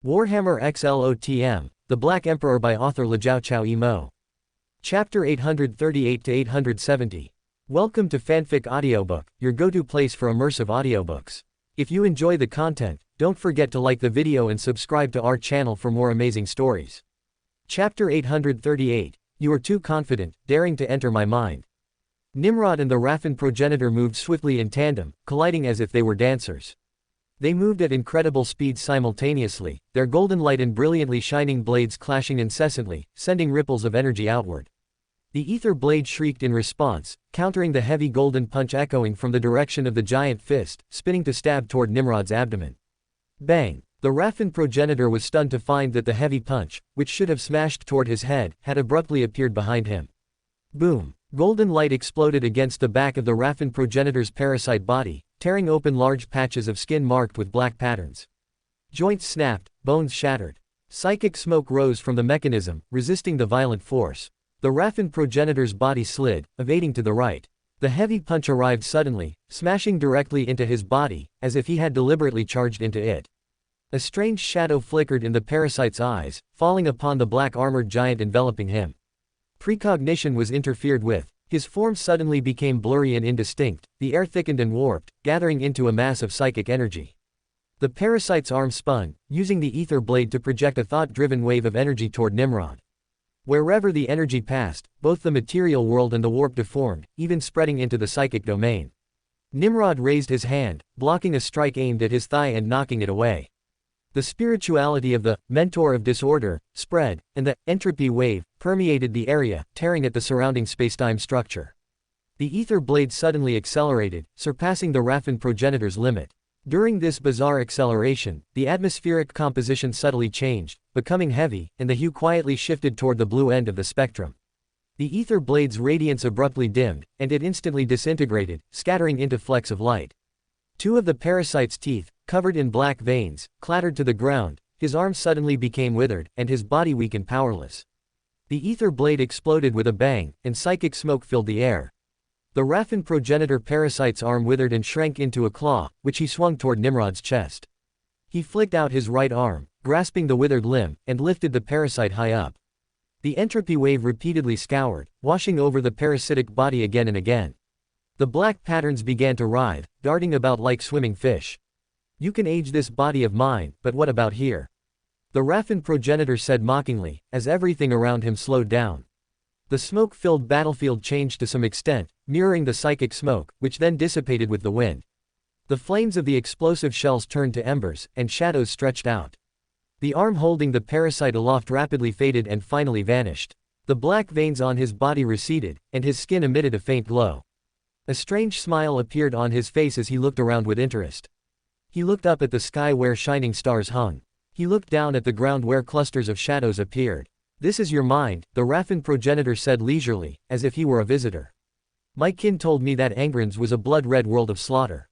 Warhammer x LOTM, The Black Emperor by author Jiao Chao Mo. Chapter 838-870. Welcome to Fanfic Audiobook, your go-to place for immersive audiobooks. If you enjoy the content, don't forget to like the video and subscribe to our channel for more amazing stories. Chapter 838. You are too confident, daring to enter my mind. Nimrod and the Raffen progenitor moved swiftly in tandem, colliding as if they were dancers. They moved at incredible speed simultaneously, their golden light and brilliantly shining blades clashing incessantly, sending ripples of energy outward. The ether blade shrieked in response, countering the heavy golden punch echoing from the direction of the giant fist, spinning to stab toward Nimrod's abdomen. Bang! The Raffen progenitor was stunned to find that the heavy punch, which should have smashed toward his head, had abruptly appeared behind him. Boom! Golden light exploded against the back of the Raffen progenitor's parasite body, tearing open large patches of skin marked with black patterns. Joints snapped, bones shattered. Psychic smoke rose from the mechanism, resisting the violent force. The Raffen progenitor's body slid, evading to the right. The heavy punch arrived suddenly, smashing directly into his body, as if he had deliberately charged into it. A strange shadow flickered in the parasite's eyes, falling upon the black armored giant enveloping him. Precognition was interfered with. His form suddenly became blurry and indistinct, the air thickened and warped, gathering into a mass of psychic energy. The parasite's arm spun, using the ether blade to project a thought-driven wave of energy toward Nimrod. Wherever the energy passed, both the material world and the warp deformed, even spreading into the psychic domain. Nimrod raised his hand, blocking a strike aimed at his thigh and knocking it away. The spirituality of the mentor of disorder spread, and the entropy wave permeated the area, tearing at the surrounding spacetime structure. The ether blade suddenly accelerated, surpassing the Raffen progenitor's limit. During this bizarre acceleration, the atmospheric composition subtly changed, becoming heavy, and the hue quietly shifted toward the blue end of the spectrum. The ether blade's radiance abruptly dimmed, and it instantly disintegrated, scattering into flecks of light. Two of the parasite's teeth, covered in black veins, clattered to the ground, his arms suddenly became withered, and his body weak and powerless. The ether blade exploded with a bang, and psychic smoke filled the air. The Raffen progenitor parasite's arm withered and shrank into a claw, which he swung toward Nimrod's chest. He flicked out his right arm, grasping the withered limb, and lifted the parasite high up. The entropy wave repeatedly scoured, washing over the parasitic body again and again. The black patterns began to writhe, darting about like swimming fish. You can age this body of mine, but what about here? The Raffen progenitor said mockingly, as everything around him slowed down. The smoke-filled battlefield changed to some extent, mirroring the psychic smoke, which then dissipated with the wind. The flames of the explosive shells turned to embers, and shadows stretched out. The arm holding the parasite aloft rapidly faded and finally vanished. The black veins on his body receded, and his skin emitted a faint glow. A strange smile appeared on his face as he looked around with interest. He looked up at the sky where shining stars hung. He looked down at the ground where clusters of shadows appeared. "This is your mind," the Raffen progenitor said leisurely, as if he were a visitor. "My kin told me that Angrens was a blood-red world of slaughter."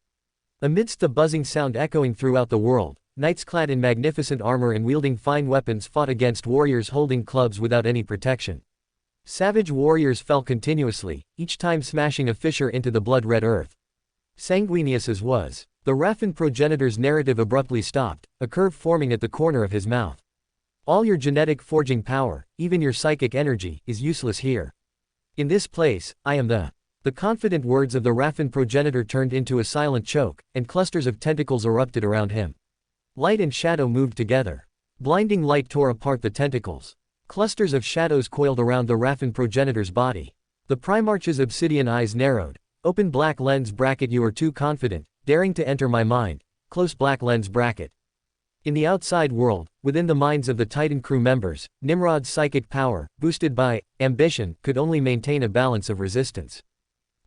Amidst the buzzing sound echoing throughout the world, knights clad in magnificent armor and wielding fine weapons fought against warriors holding clubs without any protection. Savage warriors fell continuously, each time smashing a fissure into the blood-red earth. Sanguineous as was, the Raffen progenitor's narrative abruptly stopped, a curve forming at the corner of his mouth. "All your genetic forging power, even your psychic energy, is useless here. In this place, I am the..." The confident words of the Raffen progenitor turned into a silent choke, and clusters of tentacles erupted around him. Light and shadow moved together. Blinding light tore apart the tentacles. Clusters of shadows coiled around the Raffen progenitor's body. The Primarch's obsidian eyes narrowed. Open black lens bracket. "You are too confident, daring to enter my mind." Close black lens bracket. In the outside world, within the minds of the Titan crew members, Nimrod's psychic power, boosted by ambition, could only maintain a balance of resistance.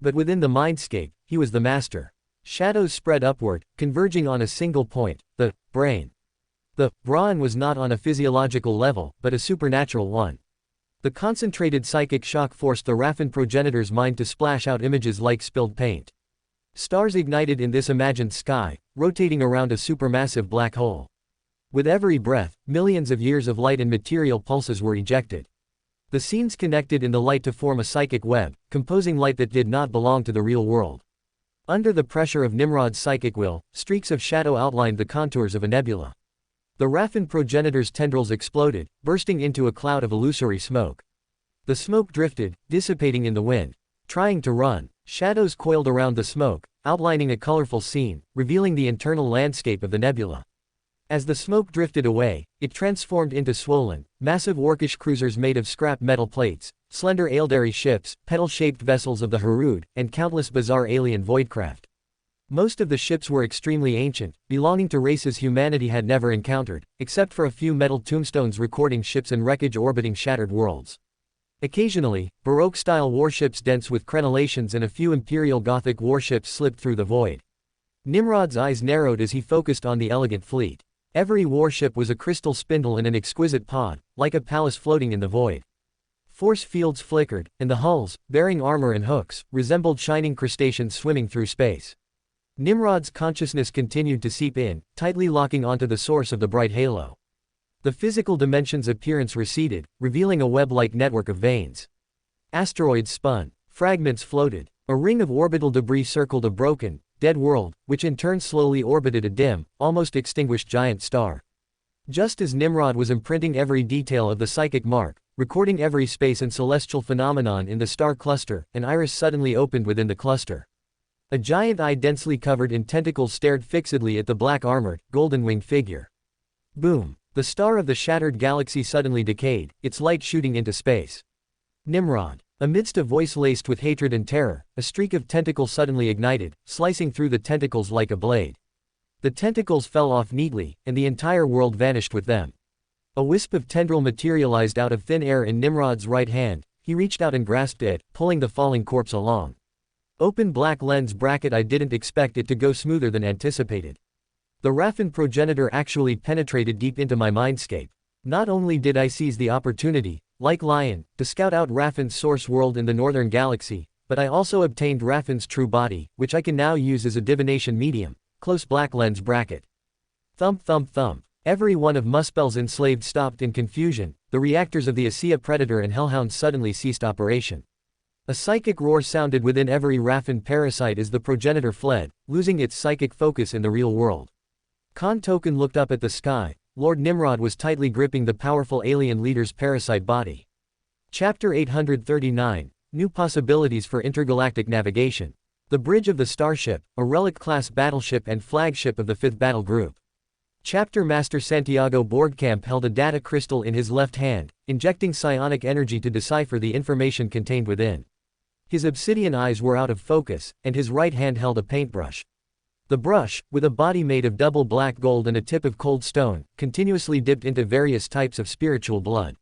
But within the mindscape, he was the master. Shadows spread upward, converging on a single point, the brain. The brain was not on a physiological level, but a supernatural one. The concentrated psychic shock forced the Raffen progenitor's mind to splash out images like spilled paint. Stars ignited in this imagined sky, rotating around a supermassive black hole. With every breath, millions of years of light and material pulses were ejected. The scenes connected in the light to form a psychic web, composing light that did not belong to the real world. Under the pressure of Nimrod's psychic will, streaks of shadow outlined the contours of a nebula. The Raffen progenitor's tendrils exploded, bursting into a cloud of illusory smoke. The smoke drifted, dissipating in the wind. Trying to run, shadows coiled around the smoke, outlining a colorful scene, revealing the internal landscape of the nebula. As the smoke drifted away, it transformed into swollen, massive orcish cruisers made of scrap metal plates, slender Aeldari ships, petal-shaped vessels of the Herud, and countless bizarre alien voidcraft. Most of the ships were extremely ancient, belonging to races humanity had never encountered, except for a few metal tombstones recording ships and wreckage orbiting shattered worlds. Occasionally, Baroque-style warships dense with crenellations and a few Imperial Gothic warships slipped through the void. Nimrod's eyes narrowed as he focused on the elegant fleet. Every warship was a crystal spindle in an exquisite pod, like a palace floating in the void. Force fields flickered, and the hulls, bearing armor and hooks, resembled shining crustaceans swimming through space. Nimrod's consciousness continued to seep in, tightly locking onto the source of the bright halo. The physical dimension's appearance receded, revealing a web-like network of veins. Asteroids spun, fragments floated. A ring of orbital debris circled a broken, dead world, which in turn slowly orbited a dim, almost extinguished giant star. Just as Nimrod was imprinting every detail of the psychic mark, recording every space and celestial phenomenon in the star cluster, an iris suddenly opened within the cluster. A giant eye densely covered in tentacles stared fixedly at the black-armored, golden-winged figure. Boom! The star of the shattered galaxy suddenly decayed, its light shooting into space. Nimrod. Amidst a voice laced with hatred and terror, a streak of tentacles suddenly ignited, slicing through the tentacles like a blade. The tentacles fell off neatly, and the entire world vanished with them. A wisp of tendril materialized out of thin air in Nimrod's right hand. He reached out and grasped it, pulling the falling corpse along. Open black lens bracket. I didn't expect it to go smoother than anticipated. The Raffen progenitor actually penetrated deep into my mindscape. Not only did I seize the opportunity, like Lion, to scout out Raffen's source world in the northern galaxy, but I also obtained Raffen's true body, which I can now use as a divination medium. Close black lens bracket. Thump thump thump. Every one of Muspel's enslaved stopped in confusion. The reactors of the Asiya Predator and Hellhound suddenly ceased operation. A psychic roar sounded within every Raffen parasite as the progenitor fled, losing its psychic focus in the real world. Khan Token looked up at the sky. Lord Nimrod was tightly gripping the powerful alien leader's parasite body. Chapter 839, New Possibilities for Intergalactic Navigation. The Bridge of the Starship, a relic-class battleship and flagship of the 5th Battle Group. Chapter Master Santiago Borgkamp held a data crystal in his left hand, injecting psionic energy to decipher the information contained within. His obsidian eyes were out of focus, and his right hand held a paintbrush. The brush, with a body made of double black gold and a tip of cold stone, continuously dipped into various types of spiritual blood.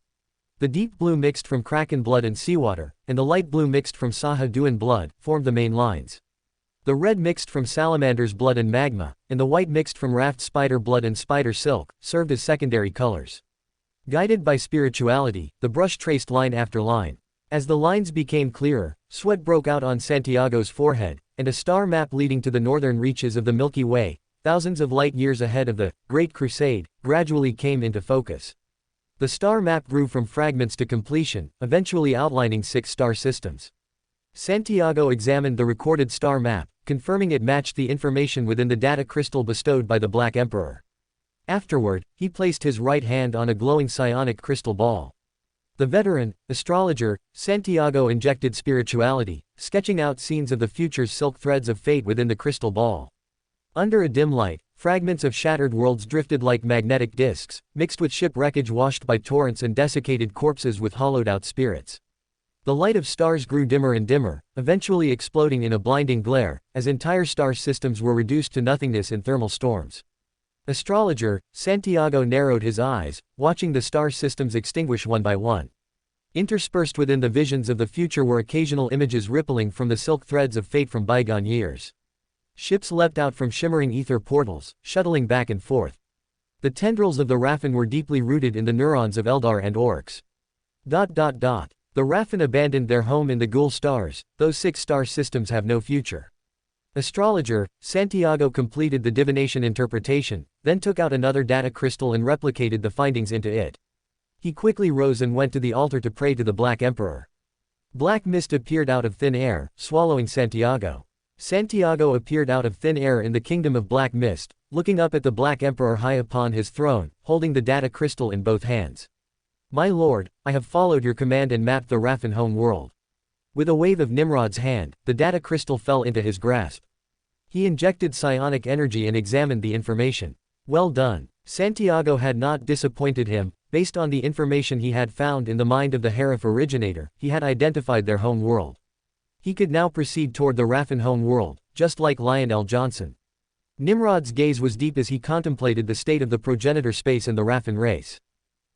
The deep blue mixed from kraken blood and seawater, and the light blue mixed from Sahaduan blood, formed the main lines. The red mixed from salamander's blood and magma, and the white mixed from raft spider blood and spider silk, served as secondary colors. Guided by spirituality, the brush traced line after line. As the lines became clearer, sweat broke out on Santiago's forehead, and a star map leading to the northern reaches of the Milky Way, thousands of light years ahead of the Great Crusade, gradually came into focus. The star map grew from fragments to completion, eventually outlining 6 star systems. Santiago examined the recorded star map, confirming it matched the information within the data crystal bestowed by the Black Emperor. Afterward, he placed his right hand on a glowing psionic crystal ball. The veteran astrologer, Santiago injected spirituality, sketching out scenes of the future's silk threads of fate within the crystal ball. Under a dim light, fragments of shattered worlds drifted like magnetic discs, mixed with ship wreckage washed by torrents and desiccated corpses with hollowed-out spirits. The light of stars grew dimmer and dimmer, eventually exploding in a blinding glare, as entire star systems were reduced to nothingness in thermal storms. Astrologer, Santiago narrowed his eyes, watching the star systems extinguish one by one. Interspersed within the visions of the future were occasional images rippling from the silk threads of fate from bygone years. Ships leapt out from shimmering ether portals, shuttling back and forth. The tendrils of the Raffen were deeply rooted in the neurons of Eldar and Orcs. The Raffen abandoned their home in the Ghoul stars. Those 6 star systems have no future. Astrologer, Santiago completed the divination interpretation, then took out another data crystal and replicated the findings into it. He quickly rose and went to the altar to pray to the Black Emperor. Black mist appeared out of thin air, swallowing Santiago. Santiago appeared out of thin air in the kingdom of Black Mist, looking up at the Black Emperor high upon his throne, holding the data crystal in both hands. My lord, I have followed your command and mapped the Raffen home world. With a wave of Nimrod's hand, the data crystal fell into his grasp. He injected psionic energy and examined the information. Well done. Santiago had not disappointed him. Based on the information he had found in the mind of the Heref originator, he had identified their home world. He could now proceed toward the Raffen home world, just like Lionel Johnson. Nimrod's gaze was deep as he contemplated the state of the progenitor space and the Raffen race.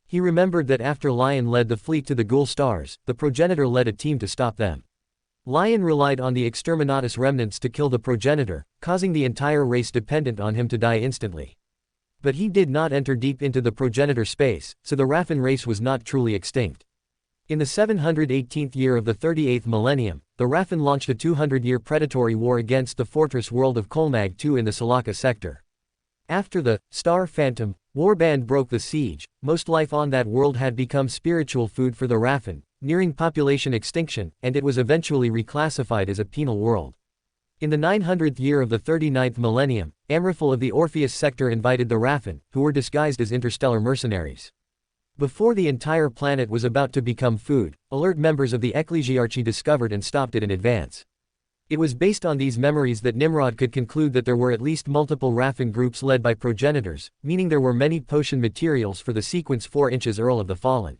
He remembered that after Lion led the fleet to the Ghoul Stars, the progenitor led a team to stop them. Lion relied on the exterminatus remnants to kill the progenitor, causing the entire race dependent on him to die instantly. But he did not enter deep into the progenitor space, so the Raffen race was not truly extinct. In the 718th year of the 38th millennium, the Raffen launched a 200-year predatory war against the fortress world of Kolmag II in the Salaka sector. After the Star Phantom warband broke the siege, most life on that world had become spiritual food for the Raffen, nearing population extinction, and it was eventually reclassified as a penal world. In the 900th year of the 39th millennium, Amraphel of the Orpheus sector invited the Raffen, who were disguised as interstellar mercenaries. Before the entire planet was about to become food, alert members of the Ecclesiarchy discovered and stopped it in advance. It was based on these memories that Nimrod could conclude that there were at least multiple Raffen groups led by progenitors, meaning there were many potion materials for the sequence 4 inches Earl of the Fallen.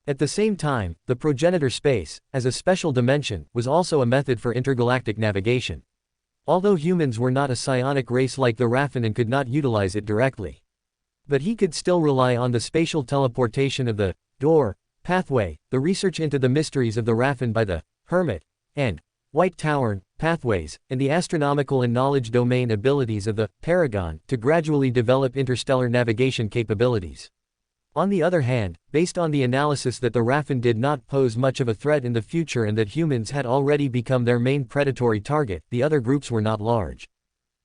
At the same time, the progenitor space, as a special dimension, was also a method for intergalactic navigation. Although humans were not a psionic race like the Raffen and could not utilize it directly. But he could still rely on the spatial teleportation of the door pathway, the research into the mysteries of the Raffen by the Hermit and White Tower pathways, and the astronomical and knowledge domain abilities of the Paragon to gradually develop interstellar navigation capabilities. On the other hand, based on the analysis that the Raffen did not pose much of a threat in the future and that humans had already become their main predatory target, the other groups were not large.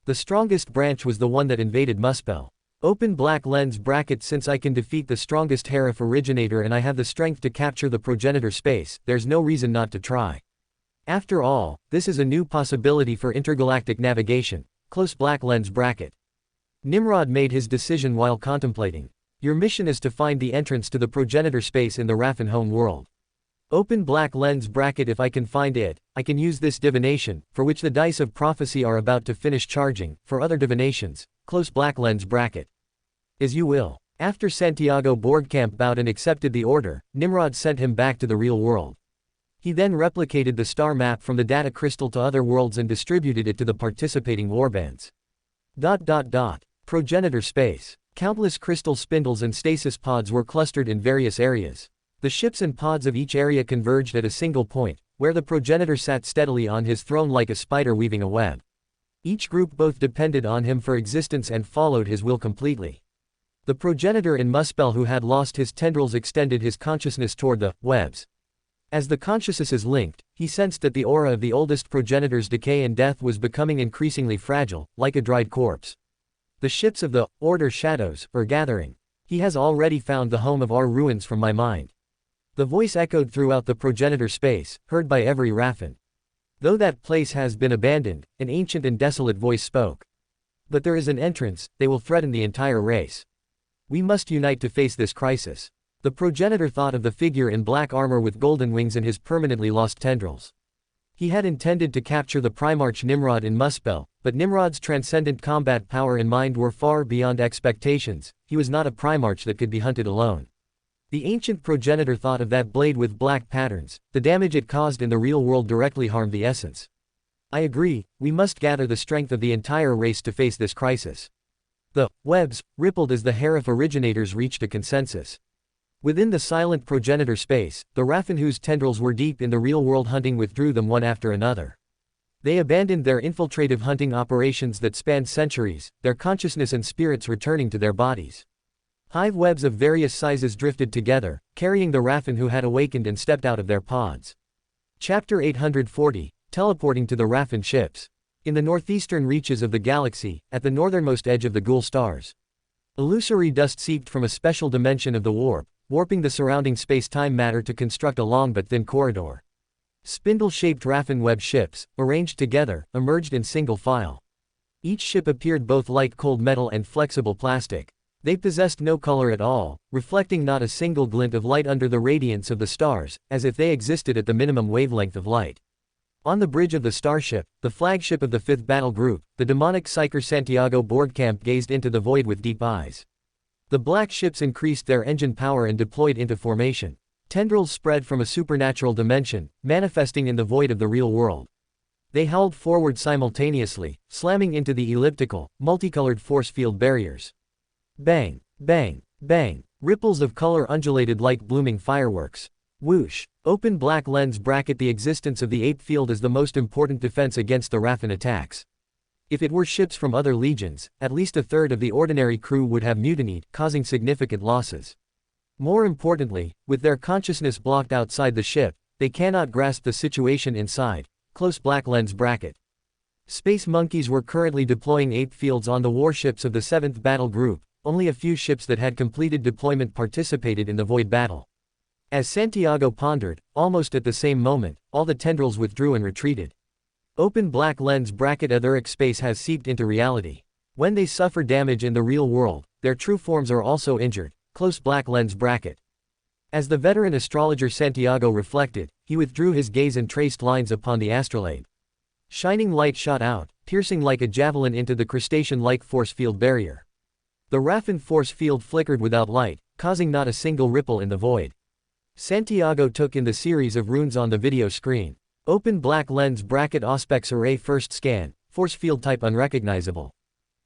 The strongest branch was the one that invaded Muspel. Open black lens bracket. Since I can defeat the strongest Heref originator and I have the strength to capture the progenitor space, there's no reason not to try. After all, this is a new possibility for intergalactic navigation. Close black lens bracket. Nimrod made his decision while contemplating. Your mission is to find the entrance to the progenitor space in the Raffen home world. Open black lens bracket. If I can find it, I can use this divination, for which the dice of prophecy are about to finish charging, for other divinations. Close black lens bracket. As you will. After Santiago Borgkamp bowed and accepted the order, Nimrod sent him back to the real world. He then replicated the star map from the data crystal to other worlds and distributed it to the participating warbands. Progenitor space. Countless crystal spindles and stasis pods were clustered in various areas. The ships and pods of each area converged at a single point, where the progenitor sat steadily on his throne like a spider weaving a web. Each group both depended on him for existence and followed his will completely. The progenitor in Muspel who had lost his tendrils extended his consciousness toward the webs. As the consciousnesses linked, he sensed that the aura of the oldest progenitor's decay and death was becoming increasingly fragile, like a dried corpse. The ships of the Order Shadows are gathering. He has already found the home of our ruins from my mind. The voice echoed throughout the progenitor space, heard by every Raffen. Though that place has been abandoned, an ancient and desolate voice spoke. But there is an entrance, they will threaten the entire race. We must unite to face this crisis. The progenitor thought of the figure in black armor with golden wings and his permanently lost tendrils. He had intended to capture the Primarch Nimrod in Muspel, but Nimrod's transcendent combat power and mind were far beyond expectations. He was not a Primarch that could be hunted alone. The ancient progenitor thought of that blade with black patterns. The damage it caused in the real world directly harmed the essence. I agree, we must gather the strength of the entire race to face this crisis. The webs rippled as the Heref originators reached a consensus. Within the silent progenitor space, the Raffen whose tendrils were deep in the real-world hunting withdrew them one after another. They abandoned their infiltrative hunting operations that spanned centuries, their consciousness and spirits returning to their bodies. Hive webs of various sizes drifted together, carrying the Raffen who had awakened and stepped out of their pods. Chapter 840, Teleporting to the Raffen ships. In the northeastern reaches of the galaxy, at the northernmost edge of the Ghoul Stars. Illusory dust seeped from a special dimension of the warp, warping the surrounding space-time matter to construct a long but thin corridor. Spindle-shaped Raffen web ships, arranged together, emerged in single file. Each ship appeared both like cold metal and flexible plastic. They possessed no color at all, reflecting not a single glint of light under the radiance of the stars, as if they existed at the minimum wavelength of light. On the bridge of the starship, the flagship of the 5th Battle Group, the demonic psyker Santiago Boardcamp gazed into the void with deep eyes. The black ships increased their engine power and deployed into formation. Tendrils spread from a supernatural dimension, manifesting in the void of the real world. They howled forward simultaneously, slamming into the elliptical, multicolored force field barriers. Bang, bang, bang. Ripples of color undulated like blooming fireworks. Whoosh. Open black lens bracket. The existence of the ape field is the most important defense against the Raffen attacks. If it were ships from other legions, at least a third of the ordinary crew would have mutinied, causing significant losses. More importantly, with their consciousness blocked outside the ship, they cannot grasp the situation inside. Close black lens bracket. Space monkeys were currently deploying ape fields on the warships of the 7th Battle Group. Only a few ships that had completed deployment participated in the void battle. As Santiago pondered, almost at the same moment, all the tendrils withdrew and retreated. Open black lens bracket. Etheric space has seeped into reality. When they suffer damage in the real world, their true forms are also injured. Close black lens bracket. As the veteran astrologer Santiago reflected, he withdrew his gaze and traced lines upon the astrolabe. Shining light shot out, piercing like a javelin into the crustacean-like force field barrier. The Raffen force field flickered without light, causing not a single ripple in the void. Santiago took in the series of runes on the video screen. Open black lens bracket. Auspex array. First scan, force field type unrecognizable.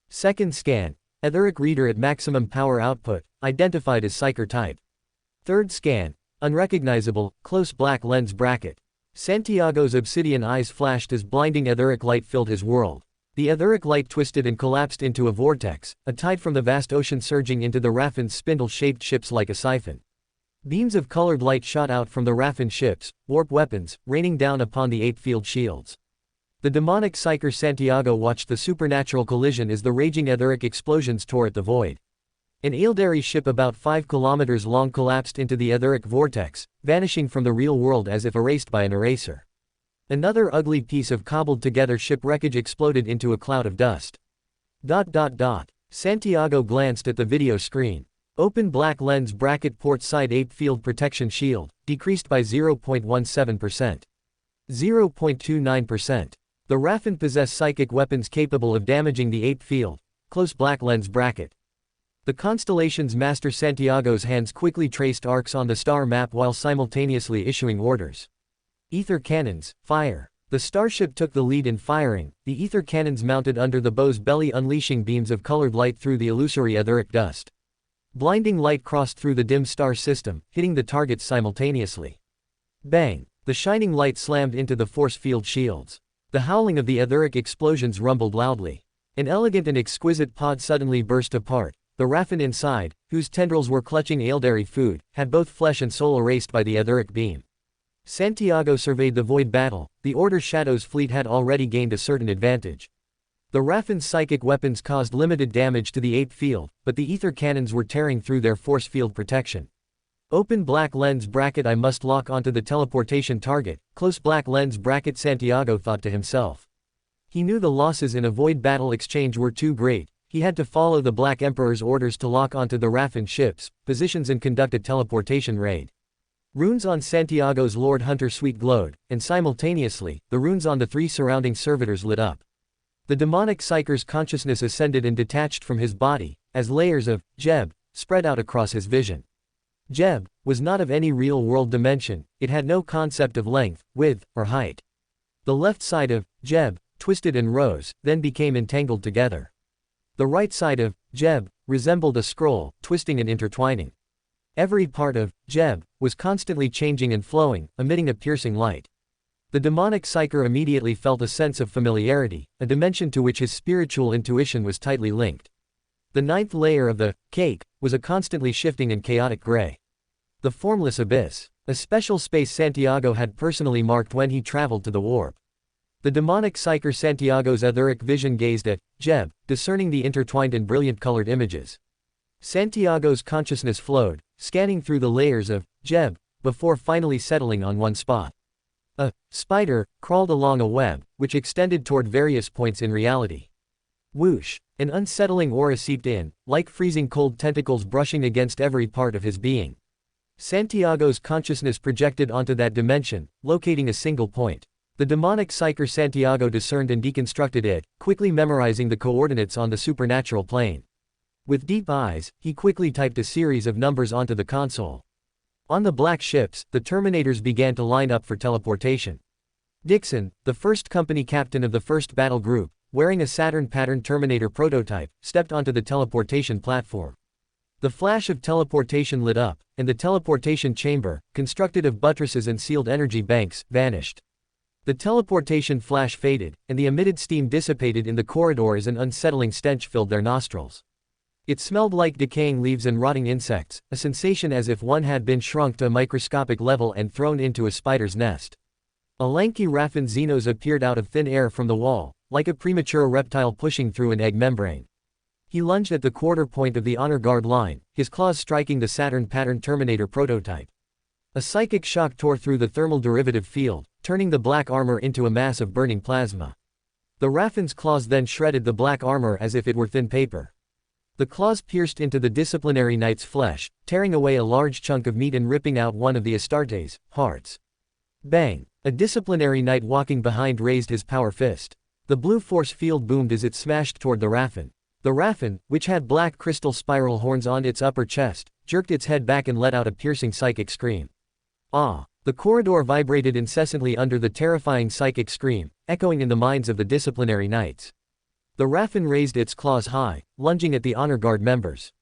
Second scan, etheric reader at maximum power output, identified as psyker type. Third scan, unrecognizable, close black lens bracket. Santiago's obsidian eyes flashed as blinding etheric light filled his world. The etheric light twisted and collapsed into a vortex, a tide from the vast ocean surging into the Raffen's spindle-shaped ships like a siphon. Beams of colored light shot out from the Raffen ships, warp weapons, raining down upon the ape field shields. The demonic psyker Santiago watched the supernatural collision as the raging etheric explosions tore at the void. An Eldari ship about 5 kilometers long collapsed into the etheric vortex, vanishing from the real world as if erased by an eraser. Another ugly piece of cobbled-together ship wreckage exploded into a cloud of dust. Santiago glanced at the video screen. Open black lens bracket. Port side ape field protection shield, decreased by 0.17%. 0.29%. The Raffen possess psychic weapons capable of damaging the ape field. Close black lens bracket. The constellation's master Santiago's hands quickly traced arcs on the star map while simultaneously issuing orders. Ether cannons, fire. The starship took the lead in firing, the ether cannons mounted under the bow's belly unleashing beams of colored light through the illusory etheric dust. Blinding light crossed through the dim star system, hitting the targets simultaneously. Bang! The shining light slammed into the force field shields. The howling of the etheric explosions rumbled loudly. An elegant and exquisite pod suddenly burst apart. The Raffen inside, whose tendrils were clutching Eldari food, had both flesh and soul erased by the etheric beam. Santiago surveyed the void battle. The Order Shadow's fleet had already gained a certain advantage. The Raffen's psychic weapons caused limited damage to the ape field, but the ether cannons were tearing through their force field protection. Open black lens bracket. I must lock onto the teleportation target. Close black lens bracket. Santiago thought to himself. He knew the losses in a void battle exchange were too great. He had to follow the Black Emperor's orders to lock onto the Raffen ships, positions and conduct a teleportation raid. Runes on Santiago's Lord Hunter suite glowed, and simultaneously, the runes on the 3 surrounding servitors lit up. The demonic psyker's consciousness ascended and detached from his body, as layers of Jeb spread out across his vision. Jeb was not of any real-world dimension. It had no concept of length, width, or height. The left side of Jeb twisted and rose, then became entangled together. The right side of Jeb resembled a scroll, twisting and intertwining. Every part of Jeb was constantly changing and flowing, emitting a piercing light. The demonic psyker immediately felt a sense of familiarity, a dimension to which his spiritual intuition was tightly linked. The 9th layer of the cake was a constantly shifting and chaotic gray. The formless abyss, a special space Santiago had personally marked when he traveled to the warp. The demonic psyker Santiago's etheric vision gazed at Jeb, discerning the intertwined and brilliant colored images. Santiago's consciousness flowed, scanning through the layers of Jeb, before finally settling on one spot. A spider crawled along a web, which extended toward various points in reality. Whoosh! An unsettling aura seeped in, like freezing cold tentacles brushing against every part of his being. Santiago's consciousness projected onto that dimension, locating a single point. The demonic psyker Santiago discerned and deconstructed it, quickly memorizing the coordinates on the supernatural plane. With deep eyes, he quickly typed a series of numbers onto the console. On the black ships, the Terminators began to line up for teleportation. Dixon, the first company captain of the first battle group, wearing a Saturn pattern Terminator prototype, stepped onto the teleportation platform. The flash of teleportation lit up, and the teleportation chamber, constructed of buttresses and sealed energy banks, vanished. The teleportation flash faded, and the emitted steam dissipated in the corridor as an unsettling stench filled their nostrils. It smelled like decaying leaves and rotting insects, a sensation as if one had been shrunk to a microscopic level and thrown into a spider's nest. A lanky Raffen Xenos appeared out of thin air from the wall, like a premature reptile pushing through an egg membrane. He lunged at the quarter point of the honor guard line, his claws striking the Saturn pattern Terminator prototype. A psychic shock tore through the thermal derivative field, turning the black armor into a mass of burning plasma. The Raffen's claws then shredded the black armor as if it were thin paper. The claws pierced into the disciplinary knight's flesh, tearing away a large chunk of meat and ripping out one of the Astartes' hearts. Bang! A disciplinary knight walking behind raised his power fist. The blue force field boomed as it smashed toward the Raffen. The Raffen, which had black crystal spiral horns on its upper chest, jerked its head back and let out a piercing psychic scream. Ah! The corridor vibrated incessantly under the terrifying psychic scream, echoing in the minds of the disciplinary knights. The Raffen raised its claws high, lunging at the honor guard members.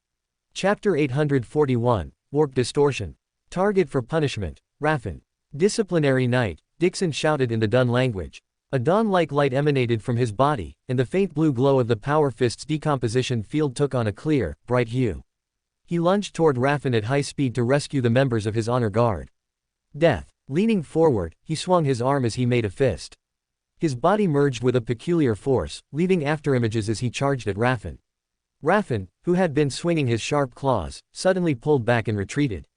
Chapter 841, Warp Distortion. Target for punishment, Raffen. Disciplinary knight, Dixon shouted in the Dun language. A dawn-like light emanated from his body, and the faint blue glow of the power fist's decomposition field took on a clear, bright hue. He lunged toward Raffen at high speed to rescue the members of his honor guard. Death. Leaning forward, he swung his arm as he made a fist. His body merged with a peculiar force, leaving afterimages as he charged at Raffen. Raffen, who had been swinging his sharp claws, suddenly pulled back and retreated.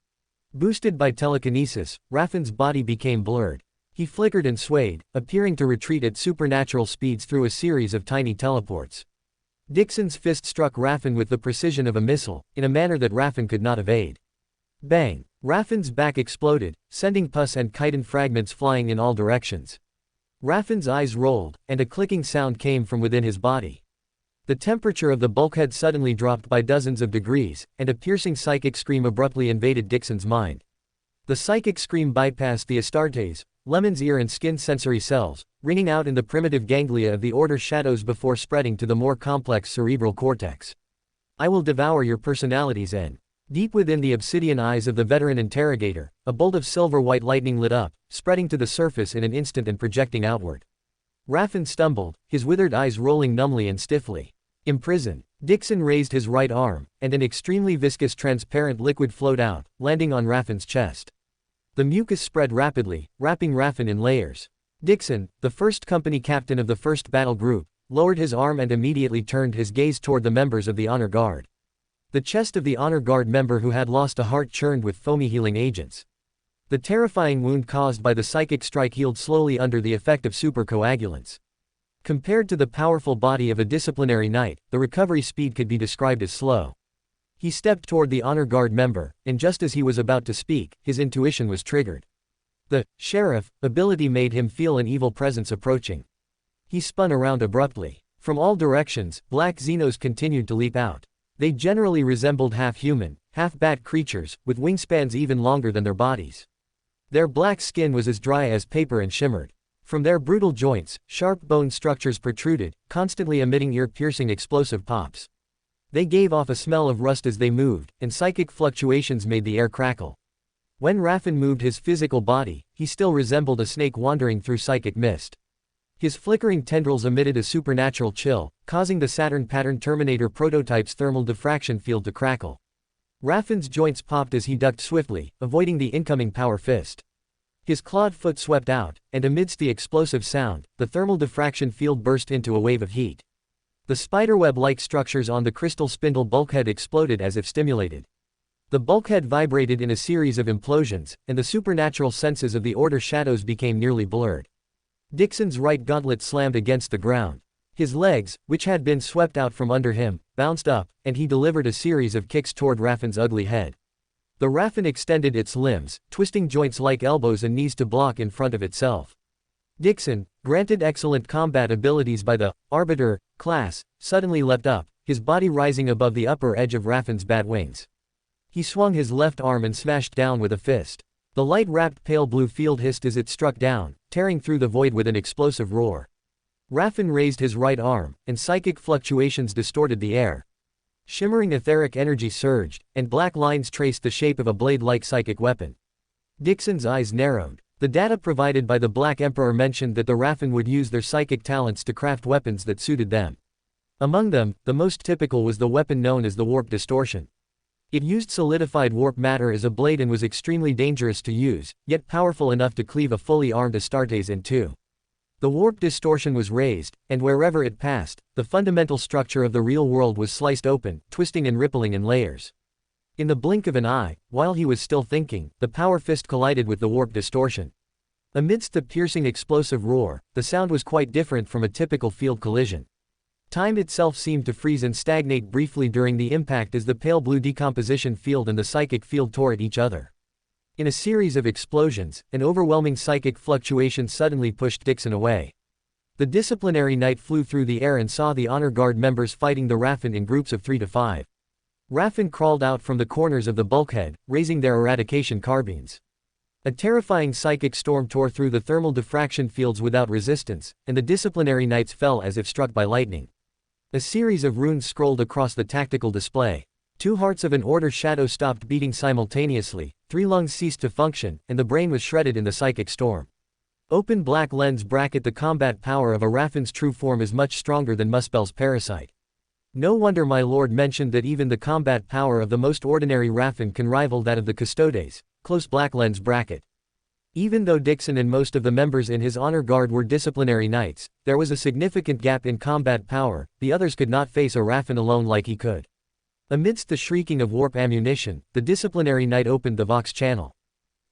Boosted by telekinesis, Raffen's body became blurred. He flickered and swayed, appearing to retreat at supernatural speeds through a series of tiny teleports. Dixon's fist struck Raffen with the precision of a missile, in a manner that Raffen could not evade. Bang! Raffen's back exploded, sending pus and chitin fragments flying in all directions. Raffen's eyes rolled, and a clicking sound came from within his body. The temperature of the bulkhead suddenly dropped by dozens of degrees, and a piercing psychic scream abruptly invaded Dixon's mind. The psychic scream bypassed the Astartes, Lemon's ear and skin sensory cells, ringing out in the primitive ganglia of the Order shadows before spreading to the more complex cerebral cortex. I will devour your personalities and... Deep within the obsidian eyes of the veteran interrogator, a bolt of silver-white lightning lit up, spreading to the surface in an instant and projecting outward. Raffen stumbled, his withered eyes rolling numbly and stiffly. Imprison. Dixon raised his right arm, and an extremely viscous transparent liquid flowed out, landing on Raffen's chest. The mucus spread rapidly, wrapping Raffen in layers. Dixon, the first company captain of the first battle group, lowered his arm and immediately turned his gaze toward the members of the honor guard. The chest of the honor guard member who had lost a heart churned with foamy healing agents. The terrifying wound caused by the psychic strike healed slowly under the effect of supercoagulants. Compared to the powerful body of a disciplinary knight, the recovery speed could be described as slow. He stepped toward the honor guard member, and just as he was about to speak, his intuition was triggered. The sheriff ability made him feel an evil presence approaching. He spun around abruptly. From all directions, black Xenos continued to leap out. They generally resembled half-human, half-bat creatures, with wingspans even longer than their bodies. Their black skin was as dry as paper and shimmered. From their brutal joints, sharp bone structures protruded, constantly emitting ear-piercing explosive pops. They gave off a smell of rust as they moved, and psychic fluctuations made the air crackle. When Raffen moved his physical body, he still resembled a snake wandering through psychic mist. His flickering tendrils emitted a supernatural chill, causing the Saturn pattern Terminator prototype's thermal diffraction field to crackle. Raffen's joints popped as he ducked swiftly, avoiding the incoming power fist. His clawed foot swept out, and amidst the explosive sound, the thermal diffraction field burst into a wave of heat. The spiderweb-like structures on the crystal spindle bulkhead exploded as if stimulated. The bulkhead vibrated in a series of implosions, and the supernatural senses of the Order shadows became nearly blurred. Dixon's right gauntlet slammed against the ground. His legs, which had been swept out from under him, bounced up, and he delivered a series of kicks toward Raffen's ugly head. The Raffen extended its limbs, twisting joints like elbows and knees to block in front of itself. Dixon, granted excellent combat abilities by the Arbiter class, suddenly leapt up, his body rising above the upper edge of Raffen's bat wings. He swung his left arm and smashed down with a fist. The light-wrapped pale blue field hissed as it struck down, tearing through the void with an explosive roar. Raffen raised his right arm, and psychic fluctuations distorted the air. Shimmering etheric energy surged, and black lines traced the shape of a blade-like psychic weapon. Dixon's eyes narrowed. The data provided by the Black Emperor mentioned that the Raffen would use their psychic talents to craft weapons that suited them. Among them, the most typical was the weapon known as the warp distortion. It used solidified warp matter as a blade and was extremely dangerous to use, yet powerful enough to cleave a fully armed Astartes in two. The warp distortion was raised, and wherever it passed, the fundamental structure of the real world was sliced open, twisting and rippling in layers. In the blink of an eye, while he was still thinking, the power fist collided with the warp distortion. Amidst the piercing explosive roar, the sound was quite different from a typical field collision. Time itself seemed to freeze and stagnate briefly during the impact as the pale blue decomposition field and the psychic field tore at each other. In a series of explosions, an overwhelming psychic fluctuation suddenly pushed Dixon away. The disciplinary knight flew through the air and saw the honor guard members fighting the Raffen in groups of 3 to 5. Raffen crawled out from the corners of the bulkhead, raising their eradication carbines. A terrifying psychic storm tore through the thermal diffraction fields without resistance, and the disciplinary knights fell as if struck by lightning. A series of runes scrolled across the tactical display. 2 hearts of an Order shadow stopped beating simultaneously, 3 lungs ceased to function, and the brain was shredded in the psychic storm. Open black lens bracket. The combat power of a Raffen's true form is much stronger than Muspel's parasite. No wonder my lord mentioned that even the combat power of the most ordinary Raffen can rival that of the Custodes. Close black lens bracket. Even though Dixon and most of the members in his honor guard were disciplinary knights, there was a significant gap in combat power. The others could not face a Raffen alone like he could. Amidst the shrieking of warp ammunition, the disciplinary knight opened the Vox channel.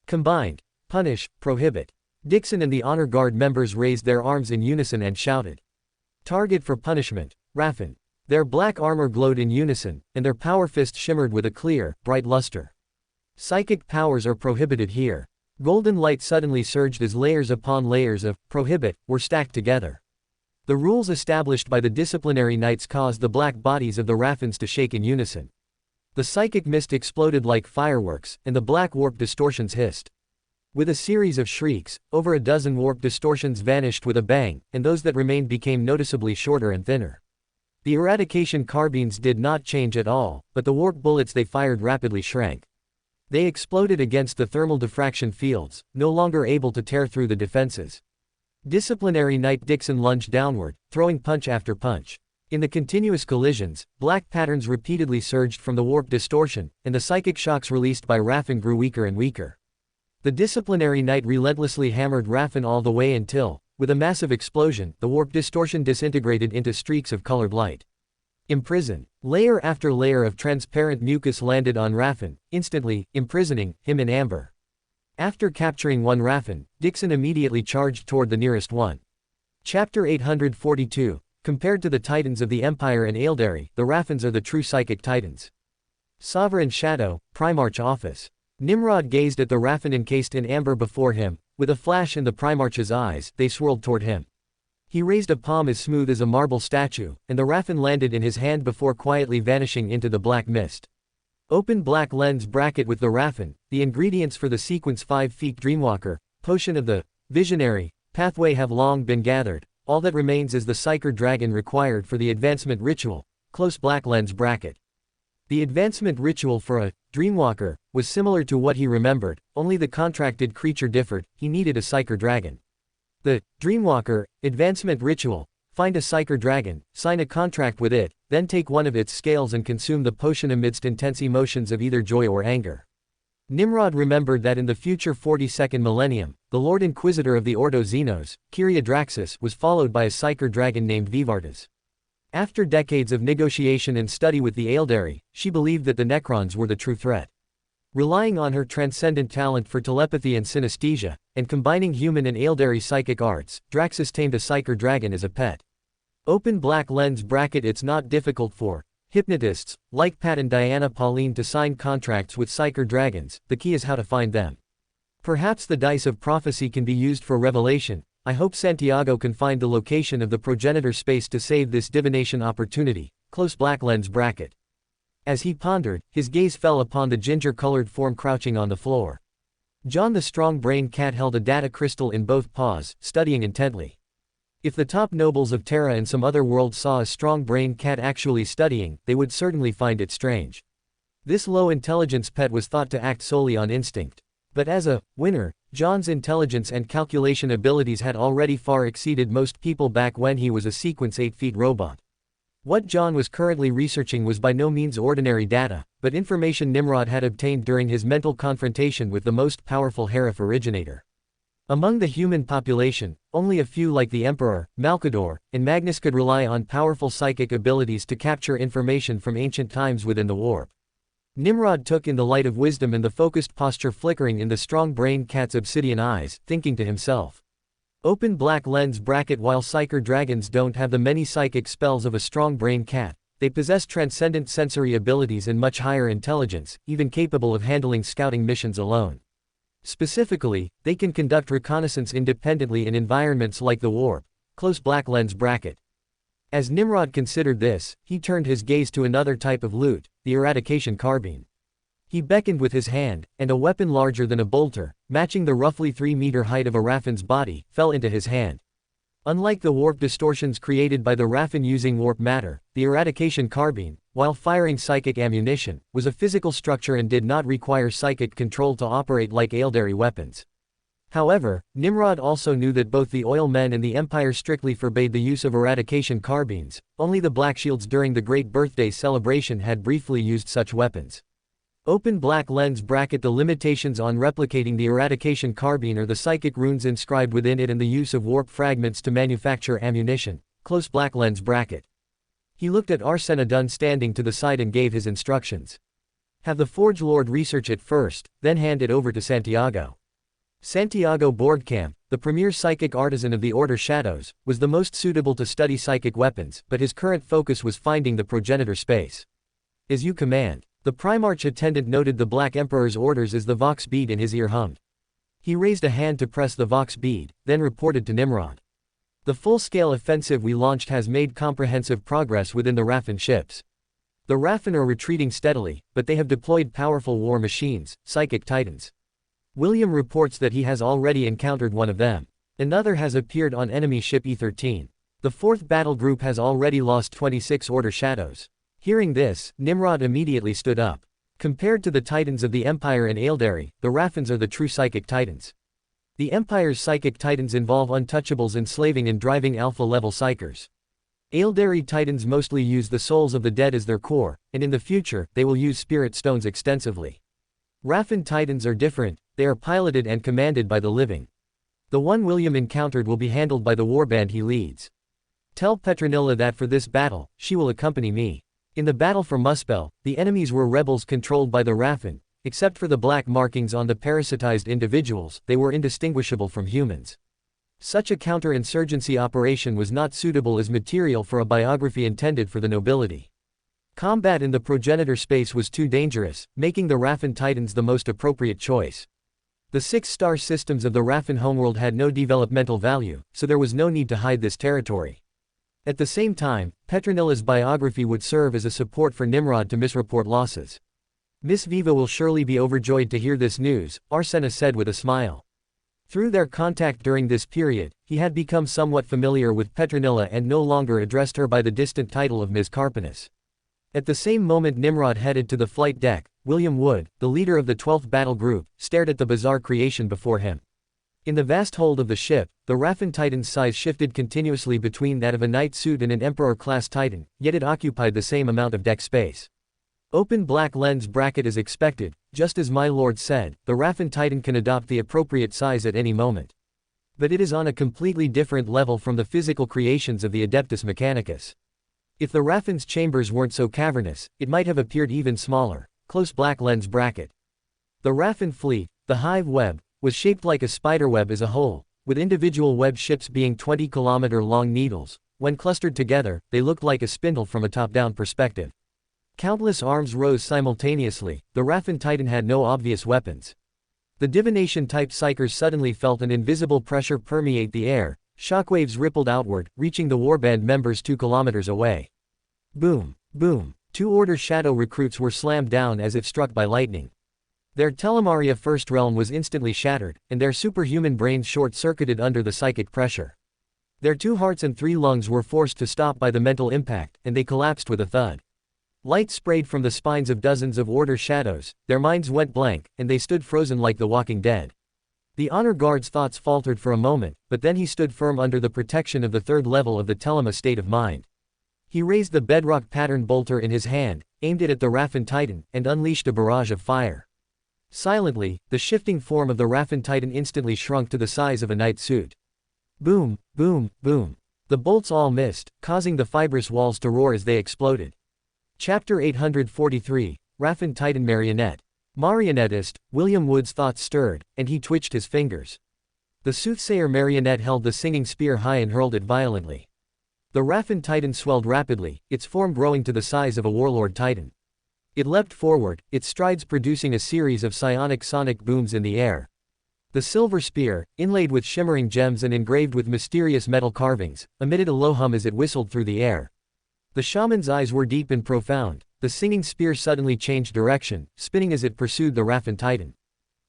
Combined, punish, prohibit. Dixon and the honor guard members raised their arms in unison and shouted. Target for punishment, Raffen. Their black armor glowed in unison, and their power fist shimmered with a clear, bright luster. Psychic powers are prohibited here. Golden light suddenly surged as layers upon layers of prohibit were stacked together. The rules established by the disciplinary knights caused the black bodies of the Raffens to shake in unison. The psychic mist exploded like fireworks, and the black warp distortions hissed. With a series of shrieks, over a dozen warp distortions vanished with a bang, and those that remained became noticeably shorter and thinner. The eradication carbines did not change at all, but the warp bullets they fired rapidly shrank. They exploded against the thermal diffraction fields, no longer able to tear through the defenses. Disciplinary Knight Dixon lunged downward, throwing punch after punch. In the continuous collisions, black patterns repeatedly surged from the warp distortion, and the psychic shocks released by Raffen grew weaker and weaker. The disciplinary knight relentlessly hammered Raffen all the way until, with a massive explosion, the warp distortion disintegrated into streaks of colored light. Imprison. Layer after layer of transparent mucus landed on Raffen, instantly imprisoning him in amber. After capturing one Raffen, Dixon immediately charged toward the nearest one. Chapter 842. Compared to the titans of the Empire and Aeldari, the Raffens are the true psychic titans. Sovereign Shadow, Primarch Office. Nimrod gazed at the Raffen encased in amber before him. With a flash in the Primarch's eyes, they swirled toward him. He raised a palm as smooth as a marble statue, and the Raffen landed in his hand before quietly vanishing into the black mist. Open black lens bracket with the Raffen. The ingredients for the sequence 5 Feet Dreamwalker, potion of the visionary pathway have long been gathered. All that remains is the Psyker Dragon required for the advancement ritual. Close black lens bracket. The advancement ritual for a Dreamwalker was similar to what he remembered, only the contracted creature differed. He needed a Psyker Dragon. The Dreamwalker advancement ritual. Find a Psyker Dragon, sign a contract with it, then take one of its scales and consume the potion amidst intense emotions of either joy or anger. Nimrod remembered that in the future 42nd millennium, the Lord Inquisitor of the Ordo Xenos, Kyriadraxis, was followed by a Psyker Dragon named Vivartas. After decades of negotiation and study with the Aeldari, she believed that the Necrons were the true threat. Relying on her transcendent talent for telepathy and synesthesia, and combining human and Eldari psychic arts, Draxus tamed a psyker dragon as a pet. Open black lens bracket. It's not difficult for hypnotists, like Pat and Diana Pauline, to sign contracts with psyker dragons. The key is how to find them. Perhaps the dice of prophecy can be used for revelation. I hope Santiago can find the location of the progenitor space to save this divination opportunity. Close black lens bracket. As he pondered, his gaze fell upon the ginger-colored form crouching on the floor. John the strong-brained cat held a data crystal in both paws, studying intently. If the top nobles of Terra and some other worlds saw a strong-brained cat actually studying, they would certainly find it strange. This low-intelligence pet was thought to act solely on instinct. But as a winner, John's intelligence and calculation abilities had already far exceeded most people back when he was a sequence 8-feet robot. What John was currently researching was by no means ordinary data, but information Nimrod had obtained during his mental confrontation with the most powerful Heref originator. Among the human population, only a few like the Emperor, Malkador, and Magnus could rely on powerful psychic abilities to capture information from ancient times within the warp. Nimrod took in the light of wisdom and the focused posture flickering in the strong-brained cat's obsidian eyes, thinking to himself. Open black lens bracket. While psyker dragons don't have the many psychic spells of a strong-brained cat, they possess transcendent sensory abilities and much higher intelligence, even capable of handling scouting missions alone. Specifically, they can conduct reconnaissance independently in environments like the warp. Close black lens bracket. As Nimrod considered this, he turned his gaze to another type of loot, the eradication carbine. He beckoned with his hand, and a weapon larger than a bolter, matching the roughly 3-meter height of a Raffen's body, fell into his hand. Unlike the warp distortions created by the Raffen using warp matter, the eradication carbine, while firing psychic ammunition, was a physical structure and did not require psychic control to operate like Eldari weapons. However, Nimrod also knew that both the Oil Men and the Empire strictly forbade the use of eradication carbines. Only the Blackshields during the Great Birthday celebration had briefly used such weapons. Open black lens bracket. The limitations on replicating the eradication carbine are the psychic runes inscribed within it and the use of warp fragments to manufacture ammunition. Close black lens bracket. He looked at Arsena Dunn standing to the side and gave his instructions. Have the Forge Lord research it first, then hand it over to Santiago. Santiago Boardcamp, the premier psychic artisan of the Order Shadows, was the most suitable to study psychic weapons, but his current focus was finding the progenitor space. As you command. The Primarch attendant noted the Black Emperor's orders as the Vox bead in his ear hummed. He raised a hand to press the Vox bead, then reported to Nimrod. The full-scale offensive we launched has made comprehensive progress within the Raffen ships. The Raffen are retreating steadily, but they have deployed powerful war machines, psychic titans. William reports that he has already encountered one of them. Another has appeared on enemy ship E-13. The 4th battle group has already lost 26 Order Shadows. Hearing this, Nimrod immediately stood up. Compared to the titans of the Empire and Eldari, the Raffens are the true psychic titans. The Empire's psychic titans involve untouchables enslaving and driving alpha-level psychers. Eldari titans mostly use the souls of the dead as their core, and in the future, they will use spirit stones extensively. Raffen titans are different, they are piloted and commanded by the living. The one William encountered will be handled by the warband he leads. Tell Petronilla that for this battle, she will accompany me. In the battle for Muspel, the enemies were rebels controlled by the Raffen. Except for the black markings on the parasitized individuals, they were indistinguishable from humans. Such a counterinsurgency operation was not suitable as material for a biography intended for the nobility. Combat in the progenitor space was too dangerous, making the Raffen Titans the most appropriate choice. The 6-star systems of the Raffen homeworld had no developmental value, so there was no need to hide this territory. At the same time, Petronilla's biography would serve as a support for Nimrod to misreport losses. Miss Viva will surely be overjoyed to hear this news, Arsena said with a smile. Through their contact during this period, he had become somewhat familiar with Petronilla and no longer addressed her by the distant title of Ms. Carpinus. At the same moment Nimrod headed to the flight deck, William Wood, the leader of the 12th Battle Group, stared at the bizarre creation before him. In the vast hold of the ship, the Raffen Titan's size shifted continuously between that of a Knight suit and an Emperor-class Titan, yet it occupied the same amount of deck space. Open black lens bracket as expected, just as my lord said, the Raffen Titan can adopt the appropriate size at any moment. But it is on a completely different level from the physical creations of the Adeptus Mechanicus. If the Raffen's chambers weren't so cavernous, it might have appeared even smaller. Close black lens bracket. The Raffen fleet, the hive web, was shaped like a spiderweb as a whole, with individual web ships being 20-kilometer-long needles. When clustered together, they looked like a spindle from a top-down perspective. Countless arms rose simultaneously. The Raffen Titan had no obvious weapons. The divination-type psychers suddenly felt an invisible pressure permeate the air. Shockwaves rippled outward, reaching the warband members 2 kilometers away. Boom, boom. 2 Order Shadow recruits were slammed down as if struck by lightning. Their Telemaria First Realm was instantly shattered, and their superhuman brains short-circuited under the psychic pressure. Their 2 hearts and 3 lungs were forced to stop by the mental impact, and they collapsed with a thud. Light sprayed from the spines of dozens of Order Shadows, their minds went blank, and they stood frozen like the Walking Dead. The Honor Guard's thoughts faltered for a moment, but then he stood firm under the protection of the 3rd level of the Telema state of mind. He raised the bedrock pattern bolter in his hand, aimed it at the Raffen Titan, and unleashed a barrage of fire. Silently, the shifting form of the Raffen Titan instantly shrunk to the size of a night suit. Boom, boom, boom. The bolts all missed, causing the fibrous walls to roar as they exploded. Chapter 843, Raffen Titan Marionette. Marionetist, William Wood's thoughts stirred, and he twitched his fingers. The soothsayer marionette held the singing spear high and hurled it violently. The Raffen Titan swelled rapidly, its form growing to the size of a warlord titan. It leapt forward, its strides producing a series of psionic sonic booms in the air. The silver spear, inlaid with shimmering gems and engraved with mysterious metal carvings, emitted a low hum as it whistled through the air. The shaman's eyes were deep and profound. The singing spear suddenly changed direction, spinning as it pursued the Raffen Titan.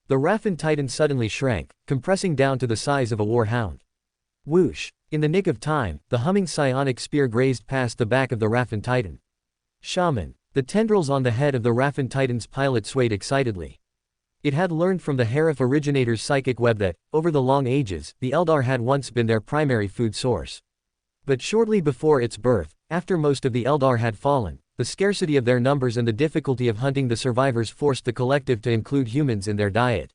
The Raffen Titan suddenly shrank, compressing down to the size of a warhound. Whoosh! In the nick of time, the humming psionic spear grazed past the back of the Raffen Titan. Shaman. The tendrils on the head of the Raffen Titan's pilot swayed excitedly. It had learned from the Heref originator's psychic web that, over the long ages, the Eldar had once been their primary food source. But shortly before its birth, after most of the Eldar had fallen, the scarcity of their numbers and the difficulty of hunting the survivors forced the collective to include humans in their diet.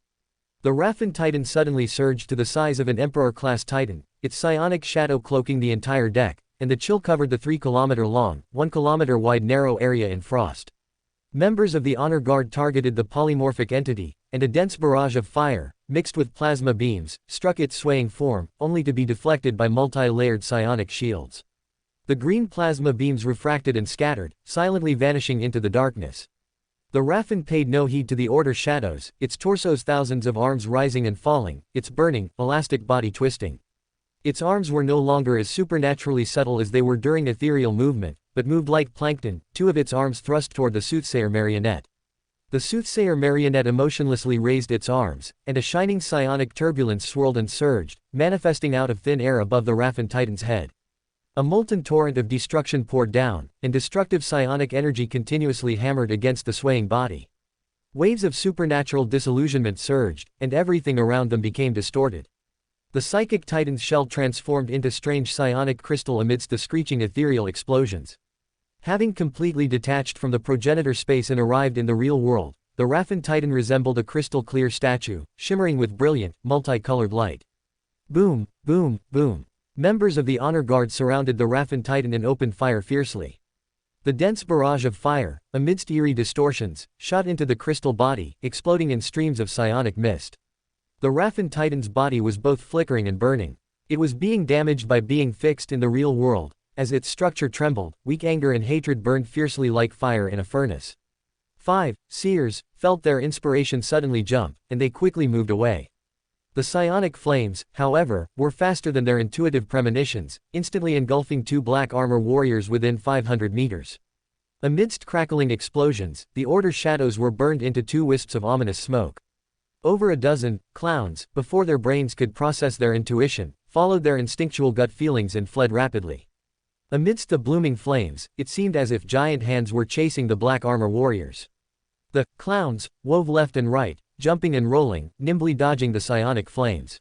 The Raffen Titan suddenly surged to the size of an Emperor-class Titan, its psionic shadow cloaking the entire deck, and the chill covered the 3-kilometer-long, 1-kilometer-wide narrow area in frost. Members of the Honor Guard targeted the polymorphic entity, and a dense barrage of fire, mixed with plasma beams, struck its swaying form, only to be deflected by multi-layered psionic shields. The green plasma beams refracted and scattered, silently vanishing into the darkness. The Raffen paid no heed to the Order Shadows, its torso's thousands of arms rising and falling, its burning, elastic body twisting. Its arms were no longer as supernaturally subtle as they were during ethereal movement, but moved like plankton, 2 of its arms thrust toward the soothsayer marionette. The soothsayer marionette emotionlessly raised its arms, and a shining psionic turbulence swirled and surged, manifesting out of thin air above the Raffen Titan's head. A molten torrent of destruction poured down, and destructive psionic energy continuously hammered against the swaying body. Waves of supernatural disillusionment surged, and everything around them became distorted. The psychic titan's shell transformed into strange psionic crystal amidst the screeching ethereal explosions. Having completely detached from the progenitor space and arrived in the real world, the Raffen Titan resembled a crystal-clear statue, shimmering with brilliant, multicolored light. Boom, boom, boom. Members of the Honor Guard surrounded the Raffen Titan and opened fire fiercely. The dense barrage of fire, amidst eerie distortions, shot into the crystal body, exploding in streams of psionic mist. The Raffen Titan's body was both flickering and burning. It was being damaged by being fixed in the real world. As its structure trembled, weak anger and hatred burned fiercely like fire in a furnace. 5 Seers felt their inspiration suddenly jump, and they quickly moved away. The psionic flames, however, were faster than their intuitive premonitions, instantly engulfing 2 black armor warriors within 500 meters. Amidst crackling explosions, the Order Shadows were burned into 2 wisps of ominous smoke. Over a dozen clowns, before their brains could process their intuition, followed their instinctual gut feelings and fled rapidly. Amidst the blooming flames, it seemed as if giant hands were chasing the black armor warriors. The clowns wove left and right, jumping and rolling, nimbly dodging the psionic flames.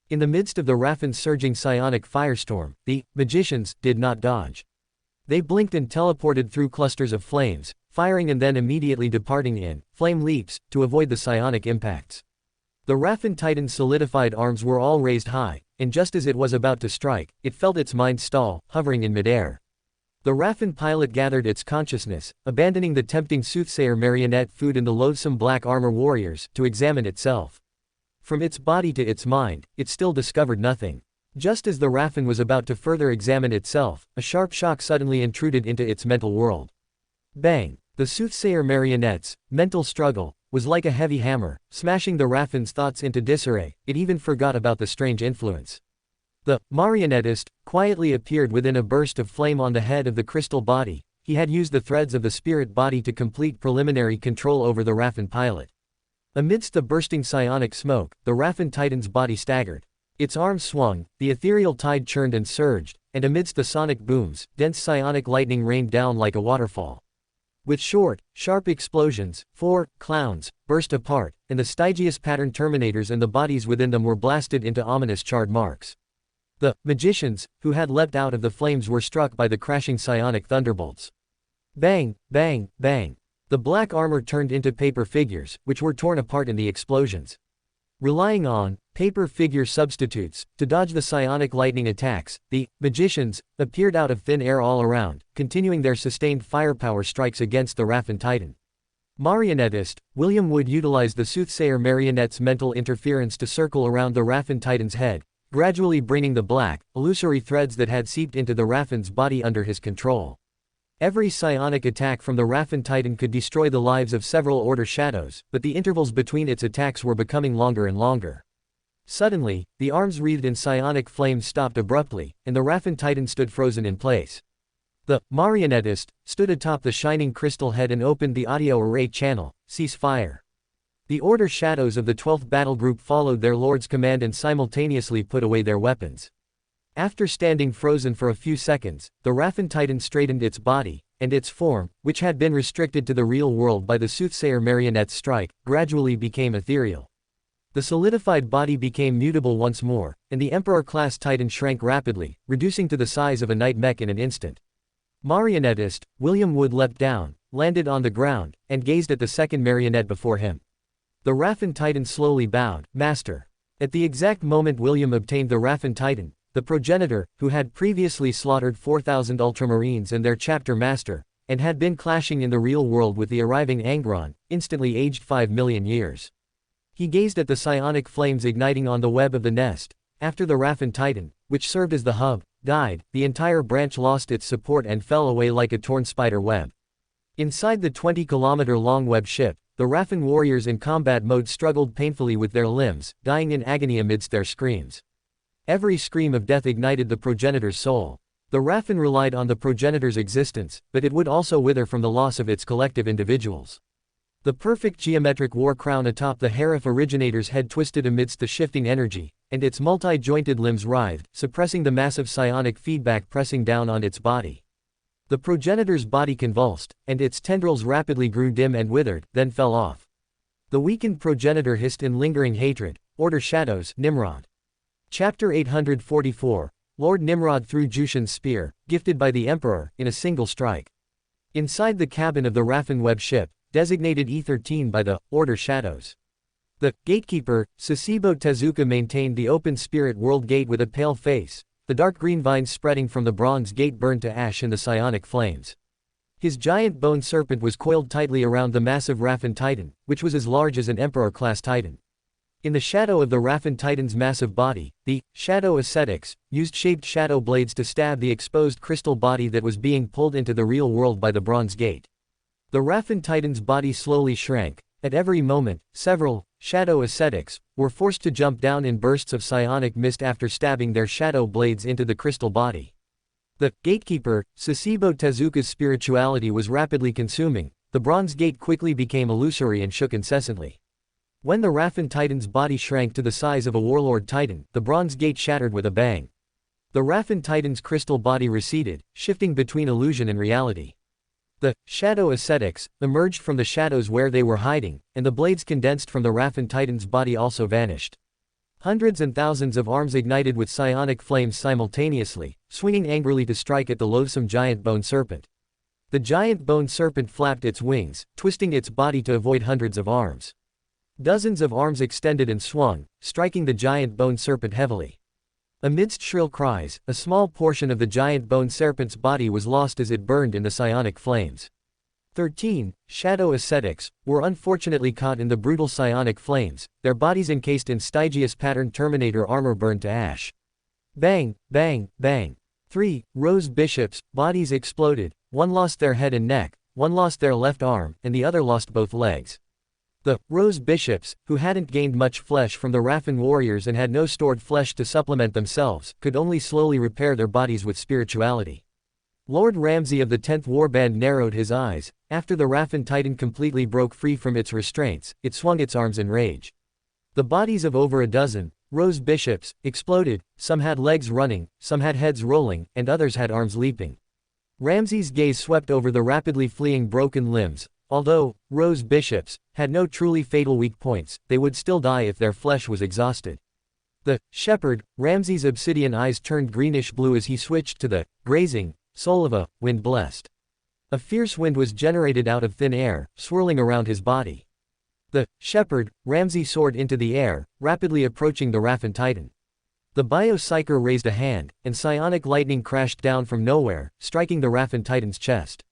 In the midst of the Raffen's surging psionic firestorm, the magicians did not dodge. They blinked and teleported through clusters of flames, firing and then immediately departing in flame leaps to avoid the psionic impacts. The Raffen Titan's solidified arms were all raised high, and just as it was about to strike, it felt its mind stall, hovering in midair. The Raffen pilot gathered its consciousness, abandoning the tempting soothsayer marionette food and the loathsome black armor warriors, to examine itself. From its body to its mind, it still discovered nothing. Just as the Raffen was about to further examine itself, a sharp shock suddenly intruded into its mental world. Bang! The soothsayer marionette's mental struggle was like a heavy hammer, smashing the Raffen's thoughts into disarray. It even forgot about the strange influence. The Marionetist quietly appeared within a burst of flame on the head of the crystal body. He had used the threads of the spirit body to complete preliminary control over the Raffen pilot. Amidst the bursting psionic smoke, the Raffen Titan's body staggered. Its arms swung, the ethereal tide churned and surged, and amidst the sonic booms, dense psionic lightning rained down like a waterfall. With short, sharp explosions, 4 clowns burst apart, and the Stygius pattern terminators and the bodies within them were blasted into ominous charred marks. The magicians, who had leapt out of the flames, were struck by the crashing psionic thunderbolts. Bang, bang, bang. The black armor turned into paper figures, which were torn apart in the explosions. Relying on paper figure substitutes to dodge the psionic lightning attacks, the magicians appeared out of thin air all around, continuing their sustained firepower strikes against the Raffen Titan. Marionetist William Wood utilized the soothsayer marionette's mental interference to circle around the Raffen Titan's head, gradually bringing the black, illusory threads that had seeped into the Raffen's body under his control. Every psionic attack from the Raffen Titan could destroy the lives of several Order shadows, but the intervals between its attacks were becoming longer and longer. Suddenly, the arms wreathed in psionic flames stopped abruptly, and the Raffen Titan stood frozen in place. The Marionetist stood atop the shining crystal head and opened the audio array channel, "Cease fire." The Order shadows of the 12th Battle Group followed their lord's command and simultaneously put away their weapons. After standing frozen for a few seconds, the Raffen Titan straightened its body, and its form, which had been restricted to the real world by the soothsayer marionette's strike, gradually became ethereal. The solidified body became mutable once more, and the Emperor-class Titan shrank rapidly, reducing to the size of a night mech in an instant. Marionetist William Wood leapt down, landed on the ground, and gazed at the second marionette before him. The Raffen Titan slowly bowed, "Master." At the exact moment William obtained the Raffen Titan, the progenitor, who had previously slaughtered 4,000 Ultramarines and their chapter master, and had been clashing in the real world with the arriving Angron, instantly aged 5 million years. He gazed at the psionic flames igniting on the web of the nest. After the Raffen Titan, which served as the hub, died, the entire branch lost its support and fell away like a torn spider web. Inside the 20-kilometer-long web ship, the Raffen warriors in combat mode struggled painfully with their limbs, dying in agony amidst their screams. Every scream of death ignited the progenitor's soul. The Raffen relied on the progenitor's existence, but it would also wither from the loss of its collective individuals. The perfect geometric war crown atop the Heref originator's head twisted amidst the shifting energy, and its multi-jointed limbs writhed, suppressing the massive psionic feedback pressing down on its body. The progenitor's body convulsed, and its tendrils rapidly grew dim and withered, then fell off. The weakened progenitor hissed in lingering hatred. Order Shadows, Nimrod. Chapter 844, Lord Nimrod threw Jushin's spear, gifted by the Emperor, in a single strike. Inside the cabin of the Raffen web ship, designated E13 by the Order Shadows. The gatekeeper, Sasebo Tezuka, maintained the open spirit world gate with a pale face, the dark green vines spreading from the bronze gate burned to ash in the psionic flames. His giant bone serpent was coiled tightly around the massive Raffen Titan, which was as large as an Emperor-class Titan. In the shadow of the Raffen Titan's massive body, the shadow ascetics used shaped shadow blades to stab the exposed crystal body that was being pulled into the real world by the bronze gate. The Raffen Titan's body slowly shrank. At every moment, several shadow ascetics were forced to jump down in bursts of psionic mist after stabbing their shadow blades into the crystal body. The gatekeeper, Sasebo Tezuka's spirituality was rapidly consuming. The bronze gate quickly became illusory and shook incessantly. When the Raffen Titan's body shrank to the size of a warlord titan, the bronze gate shattered with a bang. The Raffen Titan's crystal body receded, shifting between illusion and reality. The shadow ascetics emerged from the shadows where they were hiding, and the blades condensed from the Raffen Titan's body also vanished. Hundreds and thousands of arms ignited with psionic flames simultaneously, swinging angrily to strike at the loathsome giant bone serpent. The giant bone serpent flapped its wings, twisting its body to avoid hundreds of arms. Dozens of arms extended and swung, striking the giant bone serpent heavily. Amidst shrill cries, a small portion of the giant bone serpent's body was lost as it burned in the psionic flames. 13. Shadow ascetics were unfortunately caught in the brutal psionic flames, their bodies encased in Stygius pattern Terminator armor burned to ash. Bang, bang, bang. 3. Rose bishops, bodies exploded, one lost their head and neck, one lost their left arm, and the other lost both legs. The Rose bishops, who hadn't gained much flesh from the Raffen warriors and had no stored flesh to supplement themselves, could only slowly repair their bodies with spirituality. Lord Ramsay of the 10th Warband narrowed his eyes. After the Raffen Titan completely broke free from its restraints, it swung its arms in rage. The bodies of over a dozen Rose bishops exploded, some had legs running, some had heads rolling, and others had arms leaping. Ramsay's gaze swept over the rapidly fleeing broken limbs. Although Rose bishops had no truly fatal weak points, they would still die if their flesh was exhausted. The shepherd, Ramsay's obsidian eyes turned greenish blue as he switched to the grazing soul of a wind blessed. A fierce wind was generated out of thin air, swirling around his body. The shepherd, Ramsay soared into the air, rapidly approaching the Raffen Titan. The Biopsyker raised a hand, and psionic lightning crashed down from nowhere, striking the Raffen Titan's chest.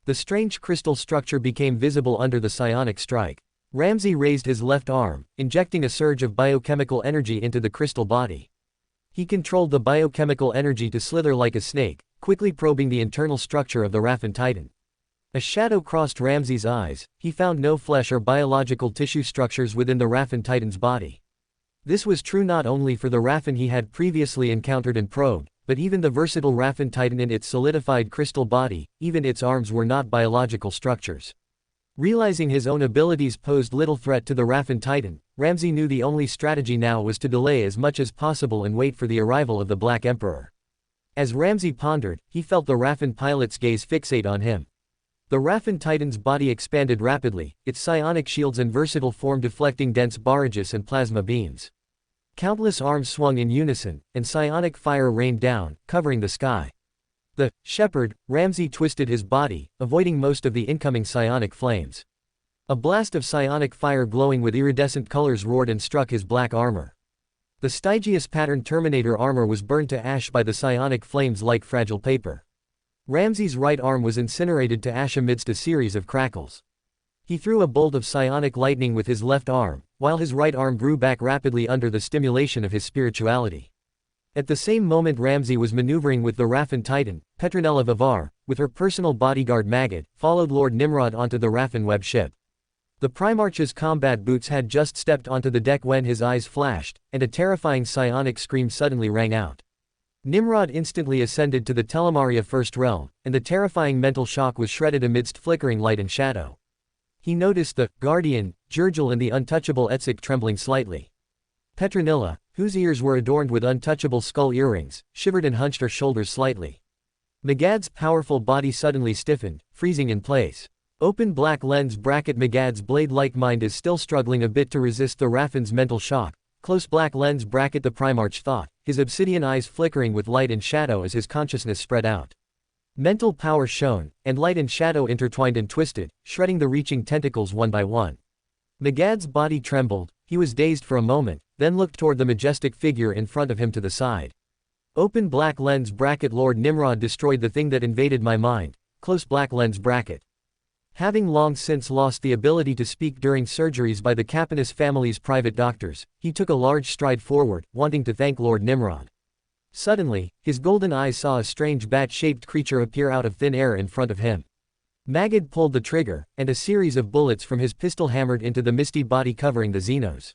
The strange crystal structure became visible under the psionic strike. Ramsay raised his left arm, injecting a surge of biochemical energy into the crystal body. He controlled the biochemical energy to slither like a snake, quickly probing the internal structure of the Raffen Titan. A shadow crossed Ramsay's eyes. He found no flesh or biological tissue structures within the Raffen Titan's body. This was true not only for the Raffen he had previously encountered and probed, but even the versatile Raffen Titan in its solidified crystal body, even its arms were not biological structures. Realizing his own abilities posed little threat to the Raffen Titan, Ramsay knew the only strategy now was to delay as much as possible and wait for the arrival of the Black Emperor. As Ramsay pondered, he felt the Raffen pilot's gaze fixate on him. The Raffen Titan's body expanded rapidly, its psionic shields and versatile form deflecting dense barrages and plasma beams. Countless arms swung in unison, and psionic fire rained down, covering the sky. The shepherd, Ramsay twisted his body, avoiding most of the incoming psionic flames. A blast of psionic fire glowing with iridescent colors roared and struck his black armor. The Stygius pattern Terminator armor was burned to ash by the psionic flames like fragile paper. Ramsay's right arm was incinerated to ash amidst a series of crackles. He threw a bolt of psionic lightning with his left arm, while his right arm grew back rapidly under the stimulation of his spirituality. At the same moment Ramsay was maneuvering with the Raffen Titan, Petronella Vivar, with her personal bodyguard Maggot, followed Lord Nimrod onto the Raffen web ship. The Primarch's combat boots had just stepped onto the deck when his eyes flashed, and a terrifying psionic scream suddenly rang out. Nimrod instantly ascended to the Telemaria First Realm, and the terrifying mental shock was shredded amidst flickering light and shadow. He noticed the Guardian, Jirgil and the untouchable Etzik trembling slightly. Petronilla, whose ears were adorned with untouchable skull earrings, shivered and hunched her shoulders slightly. Magad's powerful body suddenly stiffened, freezing in place. Open black lens bracket Magad's blade-like mind is still struggling a bit to resist the Raffen's mental shock. Close black lens bracket the Primarch thought, his obsidian eyes flickering with light and shadow as his consciousness spread out. Mental power shone, and light and shadow intertwined and twisted, shredding the reaching tentacles one by one. Magad's body trembled, he was dazed for a moment, then looked toward the majestic figure in front of him to the side. Open black lens bracket Lord Nimrod destroyed the thing that invaded my mind, close black lens bracket. Having long since lost the ability to speak during surgeries by the Capanis family's private doctors, he took a large stride forward, wanting to thank Lord Nimrod. Suddenly, his golden eyes saw a strange bat-shaped creature appear out of thin air in front of him. Magad pulled the trigger, and a series of bullets from his pistol hammered into the misty body covering the Xenos.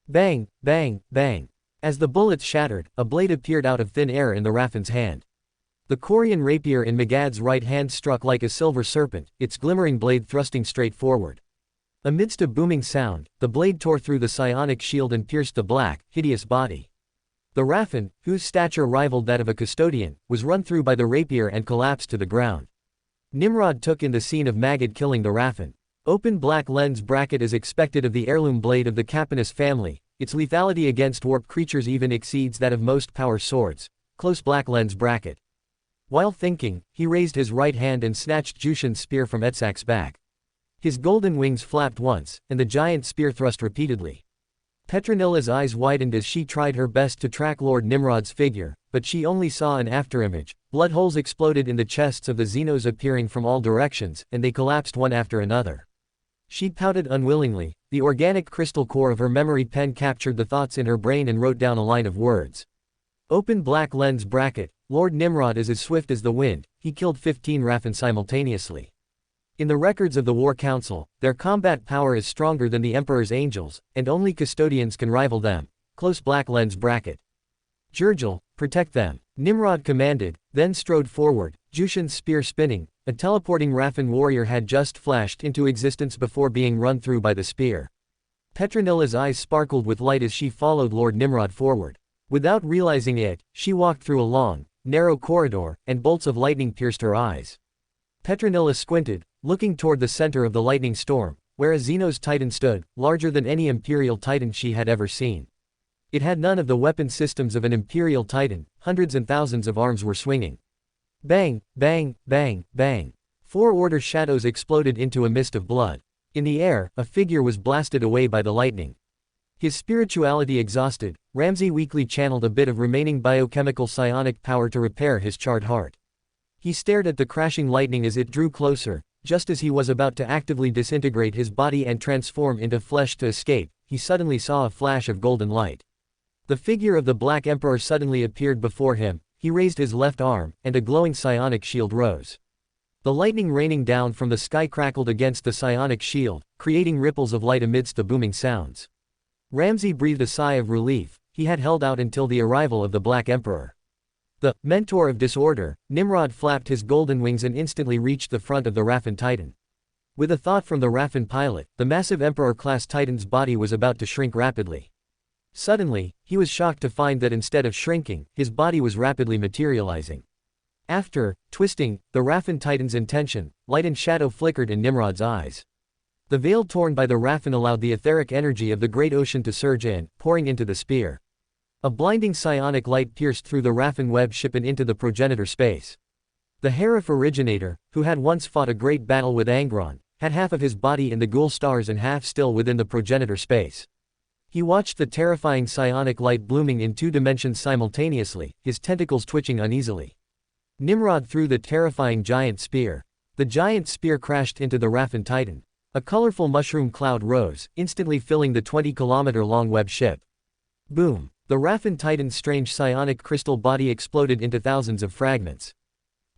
Bang, bang, bang. As the bullets shattered, a blade appeared out of thin air in the Raffen's hand. The Corian rapier in Magad's right hand struck like a silver serpent, its glimmering blade thrusting straight forward. Amidst a booming sound, the blade tore through the psionic shield and pierced the black, hideous body. The Raffen, whose stature rivaled that of a custodian, was run through by the rapier and collapsed to the ground. Nimrod took in the scene of Magad killing the Raffen. Open black lens bracket as expected of the heirloom blade of the Capanis family, its lethality against warp creatures even exceeds that of most power swords. Close black lens bracket. While thinking, he raised his right hand and snatched Jushin's spear from Etzak's back. His golden wings flapped once, and the giant spear thrust repeatedly. Petronilla's eyes widened as she tried her best to track Lord Nimrod's figure, but she only saw an afterimage. Blood holes exploded in the chests of the Xenos appearing from all directions, and they collapsed one after another. She pouted unwillingly. The organic crystal core of her memory pen captured the thoughts in her brain and wrote down a line of words. Open black lens bracket. Lord Nimrod is as swift as the wind. He killed 15 Raffen simultaneously. In the records of the War Council, their combat power is stronger than the Emperor's angels, and only custodians can rival them. Close black lens bracket. Jurgil, protect them. Nimrod commanded, then strode forward, Jushin's spear spinning. A teleporting Raffen warrior had just flashed into existence before being run through by the spear. Petronilla's eyes sparkled with light as she followed Lord Nimrod forward. Without realizing it, she walked through a long, narrow corridor, and bolts of lightning pierced her eyes. Petronilla squinted, looking toward the center of the lightning storm, where a Xenos Titan stood, larger than any Imperial Titan she had ever seen. It had none of the weapon systems of an Imperial Titan. Hundreds and thousands of arms were swinging. Bang, bang, bang, bang. 4 Order shadows exploded into a mist of blood. In the air, a figure was blasted away by the lightning. His spirituality exhausted, Ramsey weakly channeled a bit of remaining biochemical psionic power to repair his charred heart. He stared at the crashing lightning as it drew closer. Just as he was about to actively disintegrate his body and transform into flesh to escape, he suddenly saw a flash of golden light. The figure of the Black Emperor suddenly appeared before him. He raised his left arm, and a glowing psionic shield rose. The lightning raining down from the sky crackled against the psionic shield, creating ripples of light amidst the booming sounds. Ramsey breathed a sigh of relief. He had held out until the arrival of the Black Emperor. The mentor of disorder, Nimrod flapped his golden wings and instantly reached the front of the Raffen Titan. With a thought from the Raffen pilot, the massive Emperor-class Titan's body was about to shrink rapidly. Suddenly, he was shocked to find that instead of shrinking, his body was rapidly materializing. After twisting the Raffen Titan's intention, light and shadow flickered in Nimrod's eyes. The veil torn by the Raffen allowed the etheric energy of the great ocean to surge in, pouring into the spear. A blinding psionic light pierced through the Raffen web ship and into the progenitor space. The Heref originator, who had once fought a great battle with Angron, had half of his body in the ghoul stars and half still within the progenitor space. He watched the terrifying psionic light blooming in 2 dimensions simultaneously, his tentacles twitching uneasily. Nimrod threw the terrifying giant spear. The giant spear crashed into the Raffen Titan. A colorful mushroom cloud rose, instantly filling the 20-kilometer-long web ship. Boom! The Raffen Titan's strange psionic crystal body exploded into thousands of fragments.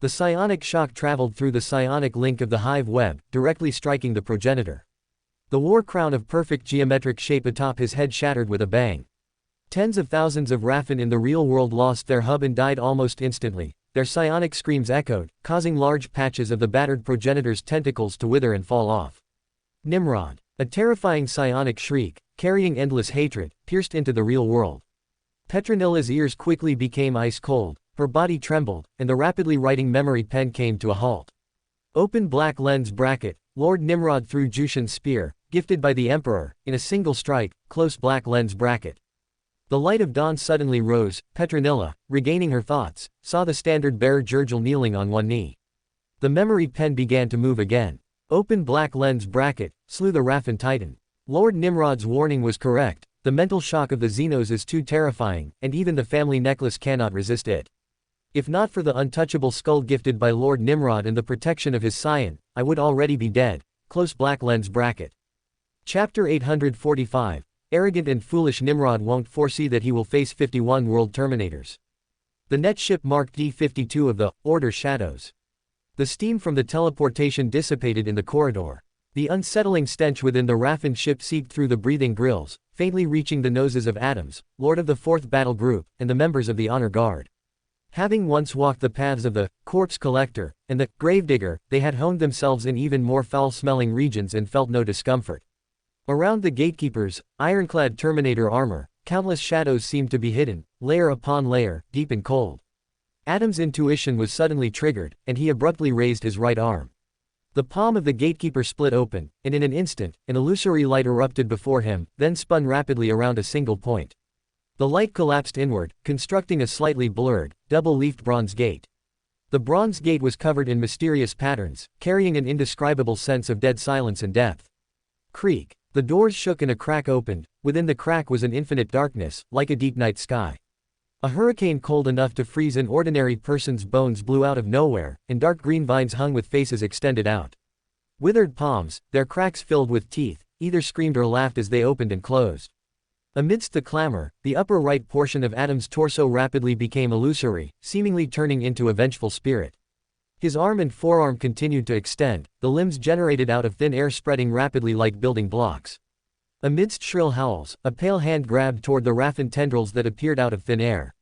The psionic shock traveled through the psionic link of the hive web, directly striking the progenitor. The war crown of perfect geometric shape atop his head shattered with a bang. Tens of thousands of Raffen in the real world lost their hub and died almost instantly. Their psionic screams echoed, causing large patches of the battered progenitor's tentacles to wither and fall off. Nimrod, a terrifying psionic shriek, carrying endless hatred, pierced into the real world. Petronilla's ears quickly became ice cold, her body trembled, and the rapidly writing memory pen came to a halt. Open black lens bracket. Lord Nimrod threw Jushin's spear, gifted by the Emperor, in a single strike. Close black lens bracket. The light of dawn suddenly rose. Petronilla, regaining her thoughts, saw the standard-bearer Jurgil kneeling on one knee. The memory pen began to move again. Open black lens bracket. Slew the Raffen Titan. Lord Nimrod's warning was correct. The mental shock of the Xenos is too terrifying, and even the family necklace cannot resist it. If not for the untouchable skull gifted by Lord Nimrod and the protection of his scion, I would already be dead. Close black lens bracket. Chapter 845. Arrogant and foolish Nimrod won't foresee that he will face 51 world terminators. The net ship marked D-52 of the Order Shadows. The steam from the teleportation dissipated in the corridor. The unsettling stench within the Raffen ship seeped through the breathing grills, faintly reaching the noses of Adams, Lord of the 4th Battle Group, and the members of the Honor Guard. Having once walked the paths of the Corpse Collector and the Gravedigger, they had honed themselves in even more foul-smelling regions and felt no discomfort. Around the gatekeeper's ironclad Terminator armor, countless shadows seemed to be hidden, layer upon layer, deep and cold. Adam's intuition was suddenly triggered, and he abruptly raised his right arm. The palm of the gatekeeper split open, and in an instant, an illusory light erupted before him, then spun rapidly around a single point. The light collapsed inward, constructing a slightly blurred, double-leafed bronze gate. The bronze gate was covered in mysterious patterns, carrying an indescribable sense of dead silence and depth. Creak. The doors shook and a crack opened. Within the crack was an infinite darkness, like a deep night sky. A hurricane cold enough to freeze an ordinary person's bones blew out of nowhere, and dark green vines hung with faces extended out. Withered palms, their cracks filled with teeth, either screamed or laughed as they opened and closed. Amidst the clamor, the upper right portion of Adam's torso rapidly became illusory, seemingly turning into a vengeful spirit. His arm and forearm continued to extend, the limbs generated out of thin air spreading rapidly like building blocks. Amidst shrill howls, a pale hand grabbed toward the Raffen tendrils that appeared out of thin air.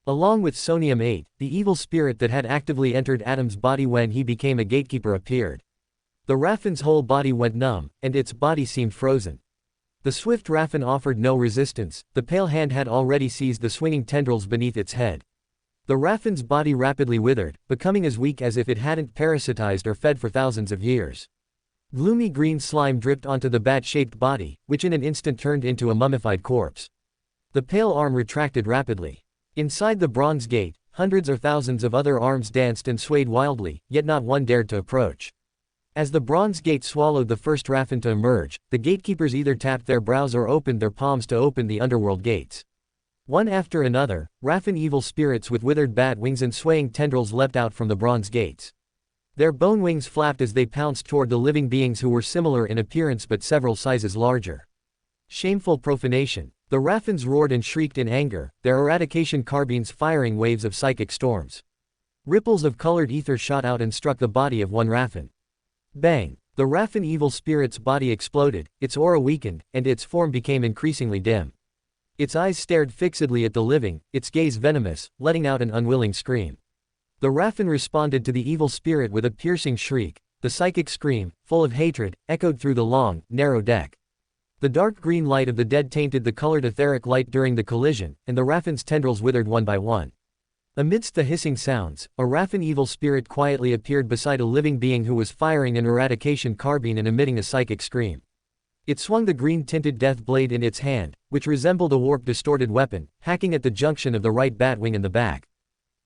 Along with Sonium 8, the evil spirit that had actively entered Adam's body when he became a gatekeeper appeared. The Raffen's whole body went numb, and its body seemed frozen. The swift Raffen offered no resistance, the pale hand had already seized the swinging tendrils beneath its head. The Raffen's body rapidly withered, becoming as weak as if it hadn't parasitized or fed for thousands of years. Gloomy green slime dripped onto the bat-shaped body, which in an instant turned into a mummified corpse. The pale arm retracted rapidly. Inside the bronze gate, hundreds or thousands of other arms danced and swayed wildly, yet not one dared to approach. As the bronze gate swallowed the first Raffen to emerge, the gatekeepers either tapped their brows or opened their palms to open the underworld gates. One after another, Raffen evil spirits with withered bat wings and swaying tendrils leapt out from the bronze gates. Their bone wings flapped as they pounced toward the living beings who were similar in appearance but several sizes larger. Shameful profanation. The Raffens roared and shrieked in anger, their eradication carbines firing waves of psychic storms. Ripples of colored ether shot out and struck the body of one Raffen. Bang! The Raffen evil spirit's body exploded, its aura weakened, and its form became increasingly dim. Its eyes stared fixedly at the living, its gaze venomous, letting out an unwilling scream. The Raffen responded to the evil spirit with a piercing shriek. The psychic scream, full of hatred, echoed through the long, narrow deck. The dark green light of the dead tainted the colored etheric light during the collision, and the Raffen's tendrils withered one by one. Amidst the hissing sounds, a Raffen evil spirit quietly appeared beside a living being who was firing an eradication carbine and emitting a psychic scream. It swung the green-tinted death blade in its hand, which resembled a warp-distorted weapon, hacking at the junction of the right batwing and the back.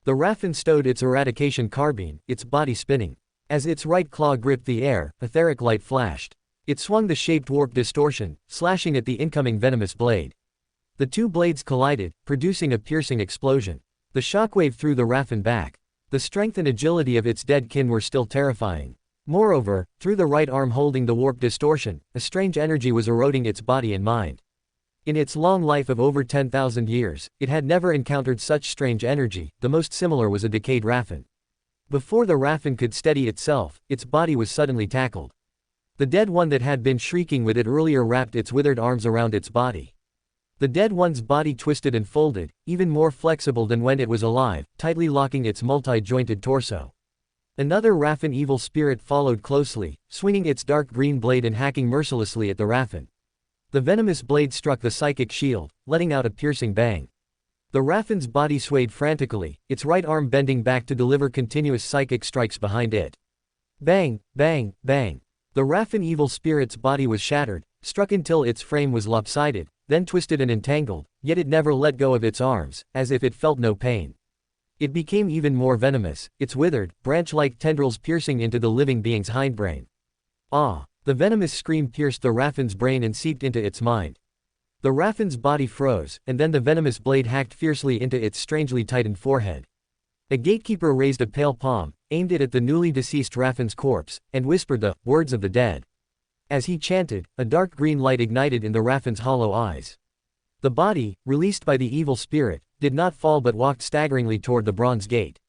The Raffen stowed its eradication carbine, its body spinning. As its right claw gripped the air, etheric light flashed. It swung the shaped warp distortion, slashing at the incoming venomous blade. The two blades collided, producing a piercing explosion. The shockwave threw the Raffen back. The strength and agility of its dead kin were still terrifying. Moreover, through the right arm holding the warp distortion, a strange energy was eroding its body and mind. In its long life of over 10,000 years, it had never encountered such strange energy. The most similar was a decayed Raffen. Before the Raffen could steady itself, its body was suddenly tackled. The dead one that had been shrieking with it earlier wrapped its withered arms around its body. The dead one's body twisted and folded, even more flexible than when it was alive, tightly locking its multi-jointed torso. Another Raffen evil spirit followed closely, swinging its dark green blade and hacking mercilessly at the Raffen. The venomous blade struck the psychic shield, letting out a piercing bang. The Raffen's body swayed frantically, its right arm bending back to deliver continuous psychic strikes behind it. Bang, bang, bang. The Raffen evil spirit's body was shattered, struck until its frame was lopsided, then twisted and entangled, yet it never let go of its arms, as if it felt no pain. It became even more venomous, its withered, branch-like tendrils piercing into the living being's hindbrain. Ah! The venomous scream pierced the Raffen's brain and seeped into its mind. The Raffen's body froze, and then the venomous blade hacked fiercely into its strangely tightened forehead. A gatekeeper raised a pale palm, aimed it at the newly deceased Raffen's corpse, and whispered the words of the dead. As he chanted, a dark green light ignited in the Raffen's hollow eyes. The body, released by the evil spirit, did not fall but walked staggeringly toward the bronze gate.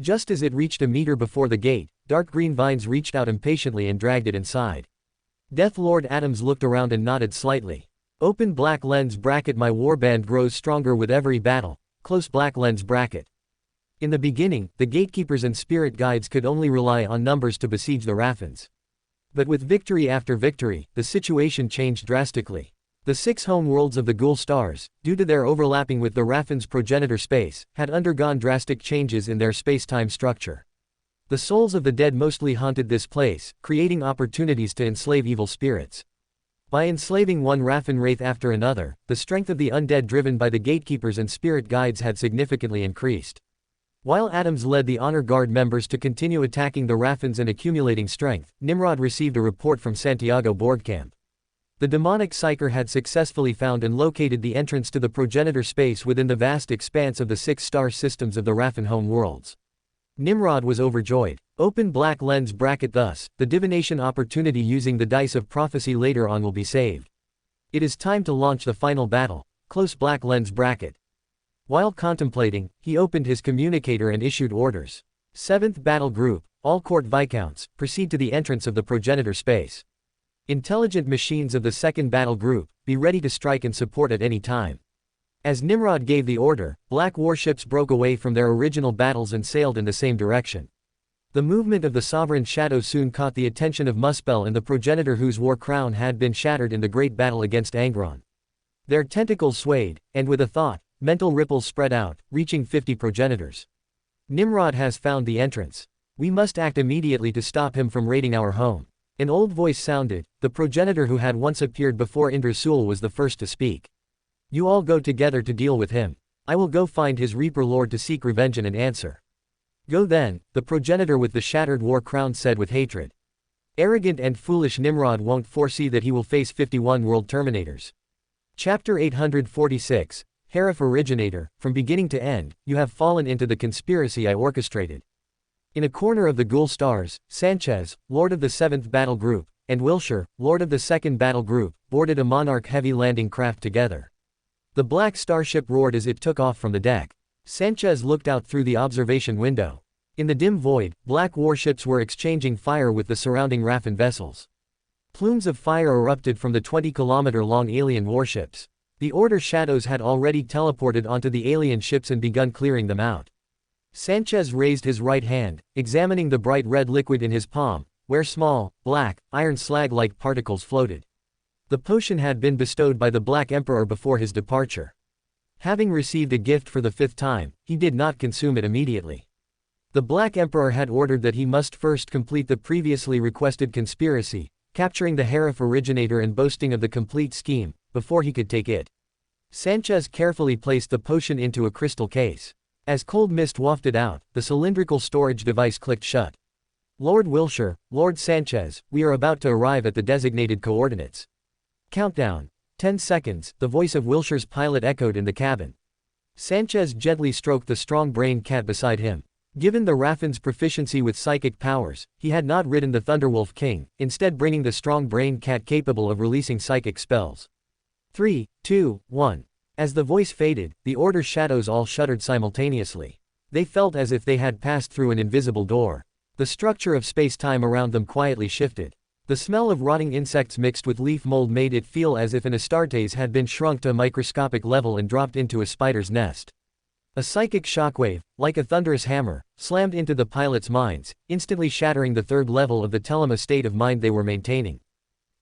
Just as it reached a meter before the gate, dark green vines reached out impatiently and dragged it inside. Death Lord Adams looked around and nodded slightly. Open black lens bracket. My warband grows stronger with every battle. Close black lens bracket. In the beginning, the gatekeepers and spirit guides could only rely on numbers to besiege the Raffens. But with victory after victory, the situation changed drastically. The 6 home worlds of the Ghoul Stars, due to their overlapping with the Raffen's progenitor space, had undergone drastic changes in their space-time structure. The souls of the dead mostly haunted this place, creating opportunities to enslave evil spirits. By enslaving one Raffen wraith after another, the strength of the undead driven by the gatekeepers and spirit guides had significantly increased. While Adams led the Honor Guard members to continue attacking the Raffens and accumulating strength, Nimrod received a report from Santiago Boardcamp. The demonic psyker had successfully found and located the entrance to the progenitor space within the vast expanse of the 6-star systems of the Raffen home worlds. Nimrod was overjoyed. Open black lens bracket. Thus, the divination opportunity using the dice of prophecy later on will be saved. It is time to launch the final battle. Close black lens bracket. While contemplating, he opened his communicator and issued orders. 7th Battle Group, all court viscounts, proceed to the entrance of the progenitor space. Intelligent machines of the 2nd Battle Group, be ready to strike and support at any time. As Nimrod gave the order, black warships broke away from their original battles and sailed in the same direction. The movement of the Sovereign Shadow soon caught the attention of Muspel and the progenitor whose war crown had been shattered in the great battle against Angron. Their tentacles swayed, and with a thought, mental ripples spread out, reaching 50 progenitors. Nimrod has found the entrance. We must act immediately to stop him from raiding our home. An old voice sounded. The progenitor who had once appeared before Indrasul was the first to speak. You all go together to deal with him. I will go find his Reaper Lord to seek revenge and an answer. Go then, the progenitor with the shattered war crown said with hatred. Arrogant and foolish Nimrod won't foresee that he will face 51 world terminators. Chapter 846, Heref Originator, from beginning to end, you have fallen into the conspiracy I orchestrated. In a corner of the Ghoul Stars, Sanchez, Lord of the 7th Battle Group, and Wilshire, Lord of the 2nd Battle Group, boarded a Monarch heavy landing craft together. The black starship roared as it took off from the deck. Sanchez looked out through the observation window. In the dim void, black warships were exchanging fire with the surrounding Raffen vessels. Plumes of fire erupted from the 20-kilometer-long alien warships. The Order shadows had already teleported onto the alien ships and begun clearing them out. Sanchez raised his right hand, examining the bright red liquid in his palm, where small, black, iron slag-like particles floated. The potion had been bestowed by the Black Emperor before his departure. Having received a gift for the 5th time, he did not consume it immediately. The Black Emperor had ordered that he must first complete the previously requested conspiracy, capturing the Heref Originator and boasting of the complete scheme, before he could take it. Sanchez carefully placed the potion into a crystal case. As cold mist wafted out, the cylindrical storage device clicked shut. Lord Wilshire, Lord Sanchez, we are about to arrive at the designated coordinates. Countdown. 10 seconds, the voice of Wilshire's pilot echoed in the cabin. Sanchez gently stroked the strong-brained cat beside him. Given the Raffen's proficiency with psychic powers, he had not ridden the Thunderwolf King, instead bringing the strong-brained cat capable of releasing psychic spells. 3, 2, 1. As the voice faded, the Order shadows all shuddered simultaneously. They felt as if they had passed through an invisible door. The structure of space-time around them quietly shifted. The smell of rotting insects mixed with leaf mold made it feel as if an Astartes had been shrunk to a microscopic level and dropped into a spider's nest. A psychic shockwave, like a thunderous hammer, slammed into the pilots' minds, instantly shattering the 3rd level of the telema state of mind they were maintaining.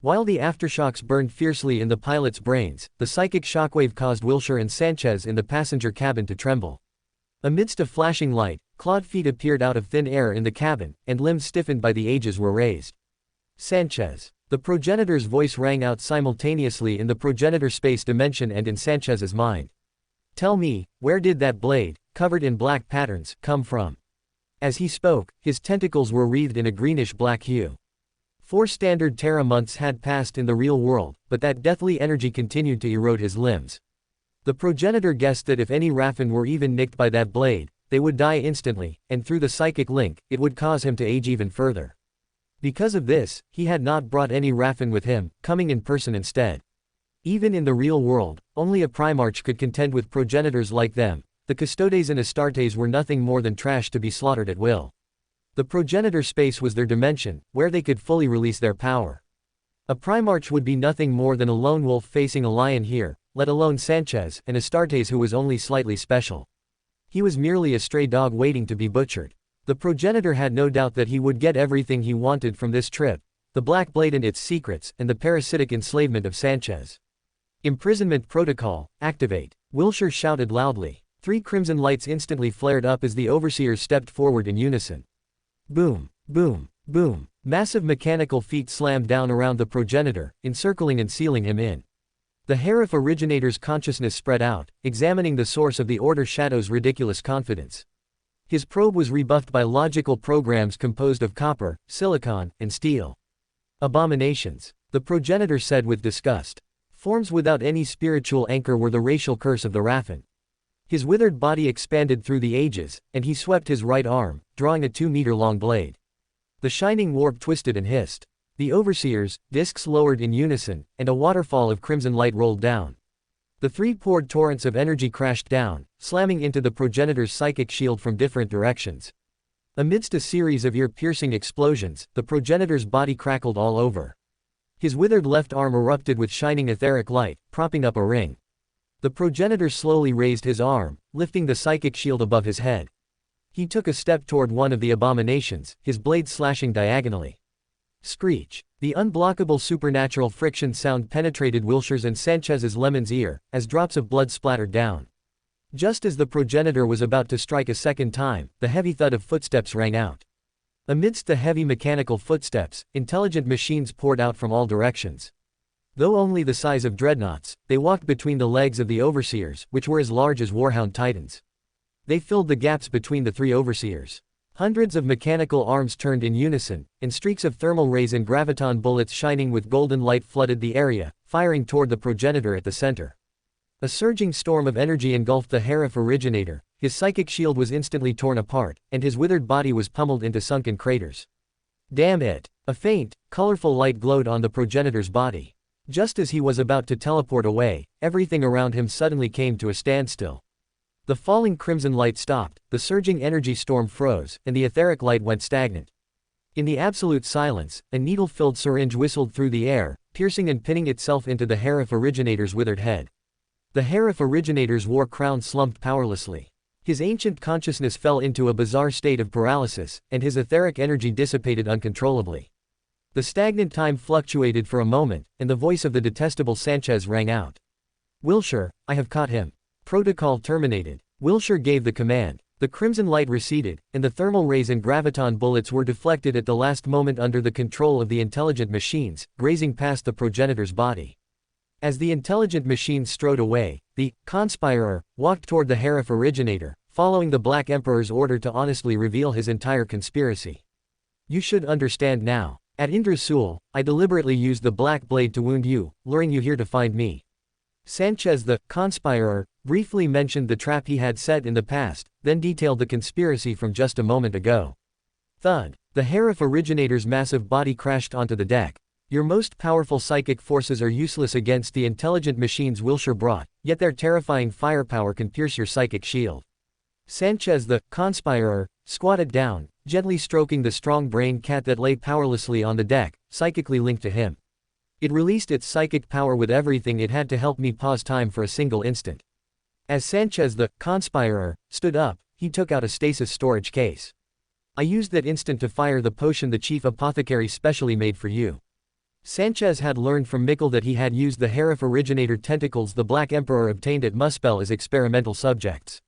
While the aftershocks burned fiercely in the pilots' brains, the psychic shockwave caused Wilshire and Sanchez in the passenger cabin to tremble. Amidst a flashing light, clawed feet appeared out of thin air in the cabin, and limbs stiffened by the ages were raised. Sanchez. The progenitor's voice rang out simultaneously in the progenitor space dimension and in Sanchez's mind. Tell me, where did that blade, covered in black patterns, come from? As he spoke, his tentacles were wreathed in a greenish-black hue. 4 standard Terra months had passed in the real world, but that deathly energy continued to erode his limbs. The progenitor guessed that if any Raffen were even nicked by that blade, they would die instantly, and through the psychic link, it would cause him to age even further. Because of this, he had not brought any Raffen with him, coming in person instead. Even in the real world, only a Primarch could contend with progenitors like them. The Custodes and Astartes were nothing more than trash to be slaughtered at will. The progenitor space was their dimension, where they could fully release their power. A Primarch would be nothing more than a lone wolf facing a lion here, let alone Sanchez, an Astartes who was only slightly special. He was merely a stray dog waiting to be butchered. The progenitor had no doubt that he would get everything he wanted from this trip, the Black Blade and its secrets, and the parasitic enslavement of Sanchez. Imprisonment protocol, activate. Wilshire shouted loudly. 3 crimson lights instantly flared up as the overseers stepped forward in unison. Boom, boom, boom. Massive mechanical feet slammed down around the progenitor, encircling and sealing him in. The Heref Originator's consciousness spread out, examining the source of the Order Shadow's ridiculous confidence. His probe was rebuffed by logical programs composed of copper, silicon, and steel. Abominations, the progenitor said with disgust. Forms without any spiritual anchor were the racial curse of the Raffen. His withered body expanded through the ages, and he swept his right arm, drawing a 2-meter-long blade. The shining warp twisted and hissed. The overseers, discs lowered in unison, and a waterfall of crimson light rolled down. The 3 poured torrents of energy crashed down, slamming into the progenitor's psychic shield from different directions. Amidst a series of ear-piercing explosions, the progenitor's body crackled all over. His withered left arm erupted with shining etheric light, propping up a ring. The progenitor slowly raised his arm, lifting the psychic shield above his head. He took a step toward one of the abominations, his blade slashing diagonally. Screech. The unblockable supernatural friction sound penetrated Wilshire's and Sanchez's lemon's ear, as drops of blood splattered down. Just as the progenitor was about to strike a second time, the heavy thud of footsteps rang out. Amidst the heavy mechanical footsteps, intelligent machines poured out from all directions. Though only the size of dreadnoughts, they walked between the legs of the overseers, which were as large as warhound titans. They filled the gaps between the 3 overseers. Hundreds of mechanical arms turned in unison, and streaks of thermal rays and graviton bullets shining with golden light flooded the area, firing toward the progenitor at the center. A surging storm of energy engulfed the Heref originator, his psychic shield was instantly torn apart, and his withered body was pummeled into sunken craters. Damn it! A faint, colorful light glowed on the progenitor's body. Just as he was about to teleport away, everything around him suddenly came to a standstill. The falling crimson light stopped, the surging energy storm froze, and the etheric light went stagnant. In the absolute silence, a needle-filled syringe whistled through the air, piercing and pinning itself into the Heref originator's withered head. The Heref originator's war crown slumped powerlessly. His ancient consciousness fell into a bizarre state of paralysis, and his etheric energy dissipated uncontrollably. The stagnant time fluctuated for a moment, and the voice of the detestable Sanchez rang out. "Wilshire, I have caught him." Protocol terminated. Wilshire gave the command. The crimson light receded, and the thermal rays and graviton bullets were deflected at the last moment under the control of the intelligent machines, grazing past the progenitor's body. As the intelligent machines strode away, the conspirator walked toward the Heref originator, following the Black Emperor's order to honestly reveal his entire conspiracy. "You should understand now. At Indrasul, I deliberately used the black blade to wound you, luring you here to find me." Sanchez the conspirator briefly mentioned the trap he had set in the past, then detailed the conspiracy from just a moment ago. Thud. The Heref originator's massive body crashed onto the deck. "Your most powerful psychic forces are useless against the intelligent machines Wilshire brought, yet their terrifying firepower can pierce your psychic shield." Sanchez the conspirator squatted down, gently stroking the strong brain cat that lay powerlessly on the deck, psychically linked to him. It released its psychic power with everything it had to help me pause time for a single instant. As Sanchez the conspirator stood up, he took out a stasis storage case. "I used that instant to fire the potion the chief apothecary specially made for you." Sanchez had learned from Mikkel that he had used the Heref originator tentacles the Black Emperor obtained at Muspel as experimental subjects.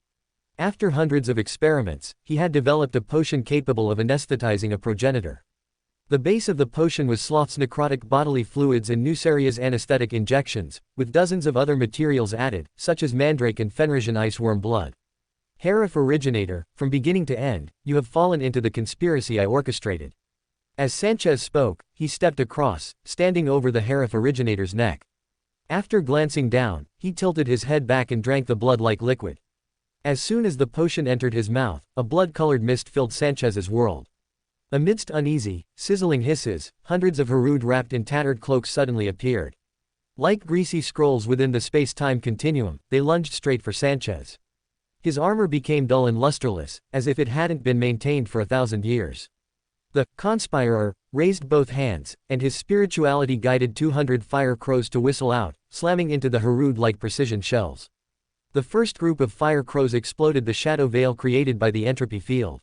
After hundreds of experiments, he had developed a potion capable of anesthetizing a progenitor. The base of the potion was Sloth's necrotic bodily fluids and Nuceria's anesthetic injections, with dozens of other materials added, such as mandrake and Fenrisian iceworm blood. "Heref originator, from beginning to end, you have fallen into the conspiracy I orchestrated." As Sanchez spoke, he stepped across, standing over the Heref originator's neck. After glancing down, he tilted his head back and drank the blood-like liquid. As soon as the potion entered his mouth, a blood-colored mist filled Sanchez's world. Amidst uneasy, sizzling hisses, hundreds of Harud wrapped in tattered cloaks suddenly appeared. Like greasy scrolls within the space-time continuum, they lunged straight for Sanchez. His armor became dull and lusterless, as if it hadn't been maintained for 1,000 years. The conspirator raised both hands, and his spirituality guided 200 fire crows to whistle out, slamming into the Harud like precision shells. The first group of fire crows exploded the shadow veil created by the entropy field.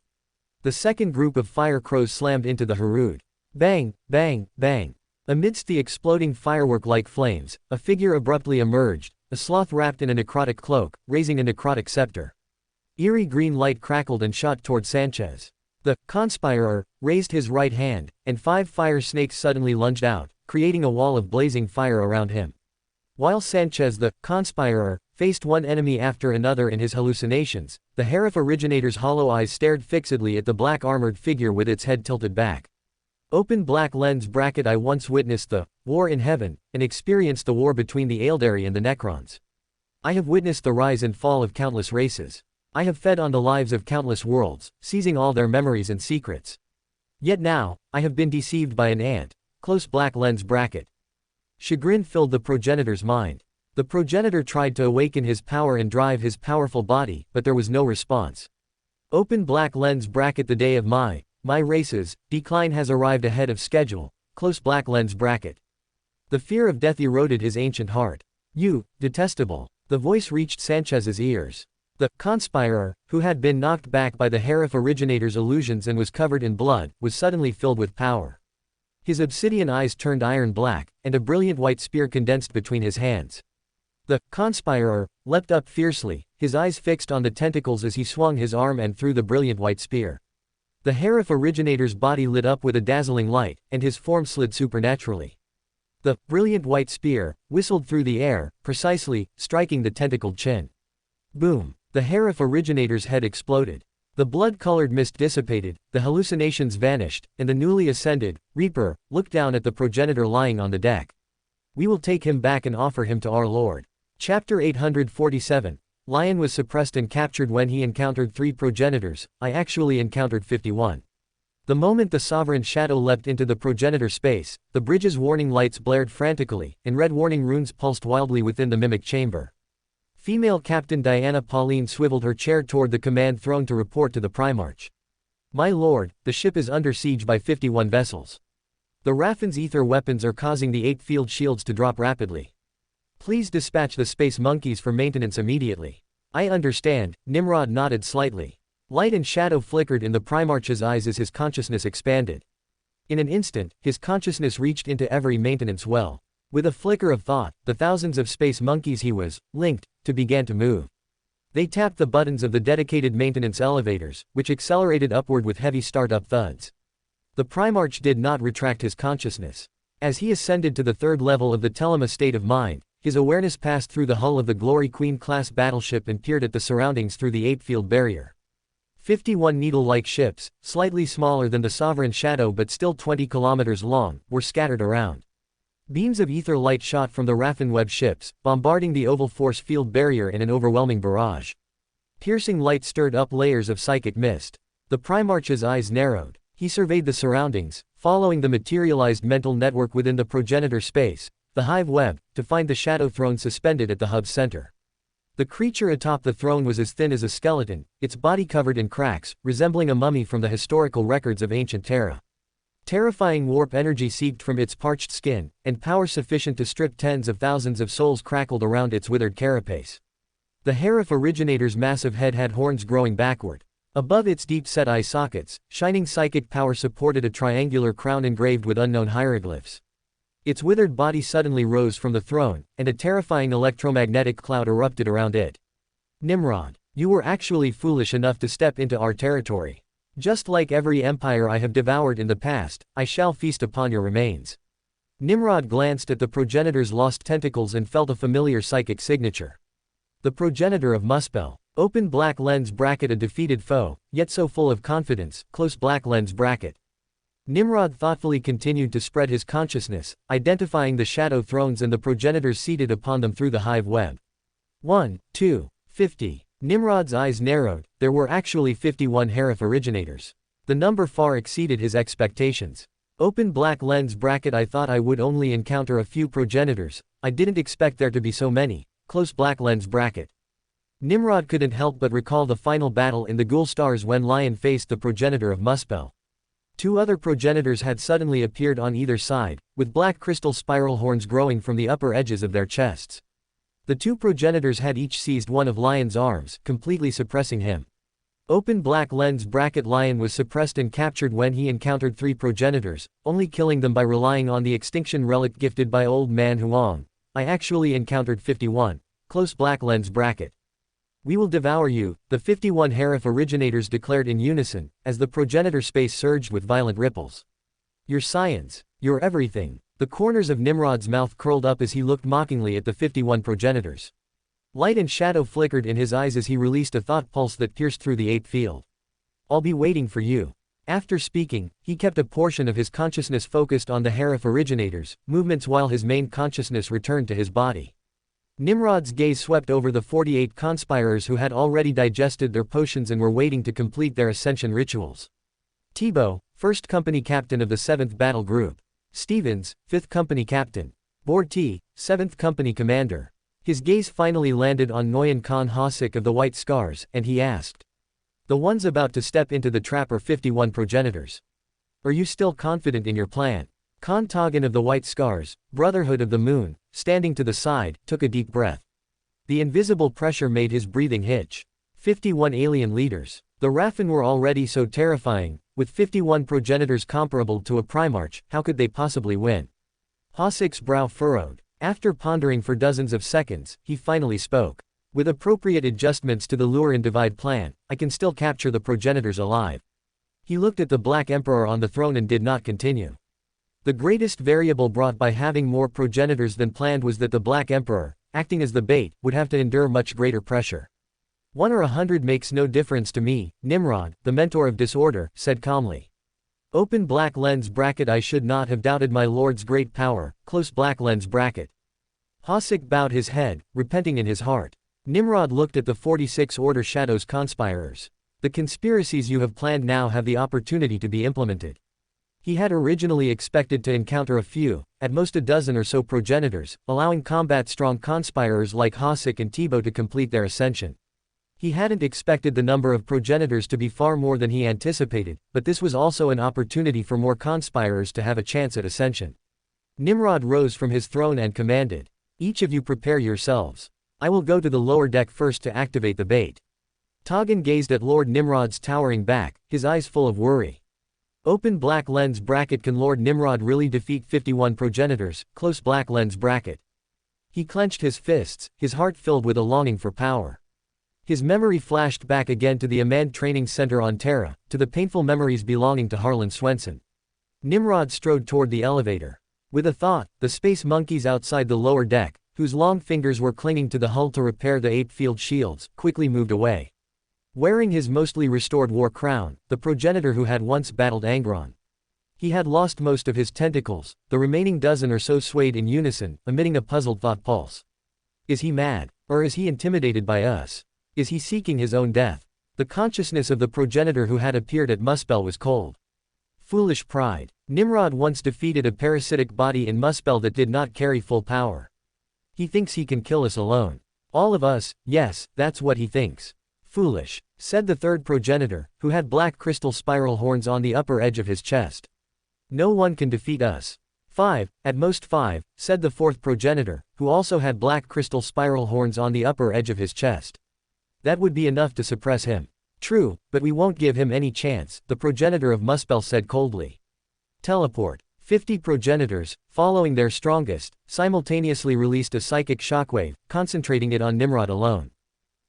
The second group of fire crows slammed into the Harud. Bang, bang, bang. Amidst the exploding firework-like flames, a figure abruptly emerged, a sloth wrapped in a necrotic cloak, raising a necrotic scepter. Eerie green light crackled and shot toward Sanchez. The conspirator raised his right hand, and 5 fire snakes suddenly lunged out, creating a wall of blazing fire around him. While Sanchez the conspirator faced one enemy after another in his hallucinations, the Heref originator's hollow eyes stared fixedly at the black armored figure with its head tilted back. Open black lens bracket. I once witnessed the war in heaven, and experienced the war between the Eldari and the Necrons. I have witnessed the rise and fall of countless races. I have fed on the lives of countless worlds, seizing all their memories and secrets. Yet now, I have been deceived by an ant. Close black lens bracket. Chagrin filled the progenitor's mind. The progenitor tried to awaken his power and drive his powerful body, but there was no response. Open black lens bracket. The day of my race's decline has arrived ahead of schedule. Close black lens bracket. The fear of death eroded his ancient heart. You, detestable. The voice reached Sanchez's ears. The conspirator, who had been knocked back by the Heref originator's illusions and was covered in blood, was suddenly filled with power. His obsidian eyes turned iron black, and a brilliant white spear condensed between his hands. The conspirator leapt up fiercely, his eyes fixed on the tentacles as he swung his arm and threw the brilliant white spear. The Heref originator's body lit up with a dazzling light, and his form slid supernaturally. The brilliant white spear whistled through the air, precisely striking the tentacled chin. Boom! The Heref originator's head exploded. The blood-colored mist dissipated, the hallucinations vanished, and the newly ascended Reaper looked down at the progenitor lying on the deck. We will take him back and offer him to our Lord. Chapter 847. Lion was suppressed and captured when he encountered 3 progenitors. I actually encountered 51. The moment the sovereign shadow leapt into the progenitor space, the bridge's warning lights blared frantically, and red warning runes pulsed wildly within the mimic chamber. Female Captain Diana Pauline swiveled her chair toward the command throne to report to the Primarch. My lord, the ship is under siege by 51 vessels. The Raffen's ether weapons are causing the 8 field shields to drop rapidly. Please dispatch the space monkeys for maintenance immediately. I understand. Nimrod nodded slightly. Light and shadow flickered in the Primarch's eyes as his consciousness expanded. In an instant, his consciousness reached into every maintenance well. With a flicker of thought, the thousands of space monkeys he was linked to began to move. They tapped the buttons of the dedicated maintenance elevators, which accelerated upward with heavy startup thuds. The Primarch did not retract his consciousness. As he ascended to the 3rd level of the Telema state of mind, his awareness passed through the hull of the Glory Queen-class battleship and peered at the surroundings through the 8-field barrier. 51 needle-like ships, slightly smaller than the Sovereign Shadow but still 20 kilometers long, were scattered around. Beams of ether light shot from the Raffen web ships, bombarding the oval force field barrier in an overwhelming barrage. Piercing light stirred up layers of psychic mist. The Primarch's eyes narrowed. He surveyed the surroundings, following the materialized mental network within the progenitor space, the hive web, to find the shadow throne suspended at the hub's center. The creature atop the throne was as thin as a skeleton, its body covered in cracks, resembling a mummy from the historical records of ancient Terra. Terrifying warp energy seeped from its parched skin, and power sufficient to strip tens of thousands of souls crackled around its withered carapace. The Heref originator's massive head had horns growing backward. Above its deep-set eye sockets, shining psychic power supported a triangular crown engraved with unknown hieroglyphs. Its withered body suddenly rose from the throne, and a terrifying electromagnetic cloud erupted around it. Nimrod, you were actually foolish enough to step into our territory. Just like every empire I have devoured in the past, I shall feast upon your remains. Nimrod glanced at the progenitor's lost tentacles and felt a familiar psychic signature. The progenitor of Muspel. Open black lens bracket. A defeated foe, yet so full of confidence. Close black lens bracket. Nimrod thoughtfully continued to spread his consciousness, identifying the shadow thrones and the progenitors seated upon them through the hive web. 1, 2, 50. Nimrod's eyes narrowed. There were actually 51 Heref originators. The number far exceeded his expectations. Open black lens bracket. I thought I would only encounter a few progenitors. I didn't expect there to be so many. Close black lens bracket. Nimrod couldn't help but recall the final battle in the Ghoul Stars when Lion faced the progenitor of Muspel. 2 other progenitors had suddenly appeared on either side, with black crystal spiral horns growing from the upper edges of their chests. The 2 progenitors had each seized one of Lion's arms, completely suppressing him. Open black lens bracket. Lion was suppressed and captured when he encountered 3 progenitors, only killing them by relying on the extinction relic gifted by Old Man Huang. I actually encountered 51. Close black lens bracket. We will devour you, the 51 Heref originators declared in unison, as the progenitor space surged with violent ripples. Your science, your everything. The corners of Nimrod's mouth curled up as he looked mockingly at the 51 progenitors. Light and shadow flickered in his eyes as he released a thought pulse that pierced through the 8 field. I'll be waiting for you. After speaking, he kept a portion of his consciousness focused on the Heref originators' movements while his main consciousness returned to his body. Nimrod's gaze swept over the 48 conspirators who had already digested their potions and were waiting to complete their ascension rituals. Thibaut, 1st Company Captain of the 7th Battle Group. Stevens, 5th Company Captain. Borti, 7th Company Commander. His gaze finally landed on Nguyen Khan Hasik of the White Scars, and he asked. The ones about to step into the trap are 51 progenitors. Are you still confident in your plan? Khan Tagan of the White Scars, Brotherhood of the Moon, standing to the side, took a deep breath. The invisible pressure made his breathing hitch. 51 alien leaders. The Raffen were already so terrifying, with 51 progenitors comparable to a Primarch, how could they possibly win? Hasik's brow furrowed. After pondering for dozens of seconds, he finally spoke. With appropriate adjustments to the lure and divide plan, I can still capture the progenitors alive. He looked at the Black Emperor on the throne and did not continue. The greatest variable brought by having more progenitors than planned was that the Black Emperor, acting as the bait, would have to endure much greater pressure. 1 or 100 makes no difference to me, Nimrod, the mentor of disorder, said calmly. Open black lens bracket. I should not have doubted my lord's great power, close black lens bracket. Hasik bowed his head, repenting in his heart. Nimrod looked at the 46 Order Shadows conspirators. The conspiracies you have planned now have the opportunity to be implemented. He had originally expected to encounter a few, at most a dozen or so progenitors, allowing combat-strong conspirators like Hasik and Thibaut to complete their ascension. He hadn't expected the number of progenitors to be far more than he anticipated, but this was also an opportunity for more conspirators to have a chance at ascension. Nimrod rose from his throne and commanded, each of you prepare yourselves. I will go to the lower deck first to activate the bait. Tagan gazed at Lord Nimrod's towering back, his eyes full of worry. Open black lens bracket. Can Lord Nimrod really defeat 51 progenitors, close black lens bracket? He clenched his fists, his heart filled with a longing for power. His memory flashed back again to the Amand Training Center on Terra, to the painful memories belonging to Harlan Swenson. Nimrod strode toward the elevator. With a thought, the space monkeys outside the lower deck, whose long fingers were clinging to the hull to repair the ape-field shields, quickly moved away. Wearing his mostly restored war crown, the progenitor who had once battled Angron. He had lost most of his tentacles, the remaining dozen or so swayed in unison, emitting a puzzled thought pulse. Is he mad? Or is he intimidated by us? Is he seeking his own death? The consciousness of the progenitor who had appeared at Muspel was cold. Foolish pride. Nimrod once defeated a parasitic body in Muspel that did not carry full power. He thinks he can kill us alone. All of us, yes, that's what he thinks. Foolish, said the third progenitor, who had black crystal spiral horns on the upper edge of his chest. No one can defeat us. 5, at most 5, said the fourth progenitor, who also had black crystal spiral horns on the upper edge of his chest. That would be enough to suppress him. True, but we won't give him any chance, the progenitor of Muspel said coldly. Teleport. 50 progenitors, following their strongest, simultaneously released a psychic shockwave, concentrating it on Nimrod alone.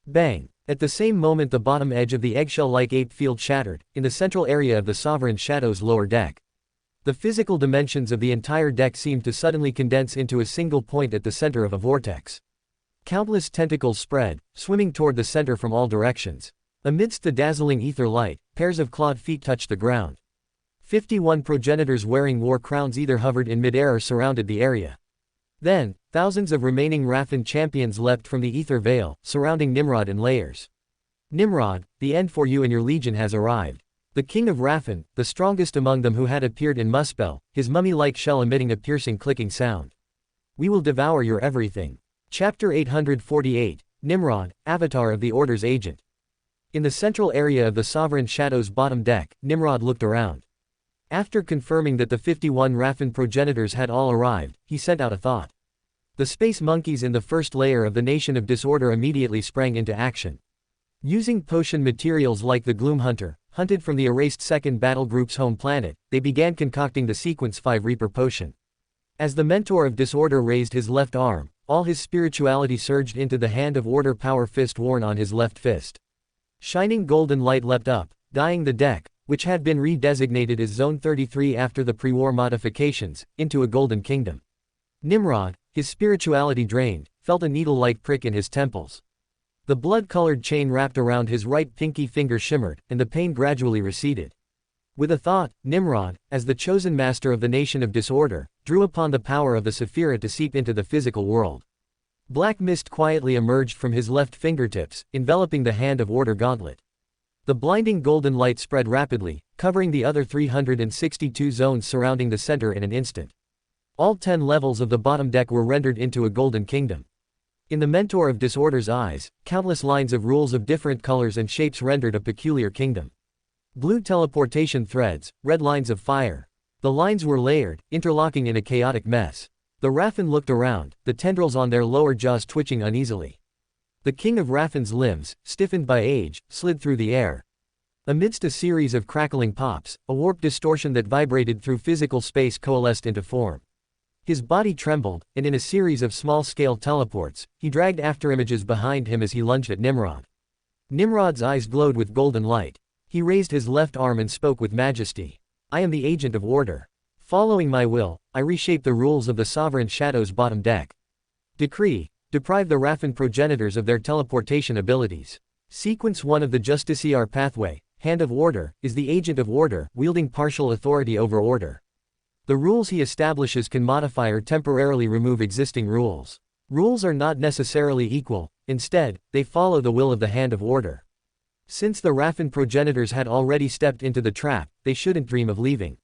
Bang! At the same moment the bottom edge of the eggshell-like ape field shattered, in the central area of the Sovereign Shadow's lower deck. The physical dimensions of the entire deck seemed to suddenly condense into a single point at the center of a vortex. Countless tentacles spread, swimming toward the center from all directions. Amidst the dazzling ether light, pairs of clawed feet touched the ground. 51 progenitors wearing war crowns either hovered in midair or surrounded the area. Then, thousands of remaining Raffen champions leapt from the ether veil, surrounding Nimrod in layers. Nimrod, the end for you and your legion has arrived. The king of Raffen, the strongest among them who had appeared in Muspel, his mummy-like shell emitting a piercing clicking sound. We will devour your everything. Chapter 848, Nimrod, Avatar of the Order's Agent. In the central area of the Sovereign Shadow's bottom deck, Nimrod looked around. After confirming that the 51 Raffen progenitors had all arrived, he sent out a thought. The space monkeys in the first layer of the Nation of Disorder immediately sprang into action. Using potion materials like the Gloom Hunter, hunted from the erased 2nd Battle Group's home planet, they began concocting the Sequence 5 Reaper potion. As the Mentor of Disorder raised his left arm, all his spirituality surged into the Hand of Order power fist worn on his left fist. Shining golden light leapt up, dyeing the deck, which had been redesignated as Zone 33 after the pre-war modifications, into a golden kingdom. Nimrod, his spirituality drained, felt a needle-like prick in his temples. The blood-colored chain wrapped around his right pinky finger shimmered, and the pain gradually receded. With a thought, Nimrod, as the chosen master of the nation of disorder, drew upon the power of the Sephira to seep into the physical world. Black mist quietly emerged from his left fingertips, enveloping the Hand of Order gauntlet. The blinding golden light spread rapidly, covering the other 362 zones surrounding the center in an instant. All 10 levels of the bottom deck were rendered into a golden kingdom. In the Mentor of Disorder's eyes, countless lines of rules of different colors and shapes rendered a peculiar kingdom. Blue teleportation threads, red lines of fire. The lines were layered, interlocking in a chaotic mess. The Raffen looked around, the tendrils on their lower jaws twitching uneasily. The king of Raffen's limbs, stiffened by age, slid through the air. Amidst a series of crackling pops, a warped distortion that vibrated through physical space coalesced into form. His body trembled, and in a series of small-scale teleports, he dragged afterimages behind him as he lunged at Nimrod. Nimrod's eyes glowed with golden light. He raised his left arm and spoke with majesty. "I am the agent of order. Following my will, I reshape the rules of the Sovereign Shadow's bottom deck. Decree: deprive the Raffen progenitors of their teleportation abilities. Sequence 1 of the Justiciar pathway, Hand of Order, is the agent of order, wielding partial authority over order. The rules he establishes can modify or temporarily remove existing rules. Rules are not necessarily equal, instead, they follow the will of the Hand of Order. Since the Raffen progenitors had already stepped into the trap, they shouldn't dream of leaving.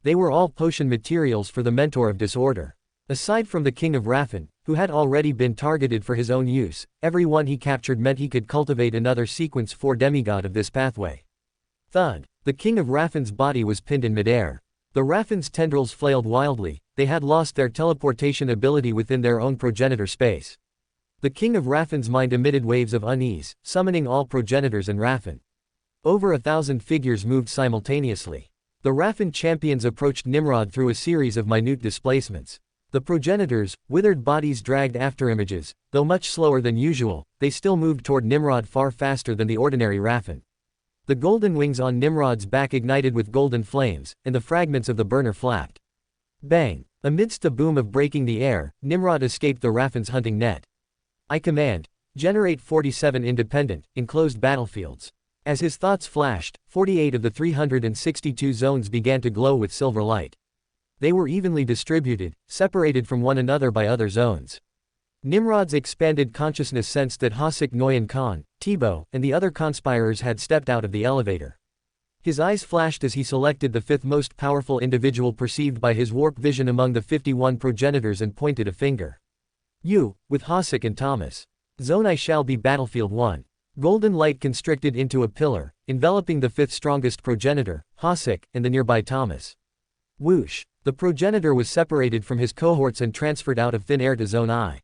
They were all potion materials for the Mentor of Disorder. Aside from the King of Raffen, who had already been targeted for his own use, everyone he captured meant he could cultivate another Sequence 4 demigod of this pathway. Thud! The King of Raffen's body was pinned in midair. The Raffen's tendrils flailed wildly, they had lost their teleportation ability within their own progenitor space. The King of Raffen's mind emitted waves of unease, summoning all progenitors and Raffen. Over 1,000 figures moved simultaneously. The Raffen champions approached Nimrod through a series of minute displacements. The progenitors, withered bodies dragged afterimages, though much slower than usual, they still moved toward Nimrod far faster than the ordinary Raffen. The golden wings on Nimrod's back ignited with golden flames, and the fragments of the burner flapped. Bang! Amidst the boom of breaking the air, Nimrod escaped the Raffen's hunting net. I command, generate 47 independent, enclosed battlefields. As his thoughts flashed, 48 of the 362 zones began to glow with silver light. They were evenly distributed, separated from one another by other zones. Nimrod's expanded consciousness sensed that Hasik Noyan Khan, Thibaut, and the other conspirators had stepped out of the elevator. His eyes flashed as he selected the 5th most powerful individual perceived by his warp vision among the 51 progenitors and pointed a finger. You, with Hasik and Thomas. Zone I shall be Battlefield 1. Golden light constricted into a pillar, enveloping the 5th strongest progenitor, Hasik, and the nearby Thomas. Whoosh! The progenitor was separated from his cohorts and transferred out of thin air to Zone I.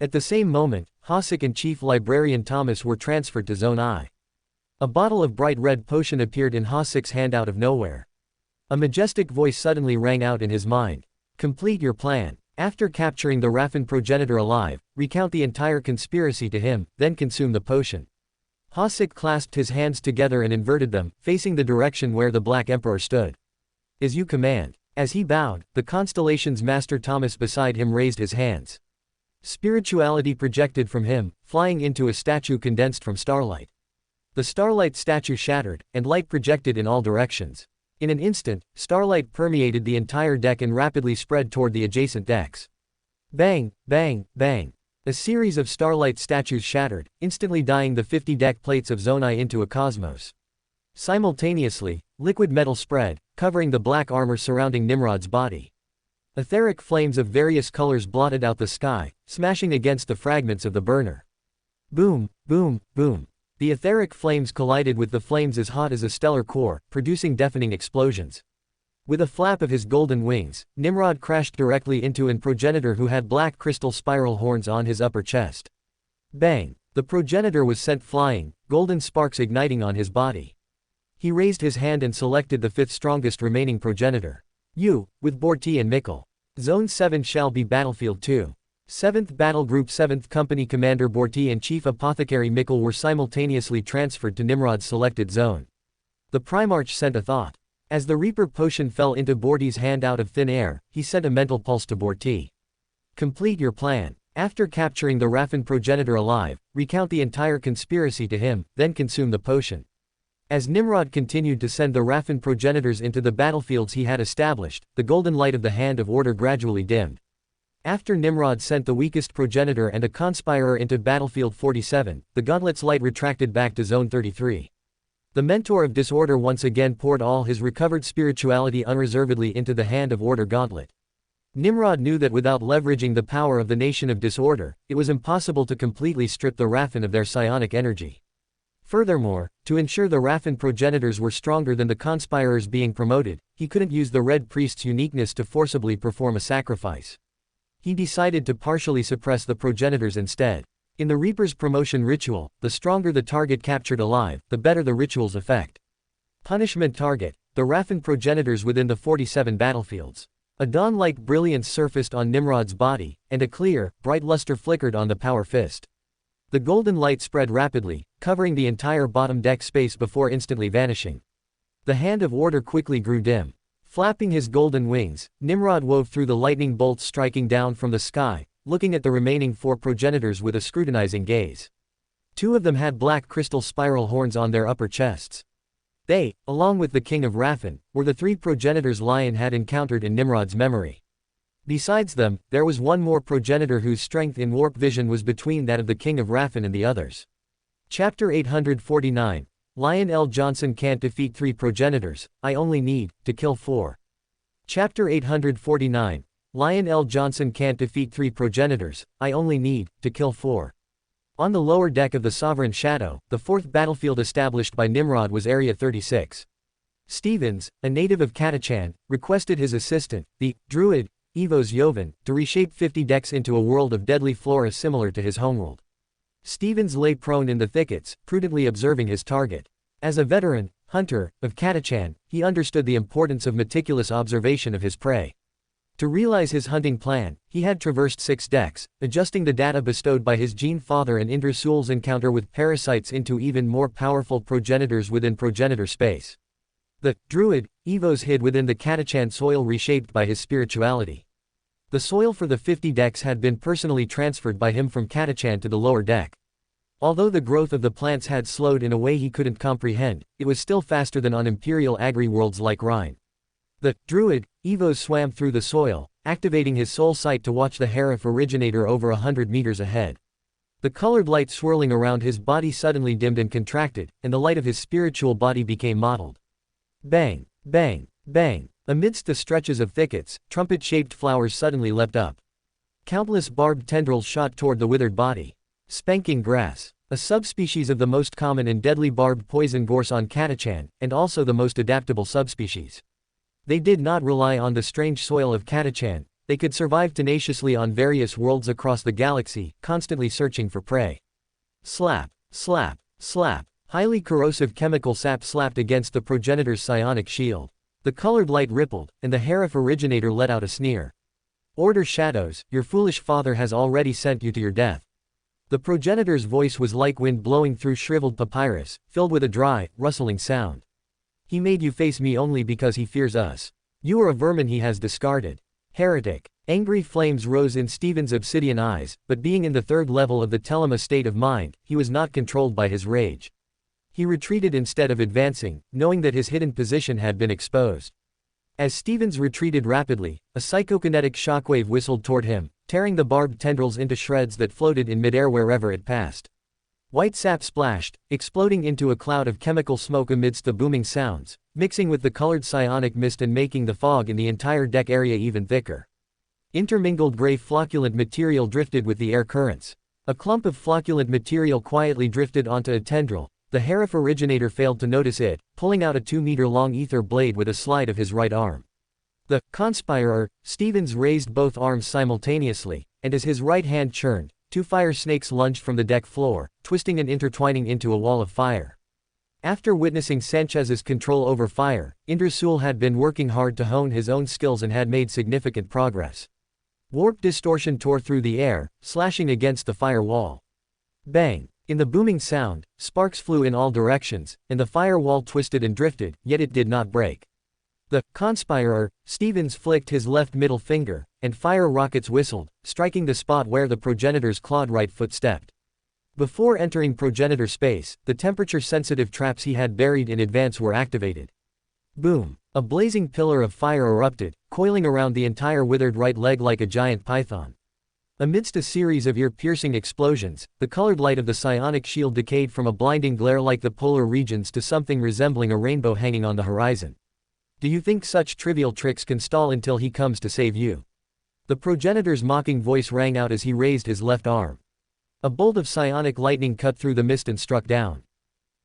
At the same moment, Hasik and Chief Librarian Thomas were transferred to Zone I. A bottle of bright red potion appeared in Hasik's hand out of nowhere. A majestic voice suddenly rang out in his mind. Complete your plan. After capturing the Raffen progenitor alive, recount the entire conspiracy to him, then consume the potion. Hasik clasped his hands together and inverted them, facing the direction where the Black Emperor stood. As you command. As he bowed, the constellation's master Thomas beside him raised his hands. Spirituality projected from him, flying into a statue condensed from starlight. The starlight statue shattered, and light projected in all directions. In an instant, starlight permeated the entire deck and rapidly spread toward the adjacent decks. Bang, bang, bang. A series of starlight statues shattered, instantly dyeing the 50 deck plates of Zone I into a cosmos. Simultaneously, liquid metal spread, covering the black armor surrounding Nimrod's body. Etheric flames of various colors blotted out the sky, smashing against the fragments of the burner. Boom, boom, boom. The etheric flames collided with the flames as hot as a stellar core, producing deafening explosions. With a flap of his golden wings, Nimrod crashed directly into an progenitor who had black crystal spiral horns on his upper chest. Bang! The progenitor was sent flying, golden sparks igniting on his body. He raised his hand and selected the 5th strongest remaining progenitor. You, with Borti and Mikkel. Zone 7 shall be Battlefield 2. 7th Battle Group 7th Company Commander Borti and Chief Apothecary Mikkel were simultaneously transferred to Nimrod's selected zone. The Primarch sent a thought. As the Reaper potion fell into Borti's hand out of thin air, he sent a mental pulse to Borti. Complete your plan. After capturing the Raffen progenitor alive, recount the entire conspiracy to him, then consume the potion. As Nimrod continued to send the Raffen progenitors into the battlefields he had established, the golden light of the Hand of Order gradually dimmed. After Nimrod sent the weakest progenitor and a conspirer into Battlefield 47, the Gauntlet's light retracted back to Zone 33. The Mentor of Disorder once again poured all his recovered spirituality unreservedly into the Hand of Order Gauntlet. Nimrod knew that without leveraging the power of the Nation of Disorder, it was impossible to completely strip the Raffen of their psionic energy. Furthermore, to ensure the Raffen progenitors were stronger than the conspirers being promoted, he couldn't use the Red Priest's uniqueness to forcibly perform a sacrifice. He decided to partially suppress the progenitors instead. In the Reaper's promotion ritual, the stronger the target captured alive, the better the ritual's effect. Punishment target: the Raffen progenitors within the 47 battlefields. A dawn-like brilliance surfaced on Nimrod's body, and a clear, bright luster flickered on the power fist. The golden light spread rapidly, covering the entire bottom deck space before instantly vanishing. The Hand of Order quickly grew dim. Flapping his golden wings, Nimrod wove through the lightning bolts striking down from the sky, looking at the remaining 4 progenitors with a scrutinizing gaze. 2 of them had black crystal spiral horns on their upper chests. They, along with the King of Raffen, were the 3 progenitors Lion had encountered in Nimrod's memory. Besides them, there was one more progenitor whose strength in warp vision was between that of the King of Raffen and the others. Chapter 849. Lion L. Johnson can't defeat 3 progenitors, I only need to kill 4. Chapter 849. Lion L. Johnson can't defeat 3 progenitors, I only need to kill 4. On the lower deck of the Sovereign Shadow, the 4th battlefield established by Nimrod was Area 36. Stevens, a native of Catachan, requested his assistant, the druid, Evos Jovan, to reshape 50 decks into a world of deadly flora similar to his homeworld. Stevens lay prone in the thickets, prudently observing his target. As a veteran hunter of Catachan, he understood the importance of meticulous observation of his prey. To realize his hunting plan, he had traversed 6 decks, adjusting the data bestowed by his gene father and Indrasul's encounter with parasites into even more powerful progenitors within progenitor space. The druid, Evos hid within the Catachan soil reshaped by his spirituality. The soil for the 50 decks had been personally transferred by him from Catachan to the lower deck. Although the growth of the plants had slowed in a way he couldn't comprehend, it was still faster than on imperial agri-worlds like Rhine. The druid, Evos swam through the soil, activating his soul sight to watch the Heref originator over 100 meters ahead. The colored light swirling around his body suddenly dimmed and contracted, and the light of his spiritual body became mottled. Bang, bang, bang. Amidst the stretches of thickets, trumpet-shaped flowers suddenly leapt up. Countless barbed tendrils shot toward the withered body. Spanking grass, a subspecies of the most common and deadly barbed poison gorse on Catachan, and also the most adaptable subspecies. They did not rely on the strange soil of Catachan, they could survive tenaciously on various worlds across the galaxy, constantly searching for prey. Slap, slap, slap. Highly corrosive chemical sap slapped against the progenitor's psionic shield. The colored light rippled, and the Heref originator let out a sneer. Order shadows, your foolish father has already sent you to your death. The progenitor's voice was like wind blowing through shriveled papyrus, filled with a dry, rustling sound. He made you face me only because he fears us. You are a vermin he has discarded. Heretic. Angry flames rose in Stephen's obsidian eyes, but being in the 3rd level of the Telema state of mind, he was not controlled by his rage. He retreated instead of advancing, knowing that his hidden position had been exposed. As Stevens retreated rapidly, a psychokinetic shockwave whistled toward him, tearing the barbed tendrils into shreds that floated in midair wherever it passed. White sap splashed, exploding into a cloud of chemical smoke amidst the booming sounds, mixing with the colored psionic mist and making the fog in the entire deck area even thicker. Intermingled gray flocculent material drifted with the air currents. A clump of flocculent material quietly drifted onto a tendril. The Heref originator failed to notice it, pulling out a 2-meter-long ether blade with a slide of his right arm. The conspirer, Stevens raised both arms simultaneously, and as his right hand churned, 2 fire snakes lunged from the deck floor, twisting and intertwining into a wall of fire. After witnessing Sanchez's control over fire, Indrasul had been working hard to hone his own skills and had made significant progress. Warp distortion tore through the air, slashing against the fire wall. Bang! In the booming sound, sparks flew in all directions, and the fire wall twisted and drifted, yet it did not break. The conspirer, Stevens flicked his left middle finger, and fire rockets whistled, striking the spot where the progenitor's clawed right foot stepped. Before entering progenitor space, the temperature-sensitive traps he had buried in advance were activated. Boom! A blazing pillar of fire erupted, coiling around the entire withered right leg like a giant python. Amidst a series of ear-piercing explosions, the colored light of the psionic shield decayed from a blinding glare like the polar regions to something resembling a rainbow hanging on the horizon. Do you think such trivial tricks can stall until he comes to save you? The progenitor's mocking voice rang out as he raised his left arm. A bolt of psionic lightning cut through the mist and struck down.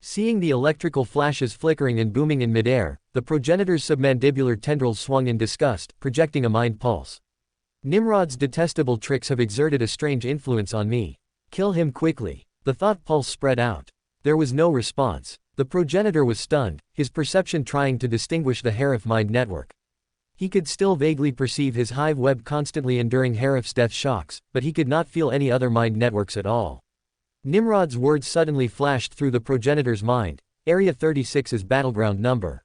Seeing the electrical flashes flickering and booming in midair, the progenitor's submandibular tendrils swung in disgust, projecting a mind pulse. Nimrod's detestable tricks have exerted a strange influence on me. Kill him quickly. The thought pulse spread out. There was no response. The progenitor was stunned, his perception trying to distinguish the Heref mind network. He could still vaguely perceive his hive web constantly enduring Heref's death shocks, but he could not feel any other mind networks at all. Nimrod's words suddenly flashed through the progenitor's mind. Area 36 is battleground number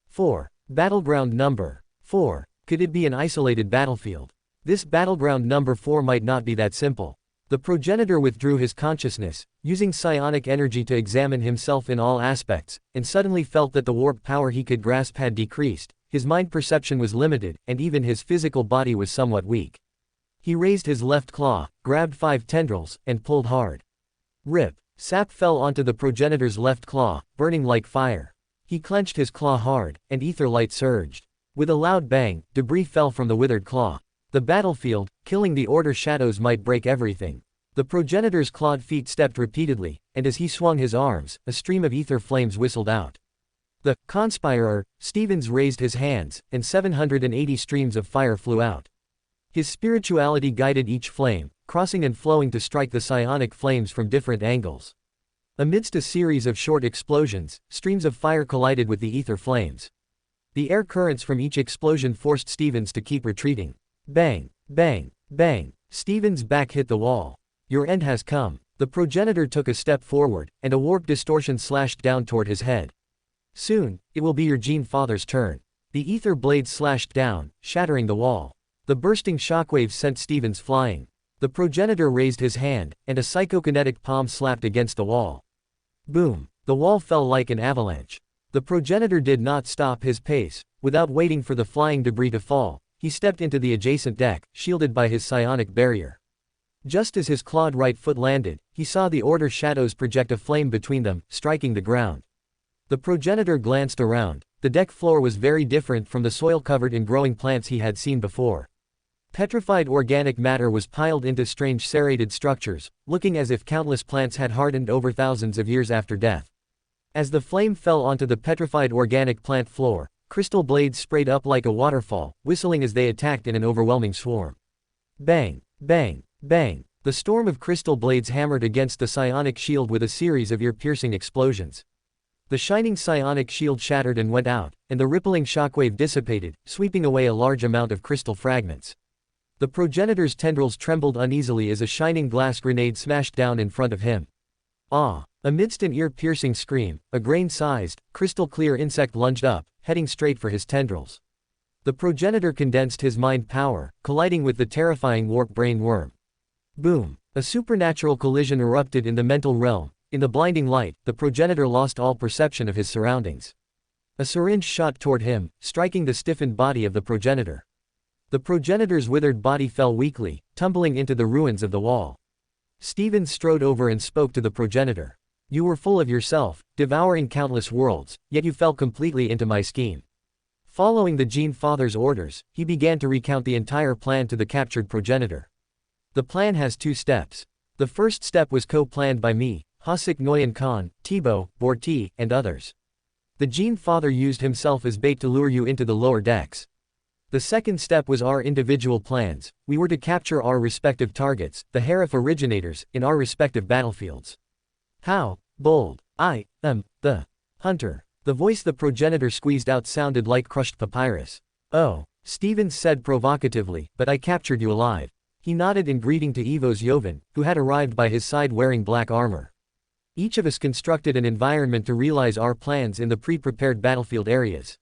4. Battleground number 4. Could it be an isolated battlefield? This battleground number 4 might not be that simple. The progenitor withdrew his consciousness, using psionic energy to examine himself in all aspects, and suddenly felt that the warp power he could grasp had decreased, his mind perception was limited, and even his physical body was somewhat weak. He raised his left claw, grabbed 5 tendrils, and pulled hard. Rip! Sap fell onto the progenitor's left claw, burning like fire. He clenched his claw hard, and ether light surged. With a loud bang, debris fell from the withered claw. The battlefield, killing the Order shadows might break everything. The progenitor's clawed feet stepped repeatedly, and as he swung his arms, a stream of ether flames whistled out. The conspirator, Stevens raised his hands, and 780 streams of fire flew out. His spirituality guided each flame, crossing and flowing to strike the psionic flames from different angles. Amidst a series of short explosions, streams of fire collided with the ether flames. The air currents from each explosion forced Stevens to keep retreating. Bang! Bang! Bang! Stevens' back hit the wall. Your end has come. The progenitor took a step forward, and a warp distortion slashed down toward his head. Soon, it will be your gene father's turn. The ether blades slashed down, shattering the wall. The bursting shockwaves sent Stevens flying. The progenitor raised his hand, and a psychokinetic palm slapped against the wall. Boom! The wall fell like an avalanche. The progenitor did not stop his pace. Without waiting for the flying debris to fall, he stepped into the adjacent deck, shielded by his psionic barrier. Just as his clawed right foot landed, he saw the Order shadows project a flame between them, striking the ground. The progenitor glanced around. The deck floor was very different from the soil covered in growing plants he had seen before. Petrified organic matter was piled into strange serrated structures, looking as if countless plants had hardened over thousands of years after death. As the flame fell onto the petrified organic plant floor, crystal blades sprayed up like a waterfall, whistling as they attacked in an overwhelming swarm. Bang! Bang! Bang! The storm of crystal blades hammered against the psionic shield with a series of ear-piercing explosions. The shining psionic shield shattered and went out, and the rippling shockwave dissipated, sweeping away a large amount of crystal fragments. The progenitor's tendrils trembled uneasily as a shining glass grenade smashed down in front of him. Ah! Amidst an ear-piercing scream, a grain-sized, crystal-clear insect lunged up, heading straight for his tendrils. The progenitor condensed his mind power, colliding with the terrifying warp brain worm. Boom! A supernatural collision erupted in the mental realm. In the blinding light, the progenitor lost all perception of his surroundings. A syringe shot toward him, striking the stiffened body of the progenitor. The progenitor's withered body fell weakly, tumbling into the ruins of the wall. Stevens strode over and spoke to the progenitor. You were full of yourself, devouring countless worlds, yet you fell completely into my scheme. Following the Gene Father's orders, he began to recount the entire plan to the captured progenitor. The plan has 2 steps. The first step was co-planned by me, Hasik Noyan Khan, Thibaut, Borti, and others. The Gene Father used himself as bait to lure you into the lower decks. The second step was our individual plans. We were to capture our respective targets, the Heref originators, in our respective battlefields. How bold! I am the hunter. The voice the progenitor squeezed out sounded like crushed papyrus. Oh, Stevens said provocatively, but I captured you alive. He nodded in greeting to Evos Jovan, who had arrived by his side wearing black armor. Each of us constructed an environment to realize our plans in the pre-prepared battlefield areas.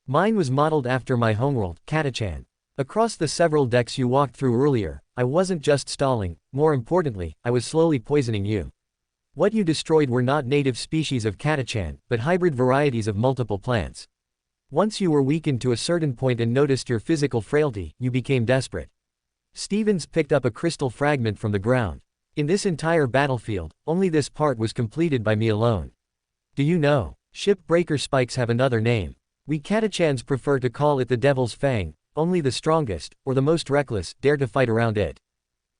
Mine was modeled after my homeworld, Katachan. Across the several decks you walked through earlier, I wasn't just stalling, more importantly, I was slowly poisoning you. What you destroyed were not native species of Catachan, but hybrid varieties of multiple plants. Once you were weakened to a certain point and noticed your physical frailty, you became desperate. Stevens picked up a crystal fragment from the ground. In this entire battlefield, only this part was completed by me alone. Do you know? Ship breaker spikes have another name. We Catachans prefer to call it the Devil's Fang. Only the strongest, or the most reckless, dare to fight around it.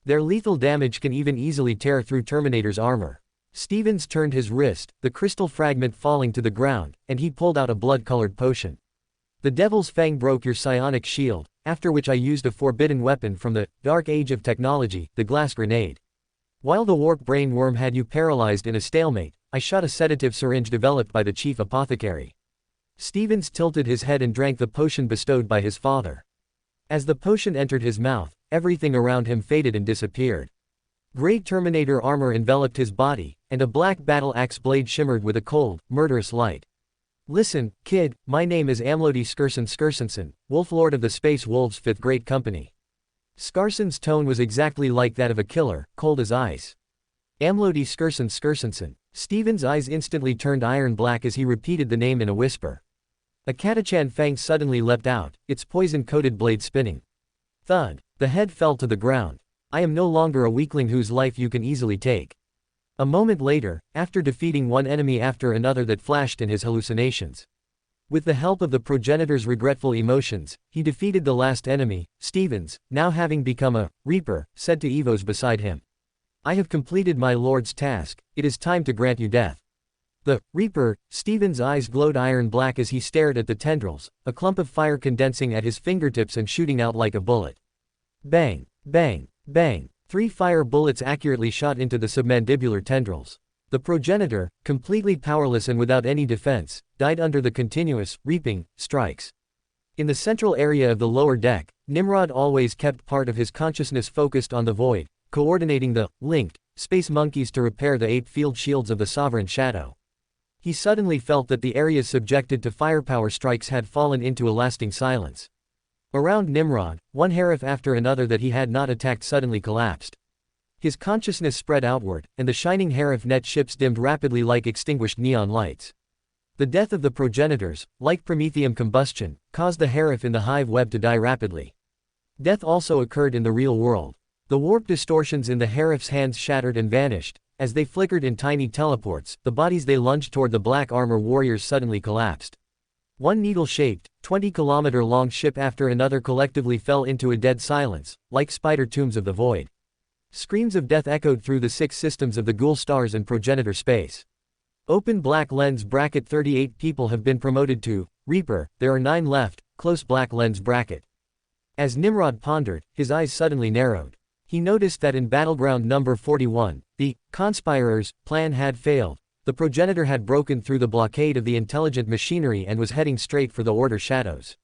Their lethal damage can even easily tear through Terminator's armor. Stevens turned his wrist, the crystal fragment falling to the ground, and he pulled out a blood-colored potion. The Devil's Fang broke your psionic shield, after which I used a forbidden weapon from the dark age of technology, the glass grenade. While the warp brain worm had you paralyzed in a stalemate, I shot a sedative syringe developed by the chief apothecary. Stevens tilted his head and drank the potion bestowed by his father. As the potion entered his mouth, everything around him faded and disappeared. Gray Terminator armor enveloped his body, and a black battle axe blade shimmered with a cold, murderous light. Listen, kid, my name is Amlodi Skursenson, Wolf Lord of the Space Wolves 5th Great Company. Skarson's tone was exactly like that of a killer, cold as ice. Amlodi Skursenson. Stevens' eyes instantly turned iron black as he repeated the name in a whisper. A Catachan fang suddenly leapt out, its poison-coated blade spinning. Thud. The head fell to the ground. I am no longer a weakling whose life you can easily take. A moment later, after defeating one enemy after another that flashed in his hallucinations. With the help of the progenitor's regretful emotions, he defeated the last enemy. Stevens, now having become a Reaper, said to Evos beside him. I have completed my lord's task, it is time to grant you death. The Reaper, Stevens' eyes glowed iron black as he stared at the tendrils, a clump of fire condensing at his fingertips and shooting out like a bullet. Bang, bang, bang. 3 fire bullets accurately shot into the submandibular tendrils. The progenitor, completely powerless and without any defense, died under the continuous, reaping, strikes. In the central area of the lower deck, Nimrod always kept part of his consciousness focused on the void, coordinating the linked space monkeys to repair the 8 field shields of the Sovereign Shadow. He suddenly felt that the areas subjected to firepower strikes had fallen into a lasting silence. Around Nimrod, one Herif after another that he had not attacked suddenly collapsed. His consciousness spread outward, and the shining Herif net ships dimmed rapidly like extinguished neon lights. The death of the progenitors, like promethium combustion, caused the Herif in the hive web to die rapidly. Death also occurred in the real world. The warp distortions in the Herif's hands shattered and vanished. As they flickered in tiny teleports, the bodies they lunged toward the black armor warriors suddenly collapsed. One needle-shaped, 20-kilometer-long ship after another collectively fell into a dead silence, like spider tombs of the void. Screams of death echoed through the 6 systems of the Ghoul stars and progenitor space. Open black lens bracket 38 people have been promoted to Reaper, there are 9 left, close black lens bracket. As Nimrod pondered, his eyes suddenly narrowed. He noticed that in battleground number 41, the conspirators' plan had failed. The progenitor had broken through the blockade of the intelligent machinery and was heading straight for the Order Shadows.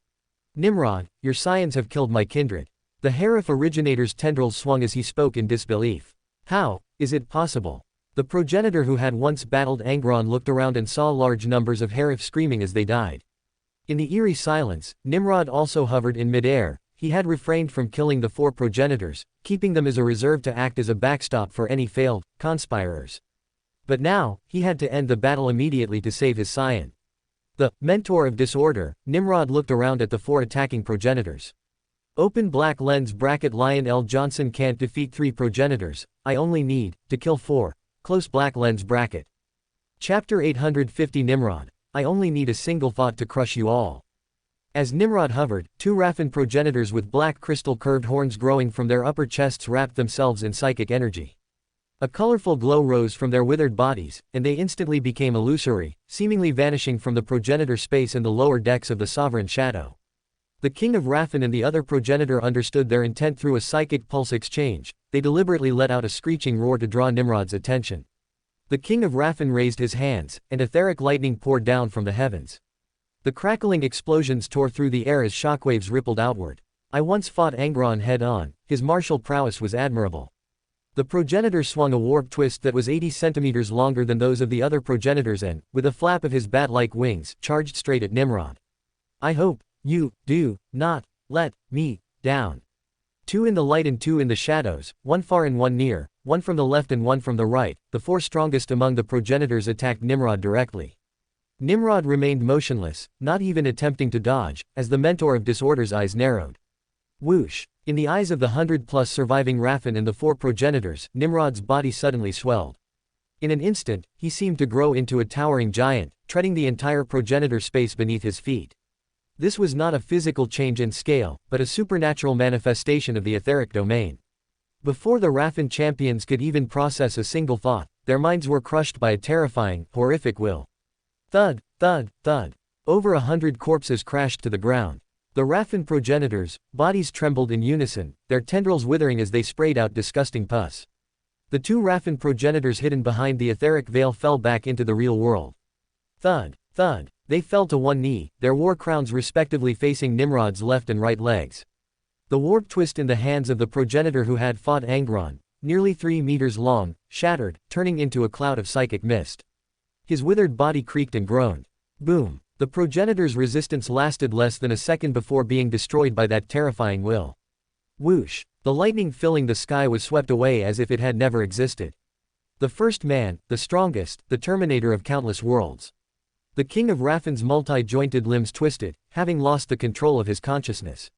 Nimrod, your scions have killed my kindred. The Herif originator's tendrils swung as he spoke in disbelief. How is it possible? The progenitor who had once battled Angron looked around and saw large numbers of Herif screaming as they died. In the eerie silence, Nimrod also hovered in midair. He had refrained from killing the 4 progenitors, keeping them as a reserve to act as a backstop for any failed conspirators. But now, he had to end the battle immediately to save his scion. The mentor of disorder, Nimrod looked around at the 4 attacking progenitors. Open black lens bracket Lion L. Johnson can't defeat 3 progenitors, I only need to kill 4. Close black lens bracket. Chapter 850 Nimrod, I only need a single thought to crush you all. As Nimrod hovered, 2 Raffen progenitors with black crystal curved horns growing from their upper chests wrapped themselves in psychic energy. A colorful glow rose from their withered bodies, and they instantly became illusory, seemingly vanishing from the progenitor space and the lower decks of the Sovereign Shadow. The King of Raffen and the other progenitor understood their intent through a psychic pulse exchange. They deliberately let out a screeching roar to draw Nimrod's attention. The King of Raffen raised his hands, and etheric lightning poured down from the heavens. The crackling explosions tore through the air as shockwaves rippled outward. I once fought Angron head-on, his martial prowess was admirable. The progenitor swung a warp twist that was 80 centimeters longer than those of the other progenitors and, with a flap of his bat-like wings, charged straight at Nimrod. I hope you do not let me down. 2 in the light and 2 in the shadows, 1 far and 1 near, one from the left and one from the right. The four strongest among the progenitors attacked Nimrod directly. Nimrod remained motionless, not even attempting to dodge, as the mentor of disorder's eyes narrowed. Whoosh! In the eyes of the 100-plus surviving Raffen and the four progenitors, Nimrod's body suddenly swelled. In an instant, he seemed to grow into a towering giant, treading the entire progenitor space beneath his feet. This was not a physical change in scale, but a supernatural manifestation of the etheric domain. Before the Raffen champions could even process a single thought, their minds were crushed by a terrifying, horrific will. Thud, thud, thud. Over 100 corpses crashed to the ground. The Raffen progenitors' bodies trembled in unison, their tendrils withering as they sprayed out disgusting pus. The two Raffen progenitors hidden behind the etheric veil fell back into the real world. Thud, thud. They fell to one knee, their war crowns respectively facing Nimrod's left and right legs. The warp twist in the hands of the progenitor who had fought Angron, nearly 3 meters long, shattered, turning into a cloud of psychic mist. His withered body creaked and groaned. Boom! The progenitor's resistance lasted less than a second before being destroyed by that terrifying will. Whoosh! The lightning filling the sky was swept away as if it had never existed. The first man, the strongest, the terminator of countless worlds. The king of Raffen's multi-jointed limbs twisted, having lost the control of his consciousness.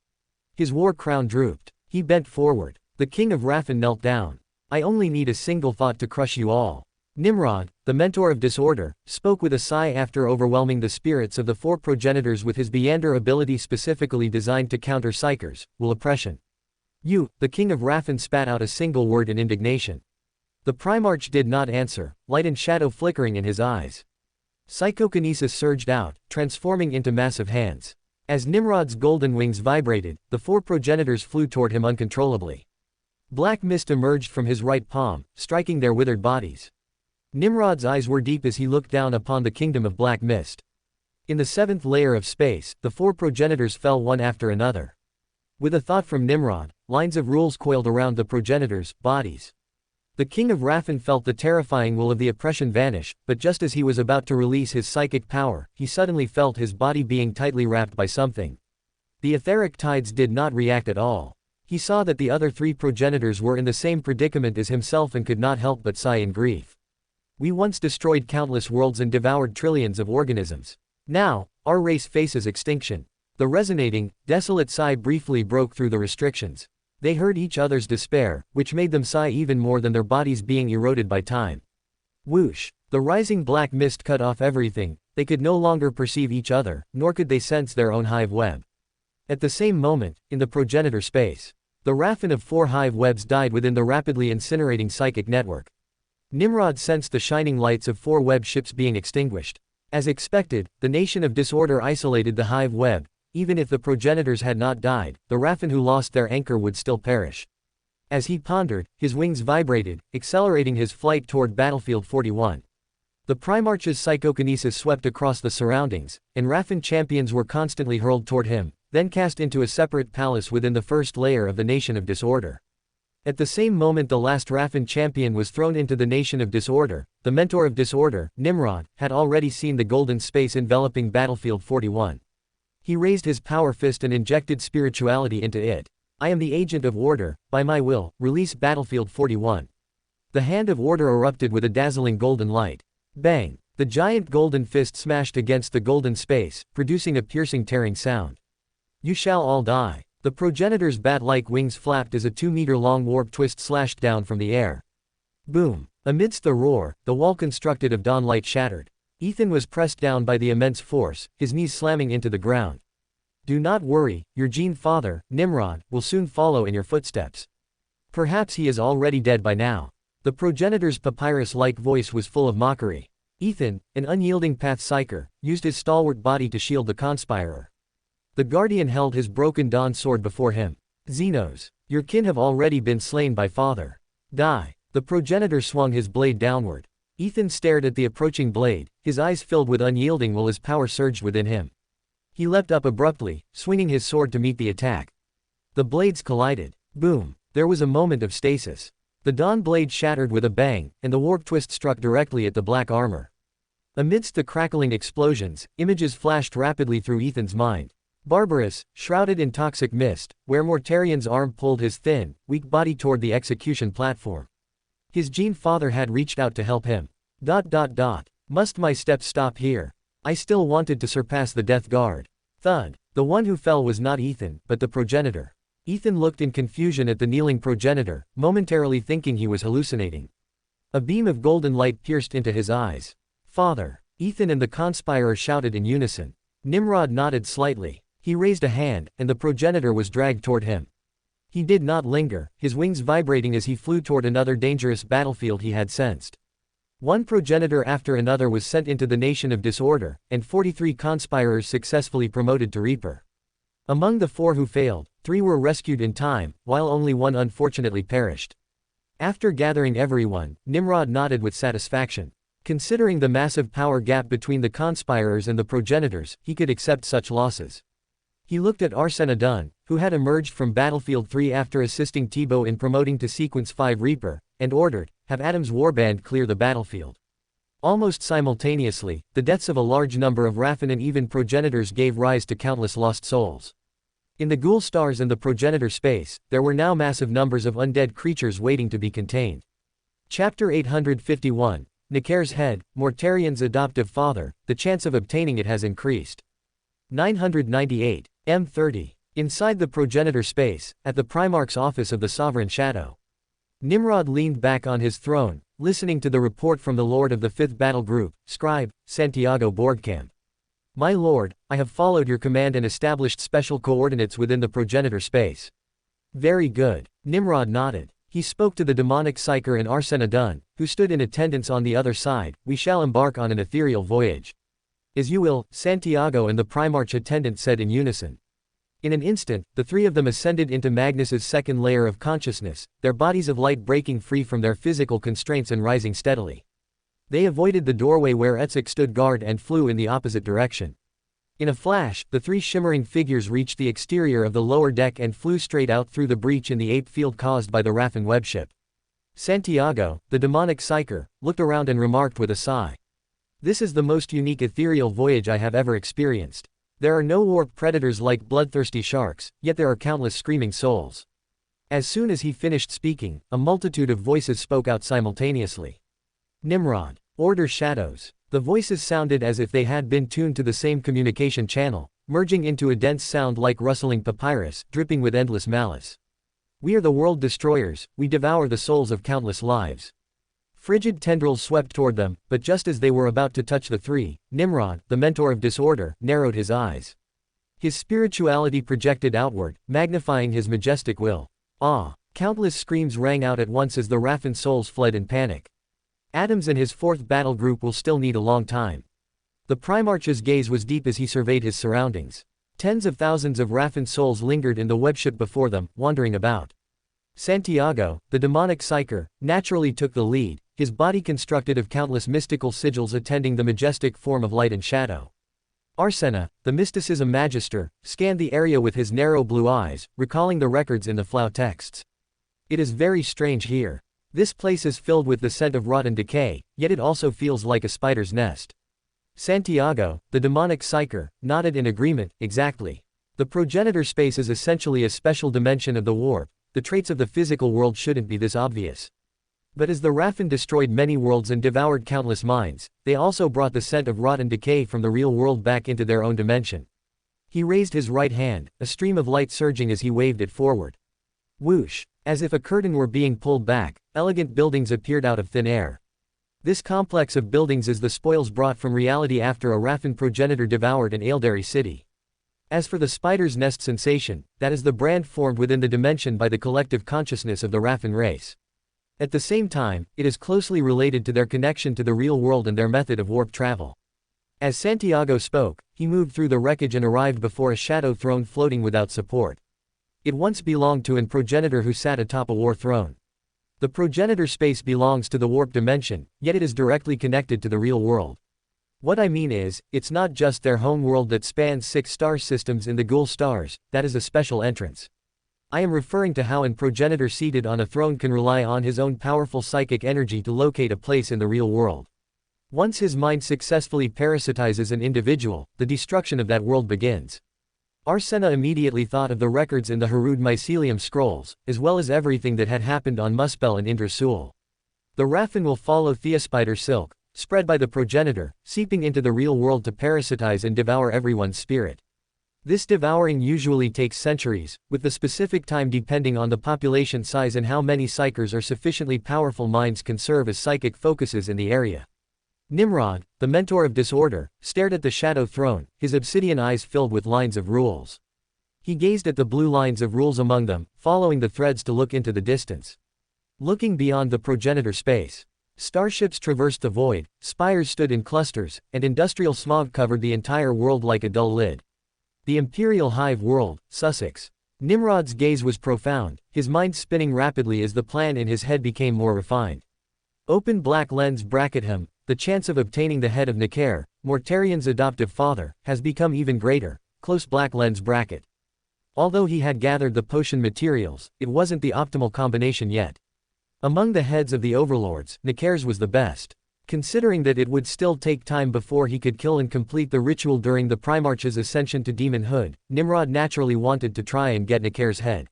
His war crown drooped. He bent forward. The king of Raffen knelt down. I only need a single thought to crush you all. Nimrod, the mentor of disorder, spoke with a sigh after overwhelming the spirits of the four progenitors with his Beyander ability specifically designed to counter psychers, will oppression. You, the king of Raffen spat out a single word in indignation. The Primarch did not answer, light and shadow flickering in his eyes. Psychokinesis surged out, transforming into massive hands. As Nimrod's golden wings vibrated, the four progenitors flew toward him uncontrollably. Black mist emerged from his right palm, striking their withered bodies. Nimrod's eyes were deep as he looked down upon the kingdom of black mist. In the seventh layer of space, the four progenitors fell one after another. With a thought from Nimrod, lines of rules coiled around the progenitors' bodies. The king of Raffen felt the terrifying will of the oppression vanish, but just as he was about to release his psychic power, he suddenly felt his body being tightly wrapped by something. The etheric tides did not react at all. He saw that the other three progenitors were in the same predicament as himself and could not help but sigh in grief. We once destroyed countless worlds and devoured trillions of organisms. Now, our race faces extinction. The resonating, desolate sigh briefly broke through the restrictions. They heard each other's despair, which made them sigh even more than their bodies being eroded by time. Whoosh! The rising black mist cut off everything. They could no longer perceive each other, nor could they sense their own hive web. At the same moment, in the progenitor space, the Raffen of four hive webs died within the rapidly incinerating psychic network. Nimrod sensed the shining lights of four web ships being extinguished. As expected, the nation of disorder isolated the hive web. Even if the progenitors had not died, the Raffen who lost their anchor would still perish. As he pondered, his wings vibrated, accelerating his flight toward Battlefield 41. The Primarch's psychokinesis swept across the surroundings, and Raffen champions were constantly hurled toward him, then cast into a separate palace within the first layer of the Nation of Disorder. At the same moment the last Raffen champion was thrown into the Nation of Disorder, the mentor of disorder, Nimrod, had already seen the golden space enveloping Battlefield 41. He raised his power fist and injected spirituality into it. I am the agent of order, by my will, release Battlefield 41. The hand of order erupted with a dazzling golden light. Bang! The giant golden fist smashed against the golden space, producing a piercing tearing sound. You shall all die. The progenitor's bat-like wings flapped as a 2-meter-long warp twist slashed down from the air. Boom! Amidst the roar, the wall constructed of dawn light shattered. Ethan was pressed down by the immense force, his knees slamming into the ground. Do not worry, your gene father, Nimrod, will soon follow in your footsteps. Perhaps he is already dead by now. The progenitor's papyrus-like voice was full of mockery. Ethan, an unyielding path psyker, used his stalwart body to shield the conspirer. The guardian held his broken dawn sword before him. Xenos, your kin have already been slain by father. Die. The progenitor swung his blade downward. Ethan stared at the approaching blade, his eyes filled with unyielding will as power surged within him. He leapt up abruptly, swinging his sword to meet the attack. The blades collided. Boom! There was a moment of stasis. The dawn blade shattered with a bang, and the warp twist struck directly at the black armor. Amidst the crackling explosions, images flashed rapidly through Ethan's mind. Barbarous, shrouded in toxic mist, where Mortarian's arm pulled his thin, weak body toward the execution platform. His gene father had reached out to help him. Must my steps stop here? I still wanted to surpass the death guard. Thud. The one who fell was not Ethan, but the progenitor. Ethan looked in confusion at the kneeling progenitor, momentarily thinking he was hallucinating. A beam of golden light pierced into his eyes. Father. Ethan and the conspirer shouted in unison. Nimrod nodded slightly. He raised a hand, and the progenitor was dragged toward him. He did not linger, his wings vibrating as he flew toward another dangerous battlefield he had sensed. One progenitor after another was sent into the Nation of Disorder, and 43 conspirers successfully promoted to Reaper. Among the 4 who failed, 3 were rescued in time, while only 1 unfortunately perished. After gathering everyone, Nimrod nodded with satisfaction. Considering the massive power gap between the conspirers and the progenitors, he could accept such losses. He looked at Arsena Dunn, who had emerged from Battlefield 3 after assisting Thibaut in promoting to Sequence 5 Reaper, and ordered, have Adam's warband clear the battlefield. Almost simultaneously, the deaths of a large number of Raffen and even progenitors gave rise to countless lost souls. In the ghoul stars and the progenitor space, there were now massive numbers of undead creatures waiting to be contained. Chapter 851, Nicare's head, Mortarian's adoptive father, the chance of obtaining it has increased. 998, M30. Inside the progenitor space, at the Primarch's office of the Sovereign Shadow. Nimrod leaned back on his throne, listening to the report from the Lord of the 5th Battle Group, Scribe, Santiago Borgkamp. My lord, I have followed your command and established special coordinates within the progenitor space. Very good. Nimrod nodded. He spoke to the demonic psyker and Arsena Dunn, who stood in attendance on the other side. We shall embark on an ethereal voyage. As you will, Santiago and the Primarch attendant said in unison. In an instant, the 3 of them ascended into Magnus's second layer of consciousness, their bodies of light breaking free from their physical constraints and rising steadily. They avoided the doorway where Etzek stood guard and flew in the opposite direction. In a flash, the 3 shimmering figures reached the exterior of the lower deck and flew straight out through the breach in the ape field caused by the Raffen webship. Santiago, the demonic psyker, looked around and remarked with a sigh. This is the most unique ethereal voyage I have ever experienced. There are no warp predators like bloodthirsty sharks, yet there are countless screaming souls. As soon as he finished speaking, a multitude of voices spoke out simultaneously. Nimrod. Order shadows. The voices sounded as if they had been tuned to the same communication channel, merging into a dense sound like rustling papyrus, dripping with endless malice. We are the world destroyers, we devour the souls of countless lives. Frigid tendrils swept toward them, but just as they were about to touch the 3, Nimrod, the mentor of disorder, narrowed his eyes. His spirituality projected outward, magnifying his majestic will. Countless screams rang out at once as the Raffen souls fled in panic. Adams and his 4th battle group will still need a long time. The Primarch's gaze was deep as he surveyed his surroundings. Tens of thousands of Raffen souls lingered in the webship before them, wandering about. Santiago, the demonic psyker, naturally took the lead, his body constructed of countless mystical sigils attending the majestic form of light and shadow. Arsena, the mysticism magister, scanned the area with his narrow blue eyes, recalling the records in the Flow texts. It is very strange here. This place is filled with the scent of rot and decay, yet it also feels like a spider's nest. Santiago, the demonic psyker, nodded in agreement. Exactly. The progenitor space is essentially a special dimension of the warp. The traits of the physical world shouldn't be this obvious. But as the Raffen destroyed many worlds and devoured countless minds, they also brought the scent of rot and decay from the real world back into their own dimension. He raised his right hand, a stream of light surging as he waved it forward. Whoosh. As if a curtain were being pulled back, elegant buildings appeared out of thin air. This complex of buildings is the spoils brought from reality after a Raffen progenitor devoured an Aeldari city. As for the spider's nest sensation, that is the brand formed within the dimension by the collective consciousness of the Raffen race. At the same time, it is closely related to their connection to the real world and their method of warp travel. As Santiago spoke, he moved through the wreckage and arrived before a shadow throne floating without support. It once belonged to an progenitor who sat atop a war throne. The progenitor space belongs to the warp dimension, yet it is directly connected to the real world. What I mean is, it's not just their home world that spans 6 star systems in the ghoul stars, that is a special entrance. I am referring to how an progenitor seated on a throne can rely on his own powerful psychic energy to locate a place in the real world. Once his mind successfully parasitizes an individual, the destruction of that world begins. Arsena immediately thought of the records in the Harud mycelium scrolls, as well as everything that had happened on Muspel and Indrasul. The Raffen will follow Theospider silk, spread by the progenitor, seeping into the real world to parasitize and devour everyone's spirit. This devouring usually takes centuries, with the specific time depending on the population size and how many psychers or sufficiently powerful minds can serve as psychic focuses in the area. Nimrod, the mentor of disorder, stared at the shadow throne, his obsidian eyes filled with lines of rules. He gazed at the blue lines of rules among them, following the threads to look into the distance. Looking beyond the progenitor space. Starships traversed the void, spires stood in clusters, and industrial smog covered the entire world like a dull lid. The Imperial Hive world, Sussex. Nimrod's gaze was profound, his mind spinning rapidly as the plan in his head became more refined. Open black lens bracket him, the chance of obtaining the head of Nekar, Mortarian's adoptive father, has become even greater, close black lens bracket. Although he had gathered the potion materials, it wasn't the optimal combination yet. Among the heads of the overlords, Nekar's was the best. Considering that it would still take time before he could kill and complete the ritual during the Primarch's ascension to demonhood, Nimrod naturally wanted to try and get Nekar's head.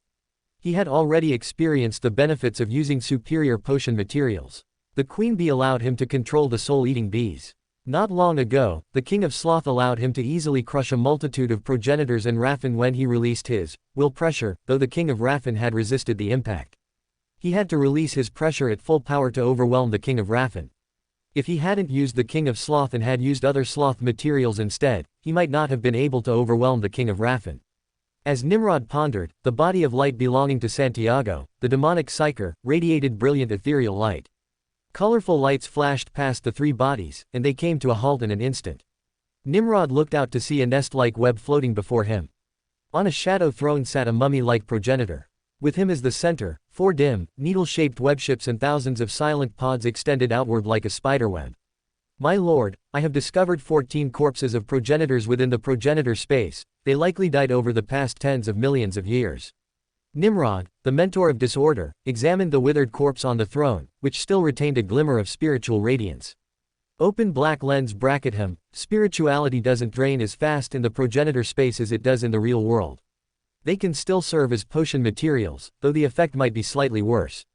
He had already experienced the benefits of using superior potion materials. The queen bee allowed him to control the soul-eating bees. Not long ago, the king of sloth allowed him to easily crush a multitude of progenitors and Raffen when he released his will pressure, though the king of Raffen had resisted the impact. He had to release his pressure at full power to overwhelm the king of Raffen. If he hadn't used the king of sloth and had used other sloth materials instead, he might not have been able to overwhelm the king of Raffen. As Nimrod pondered, the body of light belonging to Santiago, the demonic psyker, radiated brilliant ethereal light. Colorful lights flashed past the three bodies, and they came to a halt in an instant. Nimrod looked out to see a nest-like web floating before him. On a shadow throne sat a mummy-like progenitor. With him as the center, 4 dim, needle-shaped webships and thousands of silent pods extended outward like a spiderweb. My lord, I have discovered 14 corpses of progenitors within the progenitor space. They likely died over the past tens of millions of years. Nimrod, the mentor of disorder, examined the withered corpse on the throne, which still retained a glimmer of spiritual radiance. Open black lens bracket him, spirituality doesn't drain as fast in the progenitor space as it does in the real world. They can still serve as potion materials, though the effect might be slightly worse.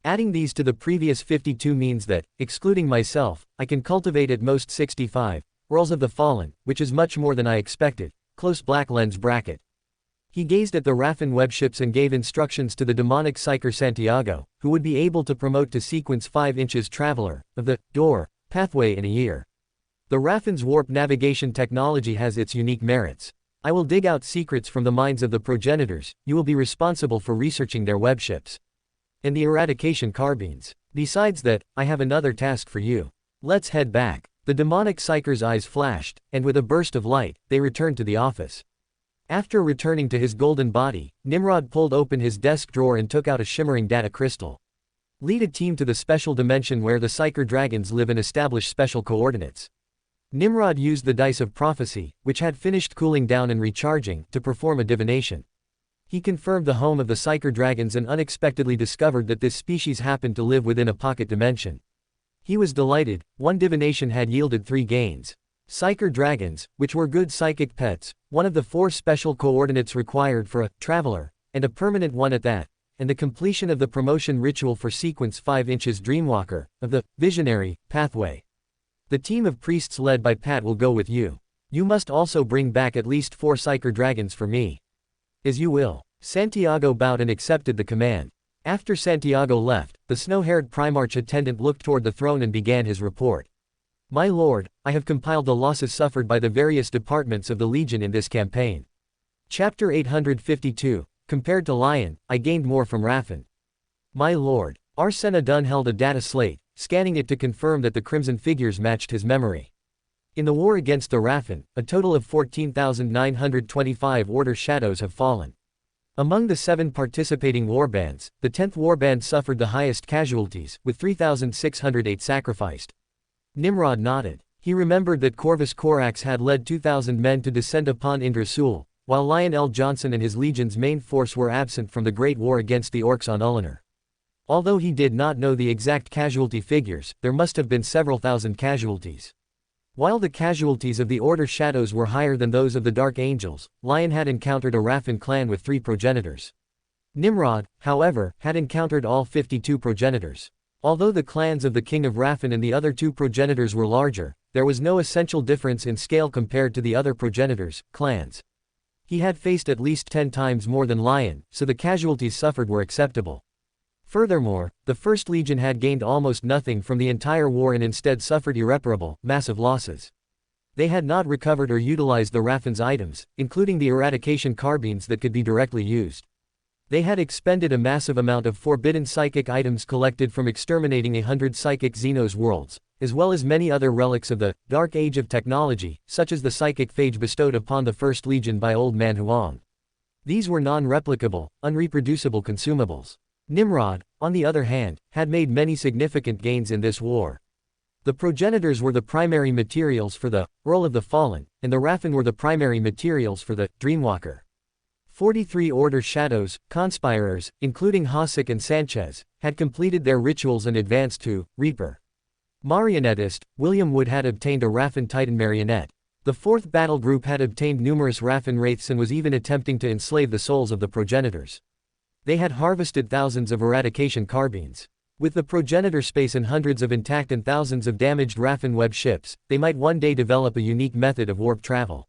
Adding these to the previous 52 means that, excluding myself, I can cultivate at most 65 rolls of the fallen, which is much more than I expected. Close black lens bracket. He gazed at the Raffen webships and gave instructions to the demonic psyker Santiago, who would be able to promote to sequence 5 inches traveler of the door pathway in a year. The Raffen's warp navigation technology has its unique merits. I will dig out secrets from the minds of the progenitors. You will be responsible for researching their webships and the eradication carbines. Besides that, I have another task for you. Let's head back. The demonic psyker's eyes flashed, and with a burst of light, they returned to the office. After returning to his golden body, Nimrod pulled open his desk drawer and took out a shimmering data crystal. Lead a team to the special dimension where the psyker dragons live and establish special coordinates. Nimrod used the dice of prophecy, which had finished cooling down and recharging, to perform a divination. He confirmed the home of the psyker dragons and unexpectedly discovered that this species happened to live within a pocket dimension. He was delighted. 1 divination had yielded 3 gains. Psyker dragons, which were good psychic pets, one of the 4 special coordinates required for a traveler, and a permanent one at that, and the completion of the promotion ritual for sequence 5 inches Dreamwalker, of the visionary pathway. The team of priests led by Pat will go with you. You must also bring back at least 4 psyker dragons for me. As you will. Santiago bowed and accepted the command. After Santiago left, the snow-haired Primarch attendant looked toward the throne and began his report. My lord, I have compiled the losses suffered by the various departments of the Legion in this campaign. Chapter 852, Compared to Lion, I gained more from Raffen. My lord, Arsena Dunn held a data slate, scanning it to confirm that the crimson figures matched his memory. In the war against the Raffen, a total of 14,925 Order Shadows have fallen. Among the 7 participating warbands, the 10th warband suffered the highest casualties, with 3,608 sacrificed. Nimrod nodded. He remembered that Corvus Corax had led 2,000 men to descend upon Indrasul, while Lionel Johnson and his legion's main force were absent from the Great War against the Orcs on Ullanor. Although he did not know the exact casualty figures, there must have been several thousand casualties. While the casualties of the Order Shadows were higher than those of the Dark Angels, Lion had encountered a Raffen clan with 3 progenitors. Nimrod, however, had encountered all 52 progenitors. Although the clans of the King of Raffen and the other two progenitors were larger, there was no essential difference in scale compared to the other progenitors, clans. He had faced at least 10 times more than Lion, so the casualties suffered were acceptable. Furthermore, the First Legion had gained almost nothing from the entire war and instead suffered irreparable, massive losses. They had not recovered or utilized the Raffen's items, including the eradication carbines that could be directly used. They had expended a massive amount of forbidden psychic items collected from exterminating 100 psychic Xenos worlds, as well as many other relics of the Dark Age of technology, such as the psychic phage bestowed upon the First Legion by Old Man Huang. These were non-replicable, unreproducible consumables. Nimrod, on the other hand, had made many significant gains in this war. The progenitors were the primary materials for the Earl of the Fallen, and the Raffen were the primary materials for the Dreamwalker. 43 Order Shadows, conspirators, including Hasek and Sanchez, had completed their rituals and advanced to Reaper. Marionetist, William Wood had obtained a Raffen Titan marionette. The 4th Battle Group had obtained numerous Raffen wraiths and was even attempting to enslave the souls of the progenitors. They had harvested thousands of eradication carbines. With the progenitor space and hundreds of intact and thousands of damaged Raffen web ships, they might one day develop a unique method of warp travel.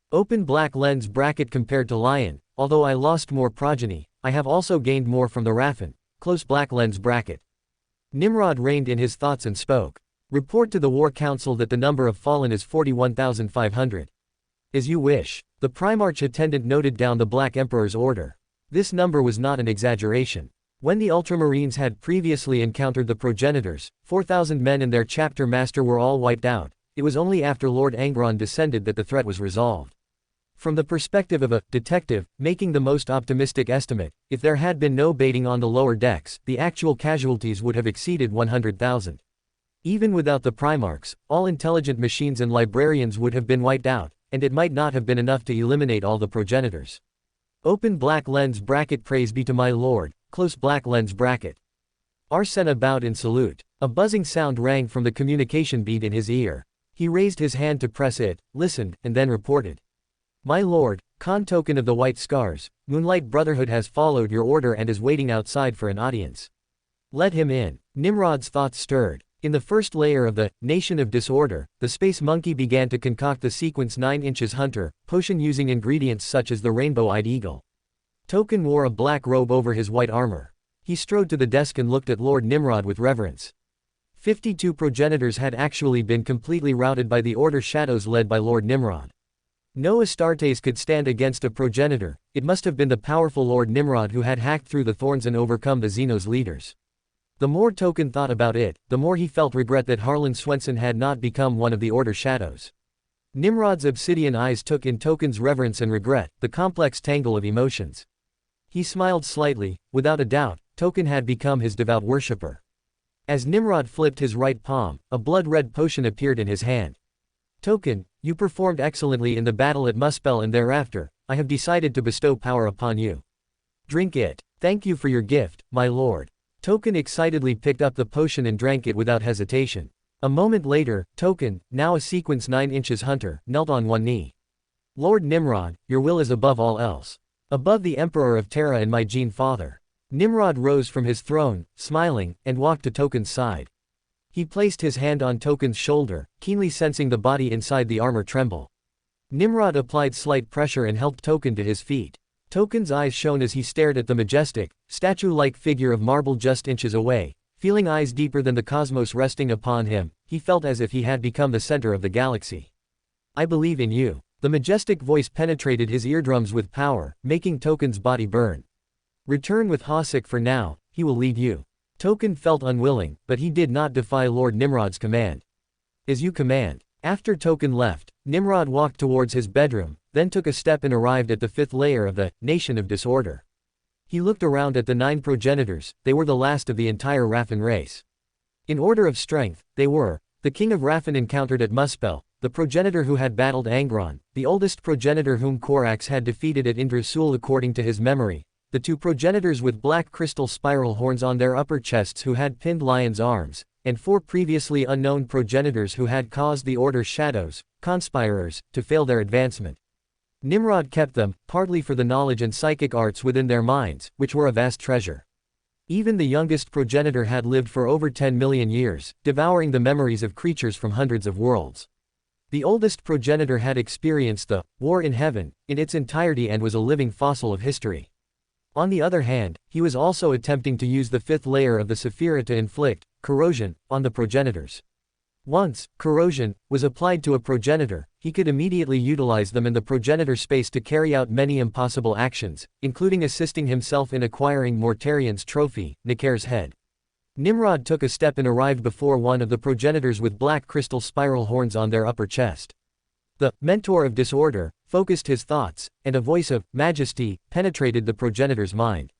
Open black lens bracket compared to Lion, although I lost more progeny, I have also gained more from the Raffen, close black lens bracket. Nimrod reined in his thoughts and spoke. Report to the War Council that the number of fallen is 41,500. As you wish. The Primarch attendant noted down the Black Emperor's order. This number was not an exaggeration. When the Ultramarines had previously encountered the progenitors, 4,000 men and their chapter master were all wiped out. It was only after Lord Angron descended that the threat was resolved. From the perspective of a detective, making the most optimistic estimate, if there had been no baiting on the lower decks, the actual casualties would have exceeded 100,000. Even without the Primarchs, all intelligent machines and librarians would have been wiped out, and it might not have been enough to eliminate all the progenitors. Open black lens bracket. Praise be to my lord, close black lens bracket. Arsena bowed in salute. A buzzing sound rang from the communication bead in his ear. He raised his hand to press it, listened, and then reported. My lord, Khan token of the White Scars, Moonlight Brotherhood has followed your order and is waiting outside for an audience. Let him in. Nimrod's thoughts stirred. In the first layer of the Nation of Disorder, the Space Monkey began to concoct the Sequence 9 inches Hunter potion using ingredients such as the Rainbow-Eyed Eagle. Token wore a black robe over his white armor. He strode to the desk and looked at Lord Nimrod with reverence. 52 progenitors had actually been completely routed by the Order Shadows led by Lord Nimrod. No Astartes could stand against a progenitor. It must have been the powerful Lord Nimrod who had hacked through the thorns and overcome the Xenos leaders. The more Token thought about it, the more he felt regret that Harlan Swenson had not become one of the Order Shadows. Nimrod's obsidian eyes took in Token's reverence and regret, the complex tangle of emotions. He smiled slightly. Without a doubt, Token had become his devout worshipper. As Nimrod flipped his right palm, a blood-red potion appeared in his hand. Token, you performed excellently in the battle at Muspel and thereafter, I have decided to bestow power upon you. Drink it. Thank you for your gift, my lord. Token excitedly picked up the potion and drank it without hesitation. A moment later, Token, now a Sequence 9 inches Hunter, knelt on one knee. Lord Nimrod, your will is above all else. Above the Emperor of Terra and my Gene Father. Nimrod rose from his throne, smiling, and walked to Token's side. He placed his hand on Token's shoulder, keenly sensing the body inside the armor tremble. Nimrod applied slight pressure and helped Token to his feet. Token's eyes shone as he stared at the majestic, statue-like figure of marble just inches away. Feeling eyes deeper than the cosmos resting upon him, he felt as if he had become the center of the galaxy. I believe in you. The majestic voice penetrated his eardrums with power, making Token's body burn. Return with Hasek for now, he will lead you. Token felt unwilling, but he did not defy Lord Nimrod's command. As you command. After Token left, Nimrod walked towards his bedroom, then took a step and arrived at the 5th layer of the Nation of Disorder. He looked around at the 9 progenitors. They were the last of the entire Raffen race. In order of strength, they were the King of Raffen encountered at Muspel, the progenitor who had battled Angron, the oldest progenitor whom Korax had defeated at Indra-Sul according to his memory, the 2 progenitors with black crystal spiral horns on their upper chests who had pinned Lion's arms, and 4 previously unknown progenitors who had caused the Order Shadows, conspirators, to fail their advancement. Nimrod kept them, partly for the knowledge and psychic arts within their minds, which were a vast treasure. Even the youngest progenitor had lived for over 10 million years, devouring the memories of creatures from hundreds of worlds. The oldest progenitor had experienced the war in heaven in its entirety and was a living fossil of history. On the other hand, he was also attempting to use the fifth layer of the Sephira to inflict corrosion on the progenitors. Once corrosion was applied to a progenitor, he could immediately utilize them in the progenitor space to carry out many impossible actions, including assisting himself in acquiring Mortarian's trophy, Nicare's head. Nimrod took a step and arrived before one of the progenitors with black crystal spiral horns on their upper chest. The mentor of disorder focused his thoughts, and a voice of majesty penetrated the progenitor's mind.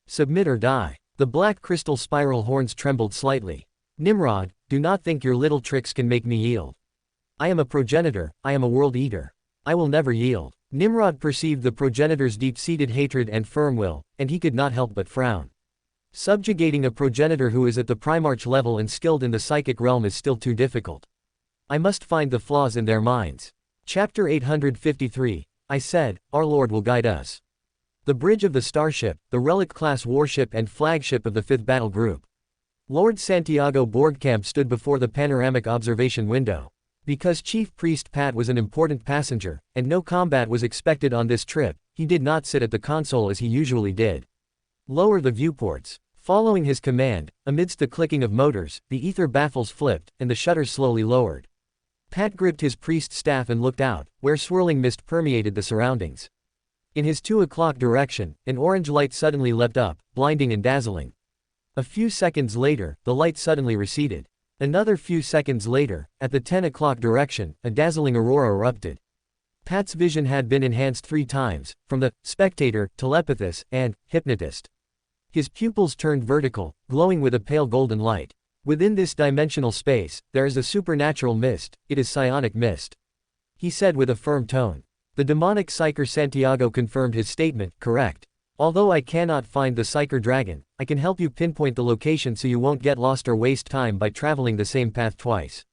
Submit or die. The black crystal spiral horns trembled slightly. Nimrod, do not think your little tricks can make me yield. I am a progenitor, I am a world eater. I will never yield. Nimrod perceived the progenitor's deep-seated hatred and firm will, and he could not help but frown. Subjugating a progenitor who is at the Primarch level and skilled in the psychic realm is still too difficult. I must find the flaws in their minds. Chapter 853, I said, our Lord will guide us. The bridge of the starship, the relic-class warship and flagship of the 5th Battle Group. Lord Santiago Borgkamp stood before the panoramic observation window. Because Chief Priest Pat was an important passenger, and no combat was expected on this trip, he did not sit at the console as he usually did. Lower the viewports. Following his command, amidst the clicking of motors, the ether baffles flipped, and the shutters slowly lowered. Pat gripped his priest staff and looked out, where swirling mist permeated the surroundings. In his 2 o'clock direction, an orange light suddenly leapt up, blinding and dazzling. A few seconds later, the light suddenly receded. Another few seconds later, at the 10 o'clock direction, a dazzling aurora erupted. Pat's vision had been enhanced 3 times, from the spectator, telepathist, and hypnotist. His pupils turned vertical, glowing with a pale golden light. Within this dimensional space, there is a supernatural mist, it is psionic mist. He said with a firm tone. The demonic psyker Santiago confirmed his statement, correct. Although I cannot find the psyker dragon, I can help you pinpoint the location so you won't get lost or waste time by traveling the same path twice.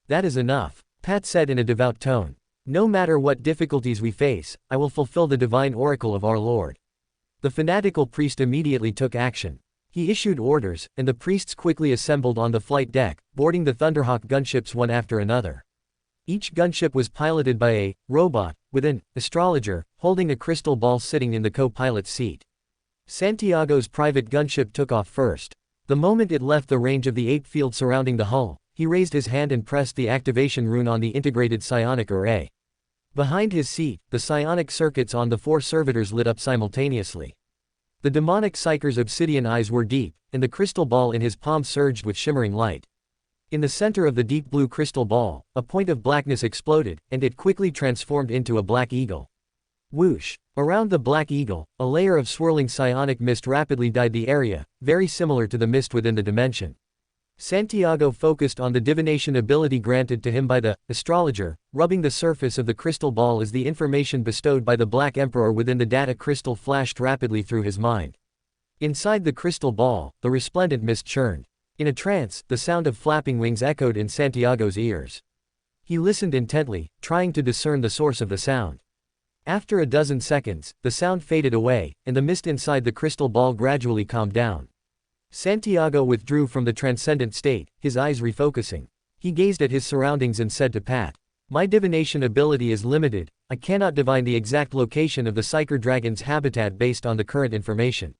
That is enough, Pat said in a devout tone. No matter what difficulties we face, I will fulfill the divine oracle of our Lord. The fanatical priest immediately took action. He issued orders, and the priests quickly assembled on the flight deck, boarding the Thunderhawk gunships one after another. Each gunship was piloted by a robot, with an astrologer, holding a crystal ball sitting in the co-pilot's seat. Santiago's private gunship took off first. The moment it left the range of the ape field surrounding the hull, he raised his hand and pressed the activation rune on the integrated psionic array. Behind his seat, the psionic circuits on the 4 servitors lit up simultaneously. The demonic psyker's obsidian eyes were deep, and the crystal ball in his palm surged with shimmering light. In the center of the deep blue crystal ball, a point of blackness exploded, and it quickly transformed into a black eagle. Whoosh! Around the black eagle, a layer of swirling psionic mist rapidly dyed the area, very similar to the mist within the dimension. Santiago focused on the divination ability granted to him by the astrologer, rubbing the surface of the crystal ball as the information bestowed by the Black Emperor within the data crystal flashed rapidly through his mind. Inside the crystal ball, the resplendent mist churned. In a trance, the sound of flapping wings echoed in Santiago's ears. He listened intently, trying to discern the source of the sound. After a dozen seconds, the sound faded away, and the mist inside the crystal ball gradually calmed down. Santiago withdrew from the transcendent state, his eyes refocusing. He gazed at his surroundings and said to Pat, "My divination ability is limited, I cannot divine the exact location of the psyker dragon's habitat based on the current information.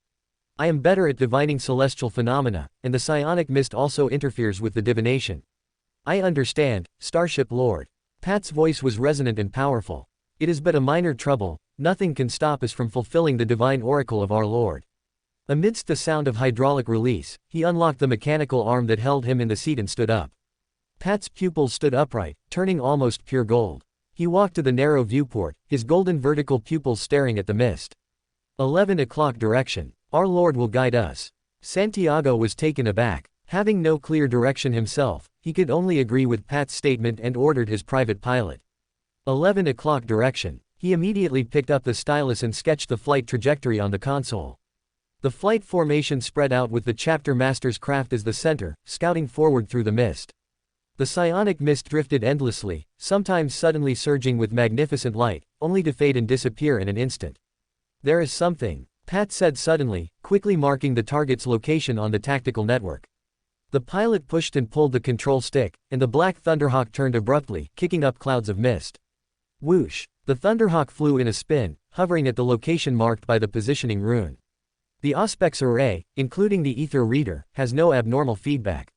I am better at divining celestial phenomena, and the psionic mist also interferes with the divination." "I understand, Starship Lord." Pat's voice was resonant and powerful. "It is but a minor trouble, nothing can stop us from fulfilling the divine oracle of our Lord." Amidst the sound of hydraulic release, he unlocked the mechanical arm that held him in the seat and stood up. Pat's pupils stood upright, turning almost pure gold. He walked to the narrow viewport, his golden vertical pupils staring at the mist. 11 o'clock direction. Our Lord will guide us. Santiago was taken aback. Having no clear direction himself, he could only agree with Pat's statement and ordered his private pilot. 11 o'clock direction. He immediately picked up the stylus and sketched the flight trajectory on the console. The flight formation spread out with the chapter master's craft as the center, scouting forward through the mist. The psionic mist drifted endlessly, sometimes suddenly surging with magnificent light, only to fade and disappear in an instant. "There is something," Pat said suddenly, quickly marking the target's location on the tactical network. The pilot pushed and pulled the control stick, and the black Thunderhawk turned abruptly, kicking up clouds of mist. Whoosh! The Thunderhawk flew in a spin, hovering at the location marked by the positioning rune. The Auspex array, including the ether reader, has no abnormal feedback.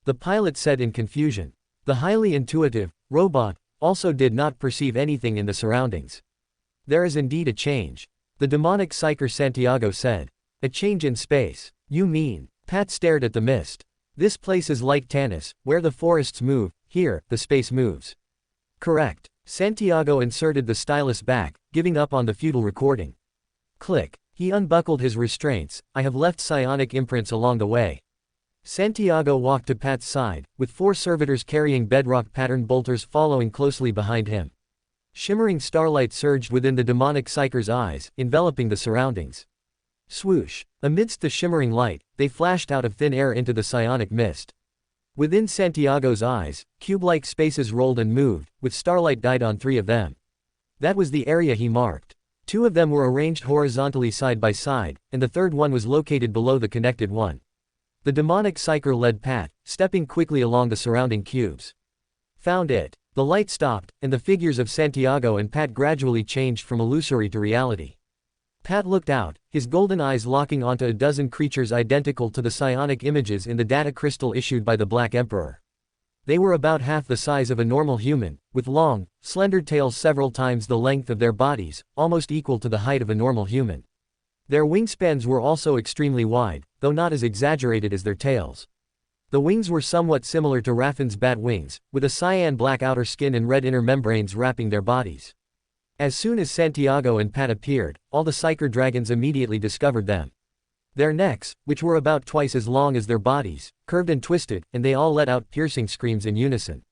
The pilot said in confusion. The highly intuitive robot also did not perceive anything in the surroundings. There is indeed a change. The demonic psyker Santiago said. A change in space. You mean? Pat stared at the mist. This place is like Tanis, where the forests move, here, the space moves. Correct. Santiago inserted the stylus back, giving up on the futile recording. Click. He unbuckled his restraints. I have left psionic imprints along the way. Santiago walked to Pat's side, with 4 servitors carrying bedrock pattern bolters following closely behind him. Shimmering starlight surged within the demonic psyker's eyes, enveloping the surroundings. Swoosh! Amidst the shimmering light, they flashed out of thin air into the psionic mist. Within Santiago's eyes, cube-like spaces rolled and moved, with starlight died on 3 of them. That was the area he marked. 2 of them were arranged horizontally side by side, and the third one was located below the connected one. The demonic psyker led Pat, stepping quickly along the surrounding cubes. Found it. The light stopped, and the figures of Santiago and Pat gradually changed from illusory to reality. Pat looked out, his golden eyes locking onto a dozen creatures identical to the psionic images in the data crystal issued by the Black Emperor. They were about half the size of a normal human, with long, slender tails several times the length of their bodies, almost equal to the height of a normal human. Their wingspans were also extremely wide, though not as exaggerated as their tails. The wings were somewhat similar to Raffen's bat wings, with a cyan-black outer skin and red inner membranes wrapping their bodies. As soon as Santiago and Pat appeared, all the psyker dragons immediately discovered them. Their necks, which were about twice as long as their bodies, curved and twisted, and they all let out piercing screams in unison.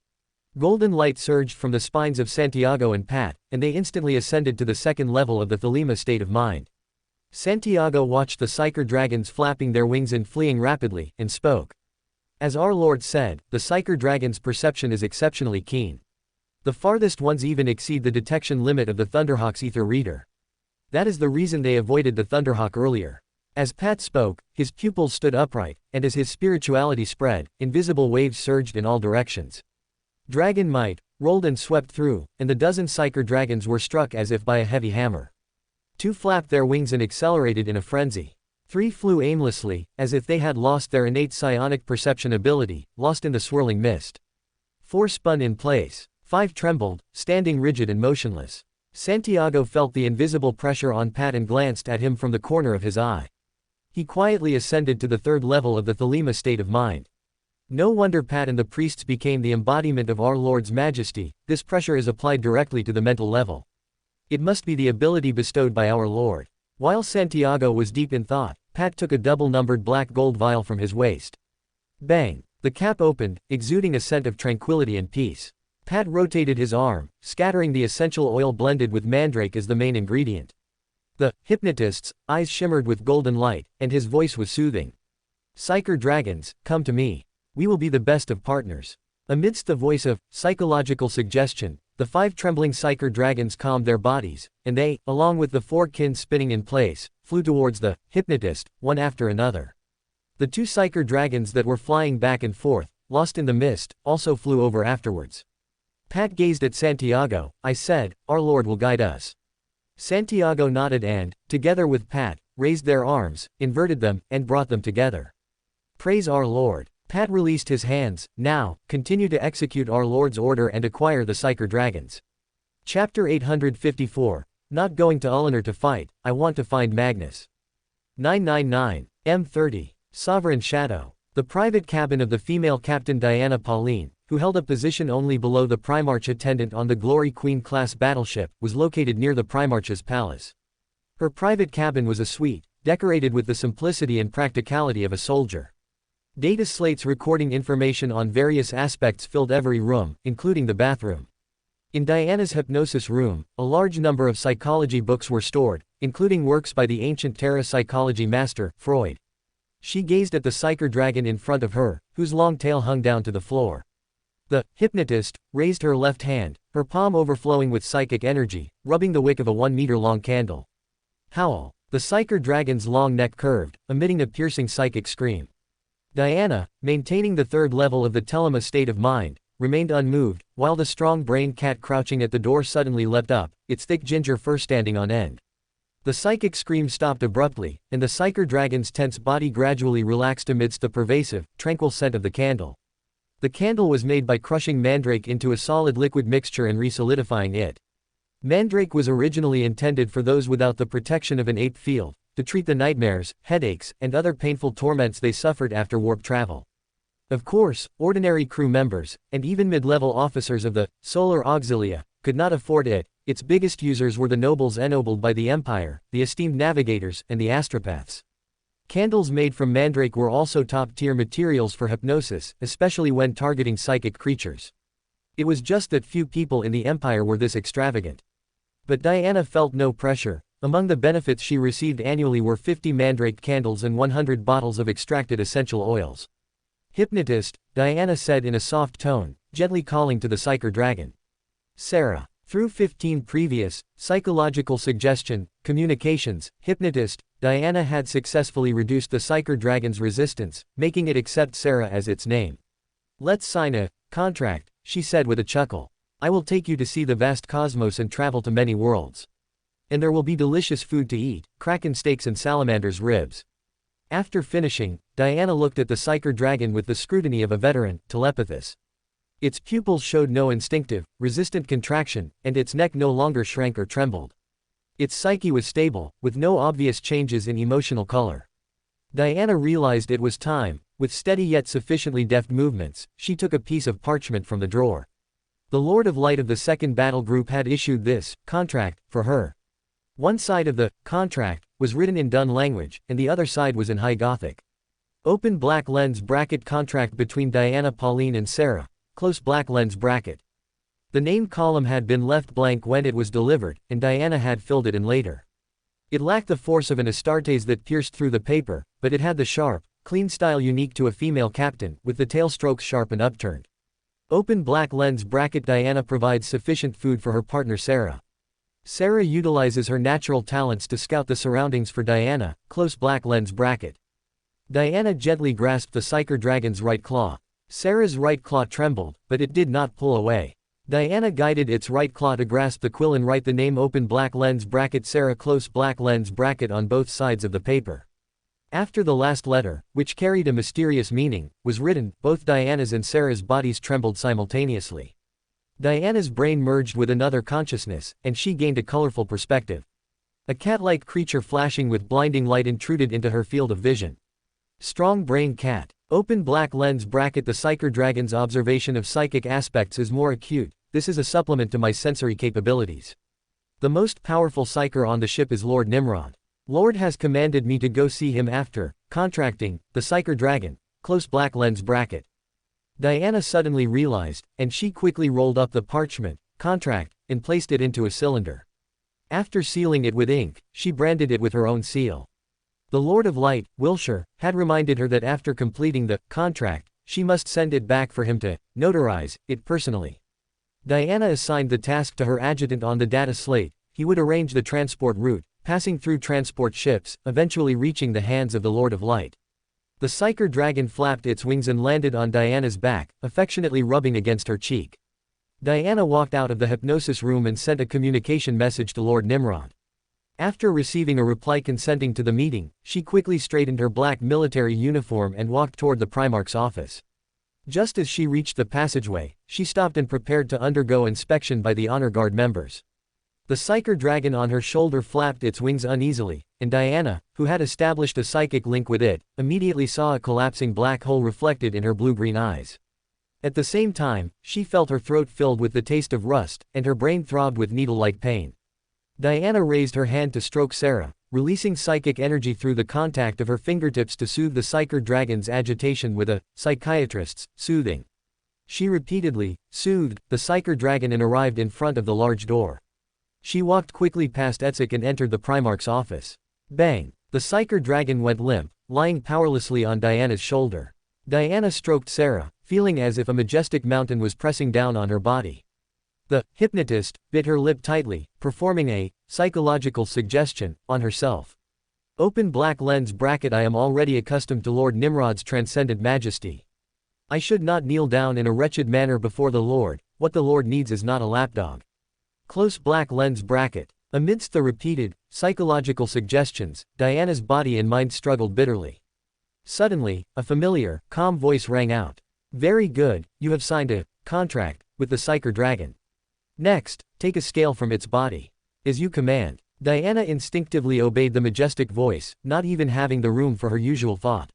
Golden light surged from the spines of Santiago and Pat, and they instantly ascended to the second level of the Thelema state of mind. Santiago watched the psyker dragons flapping their wings and fleeing rapidly, and spoke. As our Lord said, the psyker dragon's perception is exceptionally keen. The farthest ones even exceed the detection limit of the Thunderhawk's ether reader. That is the reason they avoided the Thunderhawk earlier. As Pat spoke, his pupils stood upright, and as his spirituality spread, invisible waves surged in all directions. Dragon might rolled and swept through, and the dozen psyker dragons were struck as if by a heavy hammer. 2 flapped their wings and accelerated in a frenzy. 3 flew aimlessly, as if they had lost their innate psionic perception ability, lost in the swirling mist. 4 spun in place. 5 trembled, standing rigid and motionless. Santiago felt the invisible pressure on Pat and glanced at him from the corner of his eye. He quietly ascended to the 3rd level of the Thelema state of mind. No wonder Pat and the priests became the embodiment of our Lord's majesty. This pressure is applied directly to the mental level. It must be the ability bestowed by our Lord. While Santiago was deep in thought, Pat took a double-numbered black gold vial from his waist. Bang! The cap opened, exuding a scent of tranquility and peace. Pat rotated his arm, scattering the essential oil blended with mandrake as the main ingredient. The hypnotist's eyes shimmered with golden light, and his voice was soothing. Psyker dragons, come to me. We will be the best of partners. Amidst the voice of psychological suggestion, the 5 trembling psyker dragons calmed their bodies, and they, along with the 4 kin spinning in place, flew towards the hypnotist, one after another. The 2 psyker dragons that were flying back and forth, lost in the mist, also flew over afterwards. Pat gazed at Santiago. I said, our Lord will guide us. Santiago nodded and, together with Pat, raised their arms, inverted them, and brought them together. Praise our Lord. Pat released his hands. Now, continue to execute our Lord's order and acquire the psyker dragons. Chapter 854. Not going to Ullinar to fight, I want to find Magnus. 999. M30. Sovereign Shadow. The private cabin of the female Captain Diana Pauline, who held a position only below the Primarch attendant on the Glory Queen class battleship, was located near the Primarch's palace. Her private cabin was a suite, decorated with the simplicity and practicality of a soldier. Data slates recording information on various aspects filled every room, including the bathroom. In Diana's hypnosis room, a large number of psychology books were stored, including works by the ancient Terra psychology master, Freud. She gazed at the psyker dragon in front of her, whose long tail hung down to the floor. The hypnotist raised her left hand, her palm overflowing with psychic energy, rubbing the wick of a 1-meter-long candle. Howl! The psyker dragon's long neck curved, emitting a piercing psychic scream. Diana, maintaining the third level of the telema state of mind, remained unmoved, while the strong-brained cat crouching at the door suddenly leapt up, its thick ginger fur standing on end. The psychic scream stopped abruptly, and the psyker dragon's tense body gradually relaxed amidst the pervasive, tranquil scent of the candle. The candle was made by crushing mandrake into a solid liquid mixture and resolidifying it. Mandrake was originally intended for those without the protection of an ape field, to treat the nightmares, headaches, and other painful torments they suffered after warp travel. Of course, ordinary crew members, and even mid-level officers of the Solar Auxilia, could not afford it. Its biggest users were the nobles ennobled by the Empire, the esteemed navigators, and the astropaths. Candles made from mandrake were also top-tier materials for hypnosis, especially when targeting psychic creatures. It was just that few people in the Empire were this extravagant. But Diana felt no pressure. Among the benefits she received annually were 50 mandrake candles and 100 bottles of extracted essential oils. Hypnotist, Diana said in a soft tone, gently calling to the psyker dragon. Sarah. Through 15 previous, psychological suggestion, communications, hypnotist, Diana had successfully reduced the psyker dragon's resistance, making it accept Sarah as its name. Let's sign a contract, she said with a chuckle. I will take you to see the vast cosmos and travel to many worlds. And there will be delicious food to eat, kraken steaks and salamander's ribs. After finishing, Diana looked at the psyker dragon with the scrutiny of a veteran telepathist. Its pupils showed no instinctive, resistant contraction, and its neck no longer shrank or trembled. Its psyche was stable, with no obvious changes in emotional color. Diana realized it was time. With steady yet sufficiently deft movements, she took a piece of parchment from the drawer. The Lord of Light of the Second Battle Group had issued this contract for her. One side of the contract was written in Dun language, and the other side was in High Gothic. Open black lens bracket contract between Diana Pauline and Sarah, close black lens bracket. The name column had been left blank when it was delivered, and Diana had filled it in later. It lacked the force of an Astartes that pierced through the paper, but it had the sharp, clean style unique to a female captain, with the tail strokes sharp and upturned. Open black lens bracket. Diana provides sufficient food for her partner Sarah. Sarah utilizes her natural talents to scout the surroundings for Diana, close black lens bracket. Diana gently grasped the psyker dragon's right claw. Sarah's right claw trembled, but it did not pull away. Diana guided its right claw to grasp the quill and write the name open black lens bracket Sarah close black lens bracket on both sides of the paper. After the last letter, which carried a mysterious meaning, was written, both Diana's and Sarah's bodies trembled simultaneously. Diana's brain merged with another consciousness, and she gained a colorful perspective. A cat-like creature flashing with blinding light intruded into her field of vision. Strong brain cat. Open black lens bracket. The psyker dragon's observation of psychic aspects is more acute. This is a supplement to my sensory capabilities. The most powerful psyker on the ship is Lord Nimrod. Lord has commanded me to go see him after contracting the psyker dragon, close black lens bracket. Diana suddenly realized, and she quickly rolled up the parchment contract and placed it into a cylinder. After sealing it with ink, she branded it with her own seal. The Lord of Light, Wilshire, had reminded her that after completing the contract, she must send it back for him to notarize it personally. Diana assigned the task to her adjutant on the data slate. He would arrange the transport route, passing through transport ships, eventually reaching the hands of the Lord of Light. The psyker dragon flapped its wings and landed on Diana's back, affectionately rubbing against her cheek. Diana walked out of the hypnosis room and sent a communication message to Lord Nimrod. After receiving a reply consenting to the meeting, she quickly straightened her black military uniform and walked toward the Primarch's office. Just as she reached the passageway, she stopped and prepared to undergo inspection by the honor guard members. The psyker dragon on her shoulder flapped its wings uneasily, and Diana, who had established a psychic link with it, immediately saw a collapsing black hole reflected in her blue-green eyes. At the same time, she felt her throat filled with the taste of rust, and her brain throbbed with needle-like pain. Diana raised her hand to stroke Sarah, releasing psychic energy through the contact of her fingertips to soothe the psyker dragon's agitation with a psychiatrist's soothing. She repeatedly soothed the psyker dragon and arrived in front of the large door. She walked quickly past Etzik and entered the Primarch's office. Bang! The psyker dragon went limp, lying powerlessly on Diana's shoulder. Diana stroked Sarah, feeling as if a majestic mountain was pressing down on her body. The hypnotist bit her lip tightly, performing a psychological suggestion on herself. Open black lens bracket. I am already accustomed to Lord Nimrod's transcendent majesty. I should not kneel down in a wretched manner before the Lord. What the Lord needs is not a lapdog. Close black lens bracket. Amidst the repeated, psychological suggestions, Diana's body and mind struggled bitterly. Suddenly, a familiar, calm voice rang out. Very good, you have signed a contract with the Psyker Dragon. Next, take a scale from its body. As you command. Diana instinctively obeyed the majestic voice, not even having the room for her usual thought.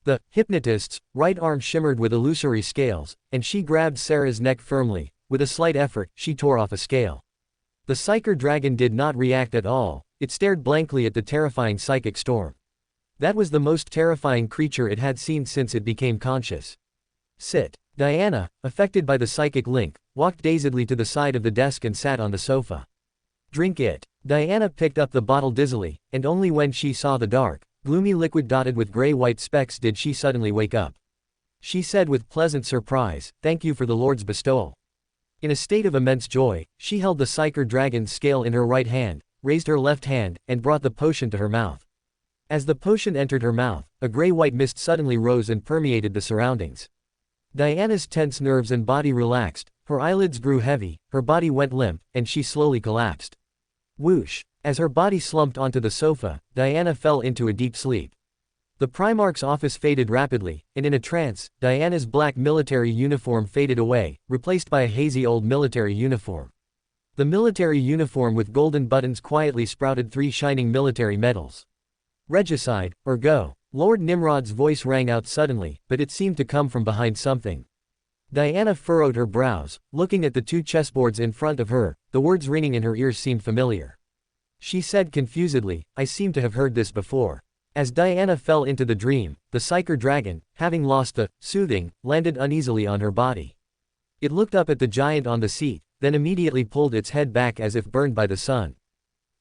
The hypnotist's right arm shimmered with illusory scales, and she grabbed Sarah's neck firmly. With a slight effort, she tore off a scale. The Psyker Dragon did not react at all. It stared blankly at the terrifying psychic storm. That was the most terrifying creature it had seen since it became conscious. Sit. Diana, affected by the psychic link, walked dazedly to the side of the desk and sat on the sofa. Drink it. Diana picked up the bottle dizzily, and only when she saw the dark, gloomy liquid dotted with gray-white specks did she suddenly wake up. She said with pleasant surprise, "Thank you for the Lord's bestowal." In a state of immense joy, she held the Psyker Dragon's scale in her right hand, raised her left hand, and brought the potion to her mouth. As the potion entered her mouth, a gray-white mist suddenly rose and permeated the surroundings. Diana's tense nerves and body relaxed, her eyelids grew heavy, her body went limp, and she slowly collapsed. Whoosh! As her body slumped onto the sofa, Diana fell into a deep sleep. The Primarch's office faded rapidly, and in a trance, Diana's black military uniform faded away, replaced by a hazy old military uniform. The military uniform with golden buttons quietly sprouted 3 shining military medals. Regicide, or go. Lord Nimrod's voice rang out suddenly, but it seemed to come from behind something. Diana furrowed her brows, looking at the 2 chessboards in front of her. The words ringing in her ears seemed familiar. She said confusedly, "I seem to have heard this before." As Diana fell into the dream, the Psyker Dragon, having lost the soothing, landed uneasily on her body. It looked up at the giant on the seat, then immediately pulled its head back as if burned by the sun.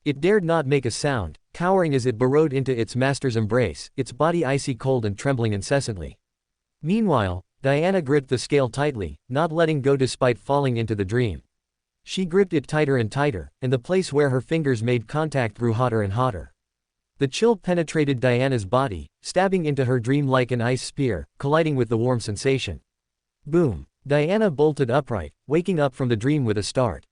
It dared not make a sound, cowering as it burrowed into its master's embrace, its body icy cold and trembling incessantly. Meanwhile, Diana gripped the scale tightly, not letting go despite falling into the dream. She gripped it tighter and tighter, and the place where her fingers made contact grew hotter and hotter. The chill penetrated Diana's body, stabbing into her dream like an ice spear, colliding with the warm sensation. Boom! Diana bolted upright, waking up from the dream with a start.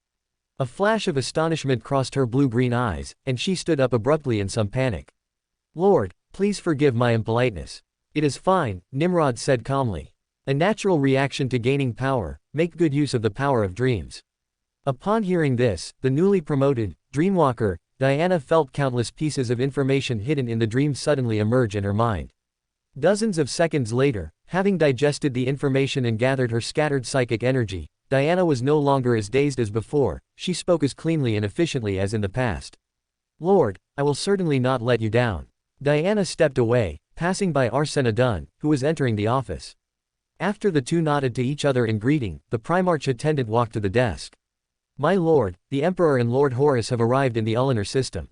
A flash of astonishment crossed her blue-green eyes, and she stood up abruptly in some panic. "Lord, please forgive my impoliteness." "It is fine," Nimrod said calmly. "A natural reaction to gaining power. Make good use of the power of dreams." Upon hearing this, the newly promoted Dreamwalker, Diana felt countless pieces of information hidden in the dream suddenly emerge in her mind. Dozens of seconds later, having digested the information and gathered her scattered psychic energy, Diana was no longer as dazed as before. She spoke as cleanly and efficiently as in the past. "Lord, I will certainly not let you down." Diana stepped away, passing by Arsena Dunn, who was entering the office. After the 2 nodded to each other in greeting, the Primarch attendant walked to the desk. "My lord, the Emperor and Lord Horus have arrived in the Ulnar system.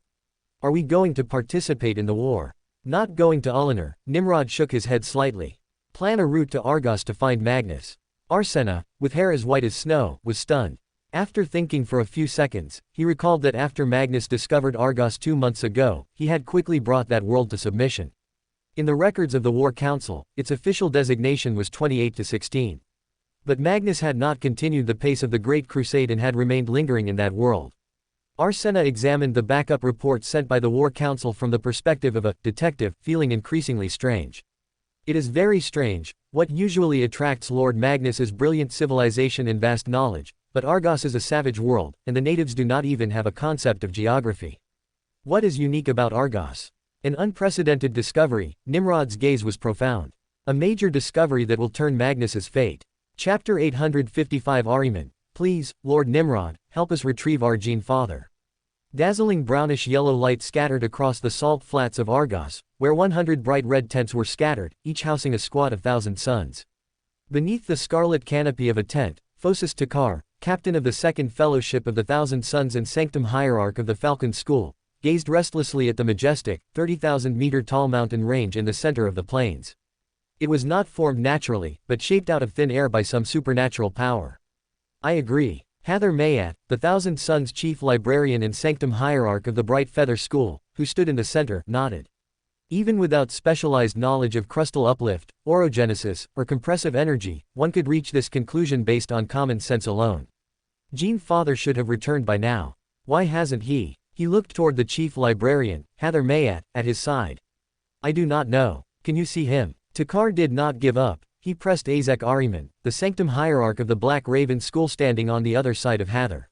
Are we going to participate in the war?" "Not going to Ulnar," Nimrod shook his head slightly. "Plan a route to Argos to find Magnus." Arsena, with hair as white as snow, was stunned. After thinking for a few seconds, he recalled that after Magnus discovered Argos 2 months ago, he had quickly brought that world to submission. In the records of the War Council, its official designation was 28-16. But Magnus had not continued the pace of the Great Crusade and had remained lingering in that world. Arsena examined the backup report sent by the War Council from the perspective of a detective, feeling increasingly strange. It is very strange. What usually attracts Lord Magnus is brilliant civilization and vast knowledge, but Argos is a savage world, and the natives do not even have a concept of geography. What is unique about Argos? An unprecedented discovery. Nimrod's gaze was profound. A major discovery that will turn Magnus's fate. Chapter 855 Ahriman, please, Lord Nimrod, help us retrieve our Gene Father. Dazzling brownish-yellow light scattered across the salt flats of Argos, where 100 bright red tents were scattered, each housing a squad of 1,000 suns. Beneath the scarlet canopy of a tent, Phocis Takar, captain of the Second Fellowship of the 1,000 Suns and Sanctum Hierarch of the Falcon School, gazed restlessly at the majestic, 30,000-meter-tall mountain range in the center of the plains. It was not formed naturally, but shaped out of thin air by some supernatural power. "I agree." Hather Mayat, the 1,000 Suns chief librarian and Sanctum Hierarch of the Bright Feather School, who stood in the center, nodded. Even without specialized knowledge of crustal uplift, orogenesis, or compressive energy, one could reach this conclusion based on common sense alone. Gene Father should have returned by now. Why hasn't he? He looked toward the chief librarian, Hather Mayat, at his side. I do not know. Can you see him? Takar did not give up. He pressed Azek Ahriman, the sanctum hierarch of the Black Raven School, standing on the other side of Hather.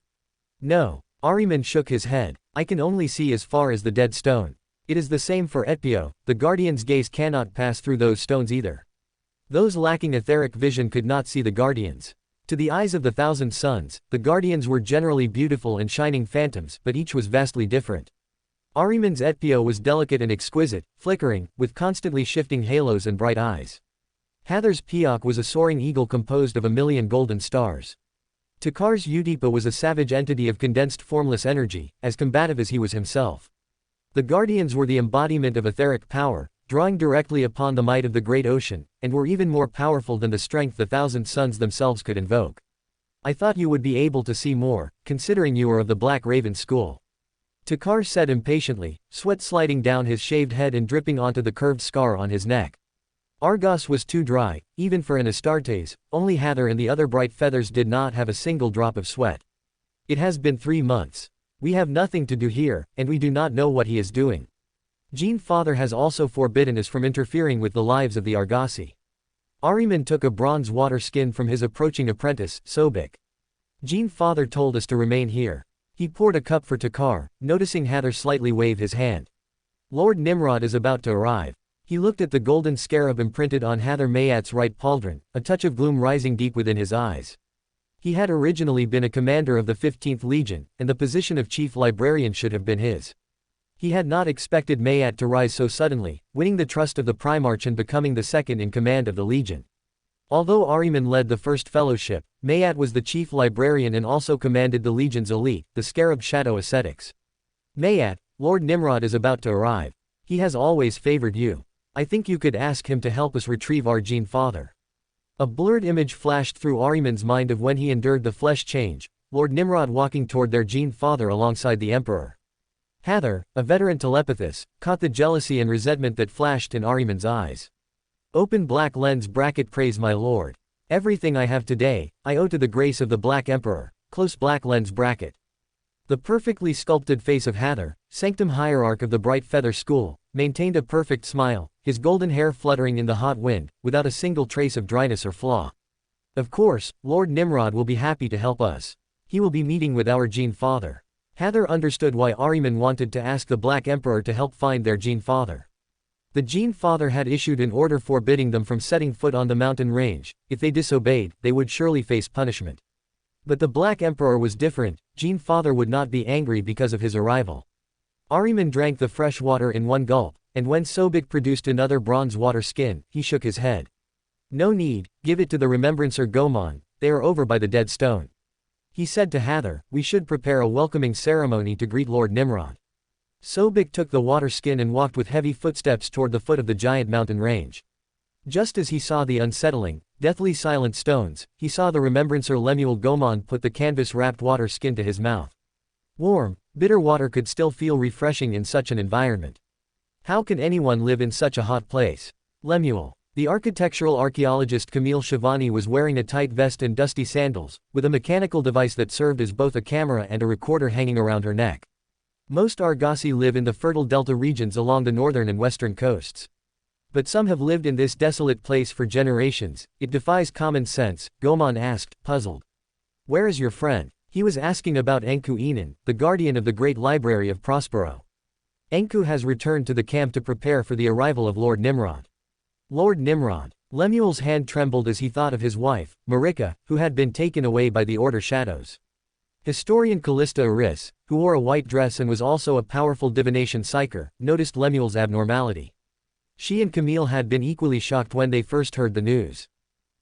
No. Ahriman shook his head. I can only see as far as the dead stone. It is the same for Etpio, the Guardian's gaze cannot pass through those stones either. Those lacking etheric vision could not see the Guardians. To the eyes of the Thousand Suns, the Guardians were generally beautiful and shining phantoms, but each was vastly different. Ahriman's Etpio was delicate and exquisite, flickering, with constantly shifting halos and bright eyes. Hather's Piok was a soaring eagle composed of 1,000,000 golden stars. Takar's Udipa was a savage entity of condensed formless energy, as combative as he was himself. The Guardians were the embodiment of etheric power, drawing directly upon the might of the great ocean, and were even more powerful than the strength the Thousand Suns themselves could invoke. I thought you would be able to see more, considering you are of the Black Raven School. Takar said impatiently, sweat sliding down his shaved head and dripping onto the curved scar on his neck. Argos was too dry, even for an Astartes. Only Hather and the other bright feathers did not have a single drop of sweat. It has been 3 months. We have nothing to do here, and we do not know what he is doing. Gene Father has also forbidden us from interfering with the lives of the Argossi. Ahriman took a bronze water skin from his approaching apprentice, Sobek. Gene Father told us to remain here. He poured a cup for Takar, noticing Hather slightly wave his hand. Lord Nimrod is about to arrive. He looked at the golden scarab imprinted on Hather Mayat's right pauldron, a touch of gloom rising deep within his eyes. He had originally been a commander of the 15th Legion, and the position of chief librarian should have been his. He had not expected Mayat to rise so suddenly, winning the trust of the Primarch and becoming the second in command of the Legion. Although Ahriman led the first fellowship, Mayat was the chief librarian and also commanded the Legion's elite, the Scarab Shadow Ascetics. Mayat, Lord Nimrod is about to arrive. He has always favored you. I think you could ask him to help us retrieve our Gene Father. A blurred image flashed through Ahriman's mind of when he endured the flesh change, Lord Nimrod walking toward their Gene Father alongside the Emperor. Hather, a veteran telepathist, caught the jealousy and resentment that flashed in Ahriman's eyes. Open black lens bracket praise my lord. Everything I have today, I owe to the grace of the Black Emperor, close black lens bracket. The perfectly sculpted face of Hather, sanctum hierarch of the Bright Feather School, maintained a perfect smile, his golden hair fluttering in the hot wind, without a single trace of dryness or flaw. Of course, Lord Nimrod will be happy to help us. He will be meeting with our Gene Father. Hather understood why Ahriman wanted to ask the Black Emperor to help find their Gene Father. The Gene Father had issued an order forbidding them from setting foot on the mountain range. If they disobeyed, they would surely face punishment. But the Black Emperor was different. Gene Father would not be angry because of his arrival. Ahriman drank the fresh water in one gulp, and when Sobek produced another bronze water skin, he shook his head. No need, give it to the Remembrancer Gomon, they are over by the dead stone. He said to Hather, we should prepare a welcoming ceremony to greet Lord Nimrod. Sobek took the water skin and walked with heavy footsteps toward the foot of the giant mountain range. Just as he saw the unsettling, deathly silent stones, he saw the Remembrancer Lemuel Gomon put the canvas-wrapped water skin to his mouth. Warm, bitter water could still feel refreshing in such an environment. How can anyone live in such a hot place? Lemuel. The architectural archaeologist Camille Shivani was wearing a tight vest and dusty sandals, with a mechanical device that served as both a camera and a recorder hanging around her neck. Most Argossi live in the fertile delta regions along the northern and western coasts. But some have lived in this desolate place for generations. It defies common sense, Gomon asked, puzzled. Where is your friend? He was asking about Enku Enan, the guardian of the great library of Prospero. Enku has returned to the camp to prepare for the arrival of Lord Nimrod. Lord Nimrod. Lemuel's hand trembled as he thought of his wife, Marika, who had been taken away by the Order Shadows. Historian Callista Aris, who wore a white dress and was also a powerful divination psyker, noticed Lemuel's abnormality. She and Camille had been equally shocked when they first heard the news.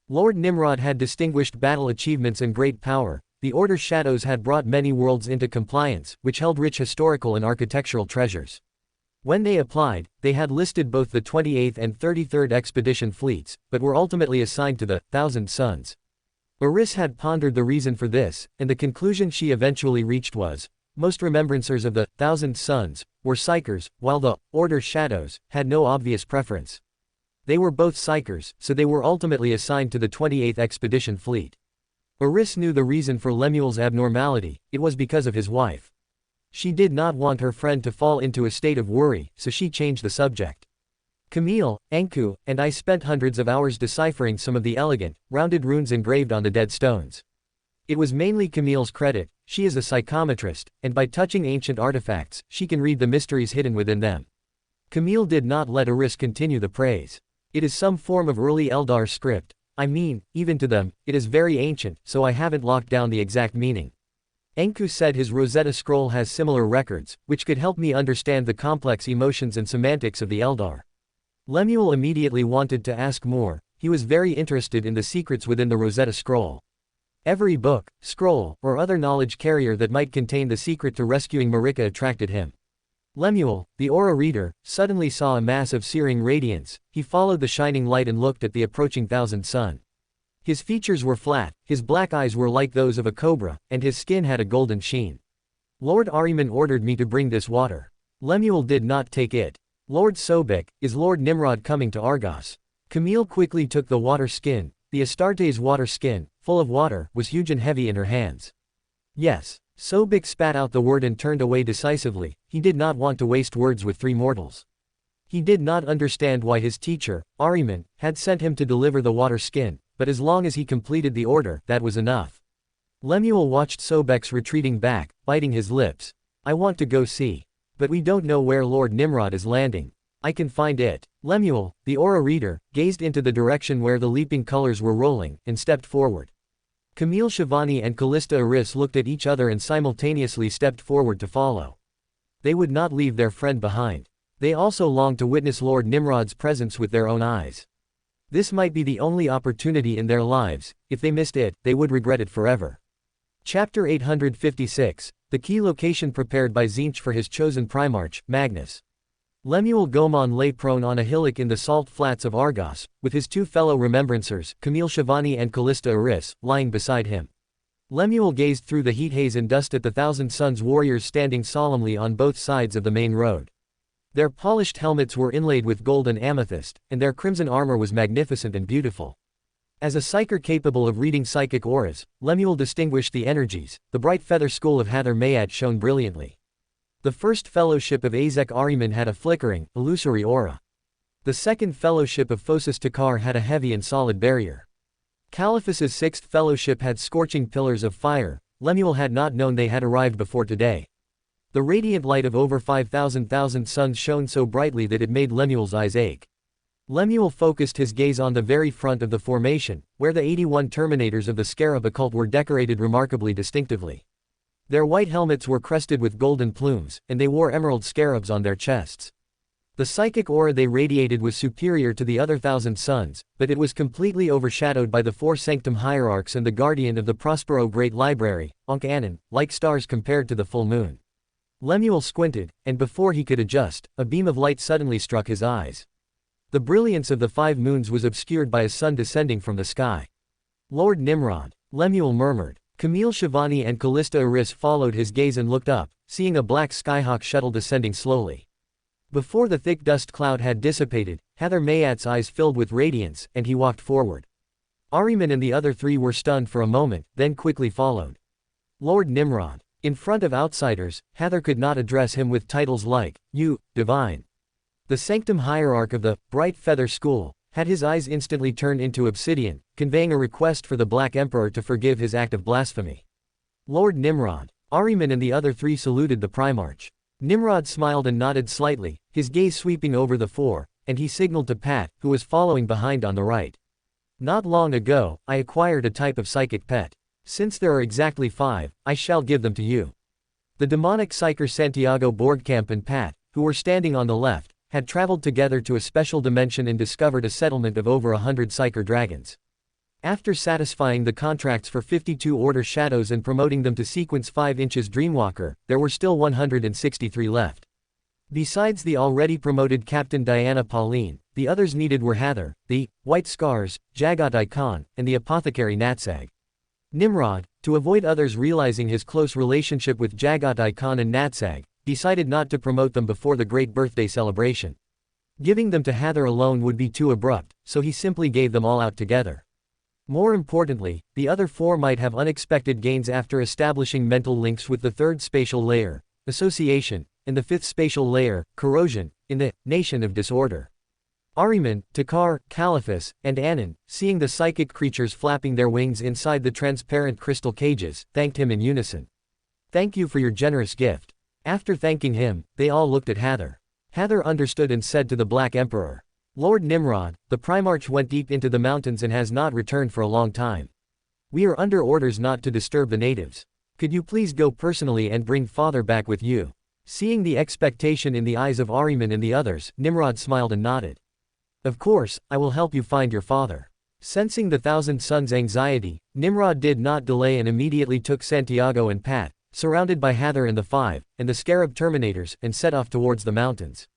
Lord Nimrod had distinguished battle achievements and great power. The Order Shadows had brought many worlds into compliance, which held rich historical and architectural treasures. When they applied, they had listed both the 28th and 33rd Expedition fleets, but were ultimately assigned to the Thousand Suns. Aris had pondered the reason for this, and the conclusion she eventually reached was, Most remembrancers of the Thousand Sons were Psychers, while the Order Shadows had no obvious preference. They were both Psychers, so they were ultimately assigned to the 28th Expedition Fleet. Eris knew the reason for Lemuel's abnormality, it was because of his wife. She did not want her friend to fall into a state of worry, so she changed the subject. Camille, Enku, and I spent hundreds of hours deciphering some of the elegant, rounded runes engraved on the dead stones. It was mainly Camille's credit, she is a psychometrist, and by touching ancient artifacts, she can read the mysteries hidden within them. Camille did not let Eris continue the praise. It is some form of early Eldar script. I mean, even to them, it is very ancient, so I haven't locked down the exact meaning. Enku said his Rosetta Scroll has similar records, which could help me understand the complex emotions and semantics of the Eldar. Lemuel immediately wanted to ask more, he was very interested in the secrets within the Rosetta Scroll. Every book, scroll, or other knowledge carrier that might contain the secret to rescuing Marika attracted him. Lemuel, the aura reader, suddenly saw a mass of searing radiance. He followed the shining light and looked at the approaching thousand sun. His features were flat, his black eyes were like those of a cobra, and his skin had a golden sheen. Lord Ahriman ordered me to bring this water. Lemuel did not take it. Lord Sobek, is Lord Nimrod coming to Argos? Camille quickly took the water skin. The Astarte's water skin, full of water, was huge and heavy in her hands. Yes. Sobek spat out the word and turned away decisively. He did not want to waste words with three mortals. He did not understand why his teacher, Ahriman, had sent him to deliver the water skin, but as long as he completed the order, that was enough. Lemuel watched Sobek's retreating back, biting his lips. I want to go see. But we don't know where Lord Nimrod is landing. I can find it. Lemuel, the aura reader, gazed into the direction where the leaping colors were rolling, and stepped forward. Camille Shivani and Callista Eris looked at each other and simultaneously stepped forward to follow. They would not leave their friend behind. They also longed to witness Lord Nimrod's presence with their own eyes. This might be the only opportunity in their lives. If they missed it, they would regret it forever. Chapter 856, the key location prepared by Tzeentch for his chosen Primarch, Magnus. Lemuel Gomon lay prone on a hillock in the salt flats of Argos, with his two fellow remembrancers, Camille Shivani and Callista Eris, lying beside him. Lemuel gazed through the heat haze and dust at the Thousand Sons warriors standing solemnly on both sides of the main road. Their polished helmets were inlaid with gold and amethyst, and their crimson armor was magnificent and beautiful. As a psyker capable of reading psychic auras, Lemuel distinguished the energies. The bright feather school of Hather Mayat shone brilliantly. The first fellowship of Azek Ahriman had a flickering, illusory aura. The second fellowship of Phocis Takar had a heavy and solid barrier. Caliphas's sixth fellowship had scorching pillars of fire. Lemuel had not known they had arrived before today. The radiant light of over 5,000 suns shone so brightly that it made Lemuel's eyes ache. Lemuel focused his gaze on the very front of the formation, where the 81 Terminators of the Scarab occult were decorated remarkably distinctively. Their white helmets were crested with golden plumes, and they wore emerald scarabs on their chests. The psychic aura they radiated was superior to the other Thousand Sons, but it was completely overshadowed by the four Sanctum Hierarchs and the Guardian of the Prospero Great Library, Ankh-Anon, like stars compared to the full moon. Lemuel squinted, and before he could adjust, a beam of light suddenly struck his eyes. The brilliance of the 5 moons was obscured by a sun descending from the sky. Lord Nimrod, Lemuel murmured. Camille Shivani and Callista Eris followed his gaze and looked up, seeing a black skyhawk shuttle descending slowly. Before the thick dust cloud had dissipated, Hather Mayat's eyes filled with radiance, and he walked forward. Ahriman and the other three were stunned for a moment, then quickly followed. Lord Nimrod. In front of outsiders, Hather could not address him with titles like, "You, Divine." The Sanctum Hierarch of the Bright Feather School had his eyes instantly turned into obsidian, conveying a request for the Black Emperor to forgive his act of blasphemy. Lord Nimrod. Ahriman and the other three saluted the Primarch. Nimrod smiled and nodded slightly, his gaze sweeping over the four, and he signaled to Pat, who was following behind on the right. Not long ago, I acquired a type of psychic pet. Since there are exactly 5, I shall give them to you. The demonic psyker Santiago Borgkamp and Pat, who were standing on the left, had traveled together to a special dimension and discovered a settlement of over 100 psyker dragons. After satisfying the contracts for 52 Order Shadows and promoting them to Sequence 5 inches Dreamwalker, there were still 163 left. Besides the already promoted Captain Diana Pauline, the others needed were Hather, the White Scars, Jagat Icon, and the Apothecary Natsag. Nimrod, To avoid others realizing his close relationship with Jagatai Khan and Natsag, decided not to promote them before the great birthday celebration. Giving them to Hather alone would be too abrupt, so he simply gave them all out together. More importantly, the other four might have unexpected gains after establishing mental links with the third spatial layer, association, and the fifth spatial layer, corrosion, in the Nation of Disorder. Ahriman, Takar, Caliphus, and Anan, seeing the psychic creatures flapping their wings inside the transparent crystal cages, thanked him in unison. "Thank you for your generous gift." After thanking him, they all looked at Hather. Hather understood and said to the Black Emperor, "Lord Nimrod, the Primarch went deep into the mountains and has not returned for a long time. We are under orders not to disturb the natives. Could you please go personally and bring Father back with you?" Seeing the expectation in the eyes of Ahriman and the others, Nimrod smiled and nodded. "Of course, I will help you find your father." Sensing the Thousand Sons' anxiety, Nimrod did not delay and immediately took Santiago and Pat, surrounded by Hather and the Five, and the Scarab Terminators, and set off towards the mountains.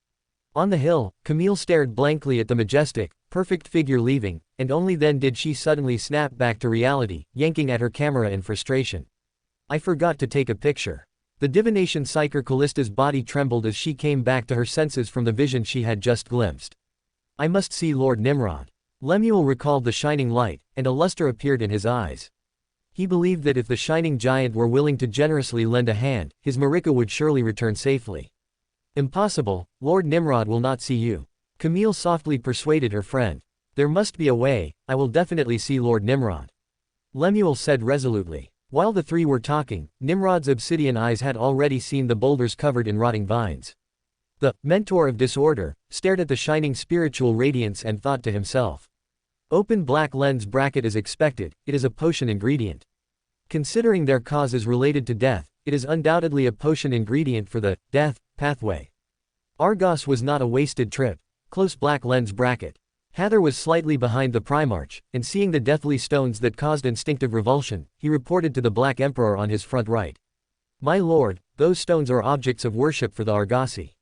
On the hill, Camille stared blankly at the majestic, perfect figure leaving, and only then did she suddenly snap back to reality, yanking at her camera in frustration. "I forgot to take a picture." The divination psyker Callista's body trembled as she came back to her senses from the vision she had just glimpsed. "I must see Lord Nimrod." Lemuel recalled the shining light, and a luster appeared in his eyes. He believed that if the shining giant were willing to generously lend a hand, his Marika would surely return safely. "Impossible, Lord Nimrod will not see you." Camille softly persuaded her friend. "There must be a way, I will definitely see Lord Nimrod," Lemuel said resolutely. While the three were talking, Nimrod's obsidian eyes had already seen the boulders covered in rotting vines. The Mentor of Disorder stared at the shining spiritual radiance and thought to himself. Open black lens bracket as expected, it is a potion ingredient. Considering their cause is related to death, it is undoubtedly a potion ingredient for the death pathway. Argos was not a wasted trip. Close black lens bracket. Hather was slightly behind the Primarch, and seeing the deathly stones that caused instinctive revulsion, he reported to the Black Emperor on his front right. "My lord, those stones are objects of worship for the Argossi.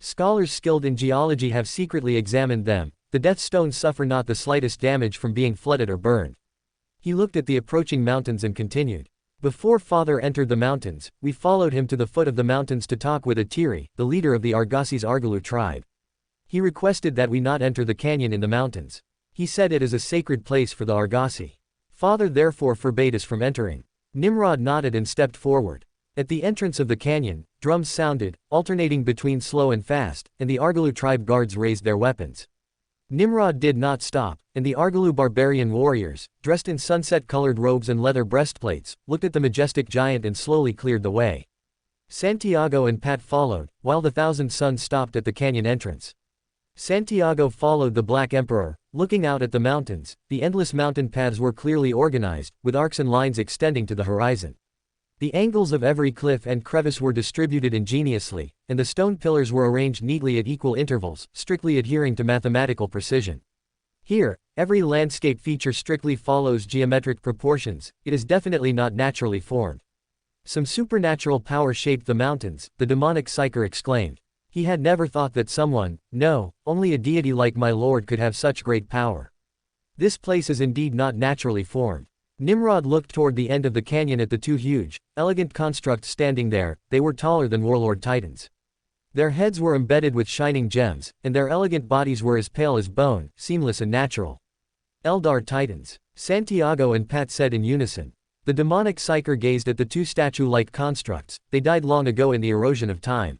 Scholars skilled in geology have secretly examined them. The death stones suffer not the slightest damage from being flooded or burned." He looked at the approaching mountains and continued. "Before Father entered the mountains, we followed him to the foot of the mountains to talk with Atiri, the leader of the Argossi's Argalu tribe. He requested that we not enter the canyon in the mountains. He said it is a sacred place for the Argossi. Father therefore forbade us from entering." Nimrod nodded and stepped forward. At the entrance of the canyon, drums sounded, alternating between slow and fast, and the Argalu tribe guards raised their weapons. Nimrod did not stop, and the Argalu barbarian warriors, dressed in sunset-colored robes and leather breastplates, looked at the majestic giant and slowly cleared the way. Santiago and Pat followed, while the Thousand Sons stopped at the canyon entrance. Santiago followed the Black Emperor, looking out at the mountains. The endless mountain paths were clearly organized, with arcs and lines extending to the horizon. The angles of every cliff and crevice were distributed ingeniously, and the stone pillars were arranged neatly at equal intervals, strictly adhering to mathematical precision. Here, every landscape feature strictly follows geometric proportions. It is definitely not naturally formed. "Some supernatural power shaped the mountains," the demonic psyker exclaimed. He had never thought that someone, no, only a deity like my lord could have such great power. This place is indeed not naturally formed. Nimrod looked toward the end of the canyon at the two huge, elegant constructs standing there. They were taller than warlord titans. Their heads were embedded with shining gems, and their elegant bodies were as pale as bone, seamless and natural. "Eldar titans," Santiago and Pat said in unison. The demonic psyker gazed at the two statue-like constructs. They died long ago in the erosion of time.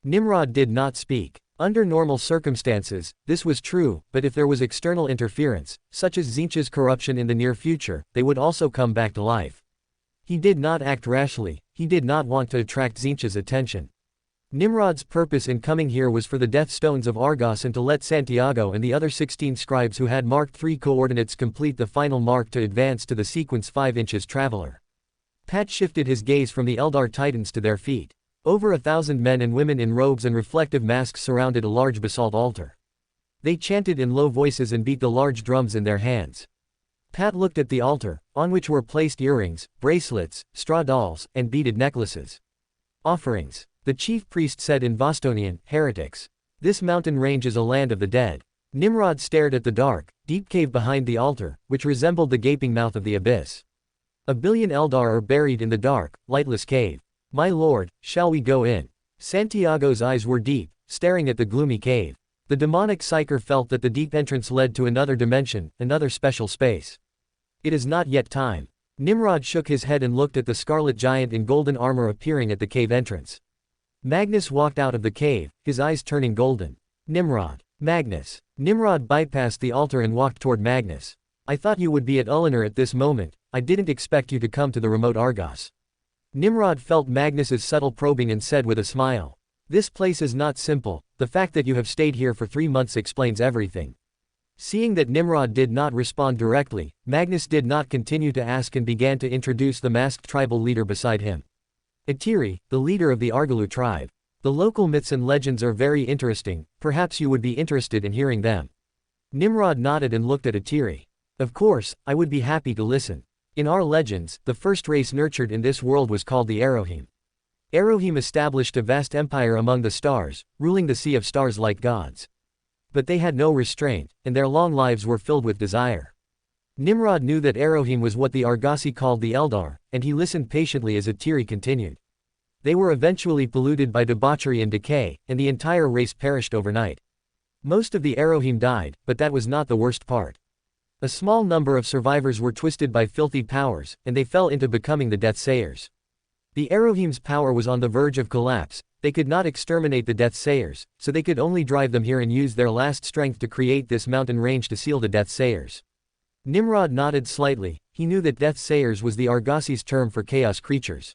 Nimrod did not speak. Under normal circumstances, this was true, but if there was external interference, such as Tzeentch's corruption in the near future, they would also come back to life. He did not act rashly. He did not want to attract Tzeentch's attention. Nimrod's purpose in coming here was for the death stones of Argos and to let Santiago and the other 16 scribes who had marked 3 coordinates complete the final mark to advance to the sequence 5 inches traveler. Pat shifted his gaze from the Eldar titans to their feet. Over 1,000 men and women in robes and reflective masks surrounded a large basalt altar. They chanted in low voices and beat the large drums in their hands. Pat looked at the altar, on which were placed earrings, bracelets, straw dolls, and beaded necklaces. "Offerings," the chief priest said in Vostonian, "heretics. This mountain range is a land of the dead." Nimrod stared at the dark, deep cave behind the altar, which resembled the gaping mouth of the abyss. A billion Eldar are buried in the dark, lightless cave. My lord, shall we go in? Santiago's eyes were deep, staring at the gloomy cave. The demonic psyker felt that the deep entrance led to another dimension, another special space. It is not yet time. Nimrod shook his head and looked at the scarlet giant in golden armor appearing at the cave entrance. Magnus walked out of the cave, his eyes turning golden. Nimrod. Magnus. Nimrod bypassed the altar and walked toward Magnus. I thought you would be at Ullanor at this moment, I didn't expect you to come to the remote Argos. Nimrod felt Magnus's subtle probing and said with a smile. This place is not simple, the fact that you have stayed here for 3 months explains everything. Seeing that Nimrod did not respond directly, Magnus did not continue to ask and began to introduce the masked tribal leader beside him. Etiri, the leader of the Argalu tribe. The local myths and legends are very interesting, perhaps you would be interested in hearing them. Nimrod nodded and looked at Etiri. Of course, I would be happy to listen. In our legends, the first race nurtured in this world was called the Elohim. Elohim established a vast empire among the stars, ruling the sea of stars like gods. But they had no restraint, and their long lives were filled with desire. Nimrod knew that Elohim was what the Argossi called the Eldar, and he listened patiently as Etiri continued. They were eventually polluted by debauchery and decay, and the entire race perished overnight. Most of the Elohim died, but that was not the worst part. A small number of survivors were twisted by filthy powers, and they fell into becoming the Deathsayers. The Elohim's power was on the verge of collapse, they could not exterminate the Deathsayers, so they could only drive them here and use their last strength to create this mountain range to seal the Deathsayers. Nimrod nodded slightly, he knew that Deathsayers was the Argossi's term for chaos creatures.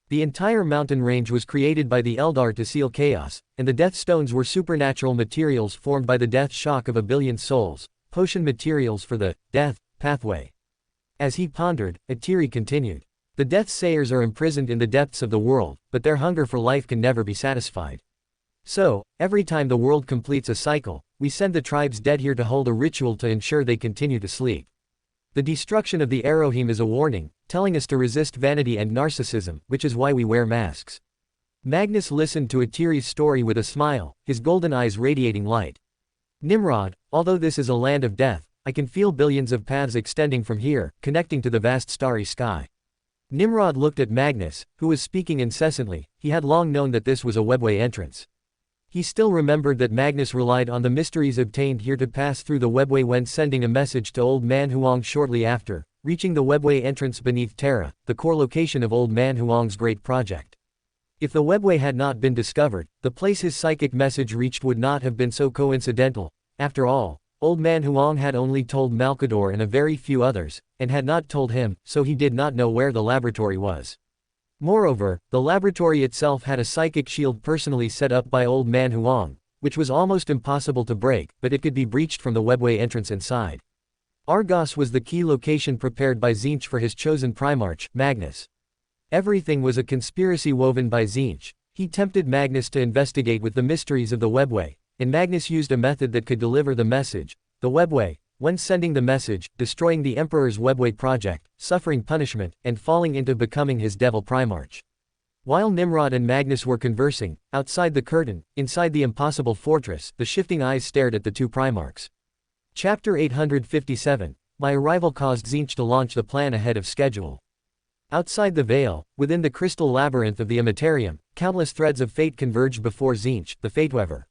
The entire mountain range was created by the Eldar to seal chaos, and the Death Stones were supernatural materials formed by the death shock of a billion souls, potion materials for the death pathway. As he pondered, Etiri continued. The Deathsayers are imprisoned in the depths of the world, but their hunger for life can never be satisfied. So, every time the world completes a cycle, we send the tribe's dead here to hold a ritual to ensure they continue to sleep. The destruction of the Elohim is a warning, telling us to resist vanity and narcissism, which is why we wear masks. Magnus listened to Etiri's story with a smile, his golden eyes radiating light. Nimrod, although this is a land of death, I can feel billions of paths extending from here, connecting to the vast starry sky. Nimrod looked at Magnus, who was speaking incessantly, he had long known that this was a webway entrance. He still remembered that Magnus relied on the mysteries obtained here to pass through the webway when sending a message to Old Man Huang shortly after, reaching the webway entrance beneath Terra, the core location of Old Man Huang's great project. If the webway had not been discovered, the place his psychic message reached would not have been so coincidental. After all, Old Man Huang had only told Malkador and a very few others, and had not told him, so he did not know where the laboratory was. Moreover, the laboratory itself had a psychic shield personally set up by Old Man Huang, which was almost impossible to break, but it could be breached from the webway entrance inside. Argos was the key location prepared by Tzeentch for his chosen Primarch, Magnus. Everything was a conspiracy woven by Tzeentch. He tempted Magnus to investigate with the mysteries of the webway, and Magnus used a method that could deliver the message, the webway, when sending the message, destroying the Emperor's webway project, suffering punishment, and falling into becoming his devil Primarch. While Nimrod and Magnus were conversing, outside the curtain, inside the impossible fortress, the shifting eyes stared at the two Primarchs. Chapter 857, My arrival caused Tzeentch to launch the plan ahead of schedule. Outside the veil, within the crystal labyrinth of the Imperium, countless threads of fate converged before Tzeentch, the Fateweaver.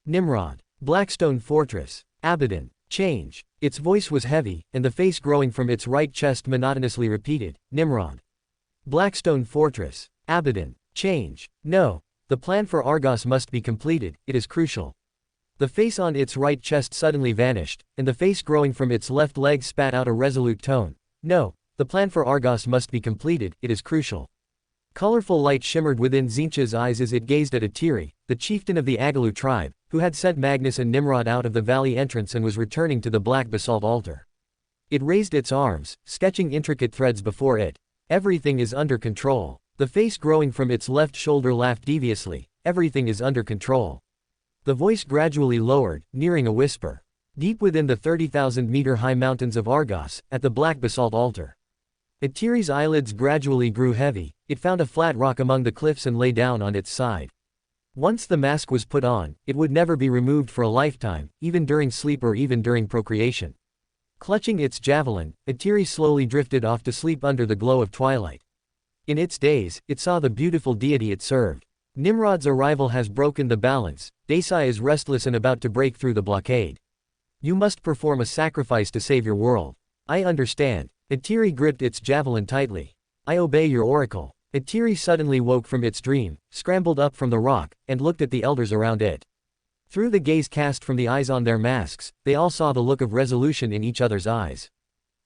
Nimrod. Blackstone Fortress. Abaddon. Change. Its voice was heavy, and the face growing from its right chest monotonously repeated, Nimrod. Blackstone Fortress. Abaddon. Change. No. The plan for Argos must be completed, it is crucial. The face on its right chest suddenly vanished, and the face growing from its left leg spat out a resolute tone. No. The plan for Argos must be completed, it is crucial. Colorful light shimmered within Tzeentch's eyes as it gazed at Etiri, the chieftain of the Agalu tribe, who had sent Magnus and Nimrod out of the valley entrance and was returning to the black basalt altar. It raised its arms, sketching intricate threads before it. Everything is under control. The face growing from its left shoulder laughed deviously. Everything is under control. The voice gradually lowered, nearing a whisper. Deep within the 30,000-meter-high mountains of Argos, at the black basalt altar. Etiri's eyelids gradually grew heavy, it found a flat rock among the cliffs and lay down on its side. Once the mask was put on, it would never be removed for a lifetime, even during sleep or even during procreation. Clutching its javelin, Etiri slowly drifted off to sleep under the glow of twilight. In its daze, it saw the beautiful deity it served. Nimrod's arrival has broken the balance. Desai is restless and about to break through the blockade. You must perform a sacrifice to save your world. I understand. Etiri gripped its javelin tightly. I obey your oracle. Etiri suddenly woke from its dream, scrambled up from the rock, and looked at the elders around it. Through the gaze cast from the eyes on their masks, they all saw the look of resolution in each other's eyes.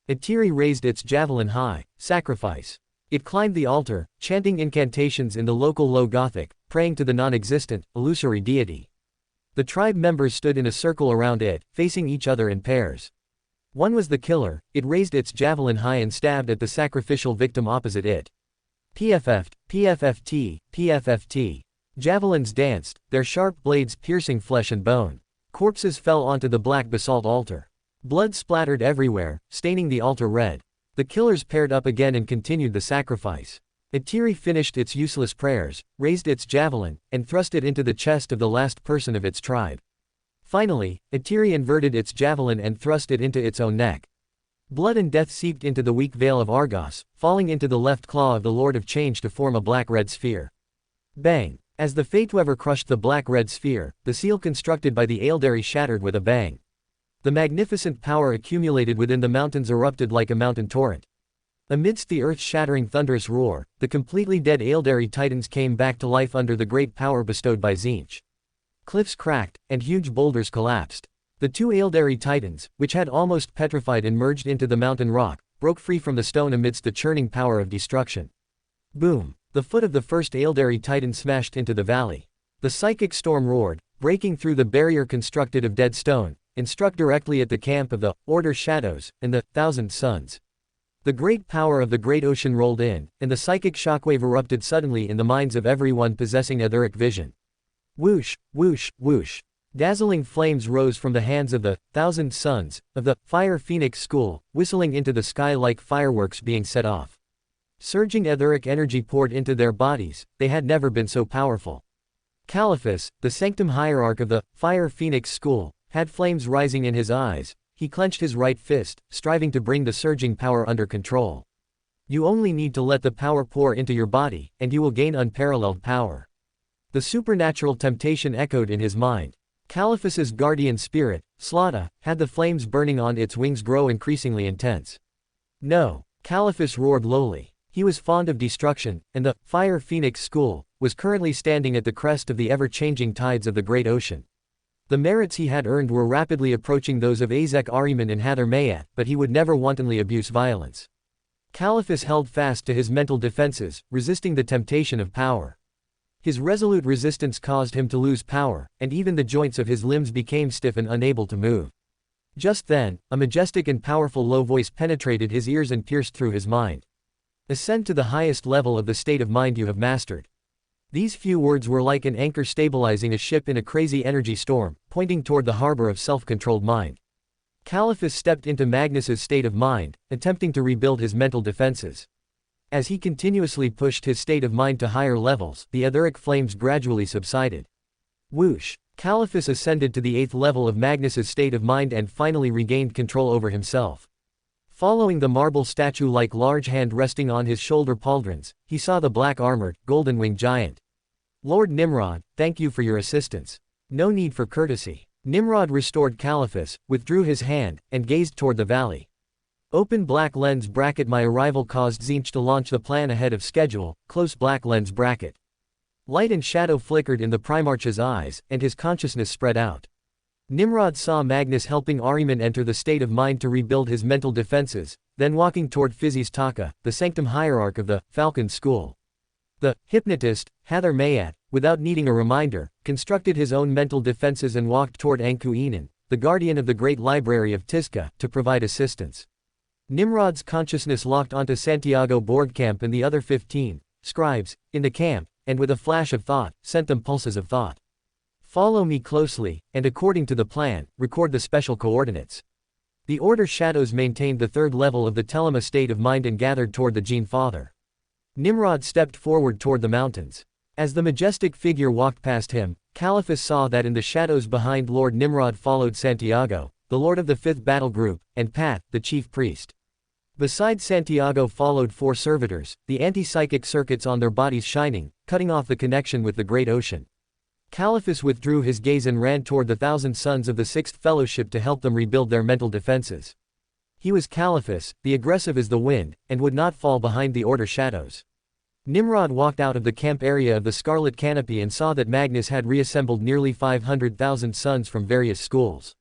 Etiri raised its javelin high. Sacrifice. It climbed the altar, chanting incantations in the local Low Gothic, praying to the non-existent, illusory deity. The tribe members stood in a circle around it, facing each other in pairs. One was the killer. It raised its javelin high and stabbed at the sacrificial victim opposite it. PFF'd, PFFT, PFFT. Javelins danced, their sharp blades piercing flesh and bone. Corpses fell onto the black basalt altar. Blood splattered everywhere, staining the altar red. The killers paired up again and continued the sacrifice. Etiri finished its useless prayers, raised its javelin, and thrust it into the chest of the last person of its tribe. Finally, Etiri inverted its javelin and thrust it into its own neck. Blood and death seeped into the weak veil of Argos, falling into the left claw of the Lord of Change to form a black-red sphere. Bang! As the Fateweaver crushed the black-red sphere, the seal constructed by the Aeldari shattered with a bang. The magnificent power accumulated within the mountains erupted like a mountain torrent. Amidst the earth-shattering thunderous roar, the completely dead Aeldari titans came back to life under the great power bestowed by Tzeentch. Cliffs cracked, and huge boulders collapsed. The two Aeldari titans, which had almost petrified and merged into the mountain rock, broke free from the stone amidst the churning power of destruction. Boom! The foot of the first Aeldari titan smashed into the valley. The psychic storm roared, breaking through the barrier constructed of dead stone, and struck directly at the camp of the Order Shadows and the Thousand Suns. The great power of the great ocean rolled in, and the psychic shockwave erupted suddenly in the minds of everyone possessing etheric vision. Whoosh, whoosh, whoosh. Dazzling flames rose from the hands of the Thousand Suns, of the Fire Phoenix School, whistling into the sky like fireworks being set off. Surging etheric energy poured into their bodies, they had never been so powerful. Caliphus, the sanctum hierarch of the Fire Phoenix School, had flames rising in his eyes. He clenched his right fist, striving to bring the surging power under control. You only need to let the power pour into your body, and you will gain unparalleled power. The supernatural temptation echoed in his mind. Caliphus's guardian spirit, Slaughter, had the flames burning on its wings grow increasingly intense. No, Caliphus roared lowly. He was fond of destruction, and the Fire Phoenix School was currently standing at the crest of the ever-changing tides of the great ocean. The merits he had earned were rapidly approaching those of Azek Ahriman and Hather Mayat, but he would never wantonly abuse violence. Caliphus held fast to his mental defenses, resisting the temptation of power. His resolute resistance caused him to lose power, and even the joints of his limbs became stiff and unable to move. Just then, a majestic and powerful low voice penetrated his ears and pierced through his mind. Ascend to the highest level of the state of mind you have mastered. These few words were like an anchor stabilizing a ship in a crazy energy storm, pointing toward the harbor of self-controlled mind. Caliphus stepped into Magnus's state of mind, attempting to rebuild his mental defenses. As he continuously pushed his state of mind to higher levels, the etheric flames gradually subsided. Whoosh! Caliphus ascended to the 8th level of Magnus's state of mind and finally regained control over himself. Following the marble statue-like large hand resting on his shoulder pauldrons, he saw the black-armored, golden-winged giant. Lord Nimrod, thank you for your assistance. No need for courtesy. Nimrod restored Caliphus, withdrew his hand, and gazed toward the valley. Open black lens bracket. My arrival caused Tzeentch to launch the plan ahead of schedule, close black lens bracket. Light and shadow flickered in the Primarch's eyes, and his consciousness spread out. Nimrod saw Magnus helping Ahriman enter the state of mind to rebuild his mental defenses, then walking toward Physis Taka, the sanctum hierarch of the Falcon School. The hypnotist, Hather Mayat, without needing a reminder, constructed his own mental defenses and walked toward Anku Enan, the guardian of the Great Library of Tizca, to provide assistance. Nimrod's consciousness locked onto Santiago Borgkamp and the other 15 scribes in the camp, and with a flash of thought, sent them pulses of thought. Follow me closely, and according to the plan, record the special coordinates. The Order Shadows maintained the 3rd level of the Telema state of mind and gathered toward the Gene Father. Nimrod stepped forward toward the mountains. As the majestic figure walked past him, Caliphus saw that in the shadows behind Lord Nimrod followed Santiago, the lord of the 5th battle group, and Pat, the chief priest. Besides Santiago followed 4 servitors, the anti-psychic circuits on their bodies shining, cutting off the connection with the great ocean. Caliphus withdrew his gaze and ran toward the 1,000 sons of the 6th Fellowship to help them rebuild their mental defenses. He was Caliphus, the aggressive as the wind, and would not fall behind the Order shadows. Nimrod walked out of the camp area of the Scarlet Canopy and saw that Magnus had reassembled nearly 500,000 sons from various schools.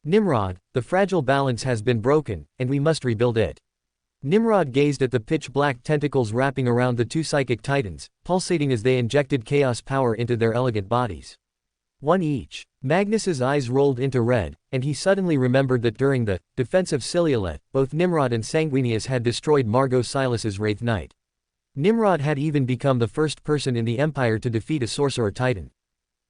Nimrod, the fragile balance has been broken, and we must rebuild it. Nimrod gazed at the pitch-black tentacles wrapping around the 2 psychic titans, pulsating as they injected chaos power into their elegant bodies. One each. Magnus's eyes rolled into red, and he suddenly remembered that during the defense of Siliolet, both Nimrod and Sanguinius had destroyed Margot Silas's Wraith Knight. Nimrod had even become the first person in the Empire to defeat a sorcerer titan.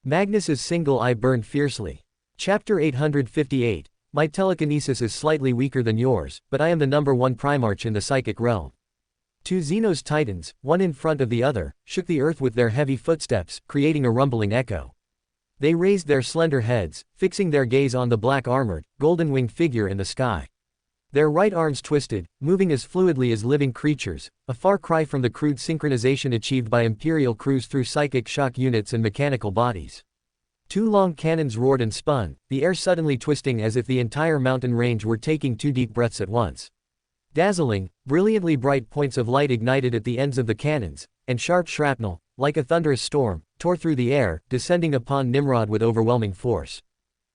Magnus's single eye burned fiercely. Chapter 858. My telekinesis is slightly weaker than yours, but I am the #1 Primarch in the psychic realm. 2 Xenos titans, one in front of the other, shook the earth with their heavy footsteps, creating a rumbling echo. They raised their slender heads, fixing their gaze on the black-armored, golden-winged figure in the sky. Their right arms twisted, moving as fluidly as living creatures, a far cry from the crude synchronization achieved by Imperial crews through psychic shock units and mechanical bodies. 2 long cannons roared and spun, the air suddenly twisting as if the entire mountain range were taking 2 deep breaths at once. Dazzling, brilliantly bright points of light ignited at the ends of the cannons, and sharp shrapnel, like a thunderous storm, tore through the air, descending upon Nimrod with overwhelming force.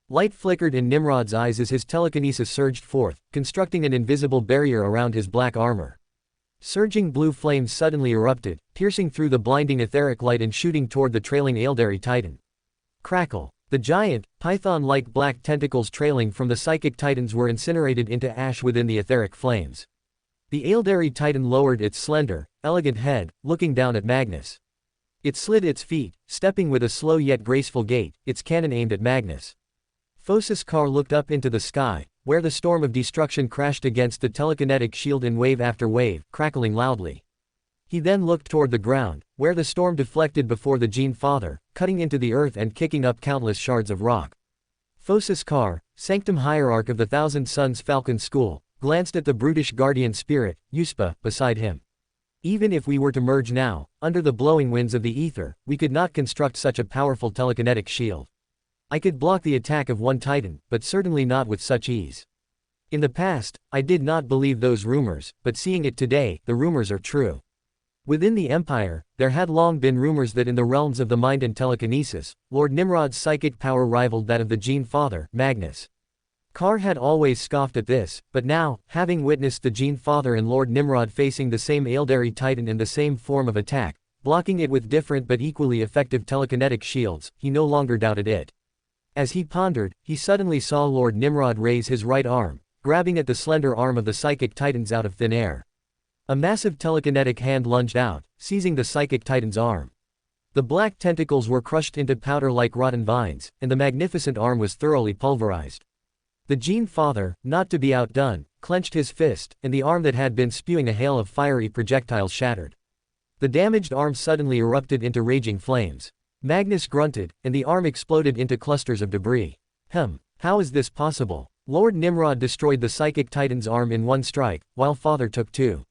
Light flickered in Nimrod's eyes as his telekinesis surged forth, constructing an invisible barrier around his black armor. Surging blue flames suddenly erupted, piercing through the blinding etheric light and shooting toward the trailing Aeldari Titan. Crackle. The giant, python-like black tentacles trailing from the psychic titans were incinerated into ash within the etheric flames. The Aeldari Titan lowered its slender, elegant head, looking down at Magnus. It slid its feet, stepping with a slow yet graceful gait, its cannon aimed at Magnus. Phocis Kar looked up into the sky, where the storm of destruction crashed against the telekinetic shield in wave after wave, crackling loudly. He then looked toward the ground, where the storm deflected before the Gene Father, cutting into the earth and kicking up countless shards of rock. Phocis Kar, Sanctum Hierarch of the 1,000 Sons Falcon School, glanced at the brutish guardian spirit, Yuspa, beside him. Even if we were to merge now, under the blowing winds of the ether, we could not construct such a powerful telekinetic shield. I could block the attack of one titan, but certainly not with such ease. In the past, I did not believe those rumors, but seeing it today, the rumors are true. Within the Empire, there had long been rumors that in the realms of the mind and telekinesis, Lord Nimrod's psychic power rivaled that of the Gene Father, Magnus. Kar had always scoffed at this, but now, having witnessed the Gene Father and Lord Nimrod facing the same Aeldari Titan and the same form of attack, blocking it with different but equally effective telekinetic shields, he no longer doubted it. As he pondered, he suddenly saw Lord Nimrod raise his right arm, grabbing at the slender arm of the psychic titans out of thin air. A massive telekinetic hand lunged out, seizing the psychic titan's arm. The black tentacles were crushed into powder like rotten vines, and the magnificent arm was thoroughly pulverized. The Gene Father, not to be outdone, clenched his fist, and the arm that had been spewing a hail of fiery projectiles shattered. The damaged arm suddenly erupted into raging flames. Magnus grunted, and the arm exploded into clusters of debris. How is this possible? Lord Nimrod destroyed the psychic titan's arm in one strike, while Father took 2.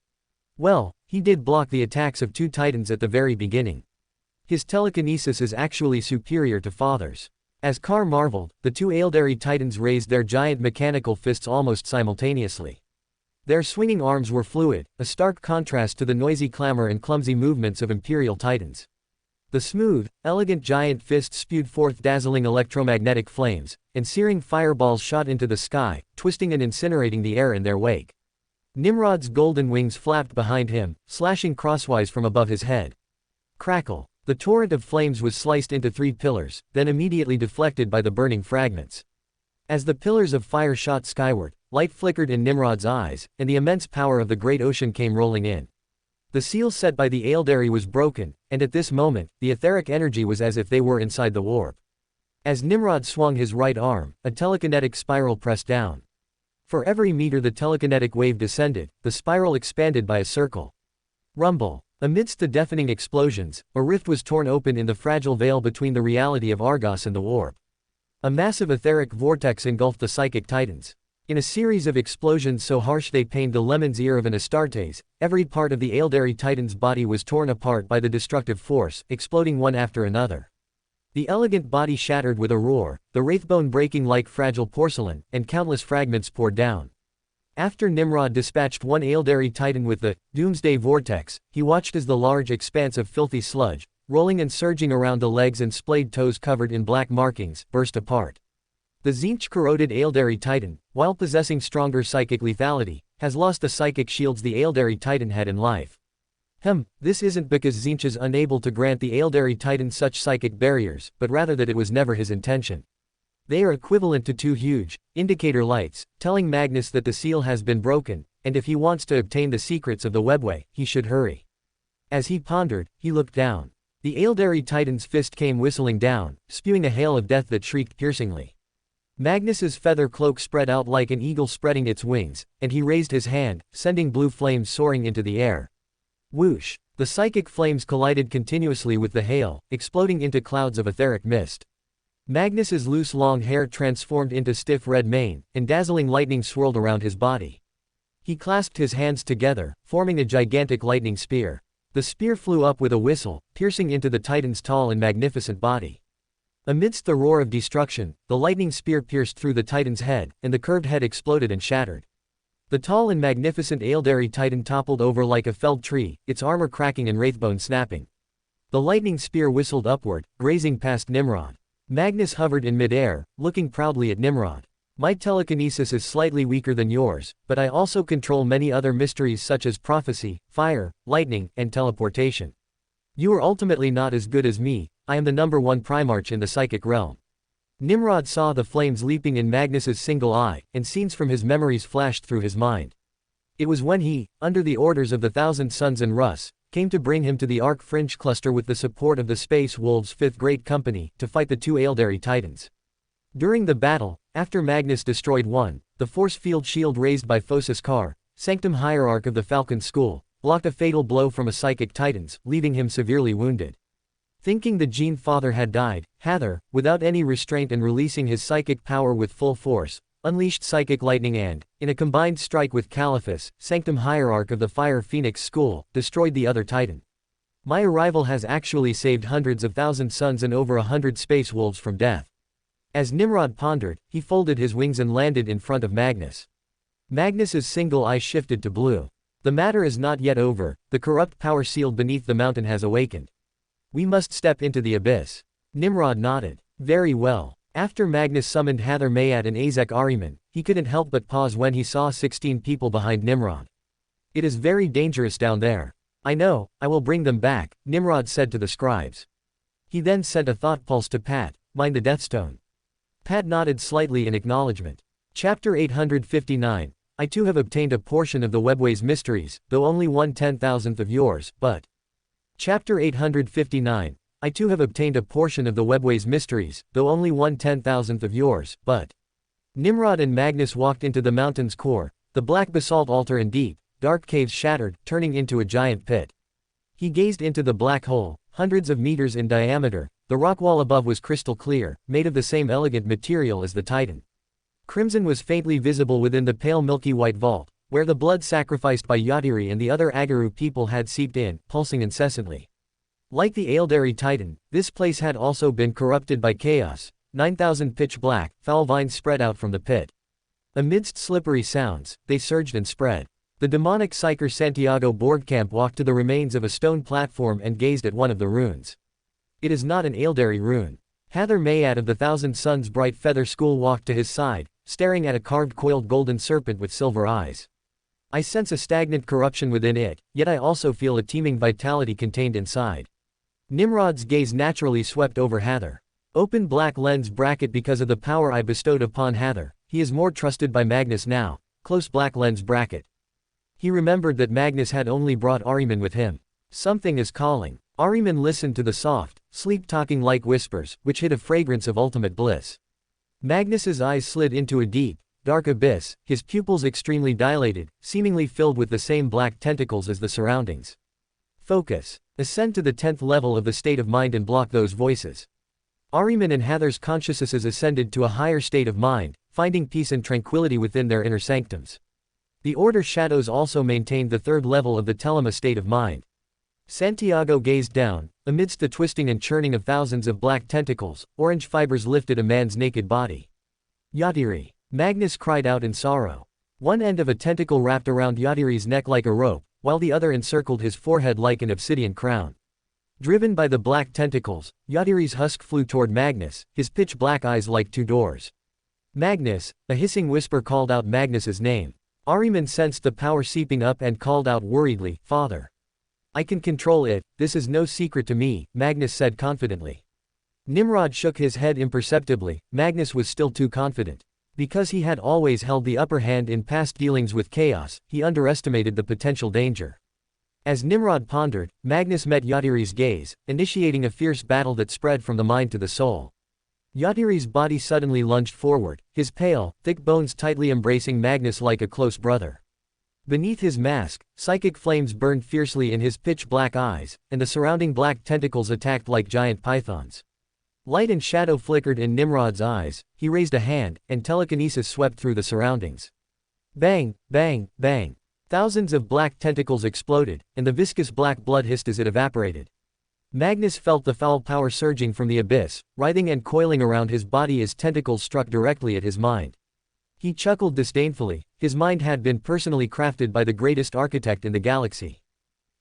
Well, he did block the attacks of 2 titans at the very beginning. His telekinesis is actually superior to Father's. As Kar marveled, the 2 Aeldari titans raised their giant mechanical fists almost simultaneously. Their swinging arms were fluid, a stark contrast to the noisy clamor and clumsy movements of Imperial titans. The smooth, elegant giant fists spewed forth dazzling electromagnetic flames, and searing fireballs shot into the sky, twisting and incinerating the air in their wake. Nimrod's golden wings flapped behind him, slashing crosswise from above his head. Crackle. The torrent of flames was sliced into 3 pillars, then immediately deflected by the burning fragments. As the pillars of fire shot skyward, light flickered in Nimrod's eyes, and the immense power of the great ocean came rolling in. The seal set by the Aeldari was broken, and at this moment, the etheric energy was as if they were inside the warp. As Nimrod swung his right arm, a telekinetic spiral pressed down. For every meter the telekinetic wave descended, the spiral expanded by a circle. Rumble. Amidst the deafening explosions, a rift was torn open in the fragile veil between the reality of Argos and the warp. A massive etheric vortex engulfed the psychic titans. In a series of explosions so harsh they pained the lemon's ear of an Astartes, every part of the Eldari titan's body was torn apart by the destructive force, exploding one after another. The elegant body shattered with a roar, the wraithbone breaking like fragile porcelain, and countless fragments poured down. After Nimrod dispatched one Eldari titan with the Doomsday Vortex, he watched as the large expanse of filthy sludge, rolling and surging around the legs and splayed toes covered in black markings, burst apart. The Tzeentch-corroded Eldari Titan, while possessing stronger psychic lethality, has lost the psychic shields the Eldari Titan had in life. This isn't because Tzeentch is unable to grant the Eldari Titan such psychic barriers, but rather that it was never his intention. They are equivalent to two huge, indicator lights, telling Magnus that the seal has been broken, and if he wants to obtain the secrets of the webway, he should hurry. As he pondered, he looked down. The Eldari Titan's fist came whistling down, spewing a hail of death that shrieked piercingly. Magnus's feather cloak spread out like an eagle spreading its wings, and he raised his hand, sending blue flames soaring into the air. Whoosh! The psychic flames collided continuously with the hail, exploding into clouds of etheric mist. Magnus's loose long hair transformed into stiff red mane, and dazzling lightning swirled around his body. He clasped his hands together, forming a gigantic lightning spear. The spear flew up with a whistle, piercing into the Titan's tall and magnificent body. Amidst the roar of destruction, the lightning spear pierced through the Titan's head, and the curved head exploded and shattered. The tall and magnificent Eldari Titan toppled over like a felled tree, its armor cracking and wraithbone snapping. The lightning spear whistled upward, grazing past Nimrod. Magnus hovered in midair, looking proudly at Nimrod. My telekinesis is slightly weaker than yours, but I also control many other mysteries such as prophecy, fire, lightning, and teleportation. You are ultimately not as good as me. I am the #1 Primarch in the psychic realm. Nimrod saw the flames leaping in Magnus's single eye, and scenes from his memories flashed through his mind. It was when he, under the orders of the Thousand Sons and Russ, came to bring him to the Arc Fringe Cluster with the support of the Space Wolves' 5th Great Company, to fight the two Eldari Titans. During the battle, after Magnus destroyed one, the force field shield raised by Phosis Kar, Sanctum Hierarch of the Falcon School, blocked a fatal blow from a psychic Titans, leaving him severely wounded. Thinking the Gene Father had died, Hathor, without any restraint and releasing his psychic power with full force, unleashed psychic lightning and, in a combined strike with Caliphus, Sanctum Hierarch of the Fire Phoenix School, destroyed the other Titan. My arrival has actually saved hundreds of thousand suns and over 100 space wolves from death. As Nimrod pondered, he folded his wings and landed in front of Magnus. Magnus's single eye shifted to blue. The matter is not yet over, the corrupt power sealed beneath the mountain has awakened. We must step into the abyss. Nimrod nodded. Very well. After Magnus summoned Hathor Mayat and Azek Ahriman, he couldn't help but pause when he saw 16 people behind Nimrod. It is very dangerous down there. I know, I will bring them back, Nimrod said to the scribes. He then sent a thought pulse to Pat, mind the Deathstone. Pat nodded slightly in acknowledgement. Chapter 859. I too have obtained a portion of the webway's mysteries, though only 1/10,000th of yours, but. Chapter 859. I too have obtained a portion of the webway's mysteries, though only 1/10,000th of yours, but. Nimrod and Magnus walked into the mountain's core, the black basalt altar and deep, dark caves shattered, turning into a giant pit. He gazed into the black hole, hundreds of meters in diameter. The rock wall above was crystal clear, made of the same elegant material as the Titan. Crimson was faintly visible within the pale milky white vault, where the blood sacrificed by Yadiri and the other Agaru people had seeped in, pulsing incessantly. Like the Eldari Titan, this place had also been corrupted by chaos. 9,000 pitch black, foul vines spread out from the pit. Amidst slippery sounds, they surged and spread. The demonic psyker Santiago Borgkamp walked to the remains of a stone platform and gazed at one of the runes. It is not an Eldari rune. Hathor Mayat of the Thousand Suns' Bright Feather School walked to his side, staring at a carved coiled golden serpent with silver eyes. I sense a stagnant corruption within it, yet I also feel a teeming vitality contained inside. Nimrod's gaze naturally swept over Hathor. Open black lens bracket because of the power I bestowed upon Hathor, he is more trusted by Magnus now, close black lens bracket. He remembered that Magnus had only brought Ahriman with him. Something is calling. Ahriman listened to the soft, sleep-talking like whispers, which hid a fragrance of ultimate bliss. Magnus's eyes slid into a deep, dark abyss, his pupils extremely dilated, seemingly filled with the same black tentacles as the surroundings. Focus. Ascend to the 10th level of the state of mind and block those voices. Ahriman and Hather's consciousnesses ascended to a higher state of mind, finding peace and tranquility within their inner sanctums. The Order Shadows also maintained the third level of the Telema state of mind. Santiago gazed down. Amidst the twisting and churning of thousands of black tentacles, orange fibers lifted a man's naked body. Yatiri! Magnus cried out in sorrow. One end of a tentacle wrapped around Yatiri's neck like a rope, while the other encircled his forehead like an obsidian crown. Driven by the black tentacles, Yatiri's husk flew toward Magnus, his pitch-black eyes like two doors. Magnus! A hissing whisper called out Magnus's name. Ahriman sensed the power seeping up and called out worriedly, "Father! I can control it, this is no secret to me," Magnus said confidently. Nimrod shook his head imperceptibly. Magnus was still too confident. Because he had always held the upper hand in past dealings with chaos, he underestimated the potential danger. As Nimrod pondered, Magnus met Yatiri's gaze, initiating a fierce battle that spread from the mind to the soul. Yatiri's body suddenly lunged forward, his pale, thick bones tightly embracing Magnus like a close brother. Beneath his mask, psychic flames burned fiercely in his pitch-black eyes, and the surrounding black tentacles attacked like giant pythons. Light and shadow flickered in Nimrod's eyes. He raised a hand, and telekinesis swept through the surroundings. Bang, bang, bang. Thousands of black tentacles exploded, and the viscous black blood hissed as it evaporated. Magnus felt the foul power surging from the abyss, writhing and coiling around his body as tentacles struck directly at his mind. He chuckled disdainfully. His mind had been personally crafted by the greatest architect in the galaxy.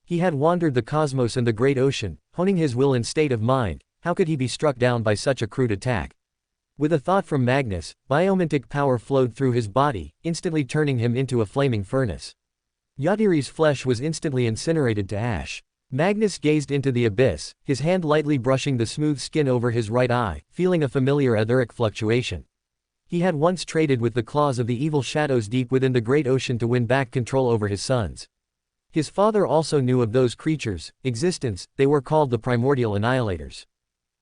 He had wandered the cosmos and the great ocean, honing his will and state of mind. How could he be struck down by such a crude attack? With a thought from Magnus, biomantic power flowed through his body, instantly turning him into a flaming furnace. Yatiri's flesh was instantly incinerated to ash. Magnus gazed into the abyss, his hand lightly brushing the smooth skin over his right eye, feeling a familiar etheric fluctuation. He had once traded with the claws of the evil shadows deep within the great ocean to win back control over his sons. His father also knew of those creatures' existence. They were called the primordial annihilators.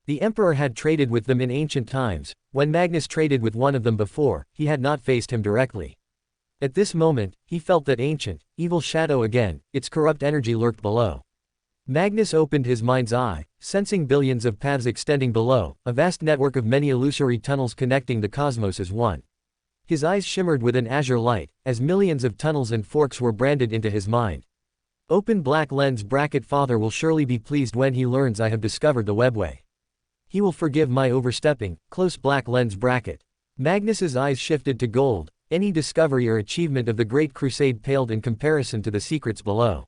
The Emperor had traded with them in ancient times. When Magnus traded with one of them before, he had not faced him directly. At this moment, he felt that ancient, evil shadow again. Its corrupt energy lurked below. Magnus opened his mind's eye, sensing billions of paths extending below, a vast network of many illusory tunnels connecting the cosmos as one. His eyes shimmered with an azure light, as millions of tunnels and forks were branded into his mind. Open black lens bracket. Father will surely be pleased when he learns I have discovered the webway. He will forgive my overstepping. Close black lens bracket. Magnus's eyes shifted to gold. Any discovery or achievement of the Great Crusade paled in comparison to the secrets below.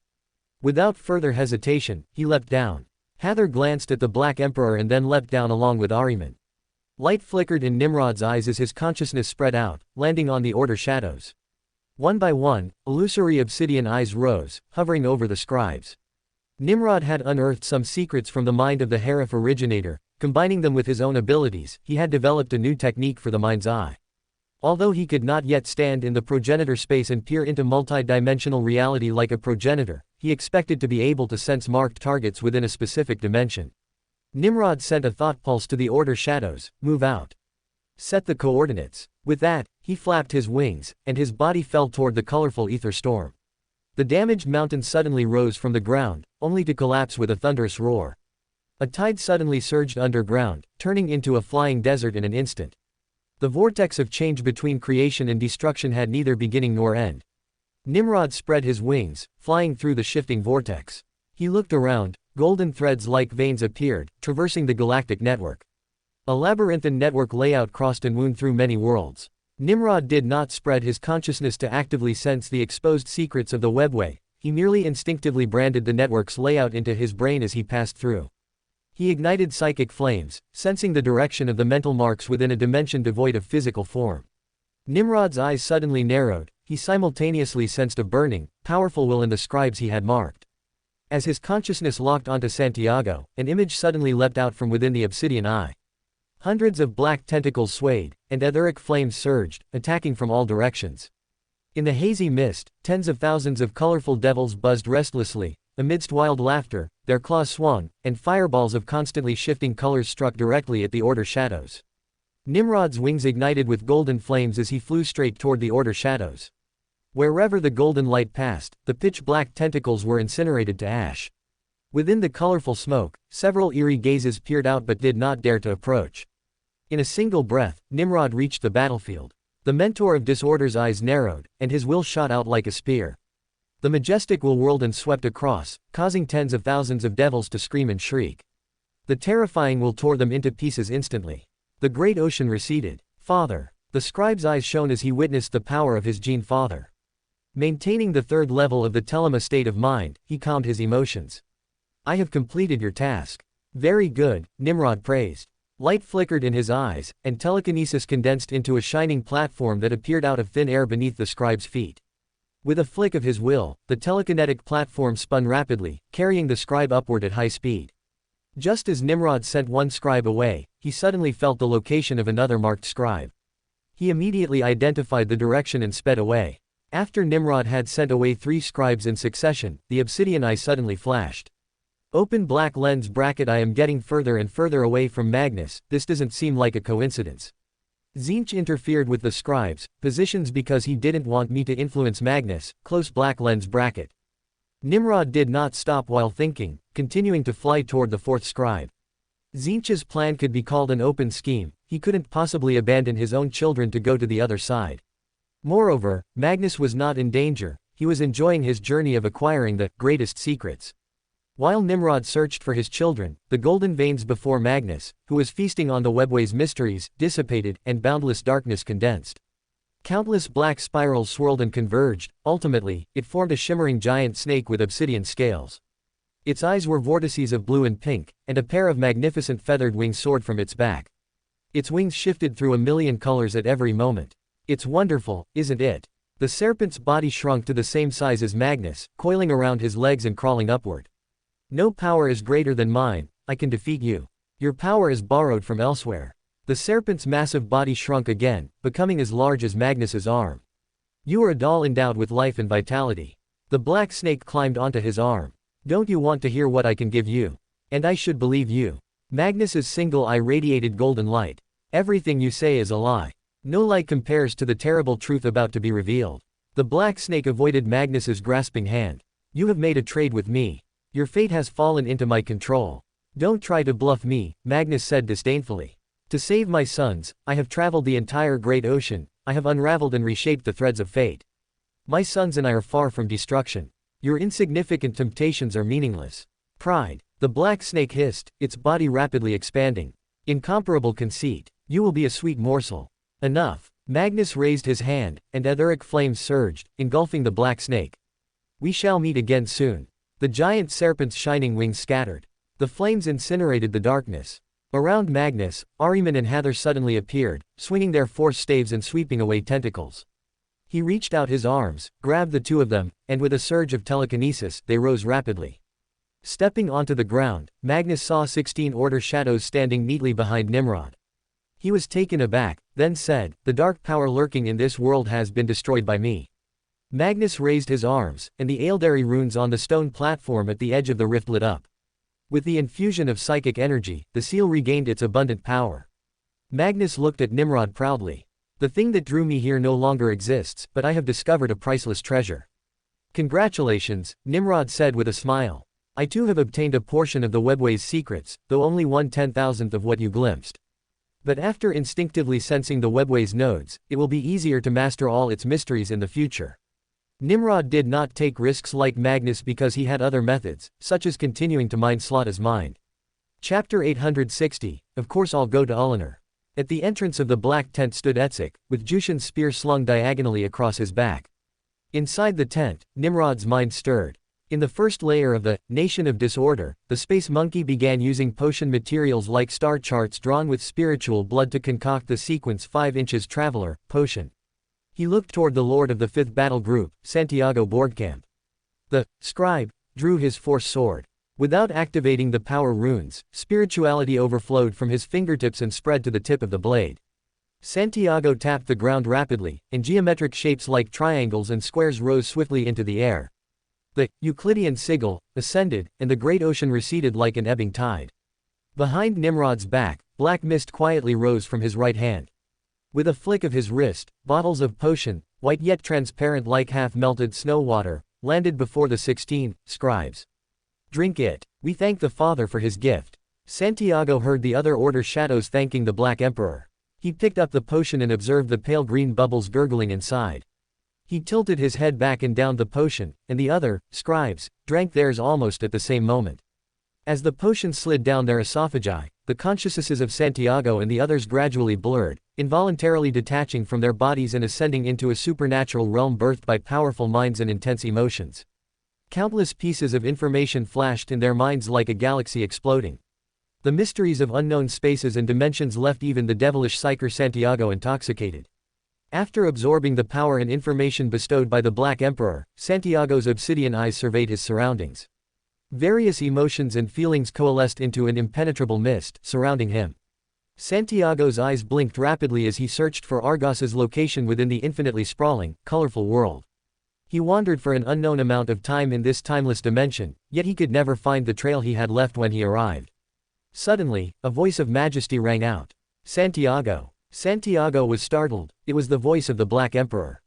Without further hesitation, he leapt down. Hather glanced at the Black Emperor and then leapt down along with Ahriman. Light flickered in Nimrod's eyes as his consciousness spread out, landing on the Order Shadows. One by one, illusory obsidian eyes rose, hovering over the scribes. Nimrod had unearthed some secrets from the mind of the Heref originator. Combining them with his own abilities, he had developed a new technique for the mind's eye. Although he could not yet stand in the progenitor space and peer into multi-dimensional reality like a progenitor, he expected to be able to sense marked targets within a specific dimension. Nimrod sent a thought pulse to the Order Shadows. Move out. Set the coordinates. With that, he flapped his wings, and his body fell toward the colorful ether storm. The damaged mountain suddenly rose from the ground, only to collapse with a thunderous roar. A tide suddenly surged underground, turning into a flying desert in an instant. The vortex of change between creation and destruction had neither beginning nor end. Nimrod spread his wings, flying through the shifting vortex. He looked around. Golden threads like veins appeared, traversing the galactic network. A labyrinthine network layout crossed and wound through many worlds. Nimrod did not spread his consciousness to actively sense the exposed secrets of the webway. He merely instinctively branded the network's layout into his brain as he passed through. He ignited psychic flames, sensing the direction of the mental marks within a dimension devoid of physical form. Nimrod's eyes suddenly narrowed. He simultaneously sensed a burning, powerful will in the scribes he had marked. As his consciousness locked onto Santiago, an image suddenly leapt out from within the obsidian eye. Hundreds of black tentacles swayed, and etheric flames surged, attacking from all directions. In the hazy mist, tens of thousands of colorful devils buzzed restlessly. Amidst wild laughter, their claws swung, and fireballs of constantly shifting colors struck directly at the Order Shadows. Nimrod's wings ignited with golden flames as he flew straight toward the Order Shadows. Wherever the golden light passed, the pitch-black tentacles were incinerated to ash. Within the colorful smoke, several eerie gazes peered out but did not dare to approach. In a single breath, Nimrod reached the battlefield. The Mentor of Disorder's eyes narrowed, and his will shot out like a spear. The majestic will whirled and swept across, causing tens of thousands of devils to scream and shriek. The terrifying will tore them into pieces instantly. The great ocean receded. Father. The scribe's eyes shone as he witnessed the power of his gene father. Maintaining the third level of the telema state of mind, he calmed his emotions. I have completed your task. Very good, Nimrod praised. Light flickered in his eyes, and telekinesis condensed into a shining platform that appeared out of thin air beneath the scribe's feet. With a flick of his will, the telekinetic platform spun rapidly, carrying the scribe upward at high speed. Just as Nimrod sent one scribe away, he suddenly felt the location of another marked scribe. He immediately identified the direction and sped away. After Nimrod had sent away 3 scribes in succession, the obsidian eye suddenly flashed. Open black lens bracket. I am getting further and further away from Magnus, this doesn't seem like a coincidence. Tzeentch interfered with the scribes' positions because he didn't want me to influence Magnus, close black lens bracket. Nimrod did not stop while thinking, continuing to fly toward the 4th scribe. Tzeentch's plan could be called an open scheme, he couldn't possibly abandon his own children to go to the other side. Moreover, Magnus was not in danger, he was enjoying his journey of acquiring the greatest secrets. While Nimrod searched for his children, the golden veins before Magnus, who was feasting on the webway's mysteries, dissipated, and boundless darkness condensed. Countless black spirals swirled and converged, ultimately, it formed a shimmering giant snake with obsidian scales. Its eyes were vortices of blue and pink, and a pair of magnificent feathered wings soared from its back. Its wings shifted through a million colors at every moment. It's wonderful, isn't it? The serpent's body shrunk to the same size as Magnus, coiling around his legs and crawling upward. No power is greater than mine, I can defeat you. Your power is borrowed from elsewhere. The serpent's massive body shrunk again, becoming as large as Magnus's arm. You are a doll endowed with life and vitality. The black snake climbed onto his arm. Don't you want to hear what I can give you? And I should believe you. Magnus's single eye radiated golden light. Everything you say is a lie. No light compares to the terrible truth about to be revealed. The black snake avoided Magnus's grasping hand. You have made a trade with me. Your fate has fallen into my control. Don't try to bluff me, Magnus said disdainfully. To save my sons, I have traveled the entire great ocean, I have unraveled and reshaped the threads of fate. My sons and I are far from destruction. Your insignificant temptations are meaningless. Pride. The black snake hissed, its body rapidly expanding. Incomparable conceit. You will be a sweet morsel. Enough. Magnus raised his hand, and etheric flames surged, engulfing the black snake. We shall meet again soon. The giant serpent's shining wings scattered. The flames incinerated the darkness. Around Magnus, Ahriman and Hathor suddenly appeared, swinging their force staves and sweeping away tentacles. He reached out his arms, grabbed the 2 of them, and with a surge of telekinesis, they rose rapidly. Stepping onto the ground, Magnus saw 16 Order shadows standing neatly behind Nimrod. He was taken aback, then said, the dark power lurking in this world has been destroyed by me. Magnus raised his arms, and the Aeldari runes on the stone platform at the edge of the rift lit up. With the infusion of psychic energy, the seal regained its abundant power. Magnus looked at Nimrod proudly. The thing that drew me here no longer exists, but I have discovered a priceless treasure. Congratulations, Nimrod said with a smile. I too have obtained a portion of the webway's secrets, though only 1/10,000th of what you glimpsed. But after instinctively sensing the webway's nodes, it will be easier to master all its mysteries in the future. Nimrod did not take risks like Magnus because he had other methods, such as continuing to mine Slota's mind. Chapter 860, Of course I'll go to Ullanor. At the entrance of the black tent stood Etzik, with Jushin's spear slung diagonally across his back. Inside the tent, Nimrod's mind stirred. In the first layer of the Nation of Disorder, the space monkey began using potion materials like star charts drawn with spiritual blood to concoct the sequence 5 inches Traveler potion. He looked toward the lord of the 5th battle group, Santiago Boardcamp. The scribe drew his force sword. Without activating the power runes, spirituality overflowed from his fingertips and spread to the tip of the blade. Santiago tapped the ground rapidly, and geometric shapes like triangles and squares rose swiftly into the air. The Euclidean sigil ascended, and the great ocean receded like an ebbing tide. Behind Nimrod's back, black mist quietly rose from his right hand. With a flick of his wrist, bottles of potion, white yet transparent like half-melted snow water, landed before the 16 scribes. Drink it. We thank the Father for his gift. Santiago heard the other Order shadows thanking the Black Emperor. He picked up the potion and observed the pale green bubbles gurgling inside. He tilted his head back and downed the potion, and the other scribes drank theirs almost at the same moment. As the potion slid down their esophagi, the consciousnesses of Santiago and the others gradually blurred, involuntarily detaching from their bodies and ascending into a supernatural realm birthed by powerful minds and intense emotions. Countless pieces of information flashed in their minds like a galaxy exploding. The mysteries of unknown spaces and dimensions left even the devilish psyker Santiago intoxicated. After absorbing the power and information bestowed by the Black Emperor, Santiago's obsidian eyes surveyed his surroundings. Various emotions and feelings coalesced into an impenetrable mist surrounding him. Santiago's eyes blinked rapidly as he searched for Argos's location within the infinitely sprawling, colorful world. He wandered for an unknown amount of time in this timeless dimension, yet he could never find the trail he had left when he arrived. Suddenly, a voice of majesty rang out. Santiago. Santiago was startled. It was the voice of the Black Emperor.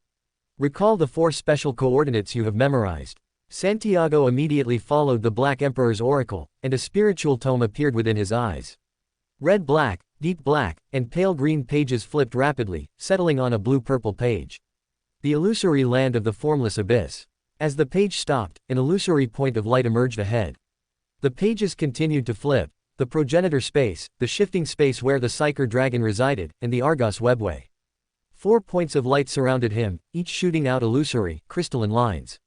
Recall the 4 special coordinates you have memorized. Santiago immediately followed the Black Emperor's oracle, and a spiritual tome appeared within his eyes. Red, black, deep black, and pale green pages flipped rapidly, settling on a blue-purple page. The illusory land of the formless abyss. As the page stopped, an illusory point of light emerged ahead. The pages continued to flip: the progenitor space, the shifting space where the psyker dragon resided, and the Argos webway. 4 points of light surrounded him, each shooting out illusory, crystalline lines.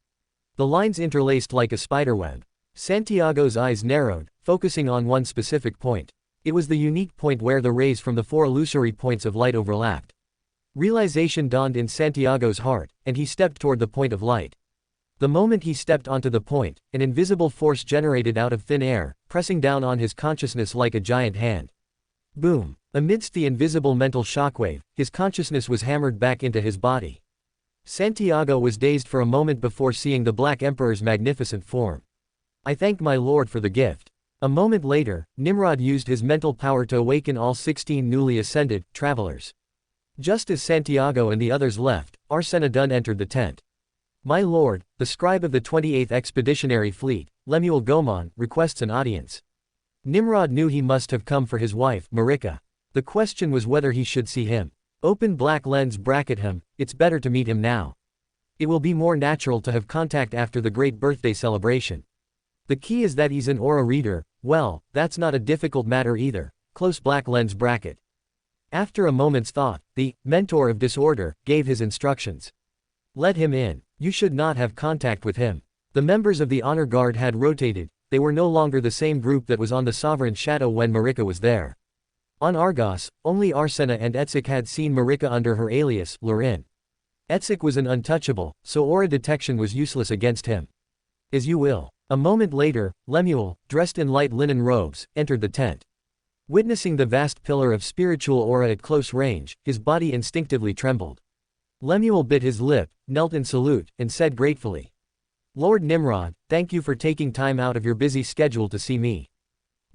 The lines interlaced like a spiderweb. Santiago's eyes narrowed, focusing on one specific point. It was the unique point where the rays from the 4 illusory points of light overlapped. Realization dawned in Santiago's heart, and he stepped toward the point of light. The moment he stepped onto the point, an invisible force generated out of thin air, pressing down on his consciousness like a giant hand. Boom! Amidst the invisible mental shockwave, his consciousness was hammered back into his body. Santiago was dazed for a moment before seeing the Black Emperor's magnificent form. I thank my lord for the gift. A moment later, Nimrod used his mental power to awaken all 16 newly ascended travelers. Just as Santiago and the others left, Arsenadun entered the tent. My lord, the scribe of the 28th Expeditionary Fleet, Lemuel Gomon, requests an audience. Nimrod knew he must have come for his wife, Marika. The question was whether he should see him. Open black lens bracket him, it's better to meet him now. It will be more natural to have contact after the great birthday celebration. The key is that he's an aura reader. Well, that's not a difficult matter either. Close black lens bracket. After a moment's thought, the mentor of disorder gave his instructions. Let him in. You should not have contact with him. The members of the honor guard had rotated. They were no longer the same group that was on the Sovereign Shadow when Marika was there. On Argos, only Arsena and Etzik had seen Marika under her alias, Lorin. Etzik was an untouchable, so aura detection was useless against him. As you will. A moment later, Lemuel, dressed in light linen robes, entered the tent. Witnessing the vast pillar of spiritual aura at close range, his body instinctively trembled. Lemuel bit his lip, knelt in salute, and said gratefully, Lord Nimrod, thank you for taking time out of your busy schedule to see me.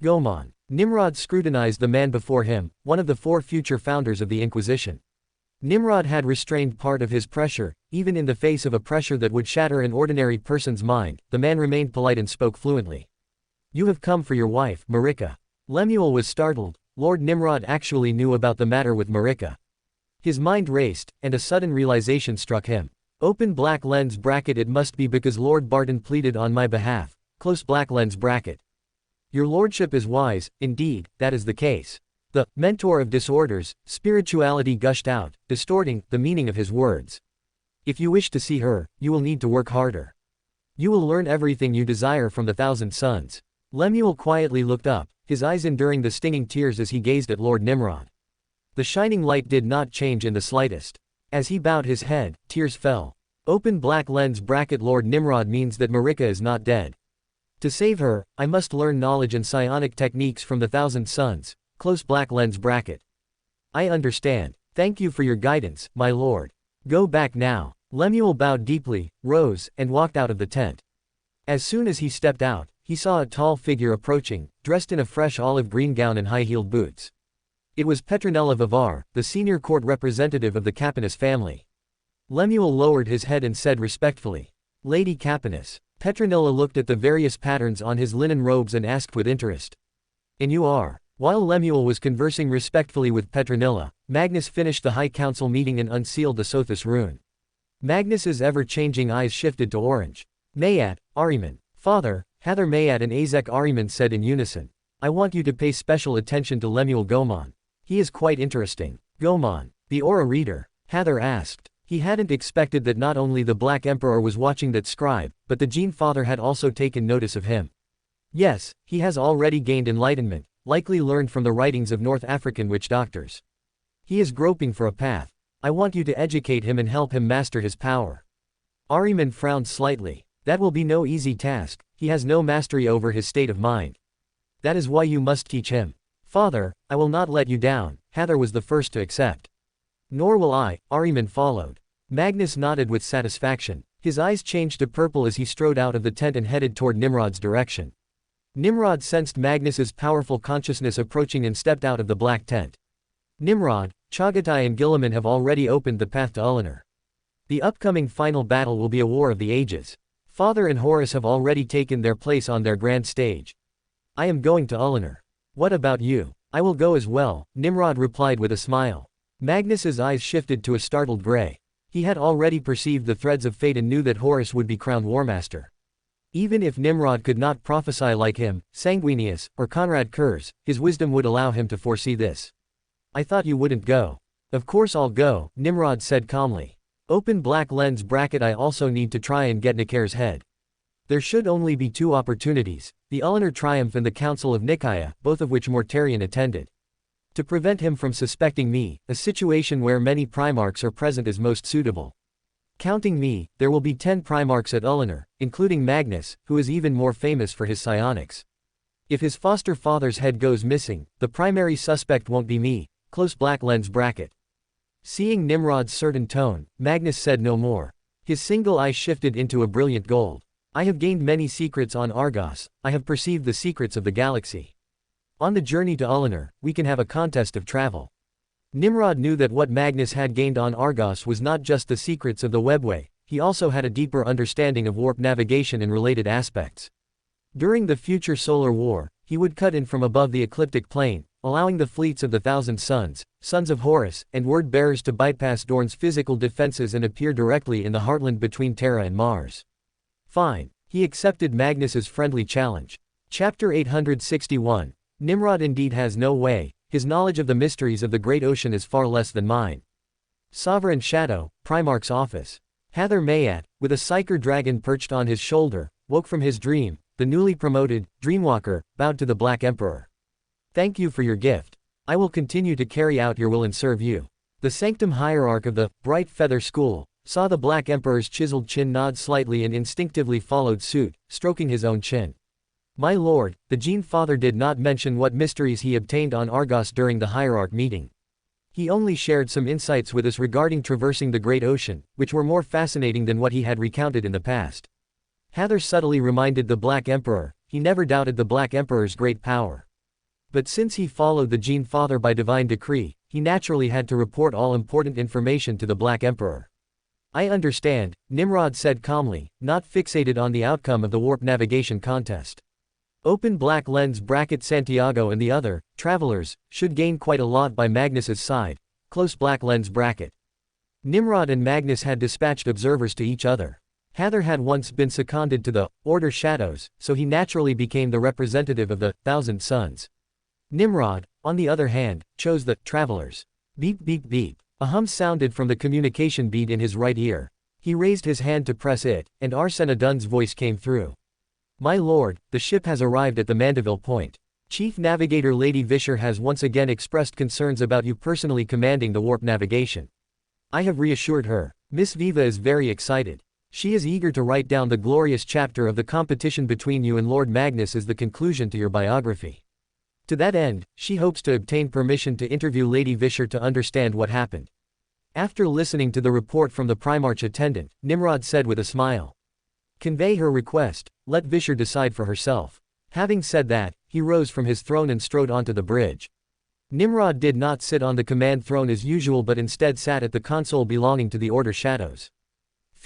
Gomon. Nimrod scrutinized the man before him, one of the 4 future founders of the Inquisition. Nimrod had restrained part of his pressure, even in the face of a pressure that would shatter an ordinary person's mind. The man remained polite and spoke fluently. You have come for your wife, Marika. Lemuel was startled. Lord Nimrod actually knew about the matter with Marika. His mind raced, and a sudden realization struck him. Open black lens bracket. It must be because Lord Barton pleaded on my behalf. Close black lens bracket. Your lordship is wise, indeed, that is the case. The mentor of disorders, spirituality gushed out, distorting the meaning of his words. If you wish to see her, you will need to work harder. You will learn everything you desire from the 1,000 Suns. Lemuel quietly looked up, his eyes enduring the stinging tears as he gazed at Lord Nimrod. The shining light did not change in the slightest. As he bowed his head, tears fell. Open black lens bracket. Lord Nimrod means that Marika is not dead. To save her, I must learn knowledge and psionic techniques from the 1,000 Suns. Close black lens bracket. I understand. Thank you for your guidance, my lord. Go back now. Lemuel bowed deeply, rose, and walked out of the tent. As soon as he stepped out, he saw a tall figure approaching, dressed in a fresh olive green gown and high-heeled boots. It was Petronella Vivar, the senior court representative of the Capanis family. Lemuel lowered his head and said respectfully, Lady Capanis. Petronilla looked at the various patterns on his linen robes and asked with interest. And you are? While Lemuel was conversing respectfully with Petronilla, Magnus finished the High Council meeting and unsealed the Sothis rune. Magnus's ever-changing eyes shifted to orange. Mayat, Ahriman. Father, Hather Mayat and Azek Ahriman said in unison. I want you to pay special attention to Lemuel Gomon. He is quite interesting. Gomon, the aura reader? Hather asked. He hadn't expected that not only the Black Emperor was watching that scribe, but the Gene Father had also taken notice of him. Yes, he has already gained enlightenment, likely learned from the writings of North African witch doctors. He is groping for a path. I want you to educate him and help him master his power. Ahriman frowned slightly. That will be no easy task, he has no mastery over his state of mind. That is why you must teach him. Father, I will not let you down, Hather was the first to accept. Nor will I, Ahriman followed. Magnus nodded with satisfaction. His eyes changed to purple as he strode out of the tent and headed toward Nimrod's direction. Nimrod sensed Magnus's powerful consciousness approaching and stepped out of the black tent. Nimrod, Chagatai and Gilliman have already opened the path to Ullanor. The upcoming final battle will be a war of the ages. Father and Horus have already taken their place on their grand stage. I am going to Ullanor. What about you? I will go as well, Nimrod replied with a smile. Magnus's eyes shifted to a startled gray. He had already perceived the threads of fate and knew that Horus would be crowned Warmaster. Even if Nimrod could not prophesy like him, Sanguinius, or Conrad Kurz, his wisdom would allow him to foresee this. I thought you wouldn't go. Of course I'll go, Nimrod said calmly. Open black lens bracket. I also need to try and get Nicair's head. There should only be two opportunities, the Ullanor Triumph and the Council of Nicaea, both of which Mortarion attended. To prevent him from suspecting me, a situation where many Primarchs are present is most suitable. Counting me, there will be 10 Primarchs at Ullanor, including Magnus, who is even more famous for his psionics. If his foster father's head goes missing, the primary suspect won't be me, close black lens bracket. Seeing Nimrod's certain tone, Magnus said no more. His single eye shifted into a brilliant gold. I have gained many secrets on Argos, I have perceived the secrets of the galaxy. On the journey to Ullanor, we can have a contest of travel. Nimrod knew that what Magnus had gained on Argos was not just the secrets of the webway, he also had a deeper understanding of warp navigation and related aspects. During the future solar war, he would cut in from above the ecliptic plane, allowing the fleets of the Thousand Sons, Sons of Horus, and Word-bearers to bypass Dorn's physical defenses and appear directly in the heartland between Terra and Mars. Fine. He accepted Magnus's friendly challenge. Chapter 861. Nimrod indeed has no way, his knowledge of the mysteries of the great ocean is far less than mine. Sovereign Shadow, Primarch's office. Hather Mayat, with a Psyker dragon perched on his shoulder, woke from his dream. The newly promoted Dreamwalker bowed to the Black Emperor. Thank you for your gift. I will continue to carry out your will and serve you. The Sanctum Hierarch of the Bright Feather School saw the Black Emperor's chiseled chin nod slightly and instinctively followed suit, stroking his own chin. My lord, the Gene Father did not mention what mysteries he obtained on Argos during the Hierarch meeting. He only shared some insights with us regarding traversing the Great Ocean, which were more fascinating than what he had recounted in the past. Hather subtly reminded the Black Emperor, he never doubted the Black Emperor's great power. But since he followed the Gene Father by divine decree, he naturally had to report all important information to the Black Emperor. I understand, Nimrod said calmly, not fixated on the outcome of the warp navigation contest. Open black lens bracket. Santiago and the other travelers should gain quite a lot by Magnus's side, close black lens bracket. Nimrod and Magnus had dispatched observers to each other. Hather had once been seconded to the Order Shadows, so he naturally became the representative of the Thousand Sons. Nimrod, on the other hand, chose the travelers. Beep beep beep. A hum sounded from the communication bead in his right ear. He raised his hand to press it, and Arsena Dunn's voice came through. My lord, the ship has arrived at the Mandeville Point. Chief Navigator Lady Vischer has once again expressed concerns about you personally commanding the warp navigation. I have reassured her. Miss Viva is very excited. She is eager to write down the glorious chapter of the competition between you and Lord Magnus as the conclusion to your biography. To that end, she hopes to obtain permission to interview Lady Vischer to understand what happened. After listening to the report from the Primarch attendant, Nimrod said with a smile. Convey her request, let Vischer decide for herself. Having said that, he rose from his throne and strode onto the bridge. Nimrod did not sit on the command throne as usual but instead sat at the console belonging to the Order Shadows.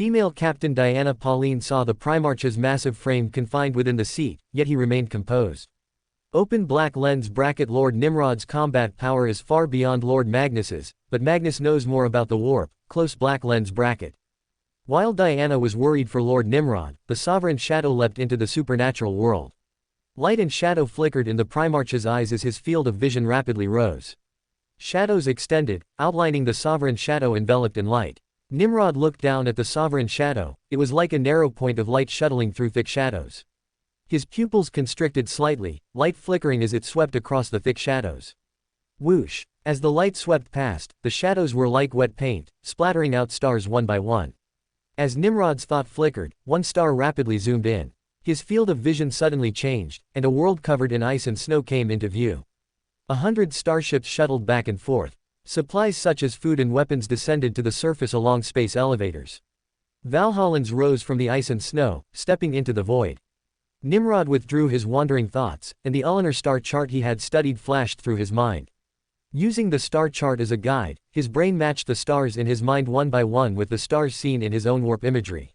Female Captain Diana Pauline saw the Primarch's massive frame confined within the seat, yet he remained composed. Open black lens bracket. Lord Nimrod's combat power is far beyond Lord Magnus's, but Magnus knows more about the warp, close black lens bracket. While Diana was worried for Lord Nimrod, the sovereign shadow leapt into the supernatural world. Light and shadow flickered in the Primarch's eyes as his field of vision rapidly rose. Shadows extended, outlining the sovereign shadow enveloped in light. Nimrod looked down at the sovereign shadow. It was like a narrow point of light shuttling through thick shadows. His pupils constricted slightly, light flickering as it swept across the thick shadows. Whoosh! As the light swept past, the shadows were like wet paint, splattering out stars one by one. As Nimrod's thought flickered, one star rapidly zoomed in. His field of vision suddenly changed, and a world covered in ice and snow came into view. 100 starships shuttled back and forth. Supplies such as food and weapons descended to the surface along space elevators. Valhallans rose from the ice and snow, stepping into the void. Nimrod withdrew his wandering thoughts, and the Ulnar star chart he had studied flashed through his mind. Using the star chart as a guide, his brain matched the stars in his mind one by one with the stars seen in his own warp imagery.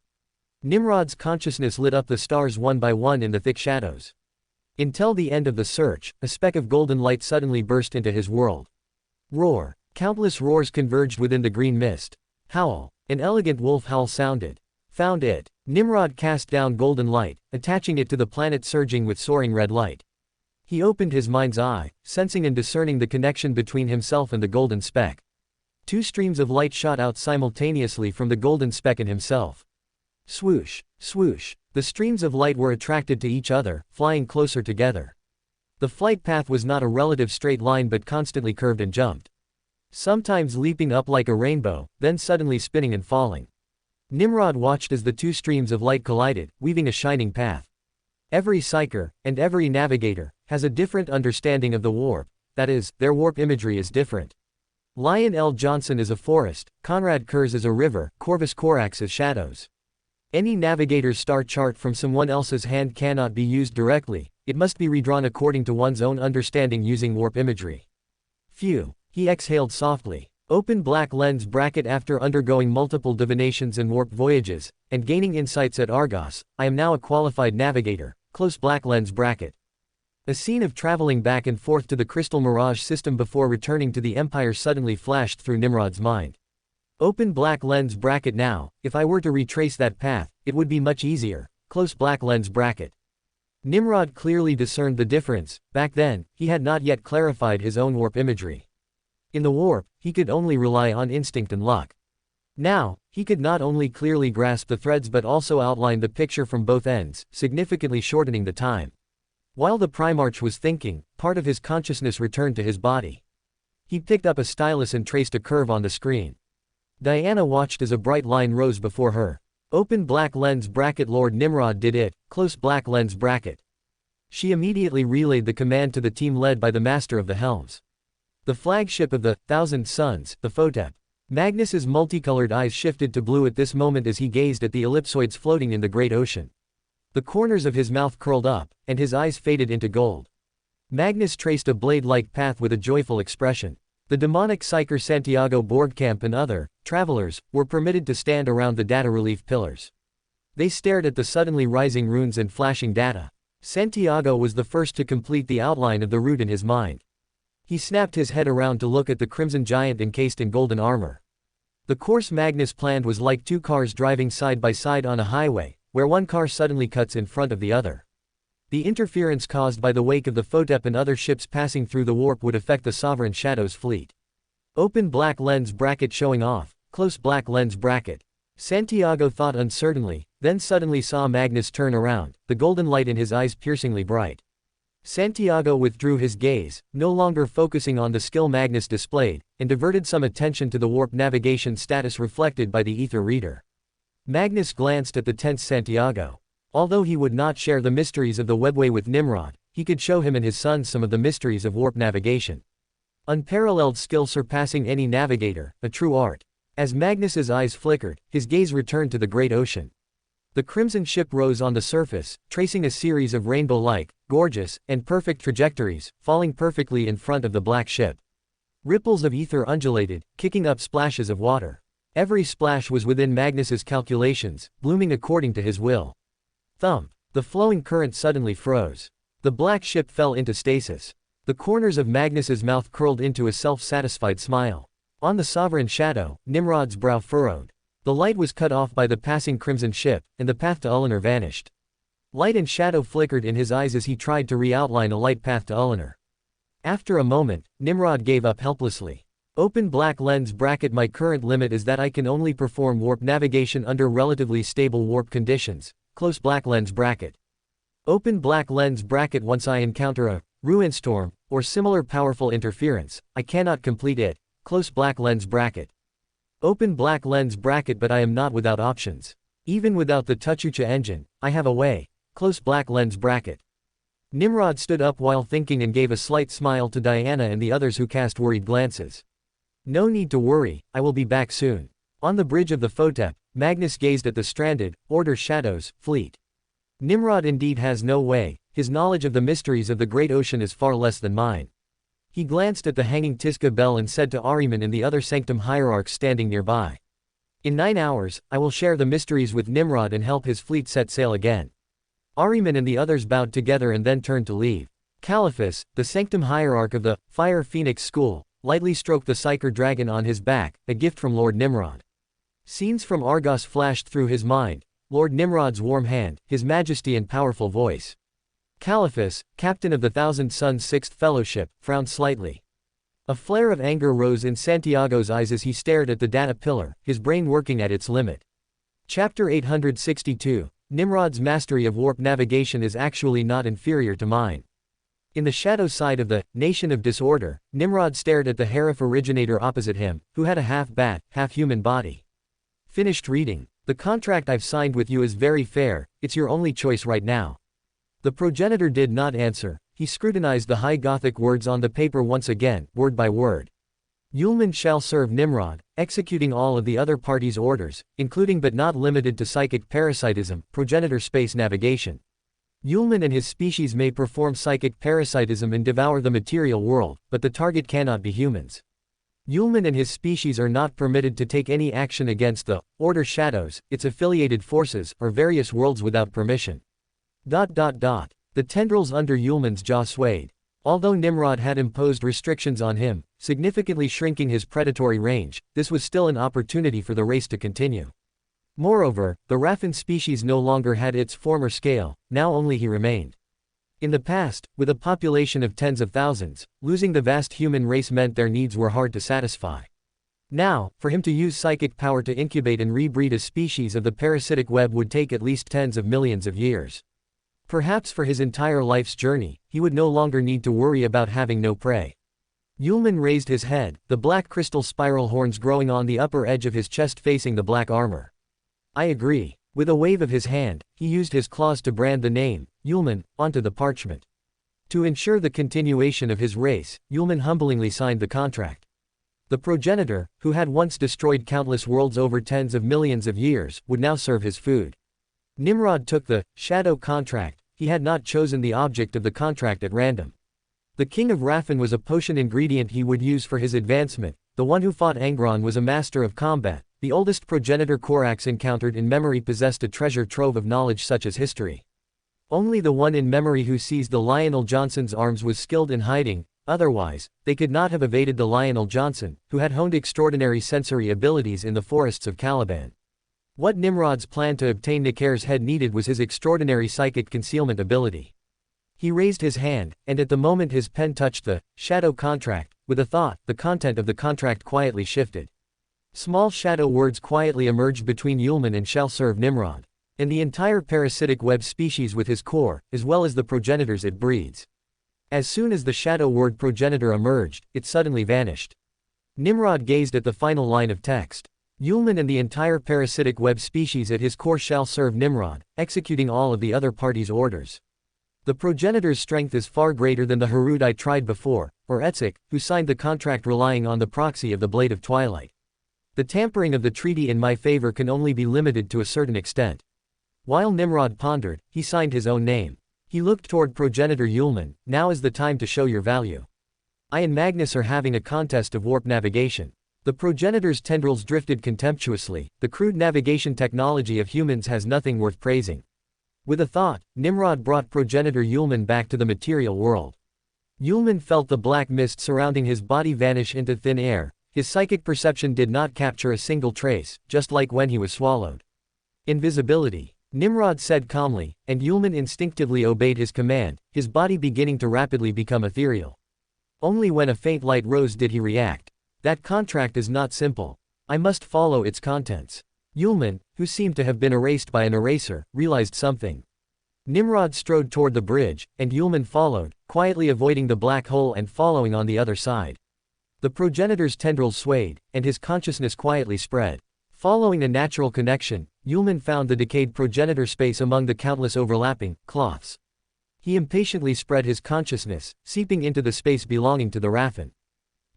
Nimrod's consciousness lit up the stars one by one in the thick shadows. Until the end of the search, a speck of golden light suddenly burst into his world. Roar! Countless roars converged within the green mist. Howl! An elegant wolf howl sounded. Found it! Nimrod cast down golden light, attaching it to the planet surging with soaring red light. He opened his mind's eye, sensing and discerning the connection between himself and the golden speck. Two streams of light shot out simultaneously from the golden speck and himself. Swoosh! Swoosh! The streams of light were attracted to each other, flying closer together. The flight path was not a relative straight line but constantly curved and jumped. Sometimes leaping up like a rainbow, then suddenly spinning and falling. Nimrod watched as the two streams of light collided, weaving a shining path. Every psyker, and every navigator, has a different understanding of the warp, that is, their warp imagery is different. Lion L. Johnson is a forest, Conrad Kurz is a river, Corvus Corax is shadows. Any navigator's star chart from someone else's hand cannot be used directly, it must be redrawn according to one's own understanding using warp imagery. Phew, he exhaled softly. Open black lens bracket. After undergoing multiple divinations and warp voyages, and gaining insights at Argos, I am now a qualified navigator, close black lens bracket. A scene of traveling back and forth to the Crystal Mirage system before returning to the Empire suddenly flashed through Nimrod's mind. Open black lens bracket. Now, if I were to retrace that path, it would be much easier, close black lens bracket. Nimrod clearly discerned the difference. Back then, he had not yet clarified his own warp imagery. In the warp, he could only rely on instinct and luck. Now, he could not only clearly grasp the threads but also outline the picture from both ends, significantly shortening the time. While the Primarch was thinking, part of his consciousness returned to his body. He picked up a stylus and traced a curve on the screen. Diana watched as a bright line rose before her. Open black lens bracket. Lord Nimrod did it, close black lens bracket. She immediately relayed the command to the team led by the Master of the Helms. The flagship of the Thousand Suns, the Photep. Magnus's multicolored eyes shifted to blue at this moment as he gazed at the ellipsoids floating in the great ocean. The corners of his mouth curled up, and his eyes faded into gold. Magnus traced a blade-like path with a joyful expression. The demonic psyker Santiago Borgkamp and other travelers were permitted to stand around the data relief pillars. They stared at the suddenly rising runes and flashing data. Santiago was the first to complete the outline of the route in his mind. He snapped his head around to look at the crimson giant encased in golden armor. The course Magnus planned was like two cars driving side by side on a highway, where one car suddenly cuts in front of the other. The interference caused by the wake of the Photep and other ships passing through the warp would affect the Sovereign Shadow's fleet. Open black lens bracket showing off, close black lens bracket. Santiago thought uncertainly, then suddenly saw Magnus turn around, the golden light in his eyes piercingly bright. Santiago withdrew his gaze, no longer focusing on the skill Magnus displayed, and diverted some attention to the warp navigation status reflected by the ether reader. Magnus glanced at the tense Santiago. Although he would not share the mysteries of the webway with Nimrod, he could show him and his sons some of the mysteries of warp navigation. Unparalleled skill surpassing any navigator, a true art. As Magnus's eyes flickered, his gaze returned to the great ocean. The crimson ship rose on the surface, tracing a series of rainbow-like, gorgeous, and perfect trajectories, falling perfectly in front of the black ship. Ripples of ether undulated, kicking up splashes of water. Every splash was within Magnus's calculations, blooming according to his will. Thump. The flowing current suddenly froze. The black ship fell into stasis. The corners of Magnus's mouth curled into a self-satisfied smile. On the sovereign shadow, Nimrod's brow furrowed. The light was cut off by the passing crimson ship, and the path to Ullanor vanished. Light and shadow flickered in his eyes as he tried to re-outline a light path to Ullanor. After a moment, Nimrod gave up helplessly. Open black lens bracket. My current limit is that I can only perform warp navigation under relatively stable warp conditions. Close black lens bracket. Open black lens bracket. Once I encounter a ruin storm or similar powerful interference, I cannot complete it. Close black lens bracket. Open black lens bracket. But I am not without options. Even without the Tuchucha engine, I have a way. Close black lens bracket. Nimrod stood up while thinking and gave a slight smile to Diana and the others who cast worried glances. No need to worry, I will be back soon. On the bridge of the Photep, Magnus gazed at the stranded, Order Shadows, fleet. Nimrod indeed has no way, his knowledge of the mysteries of the great ocean is far less than mine. He glanced at the hanging Tiska bell and said to Ahriman and the other Sanctum hierarchs standing nearby. In 9 hours, I will share the mysteries with Nimrod and help his fleet set sail again. Ahriman and the others bowed together and then turned to leave. Caliphus, the Sanctum hierarch of the Fire Phoenix School, lightly stroked the Psyker dragon on his back, a gift from Lord Nimrod. Scenes from Argos flashed through his mind, Lord Nimrod's warm hand, his majesty and powerful voice. Caliphus, captain of the Thousand Suns Sixth Fellowship, frowned slightly. A flare of anger rose in Santiago's eyes as he stared at the data pillar, his brain working at its limit. Chapter 862, Nimrod's mastery of warp navigation is actually not inferior to mine. In the shadow side of the Nation of Disorder, Nimrod stared at the Herif originator opposite him, who had a half-bat, half-human body. Finished reading. The contract I've signed with you is very fair, it's your only choice right now. The progenitor did not answer, he scrutinized the high Gothic words on the paper once again, word by word. Yulman shall serve Nimrod, executing all of the other parties' orders, including but not limited to psychic parasitism, progenitor space navigation. Yulman and his species may perform psychic parasitism and devour the material world, but the target cannot be humans. Yulman and his species are not permitted to take any action against the Order Shadows, its affiliated forces, or various worlds without permission. The tendrils under Yulman's jaw swayed. Although Nimrod had imposed restrictions on him, significantly shrinking his predatory range, this was still an opportunity for the race to continue. Moreover, the Raffen species no longer had its former scale, now only he remained. In the past, with a population of tens of thousands, losing the vast human race meant their needs were hard to satisfy. Now, for him to use psychic power to incubate and rebreed a species of the parasitic web would take at least tens of millions of years. Perhaps for his entire life's journey, he would no longer need to worry about having no prey. Yulman raised his head, the black crystal spiral horns growing on the upper edge of his chest facing the black armor. I agree. With a wave of his hand, he used his claws to brand the name, Yulman, onto the parchment. To ensure the continuation of his race, Yulman humblingly signed the contract. The progenitor, who had once destroyed countless worlds over tens of millions of years, would now serve his food. Nimrod took the shadow contract, he had not chosen the object of the contract at random. The king of Raffen was a potion ingredient he would use for his advancement, the one who fought Angron was a master of combat, the oldest progenitor Korax encountered in memory possessed a treasure trove of knowledge such as history. Only the one in memory who seized the Lionel Johnson's arms was skilled in hiding, otherwise, they could not have evaded the Lionel Johnson, who had honed extraordinary sensory abilities in the forests of Caliban. What Nimrod's plan to obtain Nicare's head needed was his extraordinary psychic concealment ability. He raised his hand, and at the moment his pen touched the shadow contract, with a thought, the content of the contract quietly shifted. Small shadow words quietly emerged between Yulman and shall serve Nimrod, and the entire parasitic web species with his core, as well as the progenitors it breeds. As soon as the shadow word progenitor emerged, it suddenly vanished. Nimrod gazed at the final line of text. Yulman and the entire parasitic web species at his core shall serve Nimrod, executing all of the other parties' orders. The progenitor's strength is far greater than the Harut I tried before, or Etzik, who signed the contract relying on the proxy of the Blade of Twilight. The tampering of the treaty in my favor can only be limited to a certain extent. While Nimrod pondered, he signed his own name. He looked toward progenitor Yulman. Now is the time to show your value. I and Magnus are having a contest of warp navigation. The progenitors' tendrils drifted contemptuously. The crude navigation technology of humans has nothing worth praising. With a thought, Nimrod brought progenitor Yulman back to the material world. Yulman felt the black mist surrounding his body vanish into thin air. His psychic perception did not capture a single trace, just like when he was swallowed. Invisibility, Nimrod said calmly, and Yulman instinctively obeyed his command, his body beginning to rapidly become ethereal. Only when a faint light rose did he react. That contract is not simple. I must follow its contents. Yulman, who seemed to have been erased by an eraser, realized something. Nimrod strode toward the bridge, and Yulman followed, quietly avoiding the black hole and following on the other side. The progenitor's tendrils swayed, and his consciousness quietly spread. Following a natural connection, Yulman found the decayed progenitor space among the countless overlapping cloths. He impatiently spread his consciousness, seeping into the space belonging to the Raffen.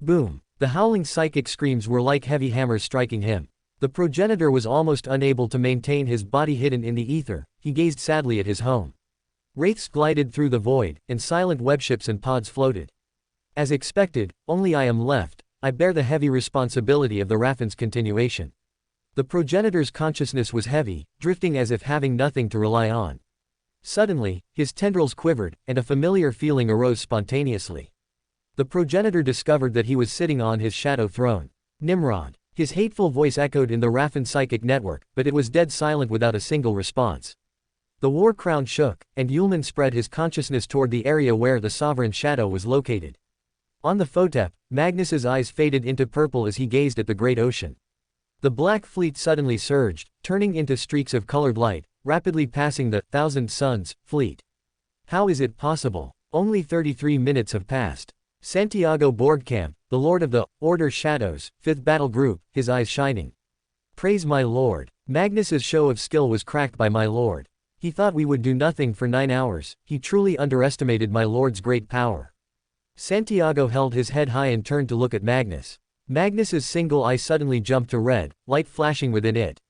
Boom! The howling psychic screams were like heavy hammers striking him. The progenitor was almost unable to maintain his body hidden in the ether. He gazed sadly at his home. Wraiths glided through the void, and silent webships and pods floated. As expected, only I am left. I bear the heavy responsibility of the Raffen's continuation. The progenitor's consciousness was heavy, drifting as if having nothing to rely on. Suddenly, his tendrils quivered, and a familiar feeling arose spontaneously. The progenitor discovered that he was sitting on his shadow throne. Nimrod. His hateful voice echoed in the Raffen psychic network, but it was dead silent without a single response. The war crown shook, and Yulman spread his consciousness toward the area where the sovereign shadow was located. On the Photep, Magnus's eyes faded into purple as he gazed at the great ocean. The black fleet suddenly surged, turning into streaks of colored light, rapidly passing the Thousand Suns fleet. How is it possible? Only 33 minutes have passed. Santiago Borgkamp, the Lord of the Order Shadows, 5th Battle Group, his eyes shining. Praise my lord. Magnus's show of skill was cracked by my lord. He thought we would do nothing for 9 hours. He truly underestimated my lord's great power. Santiago held his head high and turned to look at Magnus. Magnus's single eye suddenly jumped to red, light flashing within it.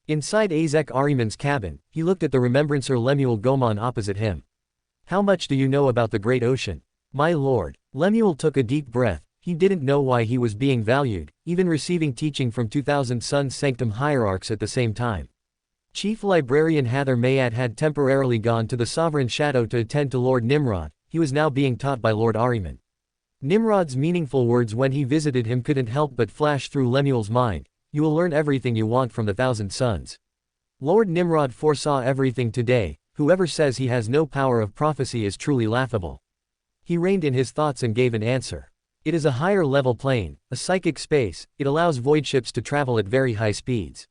Inside Azek Ahriman's cabin, he looked at the remembrancer Lemuel Gomon opposite him. How much do you know about the great ocean? My lord. Lemuel took a deep breath. He didn't know why he was being valued, even receiving teaching from 2000 Suns Sanctum hierarchs at the same time. Chief Librarian Hather Mayat had temporarily gone to the Sovereign Shadow to attend to Lord Nimrod. He was now being taught by Lord Ahriman. Nimrod's meaningful words when he visited him couldn't help but flash through Lemuel's mind. You will learn everything you want from the Thousand Suns. Lord Nimrod foresaw everything today. Whoever says he has no power of prophecy is truly laughable. He reined in his thoughts and gave an answer. It is a higher level plane, a psychic space. It allows void ships to travel at very high speeds.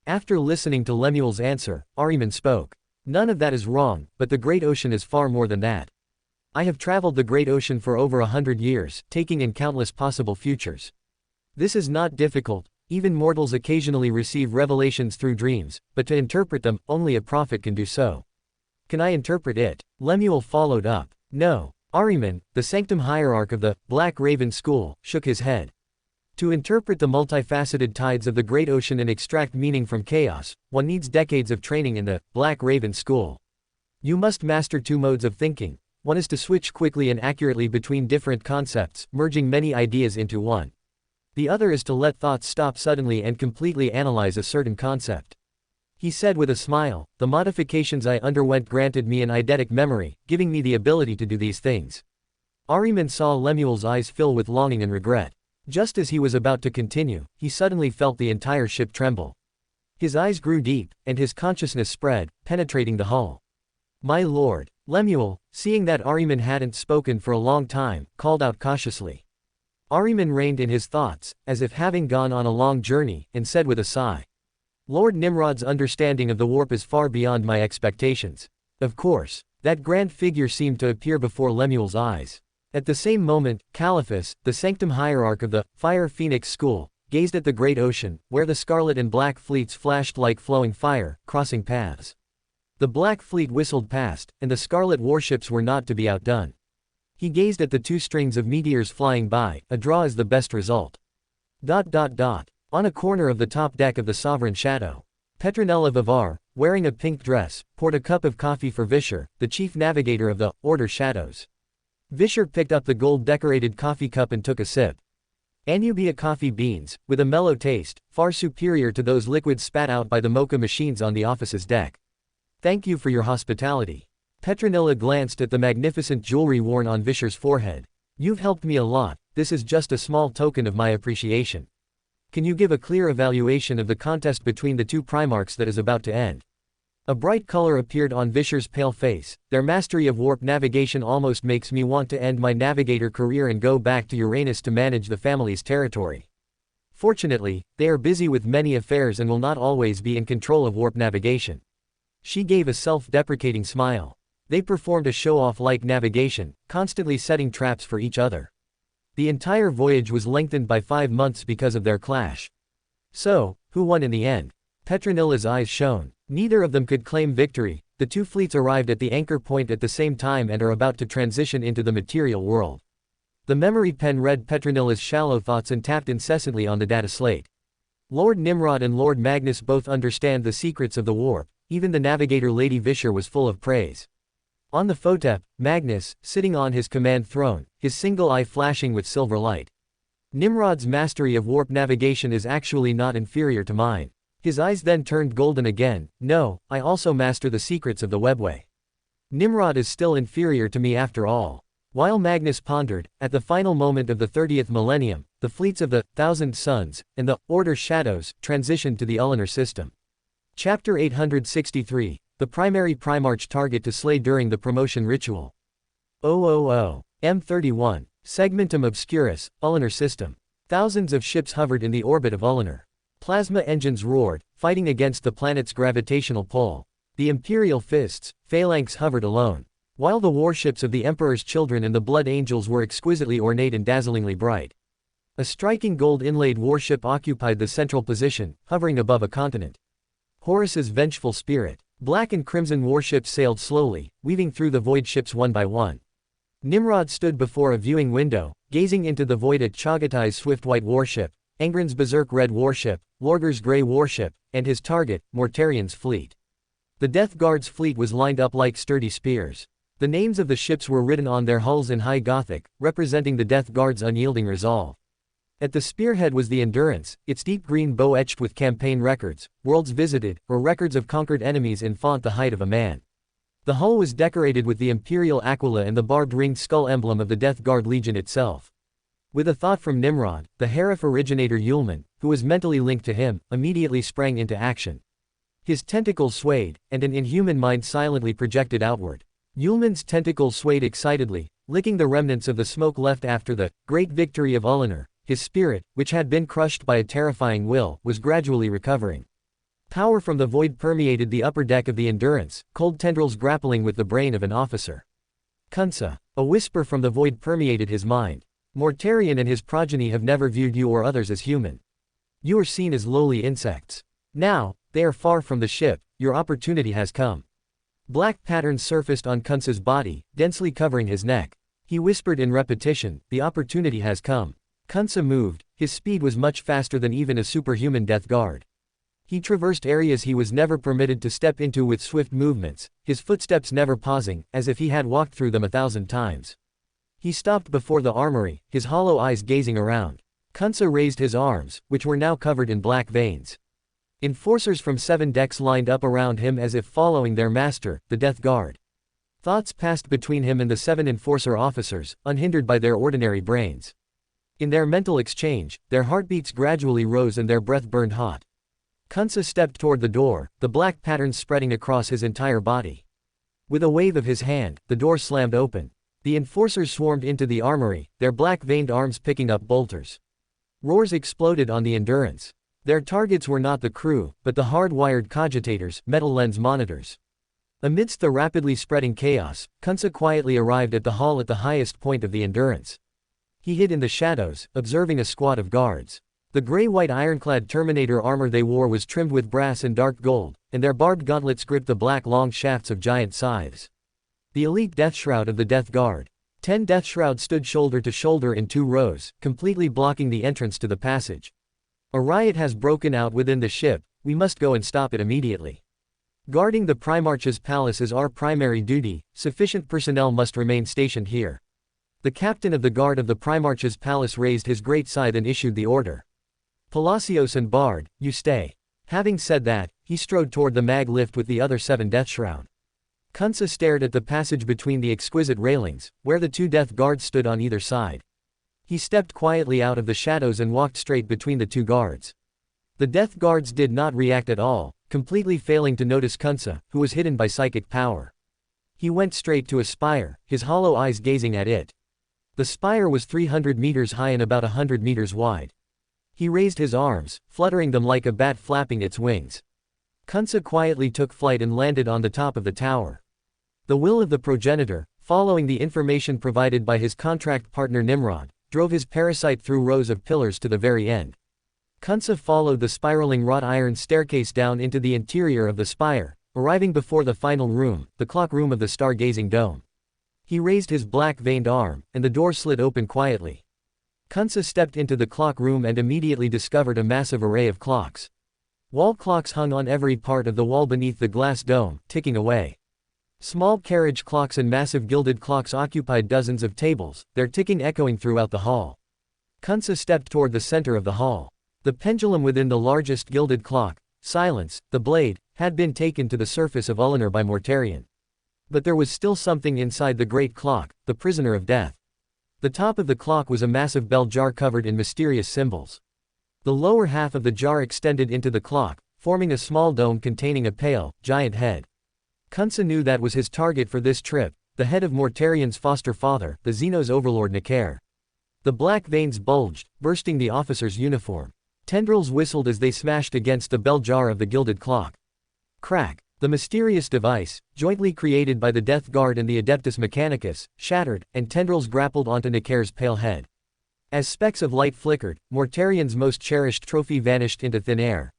After listening to Lemuel's answer, Ahriman spoke. None of that is wrong, but the great ocean is far more than that. I have traveled the great ocean for over 100 years, taking in countless possible futures. This is not difficult. Even mortals occasionally receive revelations through dreams, but to interpret them, only a prophet can do so. Can I interpret it? Lemuel followed up. No. Ahriman, the sanctum hierarch of the Black Raven School, shook his head. To interpret the multifaceted tides of the great ocean and extract meaning from chaos, one needs decades of training in the Black Raven School. You must master 2 modes of thinking. One is to switch quickly and accurately between different concepts, merging many ideas into one. The other is to let thoughts stop suddenly and completely analyze a certain concept. He said with a smile, the modifications I underwent granted me an eidetic memory, giving me the ability to do these things. Ahriman saw Lemuel's eyes fill with longing and regret. Just as he was about to continue, he suddenly felt the entire ship tremble. His eyes grew deep, and his consciousness spread, penetrating the hull. My lord. Lemuel, seeing that Ahriman hadn't spoken for a long time, called out cautiously. Ahriman reined in his thoughts, as if having gone on a long journey, and said with a sigh. Lord Nimrod's understanding of the warp is far beyond my expectations. Of course. That grand figure seemed to appear before Lemuel's eyes. At the same moment, Caliphus, the sanctum hierarch of the Fire Phoenix School, gazed at the great ocean, where the scarlet and black fleets flashed like flowing fire, crossing paths. The black fleet whistled past, and the scarlet warships were not to be outdone. He gazed at the 2 strings of meteors flying by. A draw is the best result. On a corner of the top deck of the Sovereign Shadow, Petronella Vivar, wearing a pink dress, poured a cup of coffee for Vischer, the chief navigator of the Order Shadows. Vischer picked up the gold-decorated coffee cup and took a sip. Anubia coffee beans, with a mellow taste, far superior to those liquids spat out by the mocha machines on the office's deck. Thank you for your hospitality. Petronilla glanced at the magnificent jewelry worn on Vischer's forehead. You've helped me a lot, this is just a small token of my appreciation. Can you give a clear evaluation of the contest between the two Primarchs that is about to end? A bright color appeared on Vischer's pale face. Their mastery of warp navigation almost makes me want to end my navigator career and go back to Uranus to manage the family's territory. Fortunately, they are busy with many affairs and will not always be in control of warp navigation. She gave a self-deprecating smile. They performed a show-off like navigation, constantly setting traps for each other. The entire voyage was lengthened by 5 months because of their clash. So, who won in the end? Petronilla's eyes shone. Neither of them could claim victory. The two fleets arrived at the anchor point at the same time and are about to transition into the material world. The memory pen read Petronilla's shallow thoughts and tapped incessantly on the data slate. Lord Nimrod and Lord Magnus both understand the secrets of the warp. Even the navigator Lady Vischer was full of praise. On the Photep, Magnus, sitting on his command throne, his single eye flashing with silver light. Nimrod's mastery of warp navigation is actually not inferior to mine. His eyes then turned golden again. No, I also master the secrets of the webway. Nimrod is still inferior to me after all. While Magnus pondered, at the final moment of the 30th millennium, the fleets of the Thousand Suns and the Order Shadows transitioned to the Eleanor system. Chapter 863. The primary Primarch target to slay during the promotion ritual. M31. Segmentum Obscurus, Ullanor system. Thousands of ships hovered in the orbit of Ullanor. Plasma engines roared, fighting against the planet's gravitational pull. The Imperial fists, phalanx hovered alone. While the warships of the Emperor's children and the Blood Angels were exquisitely ornate and dazzlingly bright. A striking gold-inlaid warship occupied the central position, hovering above a continent. Horus's vengeful spirit. Black and crimson warships sailed slowly, weaving through the void ships one by one. Nimrod stood before a viewing window, gazing into the void at Chaghatai's swift white warship, Engren's berserk red warship, Lorger's grey warship, and his target, Mortarian's fleet. The Death Guard's fleet was lined up like sturdy spears. The names of the ships were written on their hulls in High Gothic, representing the Death Guard's unyielding resolve. At the spearhead was the Endurance, its deep green bow etched with campaign records, worlds visited, or records of conquered enemies in font the height of a man. The hull was decorated with the Imperial Aquila and the barbed ringed skull emblem of the Death Guard Legion itself. With a thought from Nimrod, the Heref originator Yulman, who was mentally linked to him, immediately sprang into action. His tentacles swayed, and an inhuman mind silently projected outward. Yulman's tentacles swayed excitedly, licking the remnants of the smoke left after the great victory of Ullanor. His spirit, which had been crushed by a terrifying will, was gradually recovering. Power from the void permeated the upper deck of the Endurance, cold tendrils grappling with the brain of an officer. Kunsa. A whisper from the void permeated his mind. Mortarian and his progeny have never viewed you or others as human. You are seen as lowly insects. Now, they are far from the ship, your opportunity has come. Black patterns surfaced on Kunsa's body, densely covering his neck. He whispered in repetition, the opportunity has come. Kunsa moved. His speed was much faster than even a superhuman Death Guard. He traversed areas he was never permitted to step into with swift movements, his footsteps never pausing, as if he had walked through them 1,000 times. He stopped before the armory, his hollow eyes gazing around. Kunsa raised his arms, which were now covered in black veins. Enforcers from 7 decks lined up around him as if following their master, the Death Guard. Thoughts passed between him and the 7 enforcer officers, unhindered by their ordinary brains. In their mental exchange, their heartbeats gradually rose and their breath burned hot. Kunsa stepped toward the door, the black patterns spreading across his entire body. With a wave of his hand, the door slammed open. The enforcers swarmed into the armory, their black-veined arms picking up bolters. Roars exploded on the Endurance. Their targets were not the crew, but the hard-wired cogitators, metal lens monitors. Amidst the rapidly spreading chaos, Kunsa quietly arrived at the hull at the highest point of the Endurance. He hid in the shadows, observing a squad of guards. The gray-white ironclad Terminator armor they wore was trimmed with brass and dark gold, and their barbed gauntlets gripped the black long shafts of giant scythes. The elite death shroud of the Death Guard. 10 death shrouds stood shoulder to shoulder in 2 rows, completely blocking the entrance to the passage. A riot has broken out within the ship, we must go and stop it immediately. Guarding the Primarch's palace is our primary duty, sufficient personnel must remain stationed here. The captain of the guard of the Primarch's palace raised his great scythe and issued the order. Palacios and Bard, you stay. Having said that, he strode toward the mag lift with the other 7 Deathshroud. Kunsa stared at the passage between the exquisite railings, where the 2 death guards stood on either side. He stepped quietly out of the shadows and walked straight between the 2 guards. The death guards did not react at all, completely failing to notice Kunsa, who was hidden by psychic power. He went straight to a spire, his hollow eyes gazing at it. The spire was 300 meters high and about 100 meters wide. He raised his arms, fluttering them like a bat flapping its wings. Kunsa quietly took flight and landed on the top of the tower. The will of the progenitor, following the information provided by his contract partner Nimrod, drove his parasite through rows of pillars to the very end. Kunsa followed the spiraling wrought iron staircase down into the interior of the spire, arriving before the final room, the clock room of the stargazing dome. He raised his black-veined arm, and the door slid open quietly. Kunsa stepped into the clock room and immediately discovered a massive array of clocks. Wall clocks hung on every part of the wall beneath the glass dome, ticking away. Small carriage clocks and massive gilded clocks occupied dozens of tables, their ticking echoing throughout the hall. Kunsa stepped toward the center of the hall. The pendulum within the largest gilded clock, Silence, the blade, had been taken to the surface of Ulnar by Mortarion. But there was still something inside the great clock, the prisoner of death. The top of the clock was a massive bell jar covered in mysterious symbols. The lower half of the jar extended into the clock, forming a small dome containing a pale, giant head. Kunsa knew that was his target for this trip, the head of Mortarion's foster father, the Xenos overlord Necaer. The black veins bulged, bursting the officer's uniform. Tendrils whistled as they smashed against the bell jar of the gilded clock. Crack! The mysterious device, jointly created by the Death Guard and the Adeptus Mechanicus, shattered, and tendrils grappled onto Necaer's pale head. As specks of light flickered, Mortarion's most cherished trophy vanished into thin air.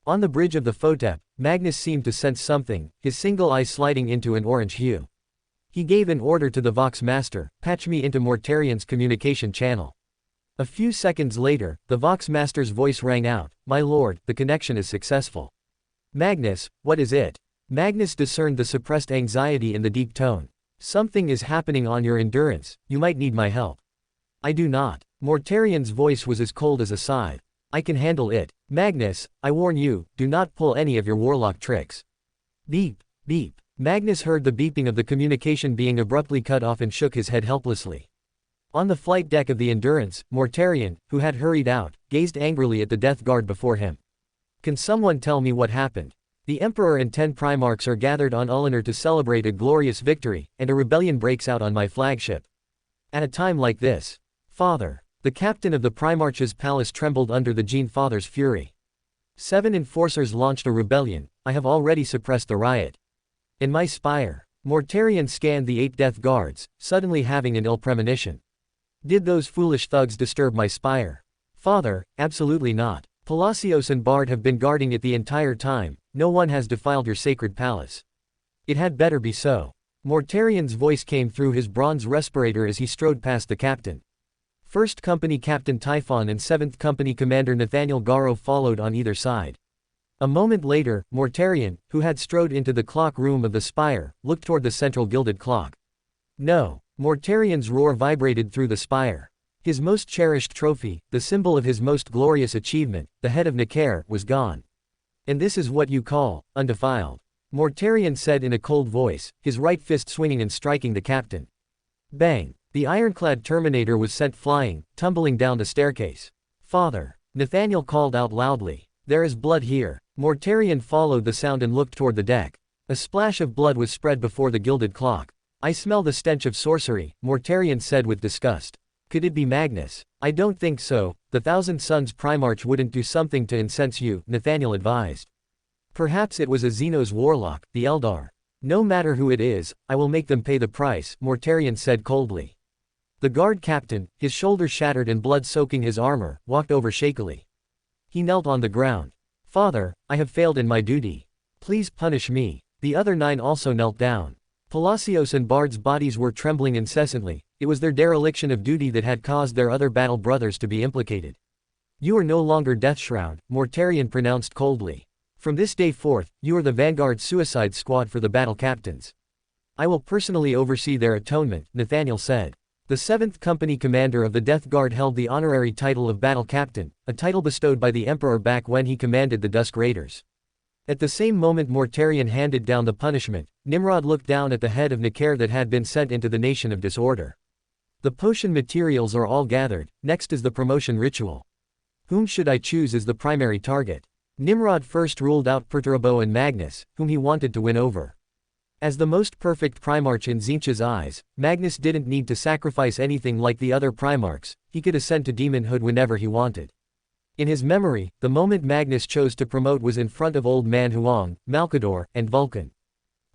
On the bridge of the Photep, Magnus seemed to sense something, his single eye sliding into an orange hue. He gave an order to the Vox Master, patch me into Mortarion's communication channel. A few seconds later, the Vox Master's voice rang out, "My lord, the connection is successful." "Magnus, what is it?" Magnus discerned the suppressed anxiety in the deep tone. "Something is happening on your endurance, you might need my help." "I do not." Mortarion's voice was as cold as a scythe. "I can handle it. Magnus, I warn you, do not pull any of your warlock tricks." Beep, beep. Magnus heard the beeping of the communication being abruptly cut off and shook his head helplessly. On the flight deck of the Endurance, Mortarion, who had hurried out, gazed angrily at the Death Guard before him. "Can someone tell me what happened? The Emperor and 10 Primarchs are gathered on Ulnar to celebrate a glorious victory, and a rebellion breaks out on my flagship. At a time like this, Father." The captain of the Primarch's palace trembled under the Gene Father's fury. 7 enforcers launched a rebellion. I have already suppressed the riot. In my spire. Mortarion scanned the 8 Death Guards, suddenly having an ill premonition. Did those foolish thugs disturb my spire? Father, absolutely not. Palacios and Bard have been guarding it the entire time, no one has defiled your sacred palace. It had better be so. Mortarion's voice came through his bronze respirator as he strode past the captain. 1st Company Captain Typhon and 7th Company Commander Nathaniel Garo followed on either side. A moment later, Mortarion, who had strode into the clock room of the spire, looked toward the central gilded clock. No. Mortarion's roar vibrated through the spire. His most cherished trophy, the symbol of his most glorious achievement, the head of Necaer, was gone. "And this is what you call, undefiled," Mortarion said in a cold voice, his right fist swinging and striking the captain. Bang! The ironclad Terminator was sent flying, tumbling down the staircase. "Father!" Nathaniel called out loudly. "There is blood here." Mortarion followed the sound and looked toward the deck. A splash of blood was spread before the gilded clock. "I smell the stench of sorcery," Mortarion said with disgust. "Could it be Magnus?" "I don't think so, the Thousand Sons Primarch wouldn't do something to incense you," Nathaniel advised. "Perhaps it was a Xenos warlock, the Eldar." "No matter who it is, I will make them pay the price," Mortarion said coldly. The guard captain, his shoulders shattered and blood soaking his armor, walked over shakily. He knelt on the ground. "Father, I have failed in my duty. Please punish me." The other 9 also knelt down. Palacios and Bard's bodies were trembling incessantly. It was their dereliction of duty that had caused their other battle brothers to be implicated. "You are no longer Deathshroud," Mortarion pronounced coldly. "From this day forth, you are the Vanguard Suicide Squad for the battle captains. I will personally oversee their atonement," Nathaniel said. The 7th Company commander of the Death Guard held the honorary title of Battle Captain, a title bestowed by the Emperor back when he commanded the Dusk Raiders. At the same moment Mortarion handed down the punishment, Nimrod looked down at the head of Nicair that had been sent into the Nation of Disorder. The potion materials are all gathered, next is the promotion ritual. Whom should I choose as the primary target? Nimrod first ruled out Perturabo and Magnus, whom he wanted to win over. As the most perfect Primarch in Tzeentch's eyes, Magnus didn't need to sacrifice anything like the other Primarchs, he could ascend to demonhood whenever he wanted. In his memory, the moment Magnus chose to promote was in front of Old Man Huang, Malkador, and Vulcan.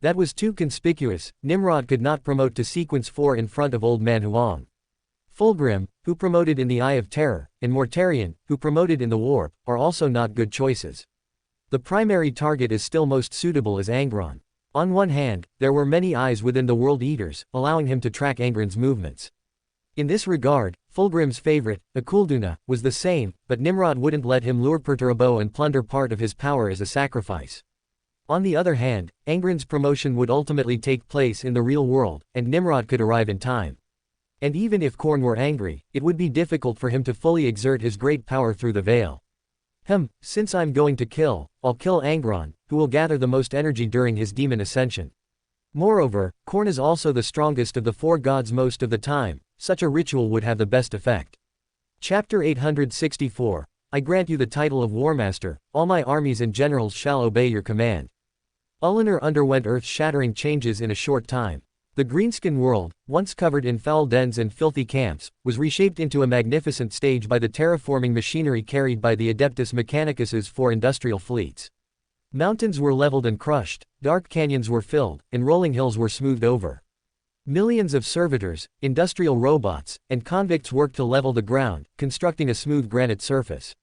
That was too conspicuous. Nimrod could not promote to Sequence 4 in front of Old Man Huang. Fulgrim, who promoted in the Eye of Terror, and Mortarion, who promoted in the Warp, are also not good choices. The primary target is still most suitable as Angron. On one hand, there were many eyes within the World Eaters, allowing him to track Angron's movements. In this regard, Fulgrim's favorite, Akulduna, was the same, but Nimrod wouldn't let him lure Perturabo and plunder part of his power as a sacrifice. On the other hand, Angron's promotion would ultimately take place in the real world, and Nimrod could arrive in time. And even if Khorne were angry, it would be difficult for him to fully exert his great power through the veil. Since I'm going to kill, I'll kill Angron, who will gather the most energy during his demon ascension. Moreover, Khorne is also the strongest of the 4 gods most of the time, such a ritual would have the best effect. Chapter 864, I grant you the title of War Master, all my armies and generals shall obey your command. Ullanor underwent earth-shattering changes in a short time. The greenskin world, once covered in foul dens and filthy camps, was reshaped into a magnificent stage by the terraforming machinery carried by the Adeptus Mechanicus's 4 industrial fleets. Mountains were leveled and crushed, dark canyons were filled, and rolling hills were smoothed over. Millions of servitors, industrial robots, and convicts worked to level the ground, constructing a smooth granite surface.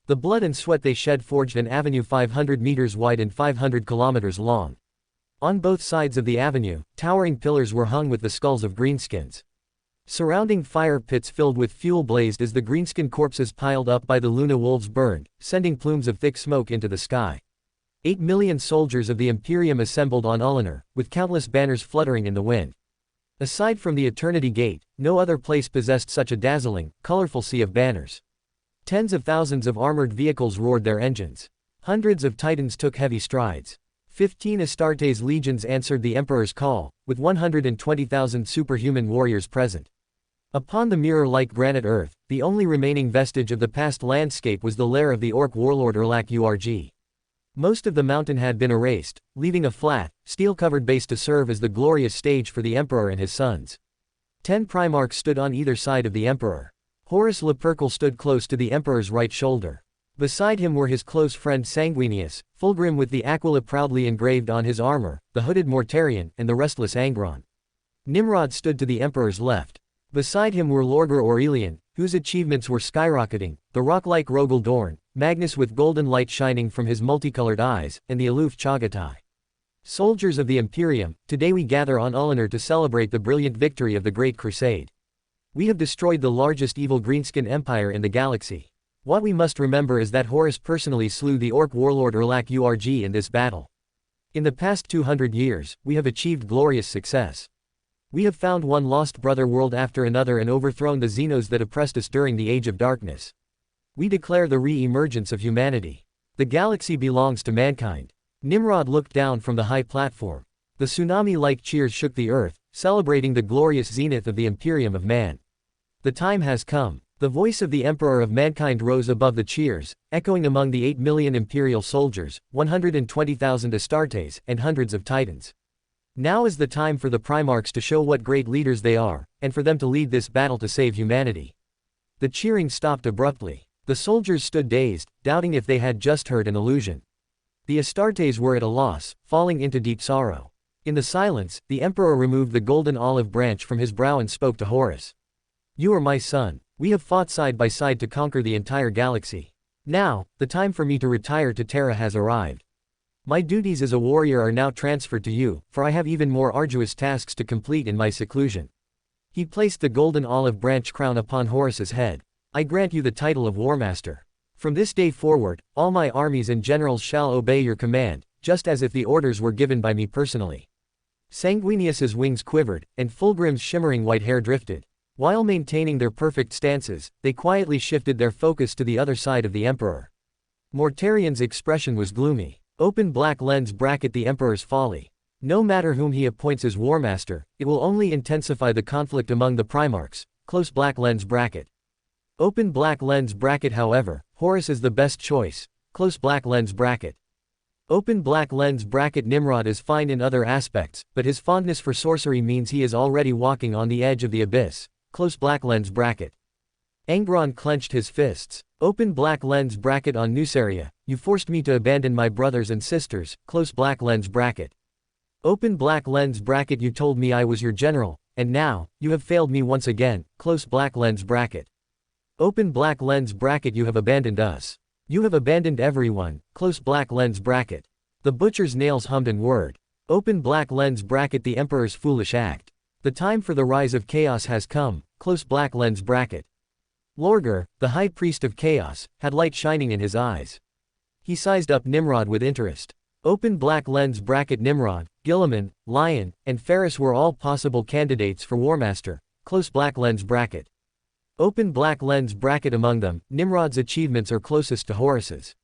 The blood and sweat they shed forged an avenue 500 meters wide and 500 kilometers long. On both sides of the avenue, towering pillars were hung with the skulls of greenskins. Surrounding fire pits filled with fuel blazed as the greenskin corpses piled up by the Luna wolves burned, sending plumes of thick smoke into the sky. 8 million soldiers of the Imperium assembled on Ullanor, with countless banners fluttering in the wind. Aside from the Eternity Gate, no other place possessed such a dazzling, colorful sea of banners. Tens of thousands of armored vehicles roared their engines. Hundreds of titans took heavy strides. 15 Astartes legions answered the Emperor's call, with 120,000 superhuman warriors present. Upon the mirror-like granite earth, the only remaining vestige of the past landscape was the lair of the orc warlord Urlak Urg. Most of the mountain had been erased, leaving a flat, steel-covered base to serve as the glorious stage for the Emperor and his sons. 10 Primarchs stood on either side of the Emperor. Horus Lupercal stood close to the Emperor's right shoulder. Beside him were his close friend Sanguinius, Fulgrim with the Aquila proudly engraved on his armor, the hooded Mortarion, and the restless Angron. Nimrod stood to the Emperor's left. Beside him were Lorgar Aurelian, whose achievements were skyrocketing, the rock-like Rogel Dorn, Magnus with golden light shining from his multicolored eyes, and the aloof Chagatai. Soldiers of the Imperium, today we gather on Ullanor to celebrate the brilliant victory of the Great Crusade. We have destroyed the largest evil greenskin empire in the galaxy. What we must remember is that Horus personally slew the orc warlord Urlak Urg in this battle. In the past 200 years, we have achieved glorious success. We have found one lost brother world after another and overthrown the Xenos that oppressed us during the Age of Darkness. We declare the re-emergence of humanity. The galaxy belongs to mankind. Nimrod looked down from the high platform. The tsunami-like cheers shook the earth, celebrating the glorious zenith of the Imperium of Man. The time has come. The voice of the Emperor of Mankind rose above the cheers, echoing among the 8 million Imperial soldiers, 120,000 Astartes, and hundreds of Titans. Now is the time for the Primarchs to show what great leaders they are, and for them to lead this battle to save humanity. The cheering stopped abruptly. The soldiers stood dazed, doubting if they had just heard an illusion. The Astartes were at a loss, falling into deep sorrow. In the silence, the Emperor removed the golden olive branch from his brow and spoke to Horus. You are my son. We have fought side by side to conquer the entire galaxy. Now, the time for me to retire to Terra has arrived. My duties as a warrior are now transferred to you, for I have even more arduous tasks to complete in my seclusion. He placed the golden olive branch crown upon Horus's head. I grant you the title of War Master. From this day forward, all my armies and generals shall obey your command, just as if the orders were given by me personally. Sanguinius's wings quivered, and Fulgrim's shimmering white hair drifted. While maintaining their perfect stances, they quietly shifted their focus to the other side of the Emperor. Mortarian's expression was gloomy. Open black lens bracket the Emperor's folly. No matter whom he appoints as Warmaster, it will only intensify the conflict among the Primarchs. Close black lens bracket. Open black lens bracket. However, Horus is the best choice. Close black lens bracket. Open black lens bracket. Nimrod is fine in other aspects, but his fondness for sorcery means he is already walking on the edge of the abyss. Close black lens bracket. Angron clenched his fists. Open black lens bracket. On Nuceria, you forced me to abandon my brothers and sisters. Close black lens bracket. Open black lens bracket. You told me I was your general, and now, you have failed me once again. Close black lens bracket. Open black lens bracket. You have abandoned us. You have abandoned everyone. Close black lens bracket. The butcher's nails hummed and whirred. Open black lens bracket. The Emperor's foolish act. The time for the rise of chaos has come. Close black lens bracket. Lorgar, the high priest of chaos, had light shining in his eyes. He sized up Nimrod with interest. Open black lens bracket. Nimrod, Guilliman, Lion, and Ferris were all possible candidates for Warmaster. Close black lens bracket. Open black lens bracket. Among them, Nimrod's achievements are closest to Horus's.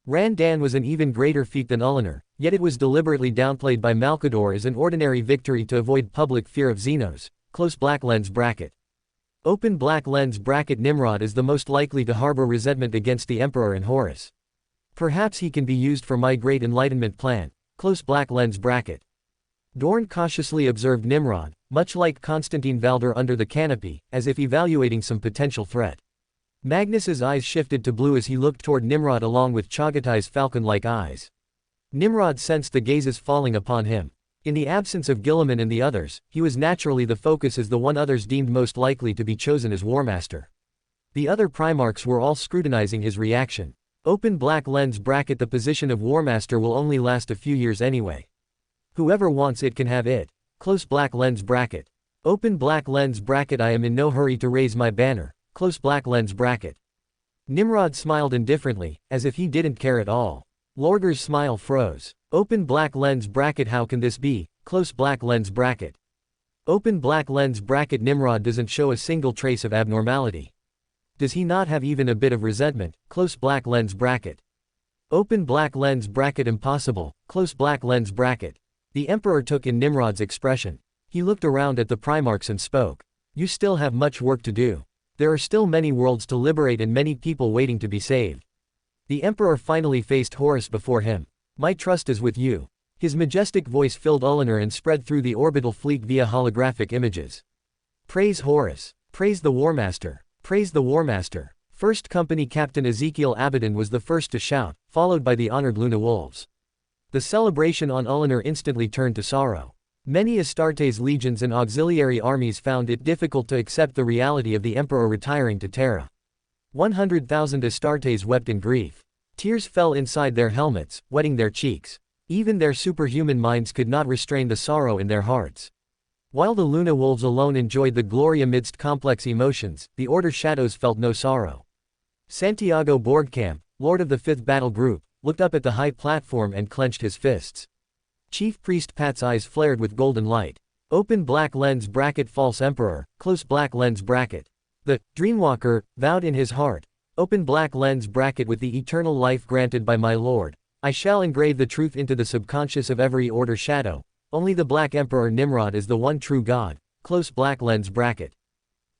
Randan was an even greater feat than Ullanor, yet it was deliberately downplayed by Malkador as an ordinary victory to avoid public fear of Xenos. Close black lens bracket. Open black lens bracket. Nimrod is the most likely to harbor resentment against the Emperor and Horus. Perhaps he can be used for my great enlightenment plan. Close black lens bracket. Dorn cautiously observed Nimrod, much like Constantine Valder under the canopy, as if evaluating some potential threat. Magnus's eyes shifted to blue as he looked toward Nimrod along with Chagotay's falcon-like eyes. Nimrod sensed the gazes falling upon him. In the absence of Guilliman and the others, he was naturally the focus as the one others deemed most likely to be chosen as Warmaster. The other Primarchs were all scrutinizing his reaction. Open black lens bracket. The position of Warmaster will only last a few years anyway. Whoever wants it can have it. Close black lens bracket. Open black lens bracket. I am in no hurry to raise my banner. Close black lens bracket. Nimrod smiled indifferently, as if he didn't care at all. Lorgar's smile froze. Open black lens bracket. How can this be? Close black lens bracket. Open black lens bracket. Nimrod doesn't show a single trace of abnormality. Does he not have even a bit of resentment? Close black lens bracket. Open black lens bracket. Impossible. Close black lens bracket. The Emperor took in Nimrod's expression. He looked around at the Primarchs and spoke. You still have much work to do. There are still many worlds to liberate and many people waiting to be saved. The Emperor finally faced Horus before him. My trust is with you. His majestic voice filled Ullanor and spread through the orbital fleet via holographic images. Praise Horus. Praise the Warmaster. Praise the Warmaster. First Company Captain Ezekiel Abaddon was the first to shout, followed by the honored Luna Wolves. The celebration on Ullanor instantly turned to sorrow. Many Astartes legions and auxiliary armies found it difficult to accept the reality of the Emperor retiring to Terra. 100,000 Astartes wept in grief. Tears fell inside their helmets, wetting their cheeks. Even their superhuman minds could not restrain the sorrow in their hearts. While the Luna Wolves alone enjoyed the glory amidst complex emotions, the Order Shadows felt no sorrow. Santiago Borgkamp, Lord of the 5th Battle Group, looked up at the high platform and clenched his fists. Chief Priest Pat's eyes flared with golden light. Open black lens bracket. False Emperor, close black lens bracket. The Dreamwalker vowed in his heart. Open black lens bracket. With the eternal life granted by my Lord, I shall engrave the truth into the subconscious of every Order Shadow. Only the Black Emperor Nimrod is the one true God. Close black lens bracket.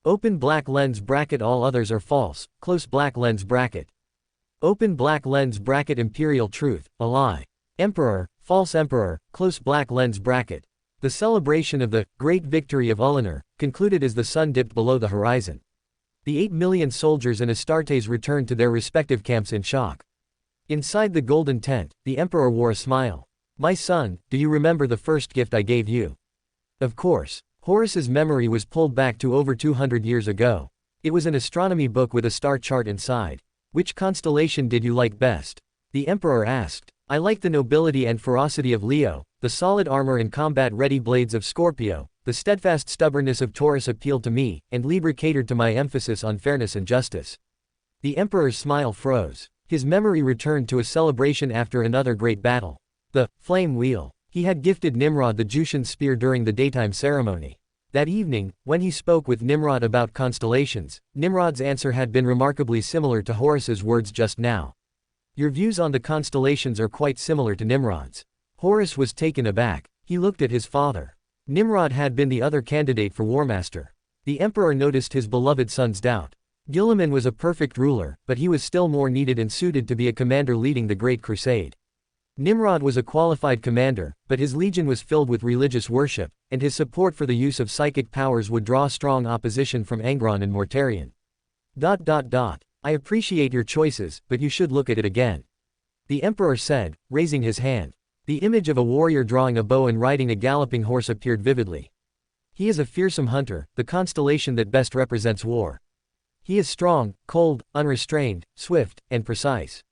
Open black lens bracket. All others are false. Close black lens bracket. Open black lens bracket. Imperial truth, a lie. Emperor, false Emperor, close black lens bracket. The celebration of the great victory of Ullanor concluded as the sun dipped below the horizon. The 8 million soldiers and Astartes returned to their respective camps in shock. Inside the golden tent, the Emperor wore a smile. My son, do you remember the first gift I gave you? Of course. Horus's memory was pulled back to over 200 years ago. It was an astronomy book with a star chart inside. Which constellation did you like best? The Emperor asked. I like the nobility and ferocity of Leo, the solid armor and combat-ready blades of Scorpio. The steadfast stubbornness of Taurus appealed to me, and Libra catered to my emphasis on fairness and justice. The Emperor's smile froze. His memory returned to a celebration after another great battle. The flame wheel. He had gifted Nimrod the Jushan spear during the daytime ceremony. That evening, when he spoke with Nimrod about constellations, Nimrod's answer had been remarkably similar to Horus's words just now. Your views on the constellations are quite similar to Nimrod's. Horus was taken aback. He looked at his father. Nimrod had been the other candidate for Warmaster. The Emperor noticed his beloved son's doubt. Guilliman was a perfect ruler, but he was still more needed and suited to be a commander leading the Great Crusade. Nimrod was a qualified commander, but his legion was filled with religious worship, and his support for the use of psychic powers would draw strong opposition from Angron and Mortarion. I appreciate your choices, but you should look at it again. The Emperor said, raising his hand. The image of a warrior drawing a bow and riding a galloping horse appeared vividly. He is a fearsome hunter, the constellation that best represents war. He is strong, cold, unrestrained, swift, and precise.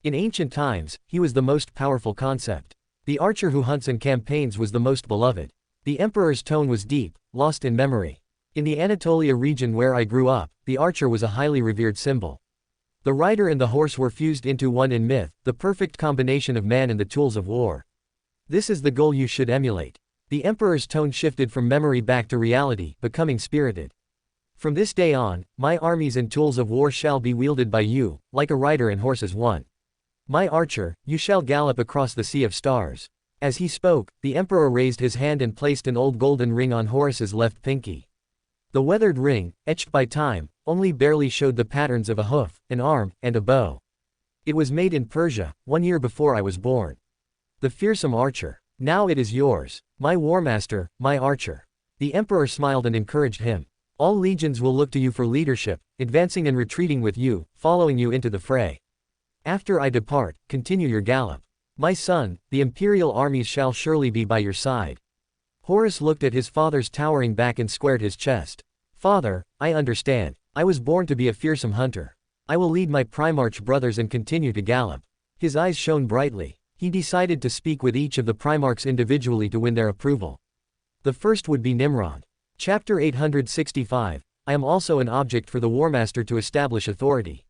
In ancient times, he was the most powerful concept. The archer who hunts and campaigns was the most beloved. The Emperor's tone was deep, lost in memory. In the Anatolia region where I grew up, the archer was a highly revered symbol. The rider and the horse were fused into one in myth, the perfect combination of man and the tools of war. This is the goal you should emulate. The Emperor's tone shifted from memory back to reality, becoming spirited. From this day on, my armies and tools of war shall be wielded by you, like a rider and horses one. My archer, you shall gallop across the sea of stars. As he spoke, the Emperor raised his hand and placed an old golden ring on Horus's left pinky. The weathered ring, etched by time, only barely showed the patterns of a hoof, an arm, and a bow. It was made in Persia, 1 year before I was born. The fearsome archer. Now it is yours. My warmaster, my archer. The Emperor smiled and encouraged him. All legions will look to you for leadership, advancing and retreating with you, following you into the fray. After I depart, continue your gallop. My son, the imperial armies shall surely be by your side. Horus looked at his father's towering back and squared his chest. Father, I understand. I was born to be a fearsome hunter. I will lead my Primarch brothers and continue to gallop. His eyes shone brightly. He decided to speak with each of the Primarchs individually to win their approval. The first would be Nimrod. Chapter 865, I am also an object for the Warmaster to establish authority.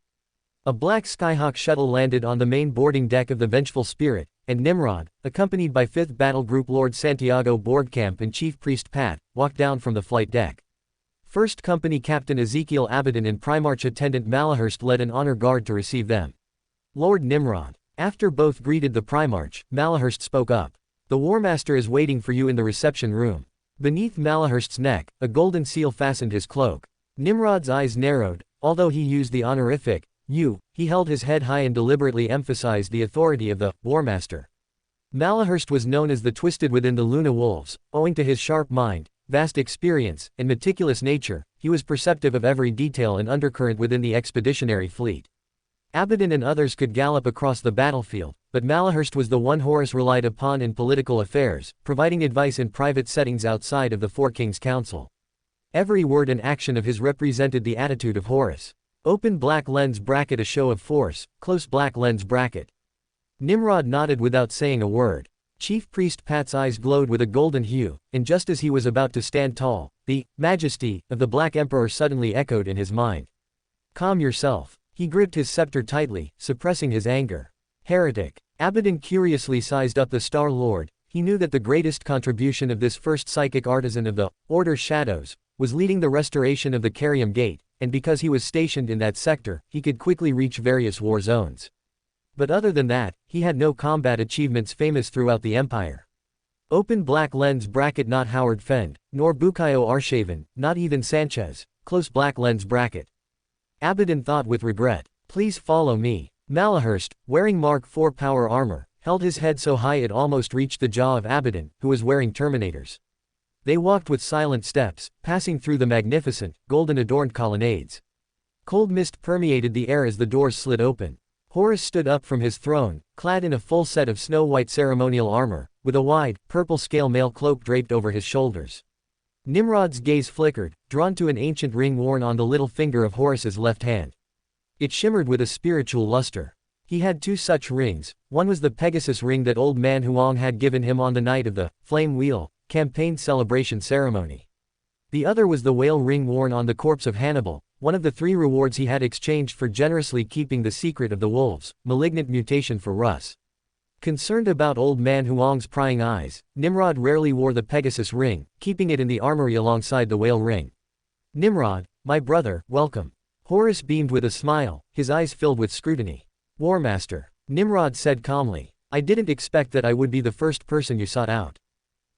A black Skyhawk shuttle landed on the main boarding deck of the Vengeful Spirit, and Nimrod, accompanied by 5th Battle Group Lord Santiago Boardcamp and Chief Priest Pat, walked down from the flight deck. 1st Company Captain Ezekiel Abaddon and Primarch Attendant Malahurst led an honor guard to receive them. Lord Nimrod. After both greeted the Primarch, Malahurst spoke up. The Warmaster is waiting for you in the reception room. Beneath Malahurst's neck, a golden seal fastened his cloak. Nimrod's eyes narrowed, although he used the honorific, you, he held his head high and deliberately emphasized the authority of the Warmaster. Malahurst was known as the Twisted within the Luna Wolves, owing to his sharp mind, vast experience, and meticulous nature. He was perceptive of every detail and undercurrent within the expeditionary fleet. Abaddon and others could gallop across the battlefield, but Malahurst was the one Horus relied upon in political affairs, providing advice in private settings outside of the Four Kings Council. Every word and action of his represented the attitude of Horus. Open black lens bracket, a show of force, close black lens bracket. Nimrod nodded without saying a word. Chief Priest Pat's eyes glowed with a golden hue, and just as he was about to stand tall, the majesty of the Black Emperor suddenly echoed in his mind. Calm yourself. He gripped his scepter tightly, suppressing his anger. Heretic. Abaddon curiously sized up the Star Lord. He knew that the greatest contribution of this first psychic artisan of the Order Shadows was leading the restoration of the Carium Gate, and because he was stationed in that sector, he could quickly reach various war zones. But other than that, he had no combat achievements famous throughout the Empire. Open black lens bracket, not Howard Fend, nor Bukayo Arshaven, not even Sanchez, close black lens bracket. Abaddon thought with regret. Please follow me. Malahurst, wearing Mark IV power armor, held his head so high it almost reached the jaw of Abaddon, who was wearing Terminators. They walked with silent steps, passing through the magnificent, golden-adorned colonnades. Cold mist permeated the air as the doors slid open. Horus stood up from his throne, clad in a full set of snow-white ceremonial armor, with a wide, purple-scale mail cloak draped over his shoulders. Nimrod's gaze flickered, drawn to an ancient ring worn on the little finger of Horus's left hand. It shimmered with a spiritual luster. He had 2 such rings. One was the Pegasus ring that old man Huang had given him on the night of the Flame Wheel campaign celebration ceremony. The other was the whale ring worn on the corpse of Hannibal, one of the 3 rewards he had exchanged for generously keeping the secret of the wolves, malignant mutation for Russ. Concerned about old man Huang's prying eyes, Nimrod rarely wore the Pegasus ring, keeping it in the armory alongside the whale ring. Nimrod, my brother, welcome. Horus beamed with a smile, his eyes filled with scrutiny. Warmaster, Nimrod said calmly, I didn't expect that I would be the first person you sought out.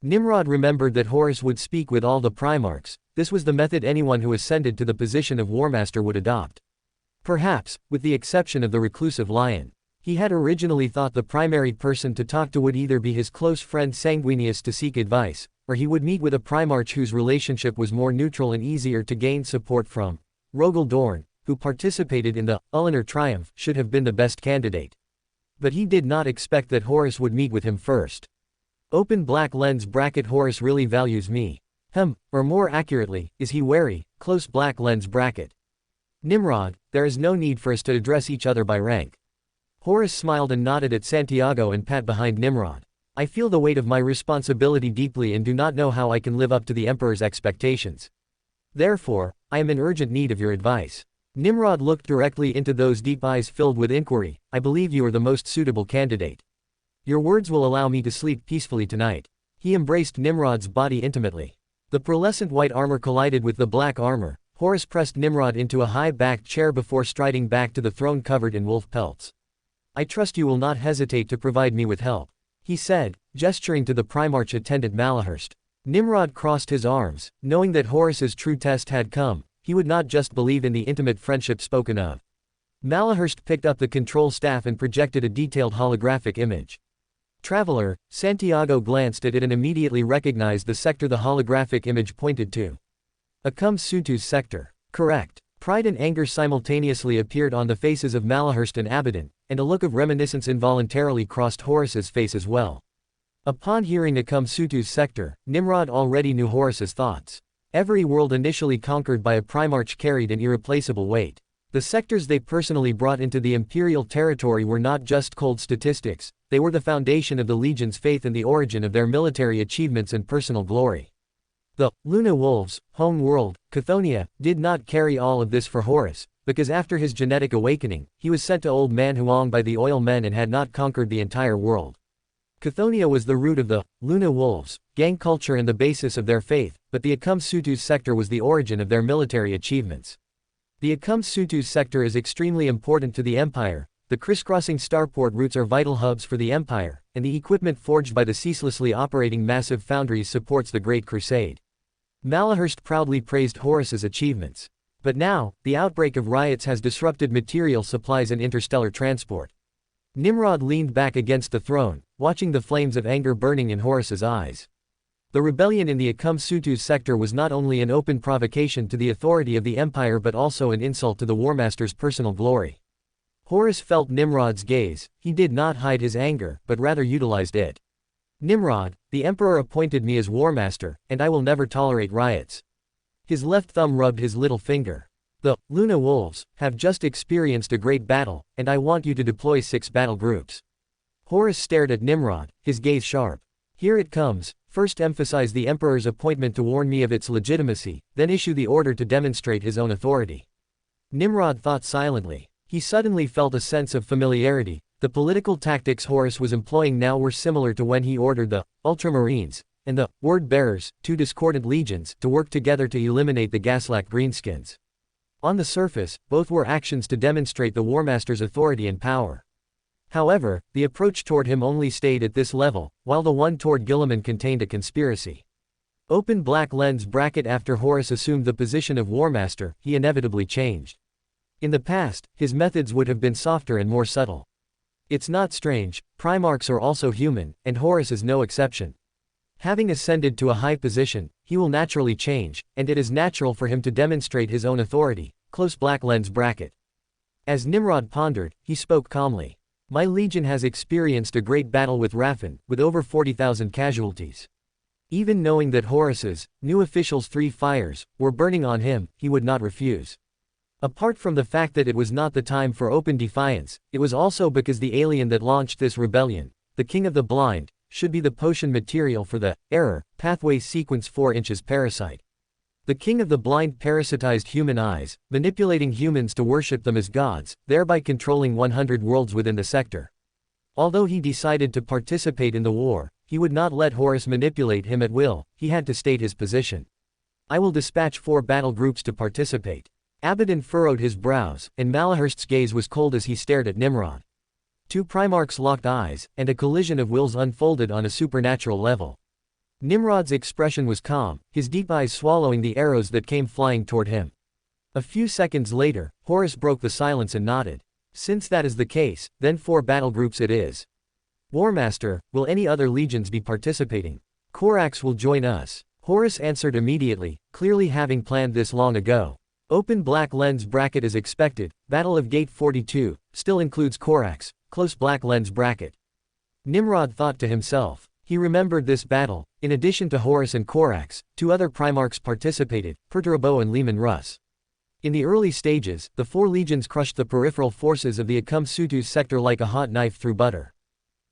Nimrod remembered that Horus would speak with all the Primarchs. This was the method anyone who ascended to the position of Warmaster would adopt. Perhaps, with the exception of the reclusive lion. He had originally thought the primary person to talk to would either be his close friend Sanguinius to seek advice, or he would meet with a Primarch whose relationship was more neutral and easier to gain support from. Rogel Dorn, who participated in the Ulnar Triumph, should have been the best candidate. But he did not expect that Horus would meet with him first. Open black lens bracket Horus really values me. Or more accurately, is he wary, close black lens bracket. Nimrod, there is no need for us to address each other by rank. Horus smiled and nodded at Santiago and pat behind Nimrod. I feel the weight of my responsibility deeply and do not know how I can live up to the Emperor's expectations. Therefore, I am in urgent need of your advice. Nimrod looked directly into those deep eyes filled with inquiry. I believe you are the most suitable candidate. Your words will allow me to sleep peacefully tonight. He embraced Nimrod's body intimately. The pearlescent white armor collided with the black armor. Horus pressed Nimrod into a high-backed chair before striding back to the throne covered in wolf pelts. I trust you will not hesitate to provide me with help, he said, gesturing to the Primarch attendant Malahurst. Nimrod crossed his arms, knowing that Horus's true test had come. He would not just believe in the intimate friendship spoken of. Malahurst picked up the control staff and projected a detailed holographic image. Traveler, Santiago glanced at it and immediately recognized the sector the holographic image pointed to. Akamsutu's sector. Correct. Pride and anger simultaneously appeared on the faces of Malahurst and Abaddon, and a look of reminiscence involuntarily crossed Horus's face as well. Upon hearing Akamsutu's sector, Nimrod already knew Horus's thoughts. Every world initially conquered by a Primarch carried an irreplaceable weight. The sectors they personally brought into the imperial territory were not just cold statistics, they were the foundation of the Legion's faith and the origin of their military achievements and personal glory. The Luna Wolves, home world, Chthoniya, did not carry all of this for Horus, because after his genetic awakening, he was sent to Old Man Huang by the Oil Men and had not conquered the entire world. Chthoniya was the root of the Luna Wolves, gang culture and the basis of their faith, but the Akamsutu's sector was the origin of their military achievements. The Akamsutu's sector is extremely important to the Empire. The crisscrossing starport routes are vital hubs for the Empire, and the equipment forged by the ceaselessly operating massive foundries supports the Great Crusade. Malahurst proudly praised Horus's achievements. But now, the outbreak of riots has disrupted material supplies and interstellar transport. Nimrod leaned back against the throne, watching the flames of anger burning in Horus's eyes. The rebellion in the Akamsutu's sector was not only an open provocation to the authority of the Empire but also an insult to the Warmaster's personal glory. Horus felt Nimrod's gaze. He did not hide his anger, but rather utilized it. Nimrod, the Emperor appointed me as Warmaster, and I will never tolerate riots. His left thumb rubbed his little finger. The Luna Wolves have just experienced a great battle, and I want you to deploy 6 battle groups. Horus stared at Nimrod, his gaze sharp. Here it comes. First emphasize the Emperor's appointment to warn me of its legitimacy, then issue the order to demonstrate his own authority. Nimrod thought silently. He suddenly felt a sense of familiarity. The political tactics Horus was employing now were similar to when he ordered the Ultramarines and the Word-Bearers, 2 discordant legions, to work together to eliminate the Gaslack Greenskins. On the surface, both were actions to demonstrate the Warmaster's authority and power. However, the approach toward him only stayed at this level, while the one toward Guilliman contained a conspiracy. Open black lens bracket After Horus assumed the position of Warmaster, he inevitably changed. In the past, his methods would have been softer and more subtle. It's not strange, Primarchs are also human, and Horus is no exception. Having ascended to a high position, he will naturally change, and it is natural for him to demonstrate his own authority. Close black lens bracket. As Nimrod pondered, he spoke calmly. My legion has experienced a great battle with Raffen, with over 40,000 casualties. Even knowing that Horus's new officials' 3 fires were burning on him, he would not refuse. Apart from the fact that it was not the time for open defiance, it was also because the alien that launched this rebellion, the King of the Blind, should be the potion material for the error pathway sequence 4 inches parasite. The King of the Blind parasitized human eyes, manipulating humans to worship them as gods, thereby controlling 100 worlds within the sector. Although he decided to participate in the war, he would not let Horus manipulate him at will. He had to state his position. I will dispatch 4 battle groups to participate. Abaddon furrowed his brows, and Malahurst's gaze was cold as he stared at Nimrod. 2 Primarchs locked eyes, and a collision of wills unfolded on a supernatural level. Nimrod's expression was calm, his deep eyes swallowing the arrows that came flying toward him. A few seconds later, Horus broke the silence and nodded. Since that is the case, then 4 battle groups it is. Warmaster, will any other legions be participating? Corax will join us. Horus answered immediately, clearly having planned this long ago. Open black lens bracket as expected, Battle of Gate 42, still includes Corax, close black lens bracket. Nimrod thought to himself. He remembered this battle. In addition to Horus and Corax, 2 other Primarchs participated, Perturabo and Leman Russ. In the early stages, the 4 legions crushed the peripheral forces of the Akamsutu sector like a hot knife through butter.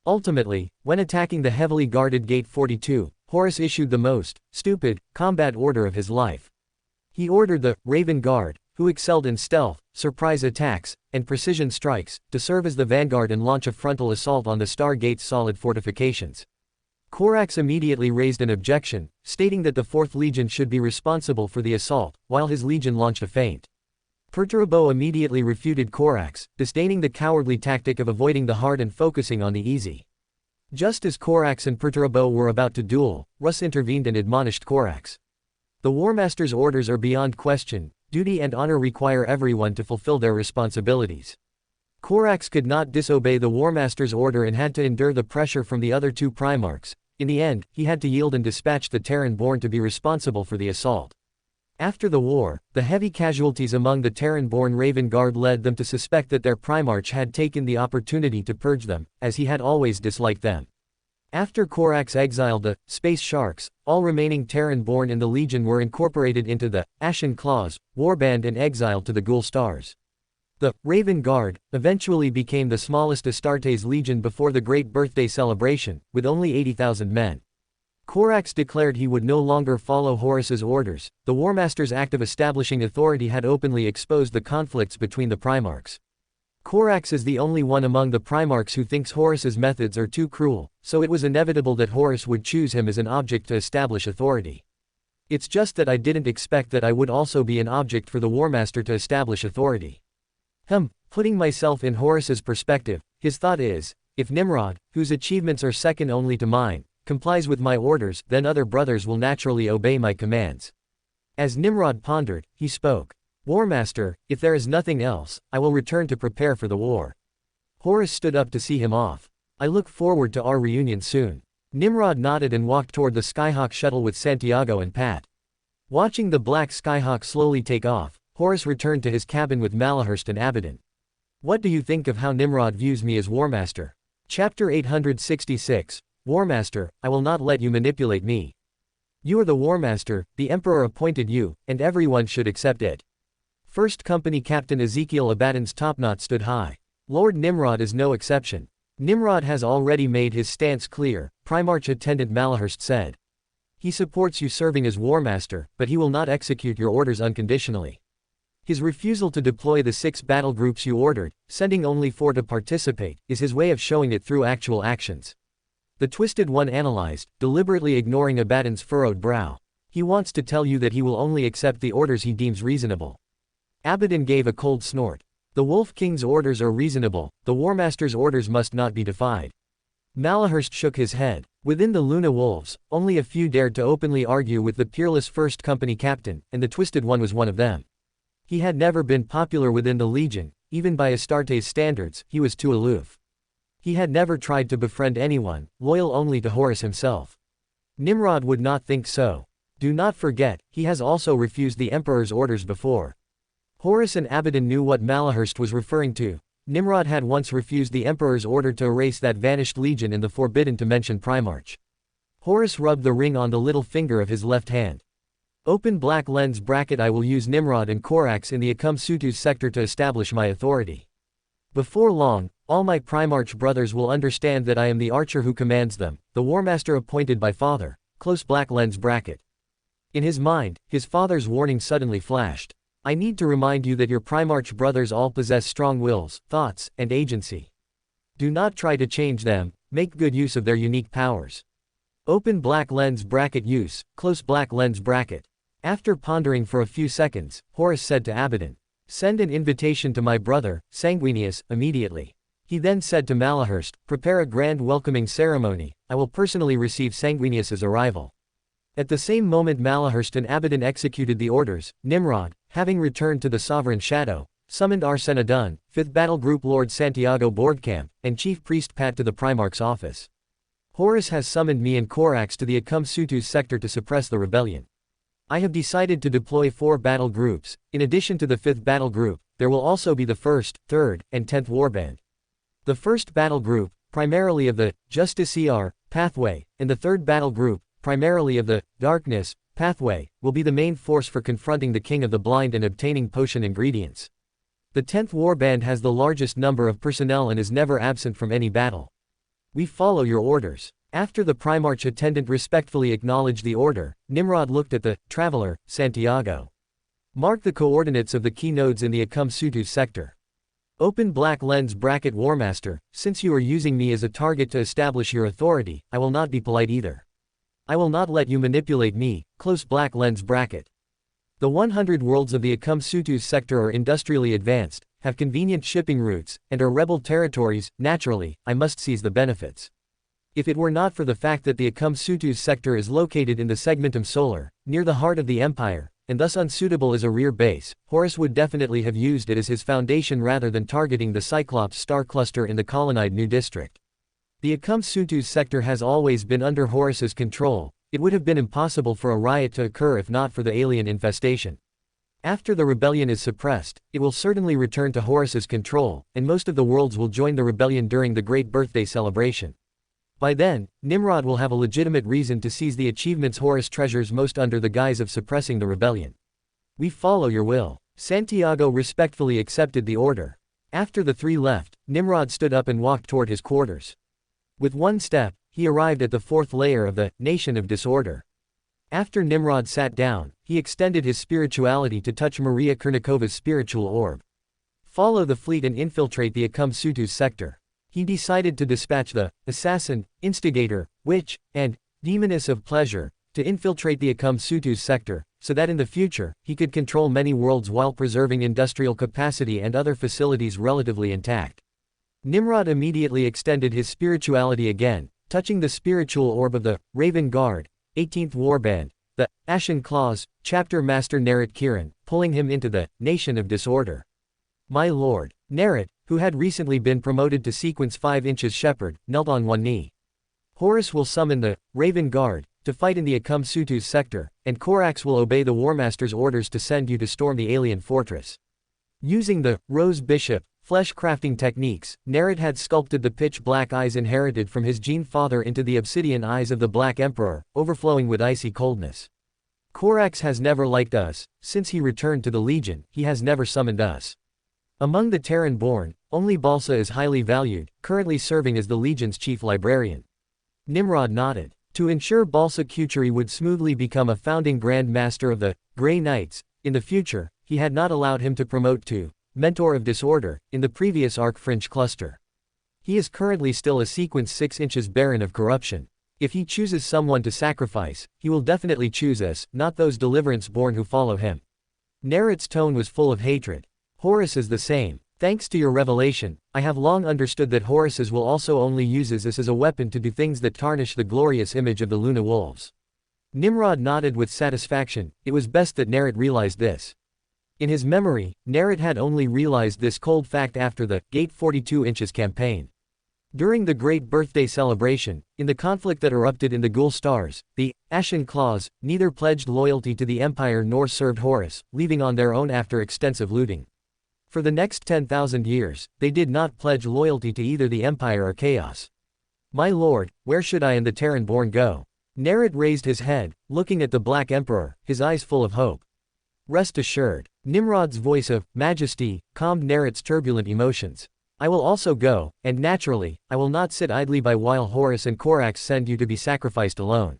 Ultimately, when attacking the heavily guarded Gate 42, Horus issued the most stupid combat order of his life. He ordered the Raven Guard, who excelled in stealth, surprise attacks, and precision strikes, to serve as the vanguard and launch a frontal assault on the Stargate's solid fortifications. Corax immediately raised an objection, stating that the 4th Legion should be responsible for the assault, while his legion launched a feint. Perturabo immediately refuted Corax, disdaining the cowardly tactic of avoiding the hard and focusing on the easy. Just as Corax and Perturabo were about to duel, Russ intervened and admonished Corax. The Warmaster's orders are beyond question. Duty and honor require everyone to fulfill their responsibilities. Corax could not disobey the Warmaster's order and had to endure the pressure from the other 2 Primarchs. In the end, he had to yield and dispatch the Terran-born to be responsible for the assault. After the war, the heavy casualties among the Terran-born Raven Guard led them to suspect that their Primarch had taken the opportunity to purge them, as he had always disliked them. After Corax exiled the Space Sharks, all remaining Terran-born in the Legion were incorporated into the Ashen Claws warband and exiled to the Ghoul Stars. The Raven Guard eventually became the smallest Astartes Legion before the Great Birthday Celebration, with only 80,000 men. Corax declared he would no longer follow Horus's orders. The Warmaster's act of establishing authority had openly exposed the conflicts between the Primarchs. Corax is the only one among the Primarchs who thinks Horus's methods are too cruel, so it was inevitable that Horus would choose him as an object to establish authority. It's just that I didn't expect that I would also be an object for the Warmaster to establish authority. Putting myself in Horus's perspective, his thought is, if Nimrod, whose achievements are second only to mine, complies with my orders, then other brothers will naturally obey my commands. As Nimrod pondered, he spoke. Warmaster, if there is nothing else, I will return to prepare for the war. Horus stood up to see him off. I look forward to our reunion soon. Nimrod nodded and walked toward the Skyhawk shuttle with Santiago and Pat. Watching the black Skyhawk slowly take off, Horus returned to his cabin with Malahurst and Abaddon. What do you think of how Nimrod views me as Warmaster? Chapter 866, Warmaster, I will not let you manipulate me. You are the Warmaster, the Emperor appointed you, and everyone should accept it. First Company Captain Ezekiel Abaddon's topknot stood high. Lord Nimrod is no exception. Nimrod has already made his stance clear, Primarch Attendant Malahurst said. He supports you serving as Warmaster, but he will not execute your orders unconditionally. His refusal to deploy the 6 battle groups you ordered, sending only 4 to participate, is his way of showing it through actual actions. The Twisted One analyzed, deliberately ignoring Abaddon's furrowed brow. He wants to tell you that he will only accept the orders he deems reasonable. Abaddon gave a cold snort. The Wolf King's orders are reasonable, the Warmaster's orders must not be defied. Malahurst shook his head. Within the Luna Wolves, only a few dared to openly argue with the peerless First Company Captain, and the Twisted One was one of them. He had never been popular within the Legion, even by Astartes standards, he was too aloof. He had never tried to befriend anyone, loyal only to Horus himself. Nimrod would not think so. Do not forget, he has also refused the Emperor's orders before. Horus and Abaddon knew what Malahurst was referring to. Nimrod had once refused the Emperor's order to erase that vanished legion in the forbidden to mention Primarch. Horus rubbed the ring on the little finger of his left hand. Open black lens bracket I will use Nimrod and Corax in the Akamsutu sector to establish my authority. Before long, all my Primarch brothers will understand that I am the archer who commands them, the Warmaster appointed by father, close black lens bracket. In his mind, his father's warning suddenly flashed. I need to remind you that your Primarch brothers all possess strong wills, thoughts, and agency. Do not try to change them, make good use of their unique powers. Open black lens bracket use, close black lens bracket. After pondering for a few seconds, Horus said to Abaddon, "Send an invitation to my brother, Sanguinius, immediately." He then said to Malahurst, "Prepare a grand welcoming ceremony, I will personally receive Sanguinius's arrival." At the same moment Malahurst and Abaddon executed the orders. Nimrod, having returned to the Sovereign Shadow, summoned Arsenadun, 5th Battle Group Lord Santiago Boardcamp, and Chief Priest Pat to the Primarch's office. "Horus has summoned me and Korax to the Akamsutu sector to suppress the rebellion. I have decided to deploy 4 battle groups. In addition to the 5th Battle Group, there will also be the 1st, 3rd, and 10th Warband. The 1st Battle Group, primarily of the Justiciar pathway, and the 3rd Battle Group, primarily of the Darkness pathway, will be the main force for confronting the King of the Blind and obtaining potion ingredients. The 10th Warband has the largest number of personnel and is never absent from any battle. We follow your orders." After the Primarch attendant respectfully acknowledged the order, Nimrod looked at the traveler, Santiago. "Mark the coordinates of the key nodes in the Akamsutu sector. Open black lens bracket Warmaster, since you are using me as a target to establish your authority, I will not be polite either. I will not let you manipulate me, close black lens bracket. The 100 worlds of the Akamsutu sector are industrially advanced, have convenient shipping routes, and are rebel territories. Naturally, I must seize the benefits. If it were not for the fact that the Akamsutu sector is located in the Segmentum Solar, near the heart of the Empire, and thus unsuitable as a rear base, Horus would definitely have used it as his foundation rather than targeting the Cyclops star cluster in the colonized New District. The Akamsutu sector has always been under Horus's control. It would have been impossible for a riot to occur if not for the alien infestation. After the rebellion is suppressed, it will certainly return to Horus's control, and most of the worlds will join the rebellion during the Great Birthday celebration. By then, Nimrod will have a legitimate reason to seize the achievements Horus treasures most under the guise of suppressing the rebellion. We follow your will." Santiago respectfully accepted the order. After the 3 left, Nimrod stood up and walked toward his quarters. With one step, he arrived at the 4th layer of the Nation of Disorder. After Nimrod sat down, he extended his spirituality to touch Maria Kernikova's spiritual orb. "Follow the fleet and infiltrate the Akamsutu sector." He decided to dispatch the assassin, instigator, witch, and demoness of pleasure to infiltrate the Akamsutu sector, so that in the future, he could control many worlds while preserving industrial capacity and other facilities relatively intact. Nimrod immediately extended his spirituality again, touching the spiritual orb of the Raven Guard, 18th Warband, the Ashen Claws, Chapter Master Nerit Kiran, pulling him into the Nation of Disorder. "My lord." Nerit, who had recently been promoted to Sequence 5 inches Shepherd, knelt on one knee. "Horus will summon the Raven Guard to fight in the Akamsutu sector, and Korax will obey the Warmaster's orders to send you to storm the alien fortress." Using the Rose Bishop flesh crafting techniques, Nerit had sculpted the pitch-black eyes inherited from his gene father into the obsidian eyes of the Black Emperor, overflowing with icy coldness. "Korax has never liked us. Since he returned to the Legion, he has never summoned us. Among the Terran-born, only Balsa is highly valued, currently serving as the Legion's chief librarian." Nimrod nodded. To ensure Balsa Kucheri would smoothly become a founding Grand Master of the Grey Knights in the future, he had not allowed him to promote to Mentor of Disorder in the previous Arc Fringe cluster. He is currently still a Sequence 6 inches Baron of Corruption. If he chooses someone to sacrifice, he will definitely choose us, not those Deliverance-born who follow him. Nerit's tone was full of hatred. "Horus is the same. Thanks to your revelation, I have long understood that Horus's will also only uses us as a weapon to do things that tarnish the glorious image of the Luna Wolves." Nimrod nodded with satisfaction. It was best that Nerit realized this. In his memory, Nerit had only realized this cold fact after the Gate 42 inches campaign. During the Great Birthday celebration, in the conflict that erupted in the Ghoul Stars, the Ashen Claws neither pledged loyalty to the Empire nor served Horus, leaving on their own after extensive looting. For the next 10,000 years, they did not pledge loyalty to either the Empire or Chaos. "My lord, where should I and the Terran-born go?" Nerit raised his head, looking at the Black Emperor, his eyes full of hope. "Rest assured." Nimrod's voice of majesty calmed Nerit's turbulent emotions. "I will also go, and naturally, I will not sit idly by while Horus and Korax send you to be sacrificed alone."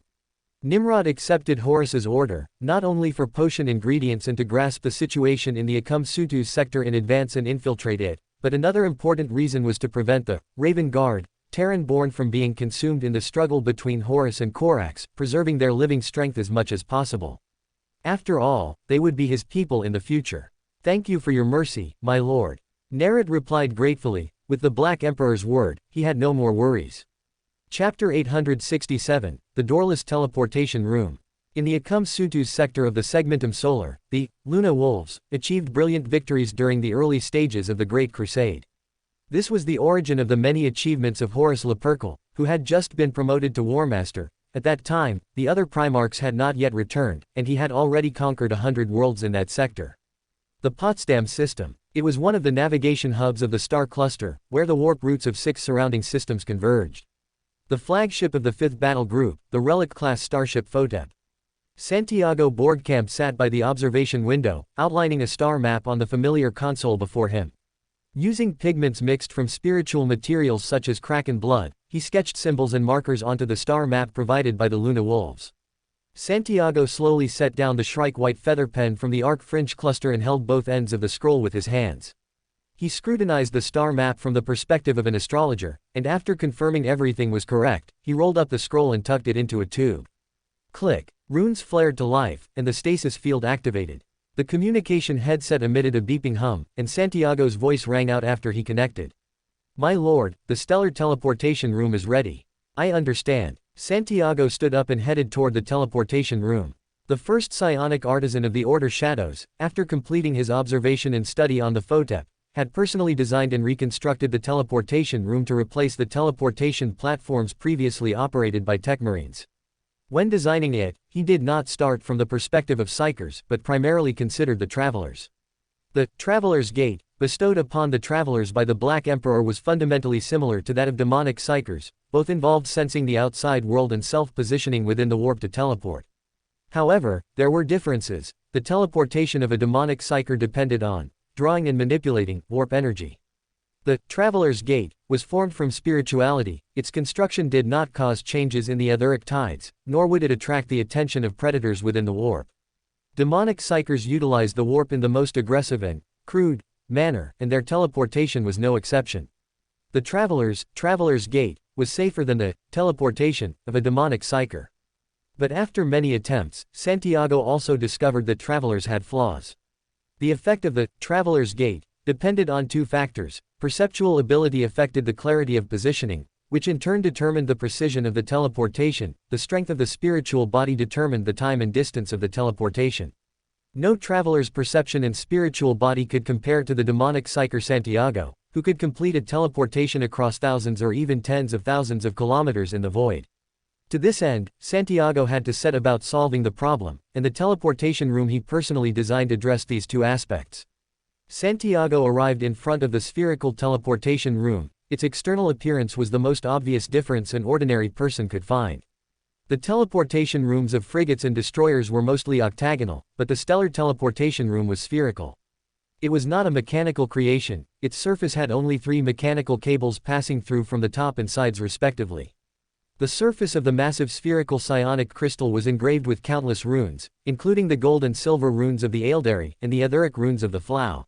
Nimrod accepted Horus's order, not only for potion ingredients and to grasp the situation in the Akamsutu sector in advance and infiltrate it, But another important reason was to prevent the Raven Guard, Terran born from being consumed in the struggle between Horus and Corax, preserving their living strength as much as possible. After all, they would be his people in the future. Thank you for your mercy, my lord. Nimrod replied gratefully. With the Black Emperor's word, he had no more worries. Chapter 867, The Doorless Teleportation Room. In the Akamsutu sector of the Segmentum Solar, the Luna Wolves achieved brilliant victories during the early stages of the Great Crusade. This was the origin of the many achievements of Horus Lupercal, who had just been promoted to War Master. At that time, the other Primarchs had not yet returned, and he had already conquered 100 worlds in that sector. The Potsdam system. It was one of the navigation hubs of the Star Cluster, where the warp routes of 6 surrounding systems converged. The flagship of the 5th Battle Group, the Relic-class starship Photep. Santiago Borgkamp sat by the observation window, outlining a star map on the familiar console before him. Using pigments mixed from spiritual materials such as Kraken blood, he sketched symbols and markers onto the star map provided by the Luna Wolves. Santiago slowly set down the shrike-white feather pen from the arc fringe cluster and held both ends of the scroll with his hands. He scrutinized the star map from the perspective of an astrologer, and after confirming everything was correct, he rolled up the scroll and tucked it into a tube. Click. Runes flared to life, and the stasis field activated. The communication headset emitted a beeping hum, and Santiago's voice rang out after he connected. My lord, the stellar teleportation room is ready. I understand. Santiago stood up and headed toward the teleportation room. The first psionic artisan of the Order Shadows, after completing his observation and study on the Photep, had personally designed and reconstructed the teleportation room to replace the teleportation platforms previously operated by Techmarines. When designing it, he did not start from the perspective of Psychers, but primarily considered the Travelers. The Traveler's Gate, bestowed upon the Travelers by the Black Emperor, was fundamentally similar to that of demonic Psychers. Both involved sensing the outside world and self-positioning within the warp to teleport. However, there were differences. The teleportation of a demonic Psyker depended on drawing and manipulating warp energy. The Traveler's Gate was formed from spirituality. Its construction did not cause changes in the etheric tides, nor would it attract the attention of predators within the warp. Demonic Psychers utilized the warp in the most aggressive and crude manner, and their teleportation was no exception. The Traveler's Gate, was safer than the teleportation of a demonic Psyker. But after many attempts, Santiago also discovered that Travelers had flaws. The effect of the Traveler's Gate depended on 2 factors. Perceptual ability affected the clarity of positioning, which in turn determined the precision of the teleportation. The strength of the spiritual body determined the time and distance of the teleportation. No Traveler's perception and spiritual body could compare to the demonic Psyker Santiago, who could complete a teleportation across thousands or even tens of thousands of kilometers in the void. To this end, Santiago had to set about solving the problem, and the teleportation room he personally designed addressed these 2 aspects. Santiago arrived in front of the spherical teleportation room. Its external appearance was the most obvious difference an ordinary person could find. The teleportation rooms of frigates and destroyers were mostly octagonal, but the stellar teleportation room was spherical. It was not a mechanical creation. Its surface had only 3 mechanical cables passing through from the top and sides respectively. The surface of the massive spherical psionic crystal was engraved with countless runes, including the gold and silver runes of the Aeldari and the etheric runes of the Flow.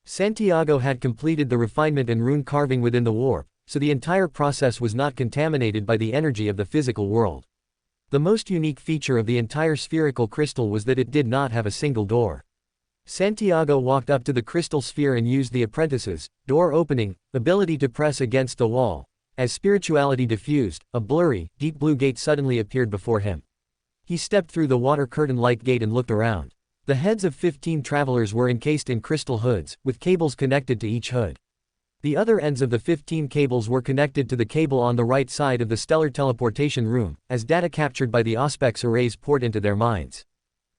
Santiago had completed the refinement and rune carving within the warp, so the entire process was not contaminated by the energy of the physical world. The most unique feature of the entire spherical crystal was that it did not have a single door. Santiago walked up to the crystal sphere and used the apprentice's door opening ability to press against the wall. As spirituality diffused, a blurry, deep blue gate suddenly appeared before him. He stepped through the water curtain-like gate and looked around. The heads of 15 travelers were encased in crystal hoods, with cables connected to each hood. The other ends of the 15 cables were connected to the cable on the right side of the stellar teleportation room, as data captured by the Auspex arrays poured into their minds.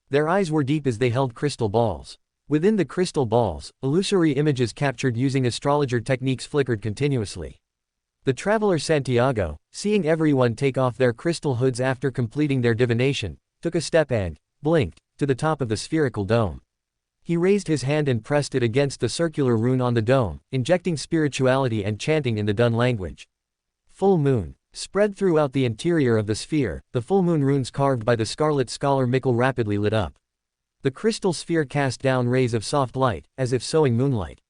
Their eyes were deep as they held crystal balls. Within the crystal balls, illusory images captured using astrologer techniques flickered continuously. The traveler Santiago, seeing everyone take off their crystal hoods after completing their divination, took a step and blinked to the top of the spherical dome. He raised his hand and pressed it against the circular rune on the dome, injecting spirituality and chanting in the Dun language. Full moon. Spread throughout the interior of the sphere, the full moon runes carved by the scarlet scholar Mikkel rapidly lit up. The crystal sphere cast down rays of soft light, as if sowing moonlight.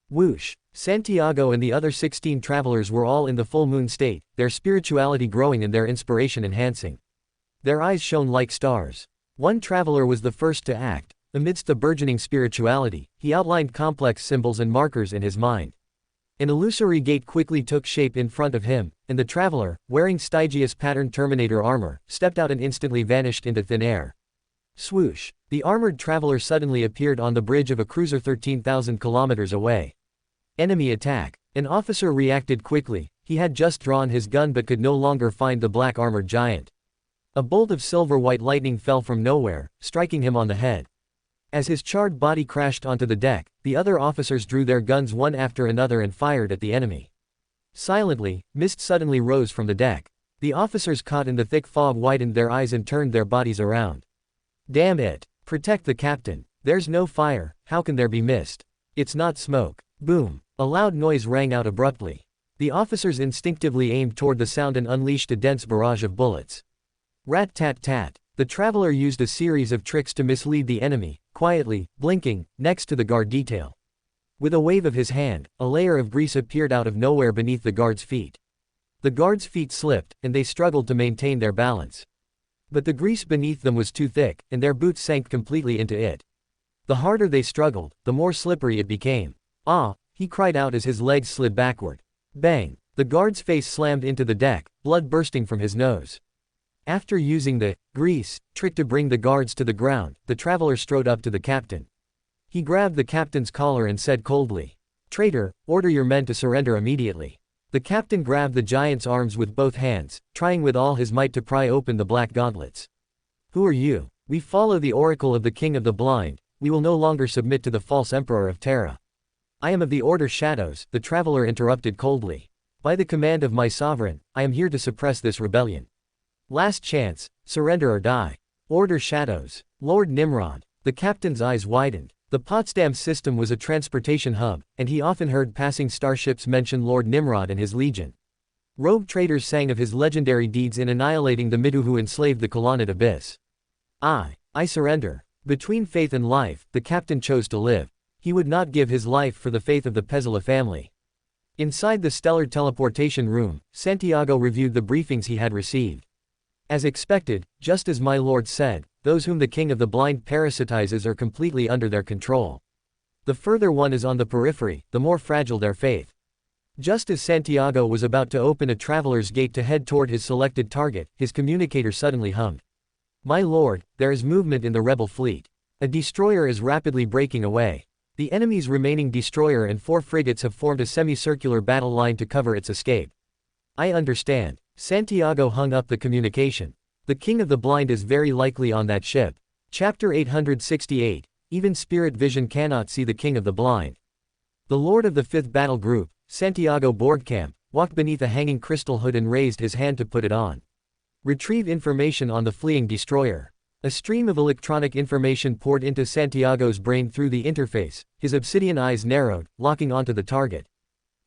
Whoosh! Santiago and the other 16 travelers were all in the full moon state, their spirituality growing and their inspiration enhancing. Their eyes shone like stars. One traveler was the first to act. Amidst the burgeoning spirituality, he outlined complex symbols and markers in his mind. An illusory gate quickly took shape in front of him, and the traveler, wearing Stygius patterned Terminator armor, stepped out and instantly vanished into thin air. Swoosh! The armored traveler suddenly appeared on the bridge of a cruiser 13,000 kilometers away. Enemy attack. An officer reacted quickly. He had just drawn his gun but could no longer find the black armored giant. A bolt of silver-white lightning fell from nowhere, striking him on the head. As his charred body crashed onto the deck, the other officers drew their guns one after another and fired at the enemy. Silently, mist suddenly rose from the deck. The officers caught in the thick fog widened their eyes and turned their bodies around. Damn it! Protect the captain. There's no fire, how can there be mist? It's not smoke. Boom! A loud noise rang out abruptly. The officers instinctively aimed toward the sound and unleashed a dense barrage of bullets. Rat-tat-tat. The traveler used a series of tricks to mislead the enemy, quietly, blinking, next to the guard detail. With a wave of his hand, a layer of grease appeared out of nowhere beneath the guard's feet. The guard's feet slipped, and they struggled to maintain their balance. But the grease beneath them was too thick, and their boots sank completely into it. The harder they struggled, the more slippery it became. Ah! He cried out as his legs slid backward. Bang! The guard's face slammed into the deck, blood bursting from his nose. After using the grease trick to bring the guards to the ground, the traveler strode up to the captain. He grabbed the captain's collar and said coldly, "Traitor, order your men to surrender immediately." The captain grabbed the giant's arms with both hands, trying with all his might to pry open the black gauntlets. "Who are you?" "We follow the oracle of the King of the Blind. We will no longer submit to the false emperor of Terra." "I am of the Order Shadows," the traveler interrupted coldly. "By the command of my sovereign, I am here to suppress this rebellion. Last chance, surrender or die." "Order Shadows. Lord Nimrod." The captain's eyes widened. The Potsdam system was a transportation hub, and he often heard passing starships mention Lord Nimrod and his legion. Rogue traitors sang of his legendary deeds in annihilating the Midu who enslaved the Colonnade Abyss. I surrender." Between faith and life, the captain chose to live. He would not give his life for the faith of the Pezzala family. Inside the stellar teleportation room, Santiago reviewed the briefings he had received. As expected, just as my lord said, those whom the King of the Blind parasitizes are completely under their control. The further one is on the periphery, the more fragile their faith. Just as Santiago was about to open a traveler's gate to head toward his selected target, his communicator suddenly hummed. "My lord, there is movement in the rebel fleet. A destroyer is rapidly breaking away. The enemy's remaining destroyer and 4 frigates have formed a semicircular battle line to cover its escape." "I understand." Santiago hung up the communication. "The King of the Blind is very likely on that ship." Chapter 868. Even spirit vision cannot see the King of the Blind. The Lord of the 5th Battle Group, Santiago Borgkamp, walked beneath a hanging crystal hood and raised his hand to put it on. Retrieve information on the fleeing destroyer. A stream of electronic information poured into Santiago's brain through the interface, his obsidian eyes narrowed, locking onto the target.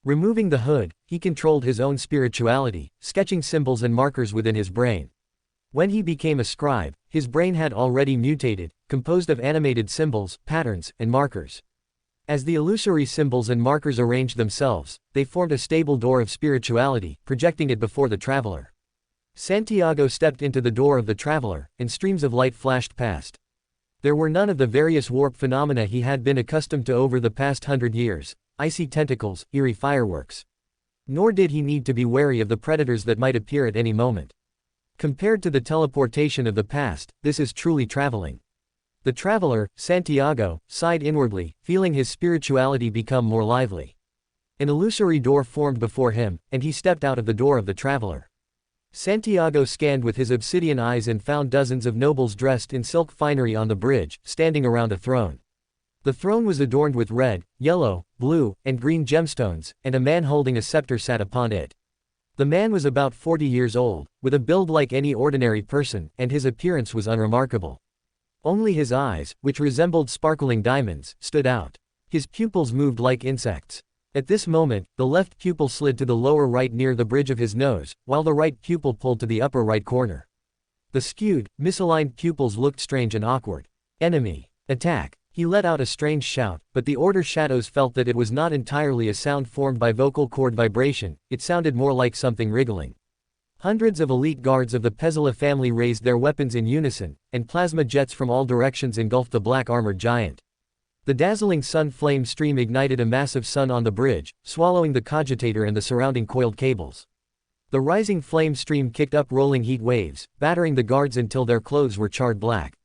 Removing the hood, he controlled his own spirituality, sketching symbols and markers within his brain. When he became a scribe, his brain had already mutated, composed of animated symbols, patterns, and markers. As the illusory symbols and markers arranged themselves, they formed a stable door of spirituality, projecting it before the traveler. Santiago stepped into the door of the traveler, and streams of light flashed past. There were none of the various warp phenomena he had been accustomed to over the past 100 years, icy tentacles, eerie fireworks. Nor did he need to be wary of the predators that might appear at any moment. Compared to the teleportation of the past, this is truly traveling. The traveler, Santiago, sighed inwardly, feeling his spirituality become more lively. An illusory door formed before him, and he stepped out of the door of the traveler. Santiago scanned with his obsidian eyes and found dozens of nobles dressed in silk finery on the bridge, standing around a throne. The throne was adorned with red, yellow, blue, and green gemstones, and a man holding a scepter sat upon it. The man was about 40 years old, with a build like any ordinary person, and his appearance was unremarkable. Only his eyes, which resembled sparkling diamonds, stood out. His pupils moved like insects. At this moment, the left pupil slid to the lower right near the bridge of his nose, while the right pupil pulled to the upper right corner. The skewed, misaligned pupils looked strange and awkward. "Enemy! Attack!" He let out a strange shout, but the Order shadows felt that it was not entirely a sound formed by vocal cord vibration, it sounded more like something wriggling. Hundreds of elite guards of the Pezzala family raised their weapons in unison, and plasma jets from all directions engulfed the black-armored giant. The dazzling sun flame stream ignited a massive sun on the bridge, swallowing the cogitator and the surrounding coiled cables. The rising flame stream kicked up rolling heat waves, battering the guards until their clothes were charred black.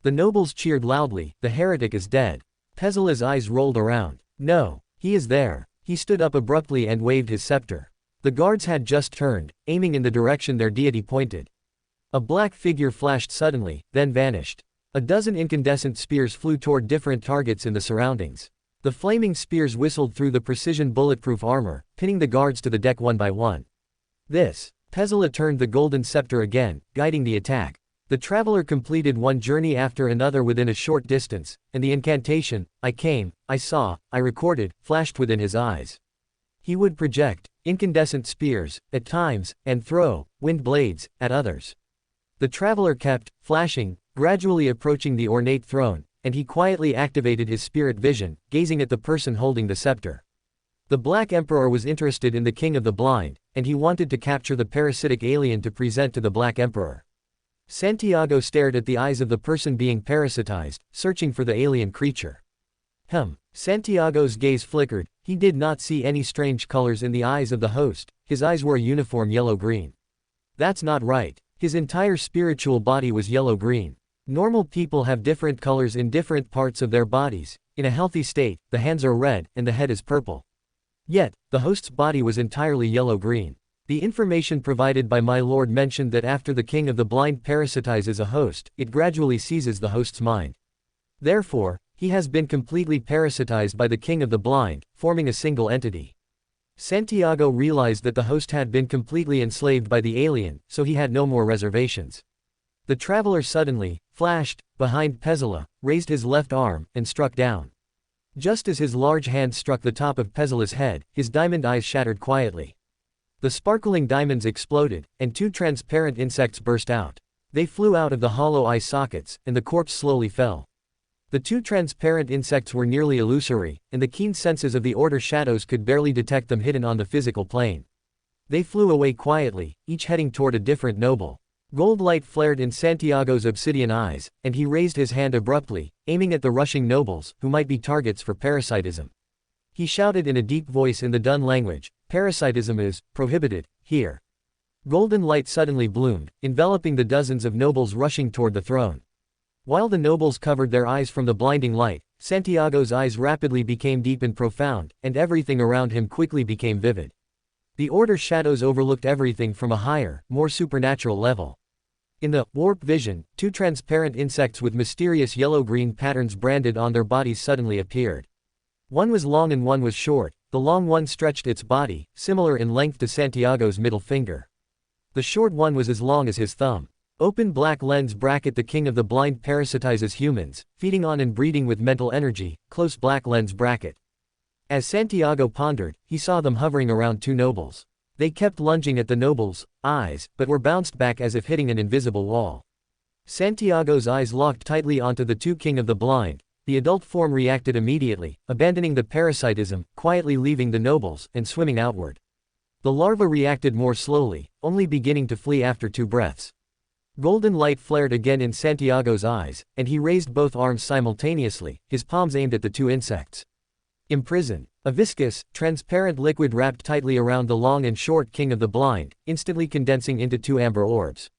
The nobles cheered loudly, "The heretic is dead." Pezzala's eyes rolled around. "No, he is there." He stood up abruptly and waved his scepter. The guards had just turned, aiming in the direction their deity pointed. A black figure flashed suddenly, then vanished. A dozen incandescent spears flew toward different targets in the surroundings. The flaming spears whistled through the precision bulletproof armor, pinning the guards to the deck one by one. Pezzala turned the golden scepter again, guiding the attack. The traveler completed one journey after another within a short distance, and the incantation, "I came, I saw, I recorded," flashed within his eyes. He would project incandescent spears, at times, and throw wind blades at others. The traveler kept flashing, gradually approaching the ornate throne, and he quietly activated his spirit vision, gazing at the person holding the scepter. The Black Emperor was interested in the King of the Blind, and he wanted to capture the parasitic alien to present to the Black Emperor. Santiago stared at the eyes of the person being parasitized, searching for the alien creature. Santiago's gaze flickered, he did not see any strange colors in the eyes of the host, his eyes were a uniform yellow-green. That's not right. His entire spiritual body was yellow-green. Normal people have different colors in different parts of their bodies. In a healthy state, the hands are red, and the head is purple. Yet, the host's body was entirely yellow-green. The information provided by my lord mentioned that after the King of the Blind parasitizes a host, it gradually seizes the host's mind. Therefore, he has been completely parasitized by the King of the Blind, forming a single entity. Santiago realized that the host had been completely enslaved by the alien, so he had no more reservations. The traveler suddenly flashed behind Pezzala, raised his left arm, and struck down. Just as his large hand struck the top of Pezzala's head, his diamond eyes shattered quietly. The sparkling diamonds exploded, and two transparent insects burst out. They flew out of the hollow eye sockets, and the corpse slowly fell. The two transparent insects were nearly illusory, and the keen senses of the Order shadows could barely detect them hidden on the physical plane. They flew away quietly, each heading toward a different noble. Gold light flared in Santiago's obsidian eyes, and he raised his hand abruptly, aiming at the rushing nobles, who might be targets for parasitism. He shouted in a deep voice in the Dun language, "Parasitism is prohibited here." Golden light suddenly bloomed, enveloping the dozens of nobles rushing toward the throne. While the nobles covered their eyes from the blinding light, Santiago's eyes rapidly became deep and profound, and everything around him quickly became vivid. The Order shadows overlooked everything from a higher, more supernatural level. In the warp vision, two transparent insects with mysterious yellow-green patterns branded on their bodies suddenly appeared. One was long and one was short. The long one stretched its body, similar in length to Santiago's middle finger. The short one was as long as his thumb. Open black lens bracket. The King of the Blind parasitizes humans, feeding on and breeding with mental energy, close black lens bracket. As Santiago pondered, he saw them hovering around two nobles. They kept lunging at the nobles' eyes, but were bounced back as if hitting an invisible wall. Santiago's eyes locked tightly onto the two King of the Blind. The adult form reacted immediately, abandoning the parasitism, quietly leaving the nobles, and swimming outward. The larva reacted more slowly, only beginning to flee after 2 breaths. Golden light flared again in Santiago's eyes, and he raised both arms simultaneously, his palms aimed at the 2 insects. Imprison. A viscous, transparent liquid wrapped tightly around the long and short King of the Blind, instantly condensing into 2 amber orbs.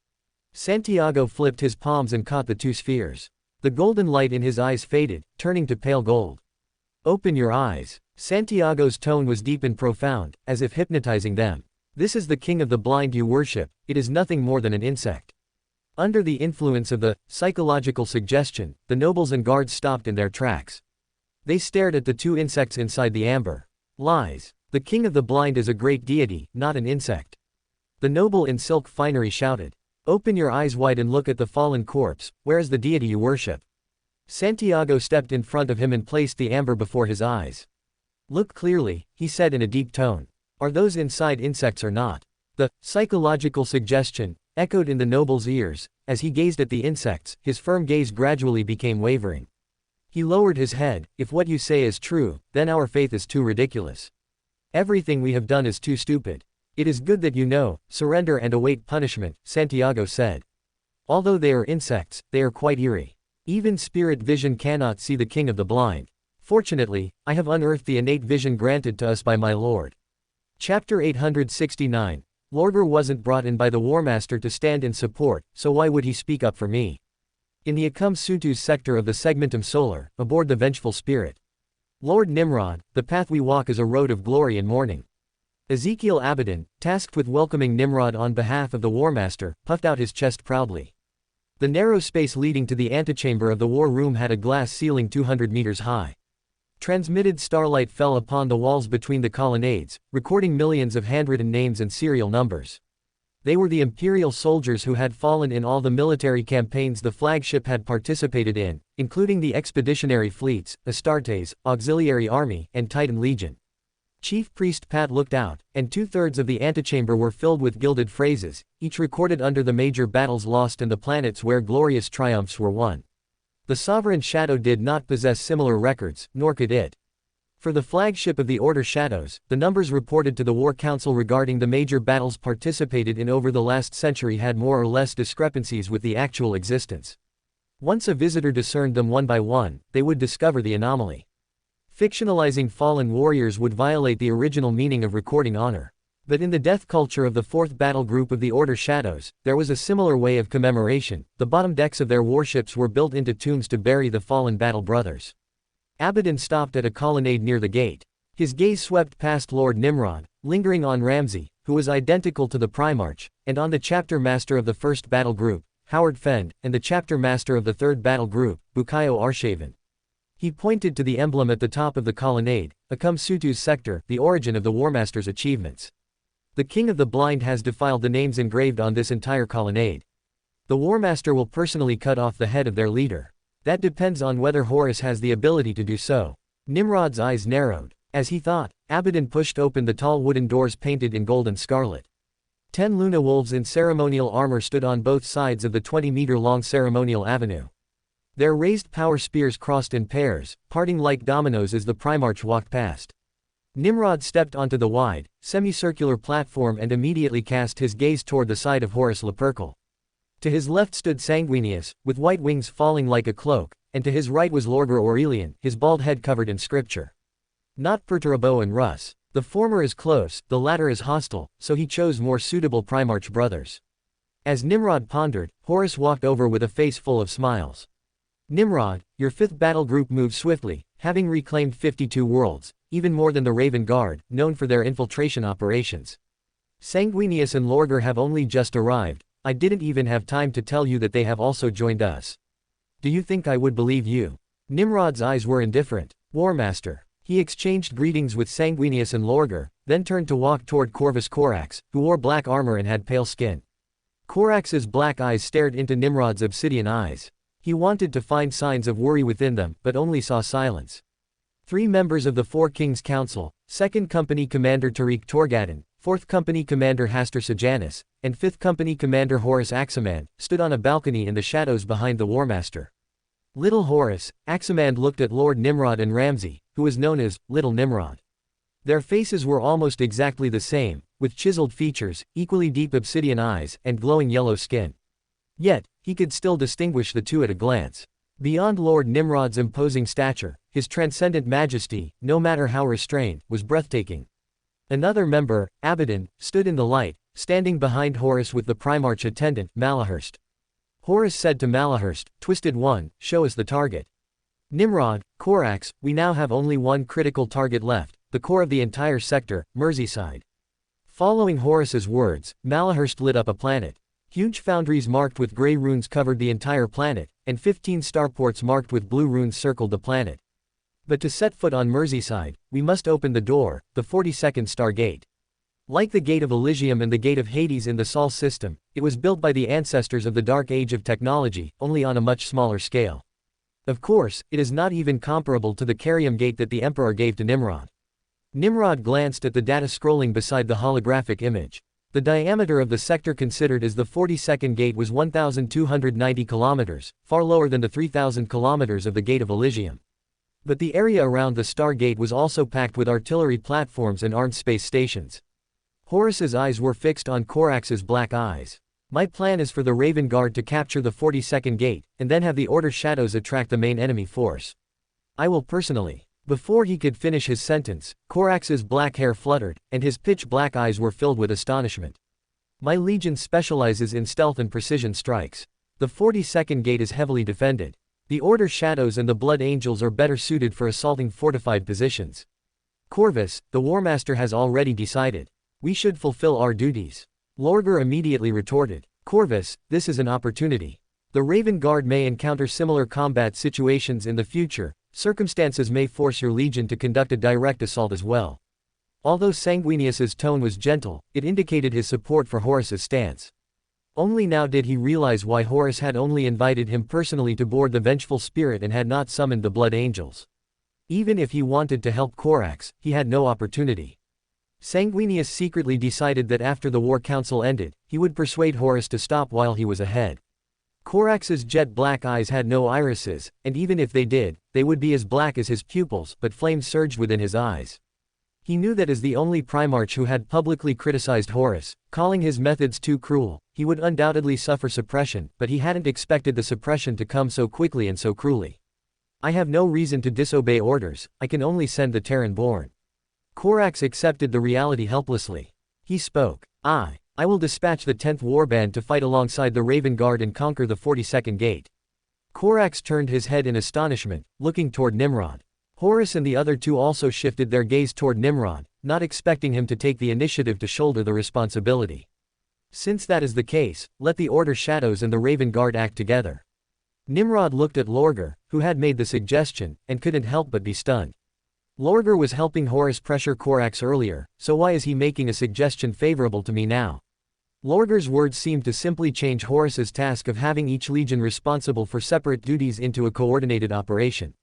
Santiago flipped his palms and caught the 2 spheres. The golden light in his eyes faded, turning to pale gold. "Open your eyes." Santiago's tone was deep and profound, as if hypnotizing them. "This is the King of the Blind you worship, it is nothing more than an insect." Under the influence of the psychological suggestion, the nobles and guards stopped in their tracks. They stared at the 2 insects inside the amber. "Lies. The King of the Blind is a great deity, not an insect." The noble in silk finery shouted. "Open your eyes wide and look at the fallen corpse, where is the deity you worship?" Santiago stepped in front of him and placed the amber before his eyes. "Look clearly," he said in a deep tone. "Are those inside insects or not?" The psychological suggestion echoed in the noble's ears. As he gazed at the insects, his firm gaze gradually became wavering. He lowered his head. If what you say is true, then our faith is too ridiculous. Everything we have done is too stupid. It is good that you know, surrender and await punishment, Santiago said. Although they are insects, they are quite eerie. Even spirit vision cannot see the king of the blind. Fortunately, I have unearthed the innate vision granted to us by my lord. Chapter 869. Lorgar wasn't brought in by the Warmaster to stand in support, so why would he speak up for me? In the Akamsutu sector of the Segmentum Solar, aboard the Vengeful Spirit. Lord Nimrod, the path we walk is a road of glory and mourning. Ezekiel Abaddon, tasked with welcoming Nimrod on behalf of the Warmaster, puffed out his chest proudly. The narrow space leading to the antechamber of the war room had a glass ceiling 200 meters high. Transmitted starlight fell upon the walls between the colonnades, recording millions of handwritten names and serial numbers. They were the Imperial soldiers who had fallen in all the military campaigns the flagship had participated in, including the expeditionary fleets, Astartes, Auxiliary Army, and Titan Legion. Chief Priest Pat looked out, and 2/3 of the antechamber were filled with gilded phrases, each recorded under the major battles lost and the planets where glorious triumphs were won. The Sovereign Shadow did not possess similar records, nor could it. For the flagship of the Order Shadows, the numbers reported to the War Council regarding the major battles participated in over the last century had more or less discrepancies with the actual existence. Once a visitor discerned them one by one, they would discover the anomaly. Fictionalizing fallen warriors would violate the original meaning of recording honor. But in the death culture of the 4th Battle Group of the Order Shadows, there was a similar way of commemoration. The bottom decks of their warships were built into tombs to bury the fallen battle brothers. Abaddon stopped at a colonnade near the gate. His gaze swept past Lord Nimrod, lingering on Ramsey, who was identical to the Primarch, and on the chapter master of the 1st Battle Group, Howard Fend, and the chapter master of the 3rd Battle Group, Bukayo Arshaven. He pointed to the emblem at the top of the colonnade, Akamsutu's sector, the origin of the Warmaster's achievements. The King of the Blind has defiled the names engraved on this entire colonnade. The Warmaster will personally cut off the head of their leader. That depends on whether Horus has the ability to do so. Nimrod's eyes narrowed. As he thought, Abaddon pushed open the tall wooden doors painted in gold and scarlet. 10 Luna wolves in ceremonial armor stood on both sides of the 20-meter-long ceremonial avenue. Their raised power spears crossed in pairs, parting like dominoes as the Primarch walked past. Nimrod stepped onto the wide, semicircular platform and immediately cast his gaze toward the side of Horus Lupercal. To his left stood Sanguinius, with white wings falling like a cloak, and to his right was Lorgar Aurelian, his bald head covered in scripture. Not Perturabo and Russ. The former is close, the latter is hostile, so he chose more suitable Primarch brothers. As Nimrod pondered, Horus walked over with a face full of smiles. Nimrod, your 5th battle group moved swiftly, having reclaimed 52 worlds, even more than the Raven Guard, known for their infiltration operations. Sanguinius and Lorgar have only just arrived. I didn't even have time to tell you that they have also joined us. Do you think I would believe you? Nimrod's eyes were indifferent. Warmaster. He exchanged greetings with Sanguinius and Lorgar, then turned to walk toward Corvus Corax, who wore black armor and had pale skin. Corax's black eyes stared into Nimrod's obsidian eyes. He wanted to find signs of worry within them, but only saw silence. 3 members of the Four Kings Council, 2nd Company Commander Tariq Torgadon, 4th Company Commander Hastur Sejanus, and 5th Company Commander Horus Aximand, stood on a balcony in the shadows behind the Warmaster. Little Horus, Aximand looked at Lord Nimrod and Ramsey, who was known as Little Nimrod. Their faces were almost exactly the same, with chiseled features, equally deep obsidian eyes, and glowing yellow skin. Yet, he could still distinguish the two at a glance. Beyond Lord Nimrod's imposing stature, his transcendent majesty, no matter how restrained, was breathtaking. Another member, Abaddon, stood in the light, standing behind Horus with the Primarch attendant, Malahurst. Horus said to Malahurst, Twisted One, show us the target. Nimrod, Corax, we now have only one critical target left, the core of the entire sector, Merseyside. Following Horus's words, Malahurst lit up a planet. Huge foundries marked with gray runes covered the entire planet, and 15 starports marked with blue runes circled the planet. But to set foot on Merseyside, we must open the door, the 42nd Star Gate. Like the Gate of Elysium and the Gate of Hades in the Sol system, it was built by the ancestors of the Dark Age of technology, only on a much smaller scale. Of course, it is not even comparable to the Carium Gate that the Emperor gave to Nimrod. Nimrod glanced at the data scrolling beside the holographic image. The diameter of the sector considered as the 42nd gate was 1,290 kilometers, far lower than the 3,000 kilometers of the Gate of Elysium. But the area around the Star Gate was also packed with artillery platforms and armed space stations. Horus's eyes were fixed on Corax's black eyes. My plan is for the Raven Guard to capture the 42nd gate, and then have the Order Shadows attract the main enemy force. I will personally. Before he could finish his sentence, Corax's black hair fluttered, and his pitch-black eyes were filled with astonishment. My legion specializes in stealth and precision strikes. The 42nd gate is heavily defended. The Order Shadows and the Blood Angels are better suited for assaulting fortified positions. Corvus, the Warmaster has already decided. We should fulfill our duties. Lorgar immediately retorted. Corvus, this is an opportunity. The Raven Guard may encounter similar combat situations in the future. Circumstances may force your legion to conduct a direct assault as well. Although Sanguinius's tone was gentle, it indicated his support for Horus's stance. Only now did he realize why Horus had only invited him personally to board the Vengeful Spirit and had not summoned the Blood Angels. Even if he wanted to help Corax, he had no opportunity. Sanguinius secretly decided that after the War Council ended, he would persuade Horus to stop while he was ahead. Corax's jet-black eyes had no irises, and even if they did, they would be as black as his pupils, but flames surged within his eyes. He knew that as the only Primarch who had publicly criticized Horus, calling his methods too cruel, he would undoubtedly suffer suppression, but he hadn't expected the suppression to come so quickly and so cruelly. I have no reason to disobey orders, I can only send the Terran-born. Corax accepted the reality helplessly. He spoke. I will dispatch the 10th Warband to fight alongside the Raven Guard and conquer the 42nd gate. Corax turned his head in astonishment, looking toward Nimrod. Horus and the other two also shifted their gaze toward Nimrod, not expecting him to take the initiative to shoulder the responsibility. Since that is the case, let the Order Shadows and the Raven Guard act together. Nimrod looked at Lorgar, who had made the suggestion, and couldn't help but be stunned. Lorgar was helping Horus pressure Corax earlier, so why is he making a suggestion favorable to me now? Lorgar's words seemed to simply change Horus's task of having each legion responsible for separate duties into a coordinated operation.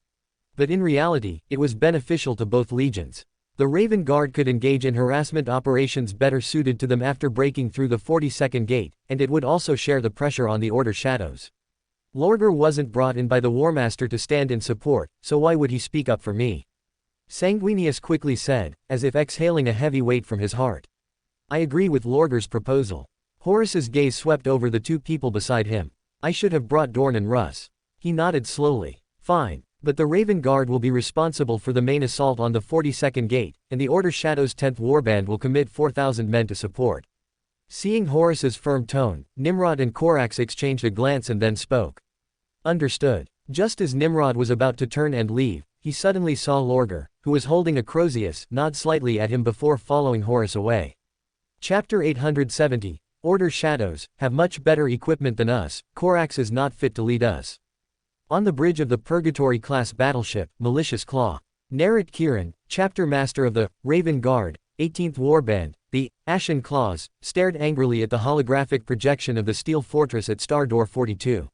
But in reality, it was beneficial to both legions. The Raven Guard could engage in harassment operations better suited to them after breaking through the 42nd gate, and it would also share the pressure on the Order Shadows. Lorgar wasn't brought in by the Warmaster to stand in support, so why would he speak up for me? Sanguinius quickly said, as if exhaling a heavy weight from his heart. I agree with Lorgar's proposal. Horus's gaze swept over the two people beside him. I should have brought Dorn and Russ. He nodded slowly. Fine. But the Raven Guard will be responsible for the main assault on the 42nd gate, and the Order Shadows' 10th Warband will commit 4,000 men to support. Seeing Horus's firm tone, Nimrod and Corax exchanged a glance and then spoke. Understood. Just as Nimrod was about to turn and leave, he suddenly saw Lorgar, who was holding a Crozius, nod slightly at him before following Horus away. Chapter 870. Order Shadows have much better equipment than us. Corax is not fit to lead us. On the bridge of the Purgatory-class battleship, Malicious Claw. Narrat Kieran, chapter master of the Raven Guard, 18th Warband, the Ashen Claws, stared angrily at the holographic projection of the steel fortress at Star Door 42.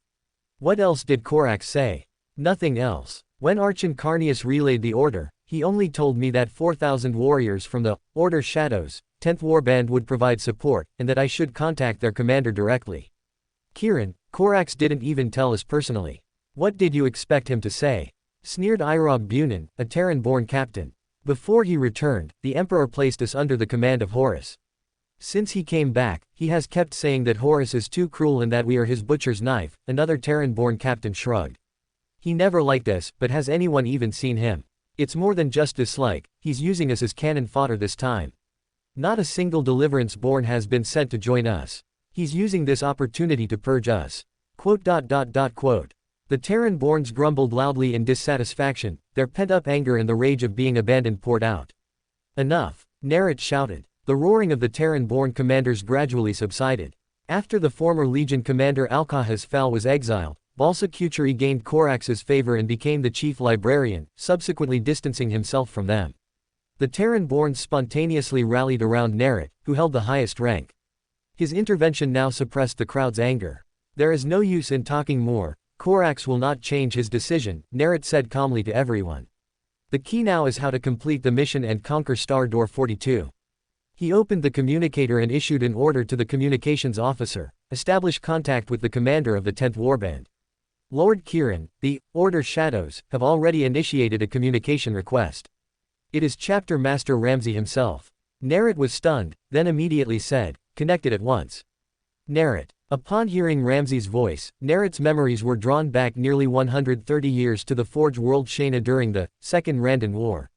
What else did Corax say? Nothing else. When Archincarnius relayed the order, he only told me that 4,000 warriors from the Order Shadows, 10th Warband would provide support, and that I should contact their commander directly. Kieran, Corax didn't even tell us personally. What did you expect him to say? Sneered Irog Bunin, a Terran-born captain. Before he returned, the Emperor placed us under the command of Horus. Since he came back, he has kept saying that Horus is too cruel and that we are his butcher's knife, another Terran-born captain shrugged. He never liked us, but has anyone even seen him? It's more than just dislike, he's using us as cannon fodder this time. Not a single Deliverance-born has been sent to join us. He's using this opportunity to purge us. The Terran-borns grumbled loudly in dissatisfaction, their pent-up anger and the rage of being abandoned poured out. Enough! Narrat shouted. The roaring of the Terran-born commanders gradually subsided. After the former Legion commander Alcahas Fal was exiled, Balsa-Kuturi gained Corax's favor and became the chief librarian, subsequently distancing himself from them. The Terran-borns spontaneously rallied around Narrat, who held the highest rank. His intervention now suppressed the crowd's anger. There is no use in talking more. Corax will not change his decision, Narrat said calmly to everyone. The key now is how to complete the mission and conquer Star Door 42. He opened the communicator and issued an order to the communications officer, establish contact with the commander of the 10th Warband. Lord Kieran, the Order Shadows, have already initiated a communication request. It is Chapter Master Ramsey himself. Nerrit was stunned, then immediately said, connected at once. Nerrit. Upon hearing Ramsey's voice, Nerrit's memories were drawn back nearly 130 years to the Forge World Shayna during the Second Randan War.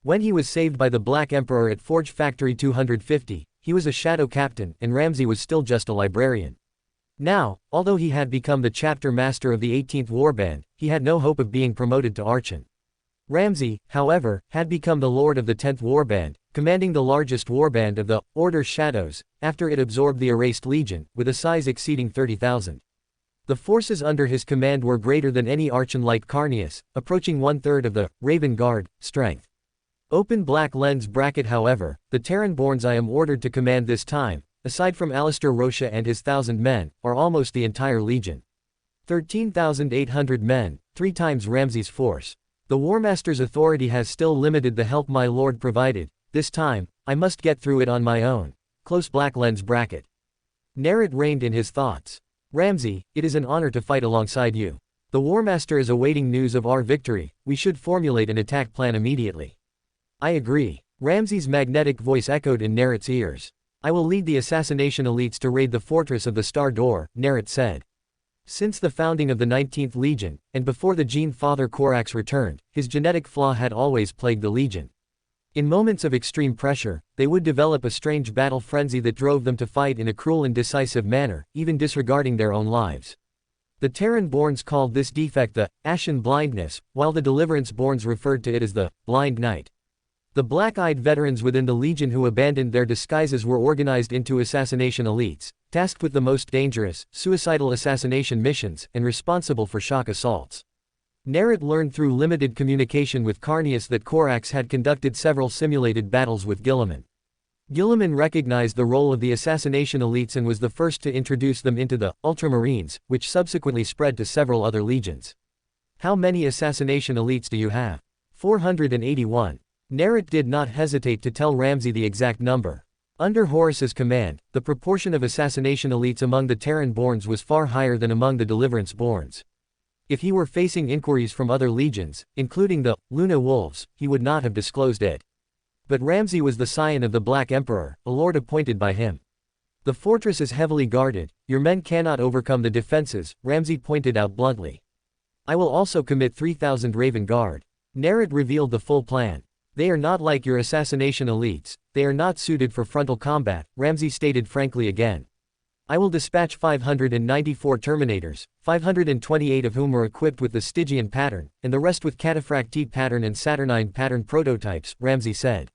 When he was saved by the Black Emperor at Forge Factory 250, he was a shadow captain and Ramsey was still just a librarian. Now, although he had become the chapter master of the 18th Warband, he had no hope of being promoted to Archon. Ramsey, however, had become the lord of the 10th Warband, commanding the largest warband of the Order Shadows, after it absorbed the Erased Legion, with a size exceeding 30,000. The forces under his command were greater than any Archon like Carneus, approaching one-third of the Raven Guard strength. Open black lens bracket. However, the Terranborns I am ordered to command this time, aside from Alistair Rocha and his 1,000 men, are almost the entire legion. 13,800 men, 3 times Ramsey's force. The Warmaster's authority has still limited the help my lord provided. This time, I must get through it on my own. Close black lens bracket. Nerrit reigned in his thoughts. Ramsey, it is an honor to fight alongside you. The Warmaster is awaiting news of our victory. We should formulate an attack plan immediately. I agree. Ramsey's magnetic voice echoed in Nerrit's ears. I will lead the assassination elites to raid the fortress of the Star Door, Nerrit said. Since the founding of the 19th Legion, and before the Gene Father Corax returned, his genetic flaw had always plagued the Legion. In moments of extreme pressure, they would develop a strange battle frenzy that drove them to fight in a cruel and decisive manner, even disregarding their own lives. The Terran-borns called this defect the Ashen Blindness, while the Deliverance-borns referred to it as the Blind Night. The black-eyed veterans within the Legion who abandoned their disguises were organized into assassination elites, tasked with the most dangerous, suicidal assassination missions, and responsible for shock assaults. Nerrit learned through limited communication with Carneus that Corax had conducted several simulated battles with Guilliman. Guilliman recognized the role of the assassination elites and was the first to introduce them into the Ultramarines, which subsequently spread to several other legions. How many assassination elites do you have? 481. Nerrit did not hesitate to tell Ramsey the exact number. Under Horus's command, the proportion of assassination elites among the Terran-borns was far higher than among the Deliverance-borns. If he were facing inquiries from other legions, including the Luna Wolves, he would not have disclosed it. But Ramsey was the scion of the Black Emperor, a lord appointed by him. The fortress is heavily guarded, your men cannot overcome the defenses, Ramsey pointed out bluntly. I will also commit 3,000 Raven Guard. Nerrit revealed the full plan. They are not like your assassination elites, they are not suited for frontal combat, Ramsey stated frankly again. I will dispatch 594 Terminators, 528 of whom are equipped with the Stygian pattern, and the rest with Cataphractii pattern and Saturnine pattern prototypes, Ramsey said.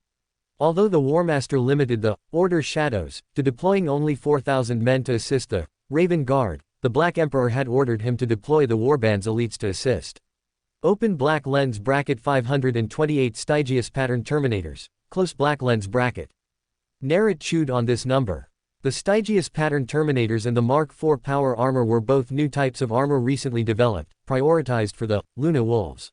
Although the Warmaster limited the Order Shadows to deploying only 4,000 men to assist the Raven Guard, the Black Emperor had ordered him to deploy the Warband's elites to assist. Open black lens bracket 528 Stygius pattern Terminators, close black lens bracket. Nerrit chewed on this number. The Stygius pattern Terminators and the Mark IV power armor were both new types of armor recently developed, prioritized for the Luna Wolves.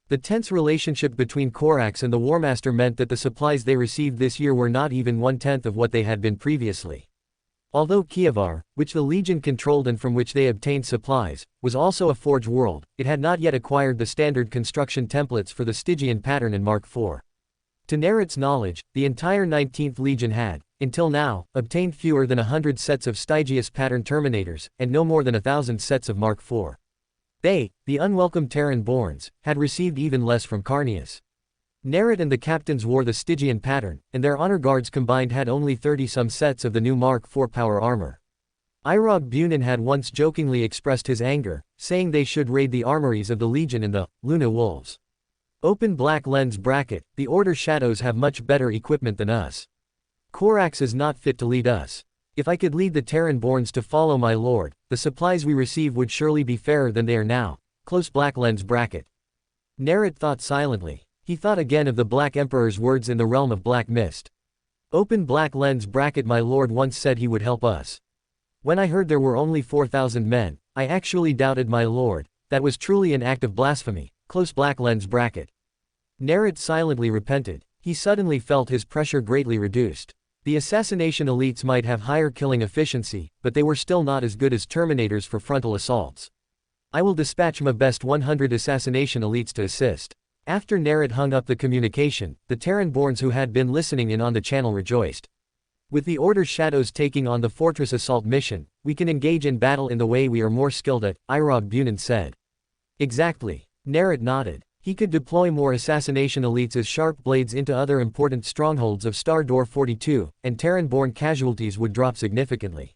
The tense relationship between Corax and the Warmaster meant that the supplies they received this year were not even 1/10 of what they had been previously. Although Kievar, which the Legion controlled and from which they obtained supplies, was also a Forge world, it had not yet acquired the standard construction templates for the Stygian pattern in Mark IV. To Nerrit's knowledge, the entire 19th Legion had, until now, obtained fewer than 100 sets of Stygius pattern Terminators, and no more than 1,000 sets of Mark IV. They, the unwelcome Terran-borns, had received even less from Carneus. Nerrit and the captains wore the Stygian pattern, and their honor guards combined had only 30-some sets of the new Mark IV power armor. Irog Bunin had once jokingly expressed his anger, saying they should raid the armories of the Legion and the Luna Wolves. Open black lens bracket, the Order Shadows have much better equipment than us. Corax is not fit to lead us. If I could lead the Terran-borns to follow my lord, the supplies we receive would surely be fairer than they are now. Close black lens bracket. Nerrit thought silently. He thought again of the Black Emperor's words in the realm of black mist. Open black lens bracket. My lord once said he would help us. When I heard there were only 4,000 men, I actually doubted my lord. That was truly an act of blasphemy. Close black lens bracket. Nerrit silently repented. He suddenly felt his pressure greatly reduced. The assassination elites might have higher killing efficiency, but they were still not as good as terminators for frontal assaults. I will dispatch my best 100 assassination elites to assist. After Nerad hung up the communication, the Terran-borns who had been listening in on the channel rejoiced. With the Order's shadows taking on the fortress assault mission, we can engage in battle in the way we are more skilled at, Irog Bunin said. Exactly. Nerad nodded. He could deploy more assassination elites as sharp blades into other important strongholds of Star Door 42, and Terran-born casualties would drop significantly.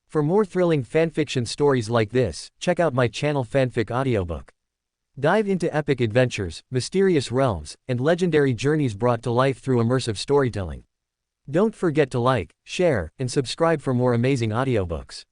For more thrilling fanfiction stories like this, check out my channel Fanfic Audiobook. Dive into epic adventures, mysterious realms, and legendary journeys brought to life through immersive storytelling. Don't forget to like, share, and subscribe for more amazing audiobooks.